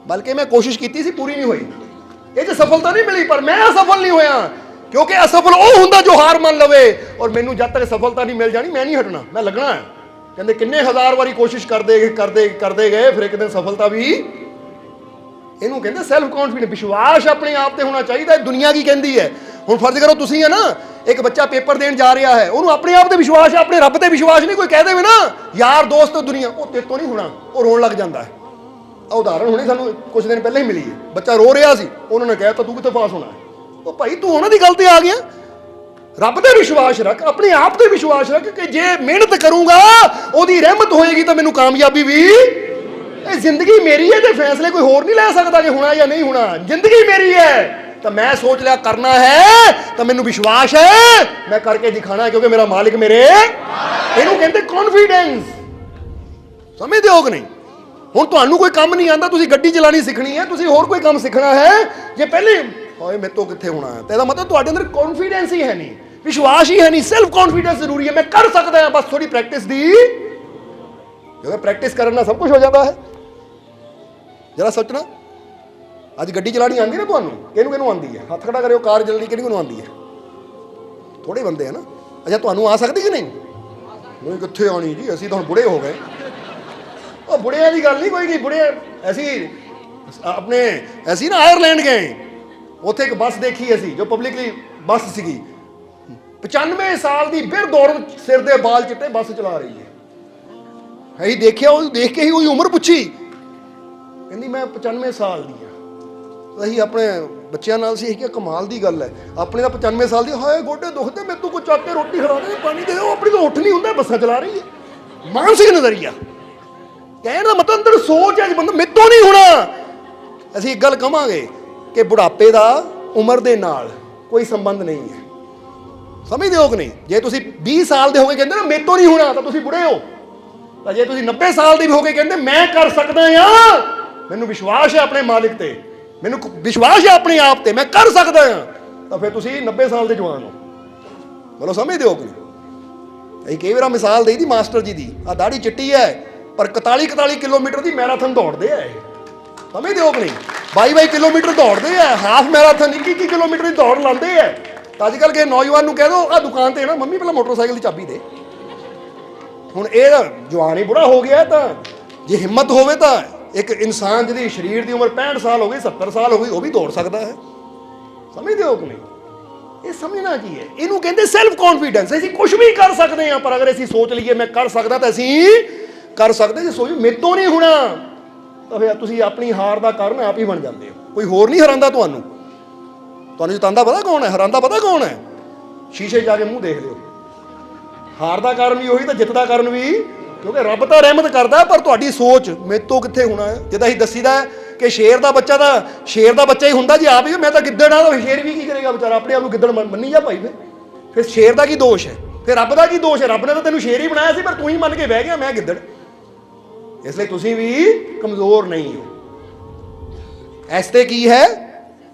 ਬਲਕਿ ਮੈਂ ਕੋਸ਼ਿਸ਼ ਕੀਤੀ ਸੀ, ਪੂਰੀ ਨਹੀਂ ਹੋਈ। ਇਹ 'ਚ ਸਫਲਤਾ ਨਹੀਂ ਮਿਲੀ, ਪਰ ਮੈਂ ਅਸਫਲ ਨਹੀਂ ਹੋਇਆ, ਕਿਉਂਕਿ ਅਸਫਲ ਉਹ ਹੁੰਦਾ ਜੋ ਹਾਰ ਮੰਨ ਲਵੇ। ਔਰ ਮੈਨੂੰ ਜਦ ਤੱਕ ਸਫਲਤਾ ਨਹੀਂ ਮਿਲ ਜਾਣੀ, ਮੈਂ ਨਹੀਂ ਹਟਣਾ, ਮੈਂ ਲੱਗਣਾ ਹੈ। ਕਹਿੰਦੇ ਕਿੰਨੇ ਹਜ਼ਾਰ ਵਾਰੀ ਕੋਸ਼ਿਸ਼ ਕਰਦੇ ਗਏ, ਫਿਰ ਇੱਕ ਦਿਨ ਸਫਲਤਾ ਵੀ। ਇਹਨੂੰ ਕਹਿੰਦੇ ਸੈਲਫ ਕੌਨਫੀਡੈਂਸ। ਵਿਸ਼ਵਾਸ ਆਪਣੇ ਆਪ ਤੇ ਹੋਣਾ ਚਾਹੀਦਾ। ਦੁਨੀਆ ਕੀ ਕਹਿੰਦੀ ਹੈ? ਹੁਣ ਫਰਜ਼ ਕਰੋ ਤੁਸੀਂ ਹੈ ਨਾ, ਇੱਕ ਬੱਚਾ ਪੇਪਰ ਦੇਣ ਜਾ ਰਿਹਾ ਹੈ, ਉਹਨੂੰ ਆਪਣੇ ਆਪ ਤੇ ਵਿਸ਼ਵਾਸ ਹੈ, ਆਪਣੇ ਰੱਬ ਤੇ ਵਿਸ਼ਵਾਸ ਨਹੀਂ। ਕੋਈ ਕਹਿ ਦੇਵੇ ਨਾ ਯਾਰ ਦੋਸਤ ਦੁਨੀਆ, ਉਹ ਤੇਰੇ ਤੋਂ ਨਹੀਂ ਹੋਣਾ, ਉਹ ਰੋਣ ਲੱਗ ਜਾਂਦਾ ਹੈ। ਆ ਉਦਾਹਰਣ ਹੁਣੇ ਸਾਨੂੰ ਕੁਝ ਦਿਨ ਪਹਿਲਾਂ ਹੀ ਮਿਲੀ ਹੈ। ਬੱਚਾ ਰੋ ਰਿਹਾ ਸੀ, ਉਹਨਾਂ ਨੇ ਕਹਿ ਤਾ ਤੂੰ ਕਿੱਥੇ ਪਾਸ ਹੋਣਾ ਹੈ। ਉਹ ਭਾਈ ਤੂੰ ਉਹਨਾਂ ਦੀ ਗੱਲ ਤੇ ਆ ਗਿਆ। ਰੱਬ ਤੇ ਵਿਸ਼ਵਾਸ ਰੱਖ, ਆਪਣੇ ਆਪ ਤੇ ਵਿਸ਼ਵਾਸ ਰੱਖ ਕਿ ਜੇ ਮਿਹਨਤ ਕਰੂੰਗਾ ਉਹਦੀ ਰਹਿਮਤ ਹੋਏਗੀ ਤਾਂ ਮੈਨੂੰ ਕਾਮਯਾਬੀ ਵੀ। ਇਹ ਜ਼ਿੰਦਗੀ ਮੇਰੀ ਹੈ ਤੇ ਫੈਸਲੇ ਕੋਈ ਹੋਰ ਨਹੀਂ ਲੈ ਸਕਦਾ ਕਿ ਹੋਣਾ ਜਾਂ ਨਹੀਂ ਹੋਣਾ। ਜ਼ਿੰਦਗੀ ਮੇਰੀ ਹੈ ਤਾਂ ਮੈਂ ਸੋਚ ਲਿਆ ਕਰਨਾ ਹੈ, ਤਾਂ ਮੈਨੂੰ ਵਿਸ਼ਵਾਸ ਹੈ ਮੈਂ ਕਰਕੇ ਦਿਖਾਣਾ, ਕਿਉਂਕਿ ਮੇਰਾ ਮਾਲਿਕ ਮੇਰੇ। ਇਹਨੂੰ ਕਹਿੰਦੇ ਕੌਨਫੀਡੈਂਸ। ਸਮਝਦੇ ਹੋ ਕਿ ਨਹੀਂ? ਹੁਣ ਤੁਹਾਨੂੰ ਕੋਈ ਕੰਮ ਨਹੀਂ ਆਉਂਦਾ, ਤੁਸੀਂ ਗੱਡੀ ਚਲਾਣੀ ਸਿੱਖਣੀ ਹੈ, ਤੁਸੀਂ ਹੋਰ ਕੋਈ ਕੰਮ ਸਿੱਖਣਾ ਹੈ, ਜੇ ਪਹਿਲੇ ਹੋਏ ਮੇਰੇ ਤੋਂ ਕਿੱਥੇ ਹੋਣਾ ਹੈ, ਤਾਂ ਇਹਦਾ ਮਤਲਬ ਤੁਹਾਡੇ ਅੰਦਰ ਕੌਨਫੀਡੈਂਸ ਹੀ ਹੈ ਨਹੀਂ, ਵਿਸ਼ਵਾਸ ਹੀ ਹੈ ਨਹੀਂ। ਸੈਲਫ ਕੌਨਫੀਡੈਂਸ ਜ਼ਰੂਰੀ ਹੈ। ਮੈਂ ਕਰ ਸਕਦਾ ਹਾਂ, ਬਸ ਥੋੜੀ ਪ੍ਰੈਕਟਿਸ ਦੀ। ਜਦੋਂ ਪ੍ਰੈਕਟਿਸ ਕਰਨ ਨਾਲ ਸਭ ਕੁਝ ਹੋ ਜਾਂਦਾ ਹੈ। ਜਰਾ ਸੋਚਣਾ, ਅੱਜ ਗੱਡੀ ਚਲਾਣੀ ਆਉਂਦੀ ਨਾ ਤੁਹਾਨੂੰ? ਕਿਹਨੂੰ ਆਉਂਦੀ ਹੈ? ਹੱਥ ਖੜਾ ਕਰਿਓ। ਕਾਰ ਚੱਲਣੀ ਕਿਹਨੂੰ ਆਉਂਦੀ ਹੈ? ਥੋੜੇ ਬੰਦੇ ਹੈ ਨਾ। ਅੱਛਾ, ਤੁਹਾਨੂੰ ਆ ਸਕਦੀ ਕਿ ਨਹੀਂ? ਨਹੀਂ, ਕਿੱਥੇ ਆਉਣੀ ਜੀ, ਅਸੀਂ ਤਾਂ ਹੁਣ ਬੁੜੇ ਹੋ ਗਏ। ਉਹ ਬੁੜਿਆਂ ਦੀ ਗੱਲ ਨਹੀਂ ਕੋਈ। ਬੁੜੇ ਅਸੀਂ ਨਾ ਆਇਰਲੈਂਡ ਗਏ, ਉੱਥੇ ਇੱਕ ਬੱਸ ਦੇਖੀ ਅਸੀਂ, ਜੋ ਪਬਲਿਕਲੀ ਬੱਸ ਸੀਗੀ। 95 ਸਾਲ ਦੀ ਬਿਰਧ ਔਰਤ, ਸਿਰ ਦੇ ਬਾਲ ਚਿੱਟੇ, ਬੱਸ ਚਲਾ ਰਹੀ ਹੈ। ਅਸੀਂ ਦੇਖਿਆ, ਉਹ ਦੇਖ ਕੇ ਹੀ ਉਹਦੀ ਉਮਰ ਪੁੱਛੀ, ਕਹਿੰਦੀ ਮੈਂ 95 ਸਾਲ ਦੀ ਹਾਂ। ਅਸੀਂ ਆਪਣੇ ਬੱਚਿਆਂ ਨਾਲ ਸੀ, ਕਿ ਕਮਾਲ ਦੀ ਗੱਲ ਹੈ, ਆਪਣੇ ਤਾਂ 95 ਸਾਲ ਦੀ। ਹਾਏ ਗੋਡੇ ਦੁਖਦੇ, ਮੇਰੇ ਤੋਂ ਕੋਈ ਚੱਕ ਕੇ ਰੋਟੀ ਖਵਾ ਦੇ, ਪਾਣੀ ਦੇ। ਉਹ ਆਪਣੀ ਤਾਂ ਉੱਠ ਨਹੀਂ ਹੁੰਦਾ, ਬੱਸਾਂ ਚਲਾ ਰਹੀ ਹੈ। ਮਾਨਸਿਕ ਨਜ਼ਰੀਆ ਕਹਿਣ ਦਾ ਮਤਲਬ ਅੰਦਰ ਸੋਚ ਹੈ ਬੰਦਾ ਮੇਰੇ ਤੋਂ ਨਹੀਂ ਹੋਣਾ। ਅਸੀਂ ਇੱਕ ਗੱਲ ਕਹਾਂਗੇ ਕਿ ਬੁਢਾਪੇ ਦਾ ਉਮਰ ਦੇ ਨਾਲ ਕੋਈ ਸੰਬੰਧ ਨਹੀਂ ਹੈ। ਸਮਝਦੇ ਹੋ ਕਿ ਨਹੀਂ? ਜੇ ਤੁਸੀਂ 20 ਸਾਲ ਦੇ ਹੋ ਕੇ ਕਹਿੰਦੇ ਨਾ ਮੇਰੇ ਤੋਂ ਨਹੀਂ ਹੋਣਾ, ਤਾਂ ਤੁਸੀਂ ਬੁੜੇ ਹੋ। ਤਾਂ ਜੇ ਤੁਸੀਂ 90 ਸਾਲ ਦੇ ਵੀ ਹੋ ਕੇ ਕਹਿੰਦੇ ਮੈਂ ਕਰ ਸਕਦਾ ਹਾਂ, ਮੈਨੂੰ ਵਿਸ਼ਵਾਸ ਹੈ ਆਪਣੇ ਮਾਲਿਕ ਤੇ, ਮੈਨੂੰ ਵਿਸ਼ਵਾਸ ਹੈ ਆਪਣੇ ਆਪ ਤੇ, ਮੈਂ ਕਰ ਸਕਦਾ ਹਾਂ, ਤਾਂ ਫਿਰ ਤੁਸੀਂ 90 ਸਾਲ ਦੇ ਜਵਾਨ ਹੋ। ਬੋਲੋ, ਸਮਝਦੇ ਹੋ ਕਿ ਨਹੀਂ? ਅਸੀਂ ਕਈ ਵਾਰ ਮਿਸਾਲ ਦੇਈ ਦੀ ਮਾਸਟਰ ਜੀ ਦੀ, ਆ ਦਾੜੀ ਚਿੱਟੀ ਹੈ ਪਰ 41 ਕਿਲੋਮੀਟਰ ਦੀ ਮੈਰਾਥਨ ਦੌੜਦੇ ਆ। ਇਹ ਸਮਝਦੇ ਹੋ ਕਿ ਨਹੀਂ? 22 ਕਿਲੋਮੀਟਰ ਦੌੜਦੇ ਆ, ਹਾਫ ਮੈਰਾਥਨ 21 ਕਿਲੋਮੀਟਰ ਦੀ ਦੌੜ ਲਾਉਂਦੇ ਆ। ਤਾਂ ਅੱਜ ਕੱਲ੍ਹ ਕੇ ਨੌਜਵਾਨ ਨੂੰ ਕਹਿ ਦੋ ਆ ਦੁਕਾਨ ਤੇ ਨਾ ਮੰਮੀ ਪਹਿਲਾਂ ਮੋਟਰਸਾਈਕਲ ਦੀ ਚਾਬੀ ਦੇ। ਹੁਣ ਇਹ ਜਵਾਨ ਹੀ ਬੁੜਾ ਹੋ ਗਿਆ। ਤਾਂ ਜੇ ਹਿੰਮਤ ਹੋਵੇ ਤਾਂ ਇੱਕ ਇਨਸਾਨ ਜਿਹਦੀ ਸਰੀਰ ਦੀ ਉਮਰ 65 ਸਾਲ ਹੋ ਗਈ, 70 ਸਾਲ ਹੋ ਗਈ, ਉਹ ਵੀ ਦੌੜ ਸਕਦਾ ਹੈ। ਸਮਝਦੇ ਹੋ ਕਿ ਨਹੀਂ? ਇਹ ਸਮਝਣਾ ਕੀ ਹੈ? ਇਹਨੂੰ ਕਹਿੰਦੇ ਸੈਲਫ ਕੌਨਫੀਡੈਂਸ। ਅਸੀਂ ਕੁਝ ਵੀ ਕਰ ਸਕਦੇ ਹਾਂ, ਪਰ ਅਗਰ ਅਸੀਂ ਸੋਚ ਲਈਏ ਮੈਂ ਕਰ ਸਕਦਾ, ਤਾਂ ਅਸੀਂ ਕਰ ਸਕਦੇ। ਜੇ ਸੋਚੋ ਮੇਰੇ ਤੋਂ ਨਹੀਂ ਹੋਣਾ, ਤਾਂ ਫਿਰ ਤੁਸੀਂ ਆਪਣੀ ਹਾਰ ਦਾ ਕਾਰਨ ਆਪ ਹੀ ਬਣ ਜਾਂਦੇ ਹੋ। ਕੋਈ ਹੋਰ ਨਹੀਂ ਹਰਾਂਦਾ ਤੁਹਾਨੂੰ। ਤੁਹਾਨੂੰ ਜਿਤਾਉਂਦਾ ਪਤਾ ਕੌਣ ਹੈ? ਹਰਾਂਦਾ ਪਤਾ ਕੌਣ ਹੈ? ਸ਼ੀਸ਼ੇ 'ਚ ਜਾ ਕੇ ਮੂੰਹ ਦੇਖ ਲਿਓ। ਹਾਰ ਦਾ ਕਾਰਨ ਵੀ ਉਹੀ, ਤਾਂ ਜਿੱਤ ਦਾ ਕਾਰਨ ਵੀ, ਕਿਉਂਕਿ ਰੱਬ ਤਾਂ ਰਹਿਮਤ ਕਰਦਾ, ਪਰ ਤੁਹਾਡੀ ਸੋਚ ਮੇਰੇ ਤੋਂ ਕਿੱਥੇ ਹੋਣਾ ਹੈ। ਜਿੱਦਾਂ ਅਸੀਂ ਦੱਸੀਦਾ ਕਿ ਸ਼ੇਰ ਦਾ ਬੱਚਾ ਹੀ ਹੁੰਦਾ ਜੀ ਆਪ ਹੀ। ਮੈਂ ਤਾਂ ਗਿੱਦੜ ਆ, ਤਾਂ ਸ਼ੇਰ ਵੀ ਕੀ ਕਰੇਗਾ ਵਿਚਾਰਾ? ਆਪਣੇ ਆਪ ਨੂੰ ਗਿੱਦੜ ਮੰਨੀ ਜਾ ਭਾਈ। ਫਿਰ ਸ਼ੇਰ ਦਾ ਕੀ ਦੋਸ਼ ਹੈ? ਫਿਰ ਰੱਬ ਦਾ ਕੀ ਦੋਸ਼ ਹੈ? ਰੱਬ ਨੇ ਤਾਂ ਤੈਨੂੰ ਸ਼ੇਰ ਹੀ ਬਣਾਇਆ ਸੀ, ਪਰ ਤੂੰ ਹੀ ਮੰਨ ਕੇ ਬਹਿ ਗਿਆ ਮੈਂ ਗਿੱਦੜ। ਇਸ ਲਈ ਤੁਸੀਂ ਵੀ ਕਮਜ਼ੋਰ ਨਹੀਂ ਹੋ। ਇਸ ਤੇ ਕੀ ਹੈ?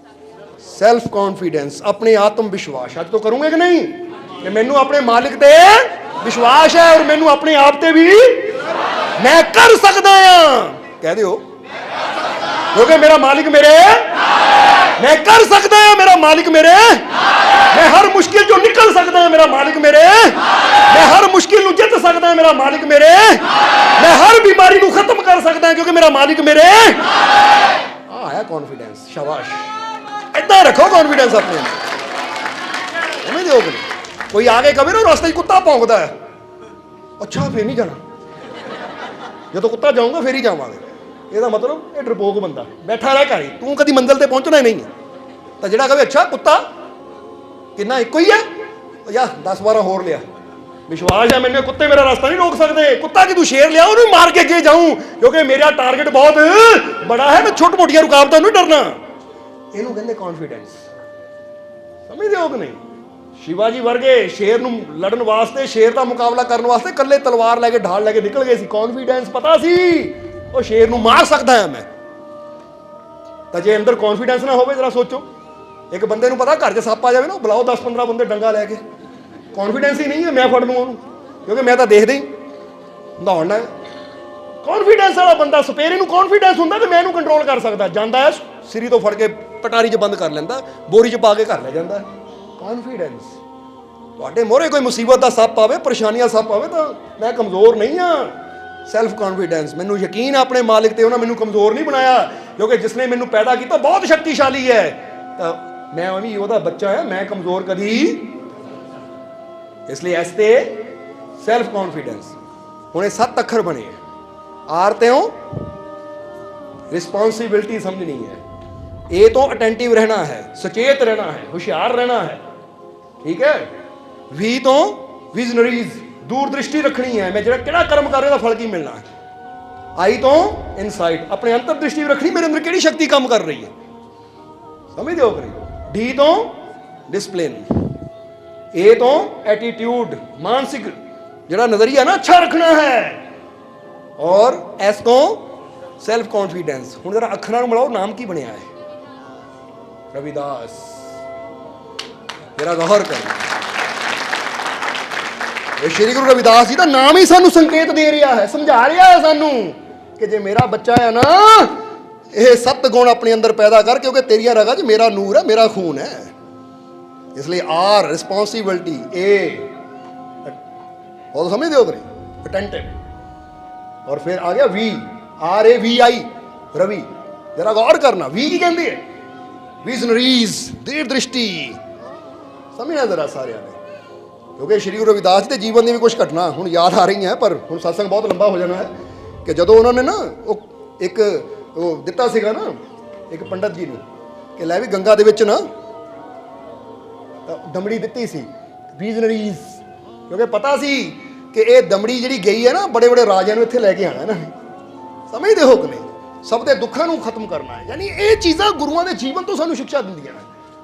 ਸੈਲਫ ਕੌਨਫੀਡੈਂਸ, ਆਪਣੇ ਆਤਮ ਵਿਸ਼ਵਾਸ। ਅੱਜ ਤੋਂ ਕਰੂੰਗੇ ਕਿ ਨਹੀਂ? ਕਿ ਮੈਨੂੰ ਆਪਣੇ ਮਾਲਿਕ ਤੇ ਵਿਸ਼ਵਾਸ ਹੈ, ਔਰ ਮੈਨੂੰ ਆਪਣੇ ਆਪ ਤੇ ਵੀ ਮੈਂ ਕਰ ਸਕਦਾ ਹਾਂ। ਕਹਿ ਦਿਓ, ਕਿਉਂਕਿ ਮੇਰਾ ਮਾਲਿਕ ਮੇਰੇ। ਮੈਂ ਕਰ ਸਕਦਾ ਹਾਂ, ਮੇਰਾ ਮਾਲਿਕ ਮੇਰੇ। ਮੈਂ ਹਰ ਮੁਸ਼ਕਿਲ ਚੋਂ ਨਿਕਲ ਸਕਦਾ ਹਾਂ, ਮੇਰਾ ਮਾਲਿਕ ਮੇਰੇ। ਮੈਂ ਹਰ ਮੁਸ਼ਕਿਲ ਨੂੰ ਜਿੱਤ ਸਕਦਾ ਹਾਂ, ਮੇਰਾ ਮਾਲਿਕ ਮੇਰੇ। ਮੈਂ ਹਰ ਬਿਮਾਰੀ ਨੂੰ ਖਤਮ ਕਰ ਸਕਦਾ ਹਾਂ, ਕਿਉਂਕਿ ਮੇਰਾ ਮਾਲਿਕ ਮੇਰੇ। ਆਇਆ ਕੌਨਫੀਡੈਂਸ। ਸ਼ਾਬਾਸ਼, ਏਦਾਂ ਰੱਖੋ ਕੌਨਫੀਡੈਂਸ ਆਪਣੇ ਅੰਦਰ। ਸਮਝਦੇ ਹੋ ਕਿ ਨਹੀਂ? ਕੋਈ ਆ ਕੇ ਕਵੇ ਨਾ ਰਸਤੇ 'ਚ ਕੁੱਤਾ ਭੌਂਕਦਾ ਹੈ, ਅੱਛਾ ਫਿਰ ਨਹੀਂ ਜਾਣਾ, ਜਦੋਂ ਕੁੱਤਾ ਜਾਊਂਗਾ ਫਿਰ ਹੀ ਜਾਵਾਂਗੇ। ਇਹਦਾ ਮਤਲਬ ਇਹ ਡਰਪੋਕ ਬੰਦਾ ਬੈਠਾ ਰਹਿ ਘਰ ਹੀ, ਤੂੰ ਕਦੀ ਮੰਜ਼ਿਲ ਤੇ ਪਹੁੰਚਣਾ ਨਹੀਂ ਹੈ। ਤਾਂ ਜਿਹੜਾ ਕਹੇ ਅੱਛਾ ਕੁੱਤਾ ਕਿੰਨਾ ਇੱਕੋ ਹੀ ਹੈ, ਜਾਂ 10-12 ਹੋਰ ਲਿਆ, ਵਿਸ਼ਵਾਸ ਹੈ ਮੈਨੂੰ ਕੁੱਤੇ ਮੇਰਾ ਰਸਤਾ ਨਹੀਂ ਰੋਕ ਸਕਦੇ। ਕੁੱਤਾ ਕਿ ਤੂੰ ਸ਼ੇਰ ਲਿਆ ਉਹਨੂੰ ਮਾਰ ਕੇ ਅੱਗੇ ਜਾਊਂ, ਕਿਉਂਕਿ ਮੇਰਾ ਟਾਰਗੇਟ ਬਹੁਤ ਬੜਾ ਹੈ, ਮੈਂ ਛੋਟ ਮੋਟੀਆਂ ਰੁਕਾਵਟਾਂ ਨੂੰ ਡਰਨਾ। ਇਹਨੂੰ ਕਹਿੰਦੇ ਕੌਨਫੀਡੈਂਸ। ਸਮਝਦੇ ਹੋ ਕਿ ਨਹੀਂ? ਸ਼ਿਵਾਜੀ ਵਰਗੇ ਸ਼ੇਰ ਨੂੰ ਲੜਨ ਵਾਸਤੇ, ਸ਼ੇਰ ਦਾ ਮੁਕਾਬਲਾ ਕਰਨ ਵਾਸਤੇ ਇਕੱਲੇ ਤਲਵਾਰ ਲੈ ਕੇ, ਢਾਲ ਲੈ ਕੇ ਨਿਕਲ ਗਏ ਸੀ। ਕੌਨਫੀਡੈਂਸ ਪਤਾ ਸੀ ਉਹ ਸ਼ੇਰ ਨੂੰ ਮਾਰ ਸਕਦਾ ਹਾਂ ਮੈਂ। ਤਾਂ ਜੇ ਅੰਦਰ ਕੌਨਫੀਡੈਂਸ ਨਾ ਹੋਵੇ, ਜਰਾ ਸੋਚੋ, ਇੱਕ ਬੰਦੇ ਨੂੰ ਪਤਾ ਘਰ 'ਚ ਸੱਪ ਆ ਜਾਵੇ ਨਾ, ਬੁਲਾਓ 10-15 ਬੰਦੇ ਡੰਗਾ ਲੈ ਕੇ, ਕੌਨਫੀਡੈਂਸ ਹੀ ਨਹੀਂ ਹੈ ਮੈਂ ਫੜ ਲੂੰ ਉਹਨੂੰ, ਕਿਉਂਕਿ ਮੈਂ ਤਾਂ ਦੇਖਦਾ ਹੀ ਦੌੜਨਾ। ਕੌਨਫੀਡੈਂਸ ਵਾਲਾ ਬੰਦਾ ਸਪੇਰੇ ਨੂੰ ਕੌਨਫੀਡੈਂਸ ਹੁੰਦਾ ਕਿ ਮੈਂ ਇਹਨੂੰ ਕੰਟਰੋਲ ਕਰ ਸਕਦਾ, ਜਾਂਦਾ ਹੈ ਸਿਰੀ ਤੋਂ ਫੜ ਕੇ ਪਟਾਰੀ 'ਚ ਬੰਦ ਕਰ ਲੈਂਦਾ, ਬੋਰੀ 'ਚ ਪਾ ਕੇ ਘਰ ਲੈ ਜਾਂਦਾ। ਕੌਨਫੀਡੈਂਸ। ਤੁਹਾਡੇ ਮੋਹਰੇ ਕੋਈ ਮੁਸੀਬਤ ਦਾ ਸੱਪ ਆਵੇ, ਪਰੇਸ਼ਾਨੀਆਂ ਸੱਪ ਆਵੇ, ਤਾਂ ਮੈਂ ਕਮਜ਼ੋਰ ਨਹੀਂ ਹਾਂ। Self confidence. ਮੈਨੂੰ ਯਕੀਨ ਹੈ ਆਪਣੇ ਮਾਲਿਕ ਤੇ, ਉਹਨਾਂ ਮੈਨੂੰ ਕਮਜ਼ੋਰ ਨਹੀਂ ਬਣਾਇਆ, ਕਿਉਂਕਿ ਜਿਸਨੇ ਮੈਨੂੰ ਪੈਦਾ ਕੀਤਾ ਬਹੁਤ ਸ਼ਕਤੀਸ਼ਾਲੀ ਹੈ। ਤਾਂ ਮੈਂ ਵੀ ਉਹਦਾ ਬੱਚਾ ਹਾਂ, ਮੈਂ ਕਮਜ਼ੋਰ ਕਦੀ। ਇਸ ਲਈ ਐਸ ਤੇ ਸੈਲਫ ਕੌਨਫੀਡੈਂਸ। ਹੁਣ ਇਹ 7 ਅੱਖਰ ਬਣੇ ਆਰ ਤੇ ਰਿਸਪॉन्सिबिलिटी समझनी है, ए तो अटेंटिव रहना है, सचेत रहना है, होशियार रहना है, ठीक है। वी तो विजनरीज, दूरदृष्टि रखनी है, मैं जरा किहड़ा कर्म कर रहा फल की मिलना है। आई तो इनसाइट, अपने अंतर्दृष्टि भी रखनी, मेरे अंदर किहड़ी शक्ति काम कर रही है, समझते हो कि नहीं। डी तो डिसिप्लिन, ए तो एटीट्यूड, मानसिक जरा नजरिया ना अच्छा रखना है, और एस तो ਸੈਲਫ ਕੌਨਫੀਡੈਂਸ। ਹੁਣ ਜਰਾ ਅੱਖਰਾਂ ਨੂੰ ਮਿਲਾਓ, ਨਾਮ ਕੀ ਬਣਿਆ ਹੈ? ਰਵਿਦਾਸ। ਜਰਾ ਗੌਰ ਕਰੋ, ਇਹ ਸ਼੍ਰੀ ਗੁਰੂ ਰਵਿਦਾਸ ਜੀ ਦਾ ਨਾਮ ਹੀ ਸਾਨੂੰ ਸੰਕੇਤ ਦੇ ਰਿਹਾ ਹੈ, ਸਮਝਾ ਰਿਹਾ ਹੈ ਸਾਨੂੰ ਕਿ ਜੇ ਮੇਰਾ ਬੱਚਾ ਹੈ ਨਾ, ਇਹ 7 ਗੁਣ ਆਪਣੇ ਅੰਦਰ ਪੈਦਾ ਕਰ, ਕਿਉਂਕਿ ਤੇਰੀਆਂ ਰਗਾਂ 'ਚ ਮੇਰਾ ਨੂਰ ਹੈ, ਮੇਰਾ ਖੂਨ ਹੈ। ਇਸ ਲਈ ਆਰ ਰਿਸਪॉन्सिबिलिटी, ए और समझते हो कि अटेंटिव, और फिर आ गया वी, RAVI, रवि। जरा गौर करना, वी की कहती है विजनरीज, दूरदृष्टि। समझना जरा सारे ने, क्योंकि श्री गुरु रविदास जी के जीवन की भी कुछ घटना हुण याद आ रही हैं, पर हुण सत्संग बहुत लंबा हो जाना है। कि जदों उन्होंने ना एक दिता सीगा ना एक पंडित जी नूं कि लै भी गंगा दे विच ना दमड़ी दित्ती सी, विजनरीज, क्योंकि पता सी कि ये दमड़ी जिहड़ी गई है ना, बड़े बड़े राजिਆਂ ਨੂੰ ਇੱਥੇ ਲੈ ਕੇ ਆਣਾ ना। ਸਮਝਦੇ ਹੋ ਕਿ ਨਹੀਂ? ਸਭ ਦੇ ਦੁੱਖਾਂ ਨੂੰ ਖਤਮ ਕਰਨਾ ਹੈ। ਯਾਨੀ ਇਹ ਚੀਜ਼ਾਂ ਗੁਰੂਆਂ ਦੇ ਜੀਵਨ ਤੋਂ ਸਾਨੂੰ ਸਿੱਖਿਆ ਦਿੰਦੀਆਂ ਨੇ।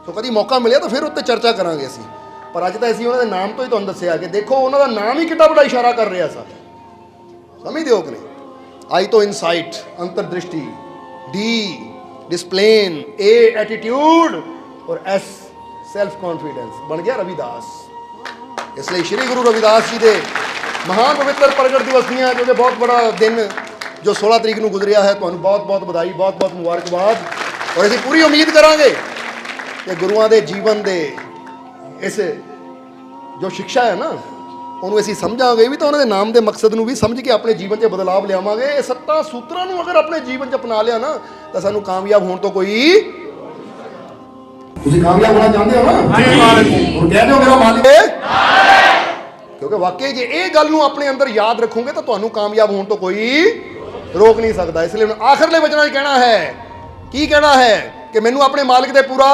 ਸੋ ਕਦੀ ਮੌਕਾ ਮਿਲਿਆ ਤਾਂ ਫਿਰ ਉੱਤੇ ਚਰਚਾ ਕਰਾਂਗੇ ਅਸੀਂ, ਪਰ ਅੱਜ ਤਾਂ ਅਸੀਂ ਉਹਨਾਂ ਦੇ ਨਾਮ ਤੋਂ ਹੀ ਤੁਹਾਨੂੰ ਦੱਸਿਆ ਕਿ ਦੇਖੋ ਉਹਨਾਂ ਦਾ ਨਾਮ ਹੀ ਕਿੰਨਾ ਬੜਾ ਇਸ਼ਾਰਾ ਕਰ ਰਿਹਾ ਸਾ। ਸਮਝਦੇ ਹੋ ਕਿ ਨਹੀਂ? आई तो इनसाइट, अंतर्दृष्टि, डी डिसिप्लिन, ए एटीट्यूड, और एस सैल्फ कॉन्फिडेंस। बन गया रविदास। इसलिए श्री गुरु रविदास जी के महान पवित्र प्रगट दिवस दियाँ, क्योंकि बहुत बड़ा दिन जो 16 तरीक को गुजरिया है, तो बहुत बहुत बधाई, बहुत बहुत मुबारकबाद। और असीं पूरी उम्मीद करांगे कि गुरुआं दे जीवन दे इस जो शिक्षा है ना, ਉਹਨੂੰ ਅਸੀਂ ਸਮਝਾਂਗੇ ਵੀ, ਤਾਂ ਉਹਨਾਂ ਦੇ ਨਾਮ ਦੇ ਮਕਸਦ ਨੂੰ ਵੀ ਸਮਝ ਕੇ ਆਪਣੇ ਜੀਵਨ 'ਚ ਬਦਲਾਵ ਲਿਆਵਾਂਗੇ। ਇਹ 7 ਸੂਤਰਾਂ ਨੂੰ ਅਗਰ ਆਪਣੇ ਜੀਵਨ 'ਚ ਅਪਣਾ ਲਿਆ ਨਾ, ਤਾਂ ਸਾਨੂੰ ਕਾਮਯਾਬ ਹੋਣ ਤੋਂ ਕੋਈ। ਤੁਸੀਂ ਕਾਮਯਾਬ ਹੋਣਾ ਚਾਹੁੰਦੇ ਹੋ ਨਾ? ਹੁਣ ਕਹਿ ਦਿਓ ਮੇਰਾ ਮਾਲਿਕ ਹੈ, ਕਿਉਂਕਿ ਵਾਕਈ ਜੇ ਇਹ ਗੱਲ ਨੂੰ ਆਪਣੇ ਅੰਦਰ ਯਾਦ ਰੱਖੋਗੇ ਤਾਂ ਤੁਹਾਨੂੰ ਕਾਮਯਾਬ ਹੋਣ ਤੋਂ ਕੋਈ ਰੋਕ ਨਹੀਂ ਸਕਦਾ। ਇਸ ਲਈ ਹੁਣ ਆਖਰਲੇ ਵਚਨਾਂ 'ਚ ਕਹਿਣਾ ਹੈ, ਕੀ ਕਹਿਣਾ ਹੈ ਕਿ ਮੈਨੂੰ ਆਪਣੇ ਮਾਲਿਕ ਦੇ ਪੂਰਾ,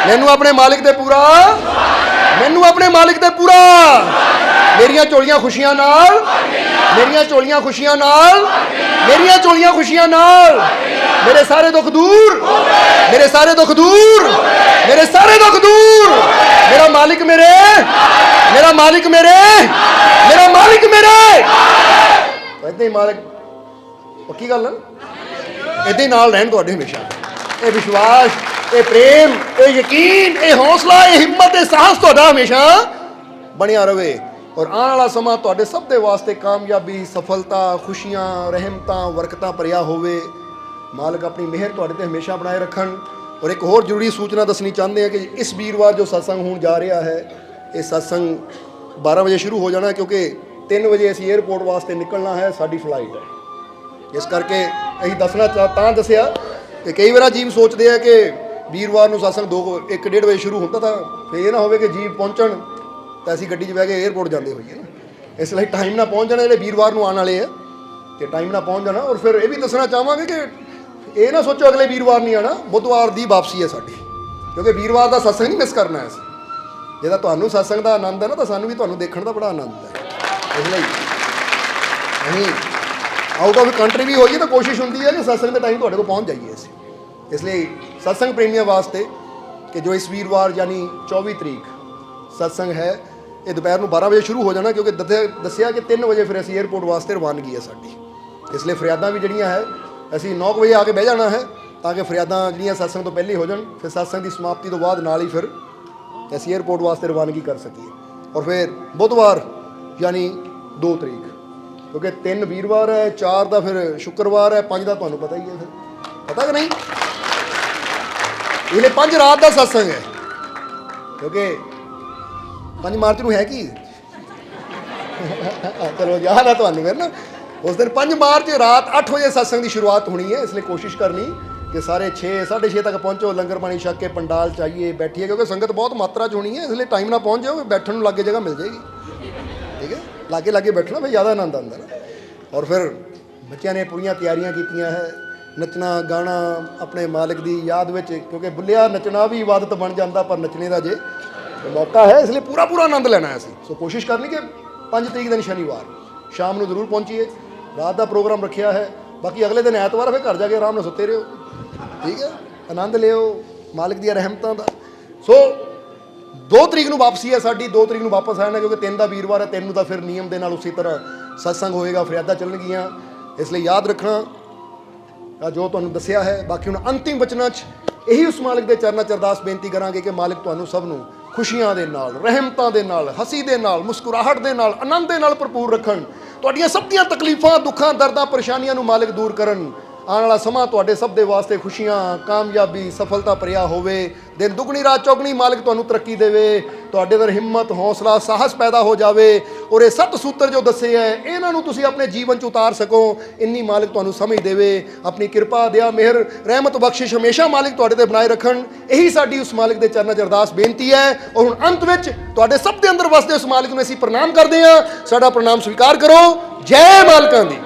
ਮੈਨੂੰ ਆਪਣੇ ਮਾਲਿਕ ਦੇ ਪੂਰਾ, ਮੈਨੂੰ ਆਪਣੇ ਮਾਲਿਕ ਤੇ ਪੂਰਾ, ਮੇਰੀਆਂ ਝੋਲੀਆਂ ਖੁਸ਼ੀਆਂ ਨਾਲ, ਮੇਰੀਆਂ ਝੋਲੀਆਂ ਖੁਸ਼ੀਆਂ ਨਾਲ, ਮੇਰੀਆਂ ਝੋਲੀਆਂ ਖੁਸ਼ੀਆਂ ਨਾਲ, ਮੇਰੇ ਸਾਰੇ ਦੁੱਖ ਦੂਰ, ਮੇਰੇ ਸਾਰੇ ਦੁੱਖ ਦੂਰ, ਮੇਰੇ ਸਾਰੇ ਦੁੱਖ ਦੂਰ। ਮੇਰਾ ਮਾਲਿਕ ਮੇਰੇ, ਮੇਰਾ ਮਾਲਿਕ ਮੇਰੇ, ਮੇਰਾ ਮਾਲਿਕ ਮੇਰੇ। ਏਦਾਂ ਹੀ ਮਾਲਿਕ, ਪੱਕੀ ਗੱਲ ਹੈ, ਏਦਾਂ ਹੀ ਨਾਲ ਰਹਿਣ ਤੁਹਾਡੇ ਹਮੇਸ਼ਾ। ਇਹ ਵਿਸ਼ਵਾਸ, ਇਹ ਪ੍ਰੇਮ, ਇਹ ਯਕੀਨ, ਇਹ ਹੌਸਲਾ, ਇਹ ਹਿੰਮਤ, ਇਹ ਸਾਹਸ ਤੁਹਾਡਾ ਹਮੇਸ਼ਾ ਬਣਿਆ ਰਵੇ। ਔਰ ਆਉਣ ਵਾਲਾ ਸਮਾਂ ਤੁਹਾਡੇ ਸਭ ਦੇ ਵਾਸਤੇ ਕਾਮਯਾਬੀ, ਸਫਲਤਾ, ਖੁਸ਼ੀਆਂ, ਰਹਿਮਤਾਂ, ਬਰਕਤਾਂ ਭਰਿਆ ਹੋਵੇ। ਮਾਲਕ ਆਪਣੀ ਮਿਹਰ ਤੁਹਾਡੇ ਤੇ ਹਮੇਸ਼ਾ ਬਣਾਏ ਰੱਖਣ। ਔਰ ਇੱਕ ਹੋਰ ਜ਼ਰੂਰੀ ਸੂਚਨਾ ਦੱਸਣੀ ਚਾਹੁੰਦੇ ਹਾਂ ਕਿ ਇਸ ਵੀਰਵਾਰ ਜੋ ਸਤਸੰਗ ਹੋਣ ਜਾ ਰਿਹਾ ਹੈ, ਇਹ ਸਤਸੰਗ 12 ਵਜੇ ਸ਼ੁਰੂ ਹੋ ਜਾਣਾ, ਕਿਉਂਕਿ 3 ਵਜੇ ਅਸੀਂ ਏਅਰਪੋਰਟ ਵਾਸਤੇ ਨਿਕਲਣਾ ਹੈ, ਸਾਡੀ ਫਲਾਈਟ ਹੈ। ਇਸ ਕਰਕੇ ਅਸੀਂ ਦੱਸਣਾ ਤਾਂ ਦੱਸਿਆ ਕਿ ਕਈ ਵਾਰ ਜੀਵ ਸੋਚਦੇ ਆ ਕਿ ਵੀਰਵਾਰ ਨੂੰ ਸਤਸੰਗ 1-1:30 ਵਜੇ ਸ਼ੁਰੂ ਹੁੰਦਾ, ਤਾਂ ਫਿਰ ਇਹ ਨਾ ਹੋਵੇ ਕਿ ਜੀਵ ਪਹੁੰਚਣ ਤਾਂ ਅਸੀਂ ਗੱਡੀ 'ਚ ਬਹਿ ਕੇ ਏਅਰਪੋਰਟ ਜਾਂਦੇ ਹੋਈਏ ਨਾ। ਇਸ ਲਈ ਟਾਈਮ ਨਾਲ ਪਹੁੰਚ ਜਾਣਾ। ਜਿਹੜੇ ਵੀਰਵਾਰ ਨੂੰ ਆਉਣ ਵਾਲੇ ਆ, ਤੇ ਟਾਈਮ ਨਾਲ ਪਹੁੰਚ ਜਾਣਾ। ਔਰ ਫਿਰ ਇਹ ਵੀ ਦੱਸਣਾ ਚਾਹਾਂਗੇ ਕਿ ਇਹ ਨਾ ਸੋਚੋ ਅਗਲੇ ਵੀਰਵਾਰ ਨਹੀਂ ਆਣਾ, ਬੁੱਧਵਾਰ ਦੀ ਵਾਪਸੀ ਹੈ ਸਾਡੀ, ਕਿਉਂਕਿ ਵੀਰਵਾਰ ਦਾ ਸਤਸੰਗ ਨਹੀਂ ਮਿਸ ਕਰਨਾ ਹੈ। ਜਿਹਦਾ ਤੁਹਾਨੂੰ ਸਤਸੰਗ ਦਾ ਆਨੰਦ ਹੈ ਨਾ, ਤਾਂ ਸਾਨੂੰ ਵੀ ਤੁਹਾਨੂੰ ਦੇਖਣ ਦਾ ਬੜਾ ਆਨੰਦ ਹੈ। ਇਸ ਲਈ ਅਸੀਂ ਆਊਟ ਆਫ ਕੰਟਰੀ ਵੀ ਹੋਈਏ ਤਾਂ ਕੋਸ਼ਿਸ਼ ਹੁੰਦੀ ਹੈ ਕਿ ਸਤਸੰਗ ਦੇ ਟਾਈਮ ਤੁਹਾਡੇ ਕੋਲ ਪਹੁੰਚ ਜਾਈਏ ਅਸੀਂ। ਇਸ ਲਈ ਸਤਸੰਗ ਪ੍ਰੇਮੀਆਂ ਵਾਸਤੇ ਕਿ ਜੋ ਇਸ ਵੀਰਵਾਰ ਯਾਨੀ 24 ਤਰੀਕ ਸਤਸੰਗ ਹੈ, ਇਹ ਦੁਪਹਿਰ ਨੂੰ 12 ਵਜੇ ਸ਼ੁਰੂ ਹੋ ਜਾਣਾ, ਕਿਉਂਕਿ ਦੱਸਿਆ ਕਿ 3 ਵਜੇ ਫਿਰ ਅਸੀਂ ਏਅਰਪੋਰਟ ਵਾਸਤੇ ਰਵਾਨਗੀ ਹੈ ਸਾਡੀ। ਇਸ ਲਈ ਫਰਿਆਦਾਂ ਵੀ ਜਿਹੜੀਆਂ ਹੈ ਅਸੀਂ 9 ਵਜੇ ਆ ਕੇ ਬਹਿ ਜਾਣਾ ਹੈ, ਤਾਂ ਕਿ ਫਰਿਆਦਾਂ ਜਿਹੜੀਆਂ ਸਤਸੰਗ ਤੋਂ ਪਹਿਲੇ ਹੋ ਜਾਣ। ਫਿਰ ਸਤਸੰਗ ਦੀ ਸਮਾਪਤੀ ਤੋਂ ਬਾਅਦ ਨਾਲ ਹੀ ਫਿਰ ਅਸੀਂ ਏਅਰਪੋਰਟ ਵਾਸਤੇ ਰਵਾਨਗੀ ਕਰ ਸਕੀਏ। ਔਰ ਫਿਰ ਬੁੱਧਵਾਰ ਯਾਨੀ 2 ਤਰੀਕ, ਕਿਉਂਕਿ 3 ਵੀਰਵਾਰ ਹੈ, 4 ਦਾ ਫਿਰ ਸ਼ੁੱਕਰਵਾਰ ਹੈ, 5 ਦਾ ਤੁਹਾਨੂੰ ਪਤਾ ਹੀ ਹੈ। ਫਿਰ ਪਤਾ ਕਿ ਨਹੀਂ, ਇਹ 5 ਰਾਤ ਦਾ ਸਤਸੰਗ ਹੈ, ਕਿਉਂਕਿ 5 ਮਾਰਚ ਨੂੰ ਹੈ ਕੀ ਚਲੋ ਯਾਦ ਹੈ ਤੁਹਾਨੂੰ ਫਿਰ ਨਾ, ਉਸ ਦਿਨ 5 ਮਾਰਚ ਰਾਤ 8 ਵਜੇ ਸਤਸੰਗ ਦੀ ਸ਼ੁਰੂਆਤ ਹੋਣੀ ਹੈ। ਇਸ ਲਈ ਕੋਸ਼ਿਸ਼ ਕਰਨੀ ਕਿ ਸਾਰੇ 6, 6:30 ਤੱਕ ਪਹੁੰਚੋ, ਲੰਗਰ ਪਾਣੀ ਛਕ ਕੇ ਪੰਡਾਲ ਚਾਹੀਏ ਬੈਠੀਏ, ਕਿਉਂਕਿ ਸੰਗਤ ਬਹੁਤ ਮਾਤਰਾ 'ਚ ਹੋਣੀ ਹੈ। ਇਸ ਲਈ ਟਾਈਮ ਨਾਲ ਪਹੁੰਚ ਜਾਓ, ਬੈਠਣ ਨੂੰ ਲਾਗੇ ਜਗ੍ਹਾ ਮਿਲ ਜਾਏਗੀ। ਠੀਕ ਹੈ, ਲਾਗੇ ਬੈਠਣਾ ਫਿਰ ਜ਼ਿਆਦਾ ਆਨੰਦ ਆਉਂਦਾ ਨਾ। ਔਰ ਫਿਰ ਬੱਚਿਆਂ ਨੇ ਪੂਰੀਆਂ ਤਿਆਰੀਆਂ ਕੀਤੀਆਂ ਹੈ, ਨੱਚਣਾ ਗਾਣਾ ਆਪਣੇ ਮਾਲਕ ਦੀ ਯਾਦ ਵਿੱਚ, ਕਿਉਂਕਿ ਬੁੱਲਿਆ ਨੱਚਣਾ ਵੀ ਇਬਾਦਤ ਬਣ ਜਾਂਦਾ, ਪਰ ਨੱਚਣੇ ਦਾ ਜੇ ਮੌਕਾ ਹੈ, ਇਸ ਲਈ ਪੂਰਾ ਆਨੰਦ ਲੈਣਾ ਹੈ ਅਸੀਂ। ਸੋ ਕੋਸ਼ਿਸ਼ ਕਰਨੀ ਕਿ 5 ਤਰੀਕ ਦਿਨ ਸ਼ਨੀਵਾਰ ਸ਼ਾਮ ਨੂੰ ਜ਼ਰੂਰ ਪਹੁੰਚੀਏ। ਰਾਤ ਦਾ ਪ੍ਰੋਗਰਾਮ ਰੱਖਿਆ ਹੈ, ਬਾਕੀ ਅਗਲੇ ਦਿਨ ਐਤਵਾਰ ਫਿਰ ਘਰ ਜਾ ਕੇ ਆਰਾਮ ਨਾਲ ਸੁੱਤੇ ਰਹੋ। ਠੀਕ ਹੈ, ਆਨੰਦ ਲਿਓ ਮਾਲਕ ਦੀਆਂ ਰਹਿਮਤਾਂ ਦਾ। ਸੋ 2 ਤਰੀਕ ਨੂੰ ਵਾਪਸੀ ਹੈ ਸਾਡੀ, 2 ਤਰੀਕ ਨੂੰ ਵਾਪਸ ਆਣਾ, ਕਿਉਂਕਿ 3 ਦਾ ਵੀਰਵਾਰ ਹੈ। 3 ਨੂੰ ਤਾਂ ਫਿਰ ਨਿਯਮ ਦੇ ਨਾਲ ਉਸੇ ਤਰ੍ਹਾਂ ਸਤਸੰਗ ਹੋਏਗਾ, ਫਰਿਆਦਾਂ ਚੱਲਣਗੀਆਂ। ਇਸ ਲਈ ਯਾਦ ਰੱਖਣਾ ਜੋ ਤੁਹਾਨੂੰ ਦੱਸਿਆ ਹੈ। ਬਾਕੀ ਹੁਣ ਅੰਤਿਮ ਵਚਨਾਂ 'ਚ ਇਹੀ ਉਸ ਮਾਲਕ ਦੇ ਚਰਨਾਂ 'ਚ ਅਰਦਾਸ ਬੇਨਤੀ ਕਰਾਂਗੇ ਕਿ ਮਾਲਕ ਤੁਹਾਨੂੰ ਸਭ ਨੂੰ ਖੁਸ਼ੀਆਂ ਦੇ ਨਾਲ, ਰਹਿਮਤਾਂ ਦੇ ਨਾਲ, ਹਸੀ ਦੇ ਨਾਲ, ਮੁਸਕਰਾਹਟ ਦੇ ਨਾਲ, ਆਨੰਦ ਦੇ ਨਾਲ ਭਰਪੂਰ ਰੱਖਣ। ਤੁਹਾਡੀਆਂ ਸਭ ਦੀਆਂ ਤਕਲੀਫਾਂ, ਦੁੱਖਾਂ, ਦਰਦਾਂ, ਪਰੇਸ਼ਾਨੀਆਂ ਨੂੰ ਮਾਲਕ ਦੂਰ ਕਰਨ। ਆਉਣ ਵਾਲਾ ਸਮਾਂ ਤੁਹਾਡੇ ਸਭ ਦੇ ਵਾਸਤੇ ਖੁਸ਼ੀਆਂ, ਕਾਮਯਾਬੀ, ਸਫਲਤਾ ਭਰਿਆ ਹੋਵੇ। ਦਿਨ ਦੁੱਗਣੀ ਰਾਤ ਚੌਗਣੀ ਮਾਲਕ ਤੁਹਾਨੂੰ ਤਰੱਕੀ ਦੇਵੇ, ਤੁਹਾਡੇ ਅੰਦਰ ਹਿੰਮਤ, ਹੌਸਲਾ, ਸਾਹਸ ਪੈਦਾ ਹੋ ਜਾਵੇ। ਔਰ ਇਹ 7 ਸੂਤਰ ਜੋ ਦੱਸੇ ਹੈ, ਇਹਨਾਂ ਨੂੰ ਤੁਸੀਂ ਆਪਣੇ ਜੀਵਨ 'ਚ ਉਤਾਰ ਸਕੋ। ਇੰਨੀ ਮਾਲਕ ਤੁਹਾਨੂੰ ਸਮਝ ਦੇਵੇ। ਆਪਣੀ ਕਿਰਪਾ, ਦਇਆ, ਮਿਹਰ, ਰਹਿਮਤ, ਬਖਸ਼ਿਸ਼ ਹਮੇਸ਼ਾ ਮਾਲਕ ਤੁਹਾਡੇ ਤੇ ਬਣਾਏ ਰੱਖਣ। ਇਹੀ ਸਾਡੀ ਉਸ ਮਾਲਕ ਦੇ ਚਰਨਾਂ 'ਚ ਅਰਦਾਸ ਬੇਨਤੀ ਹੈ। ਔਰ ਹੁਣ ਅੰਤ ਵਿੱਚ ਤੁਹਾਡੇ ਸਭ ਦੇ ਅੰਦਰ ਵਸਦੇ ਉਸ ਮਾਲਕ ਨੂੰ ਅਸੀਂ ਪ੍ਰਣਾਮ ਕਰਦੇ ਹਾਂ। ਸਾਡਾ ਪ੍ਰਣਾਮ ਸਵੀਕਾਰ ਕਰੋ। ਜੈ ਮਾਲਕਾਂ ਦੀ।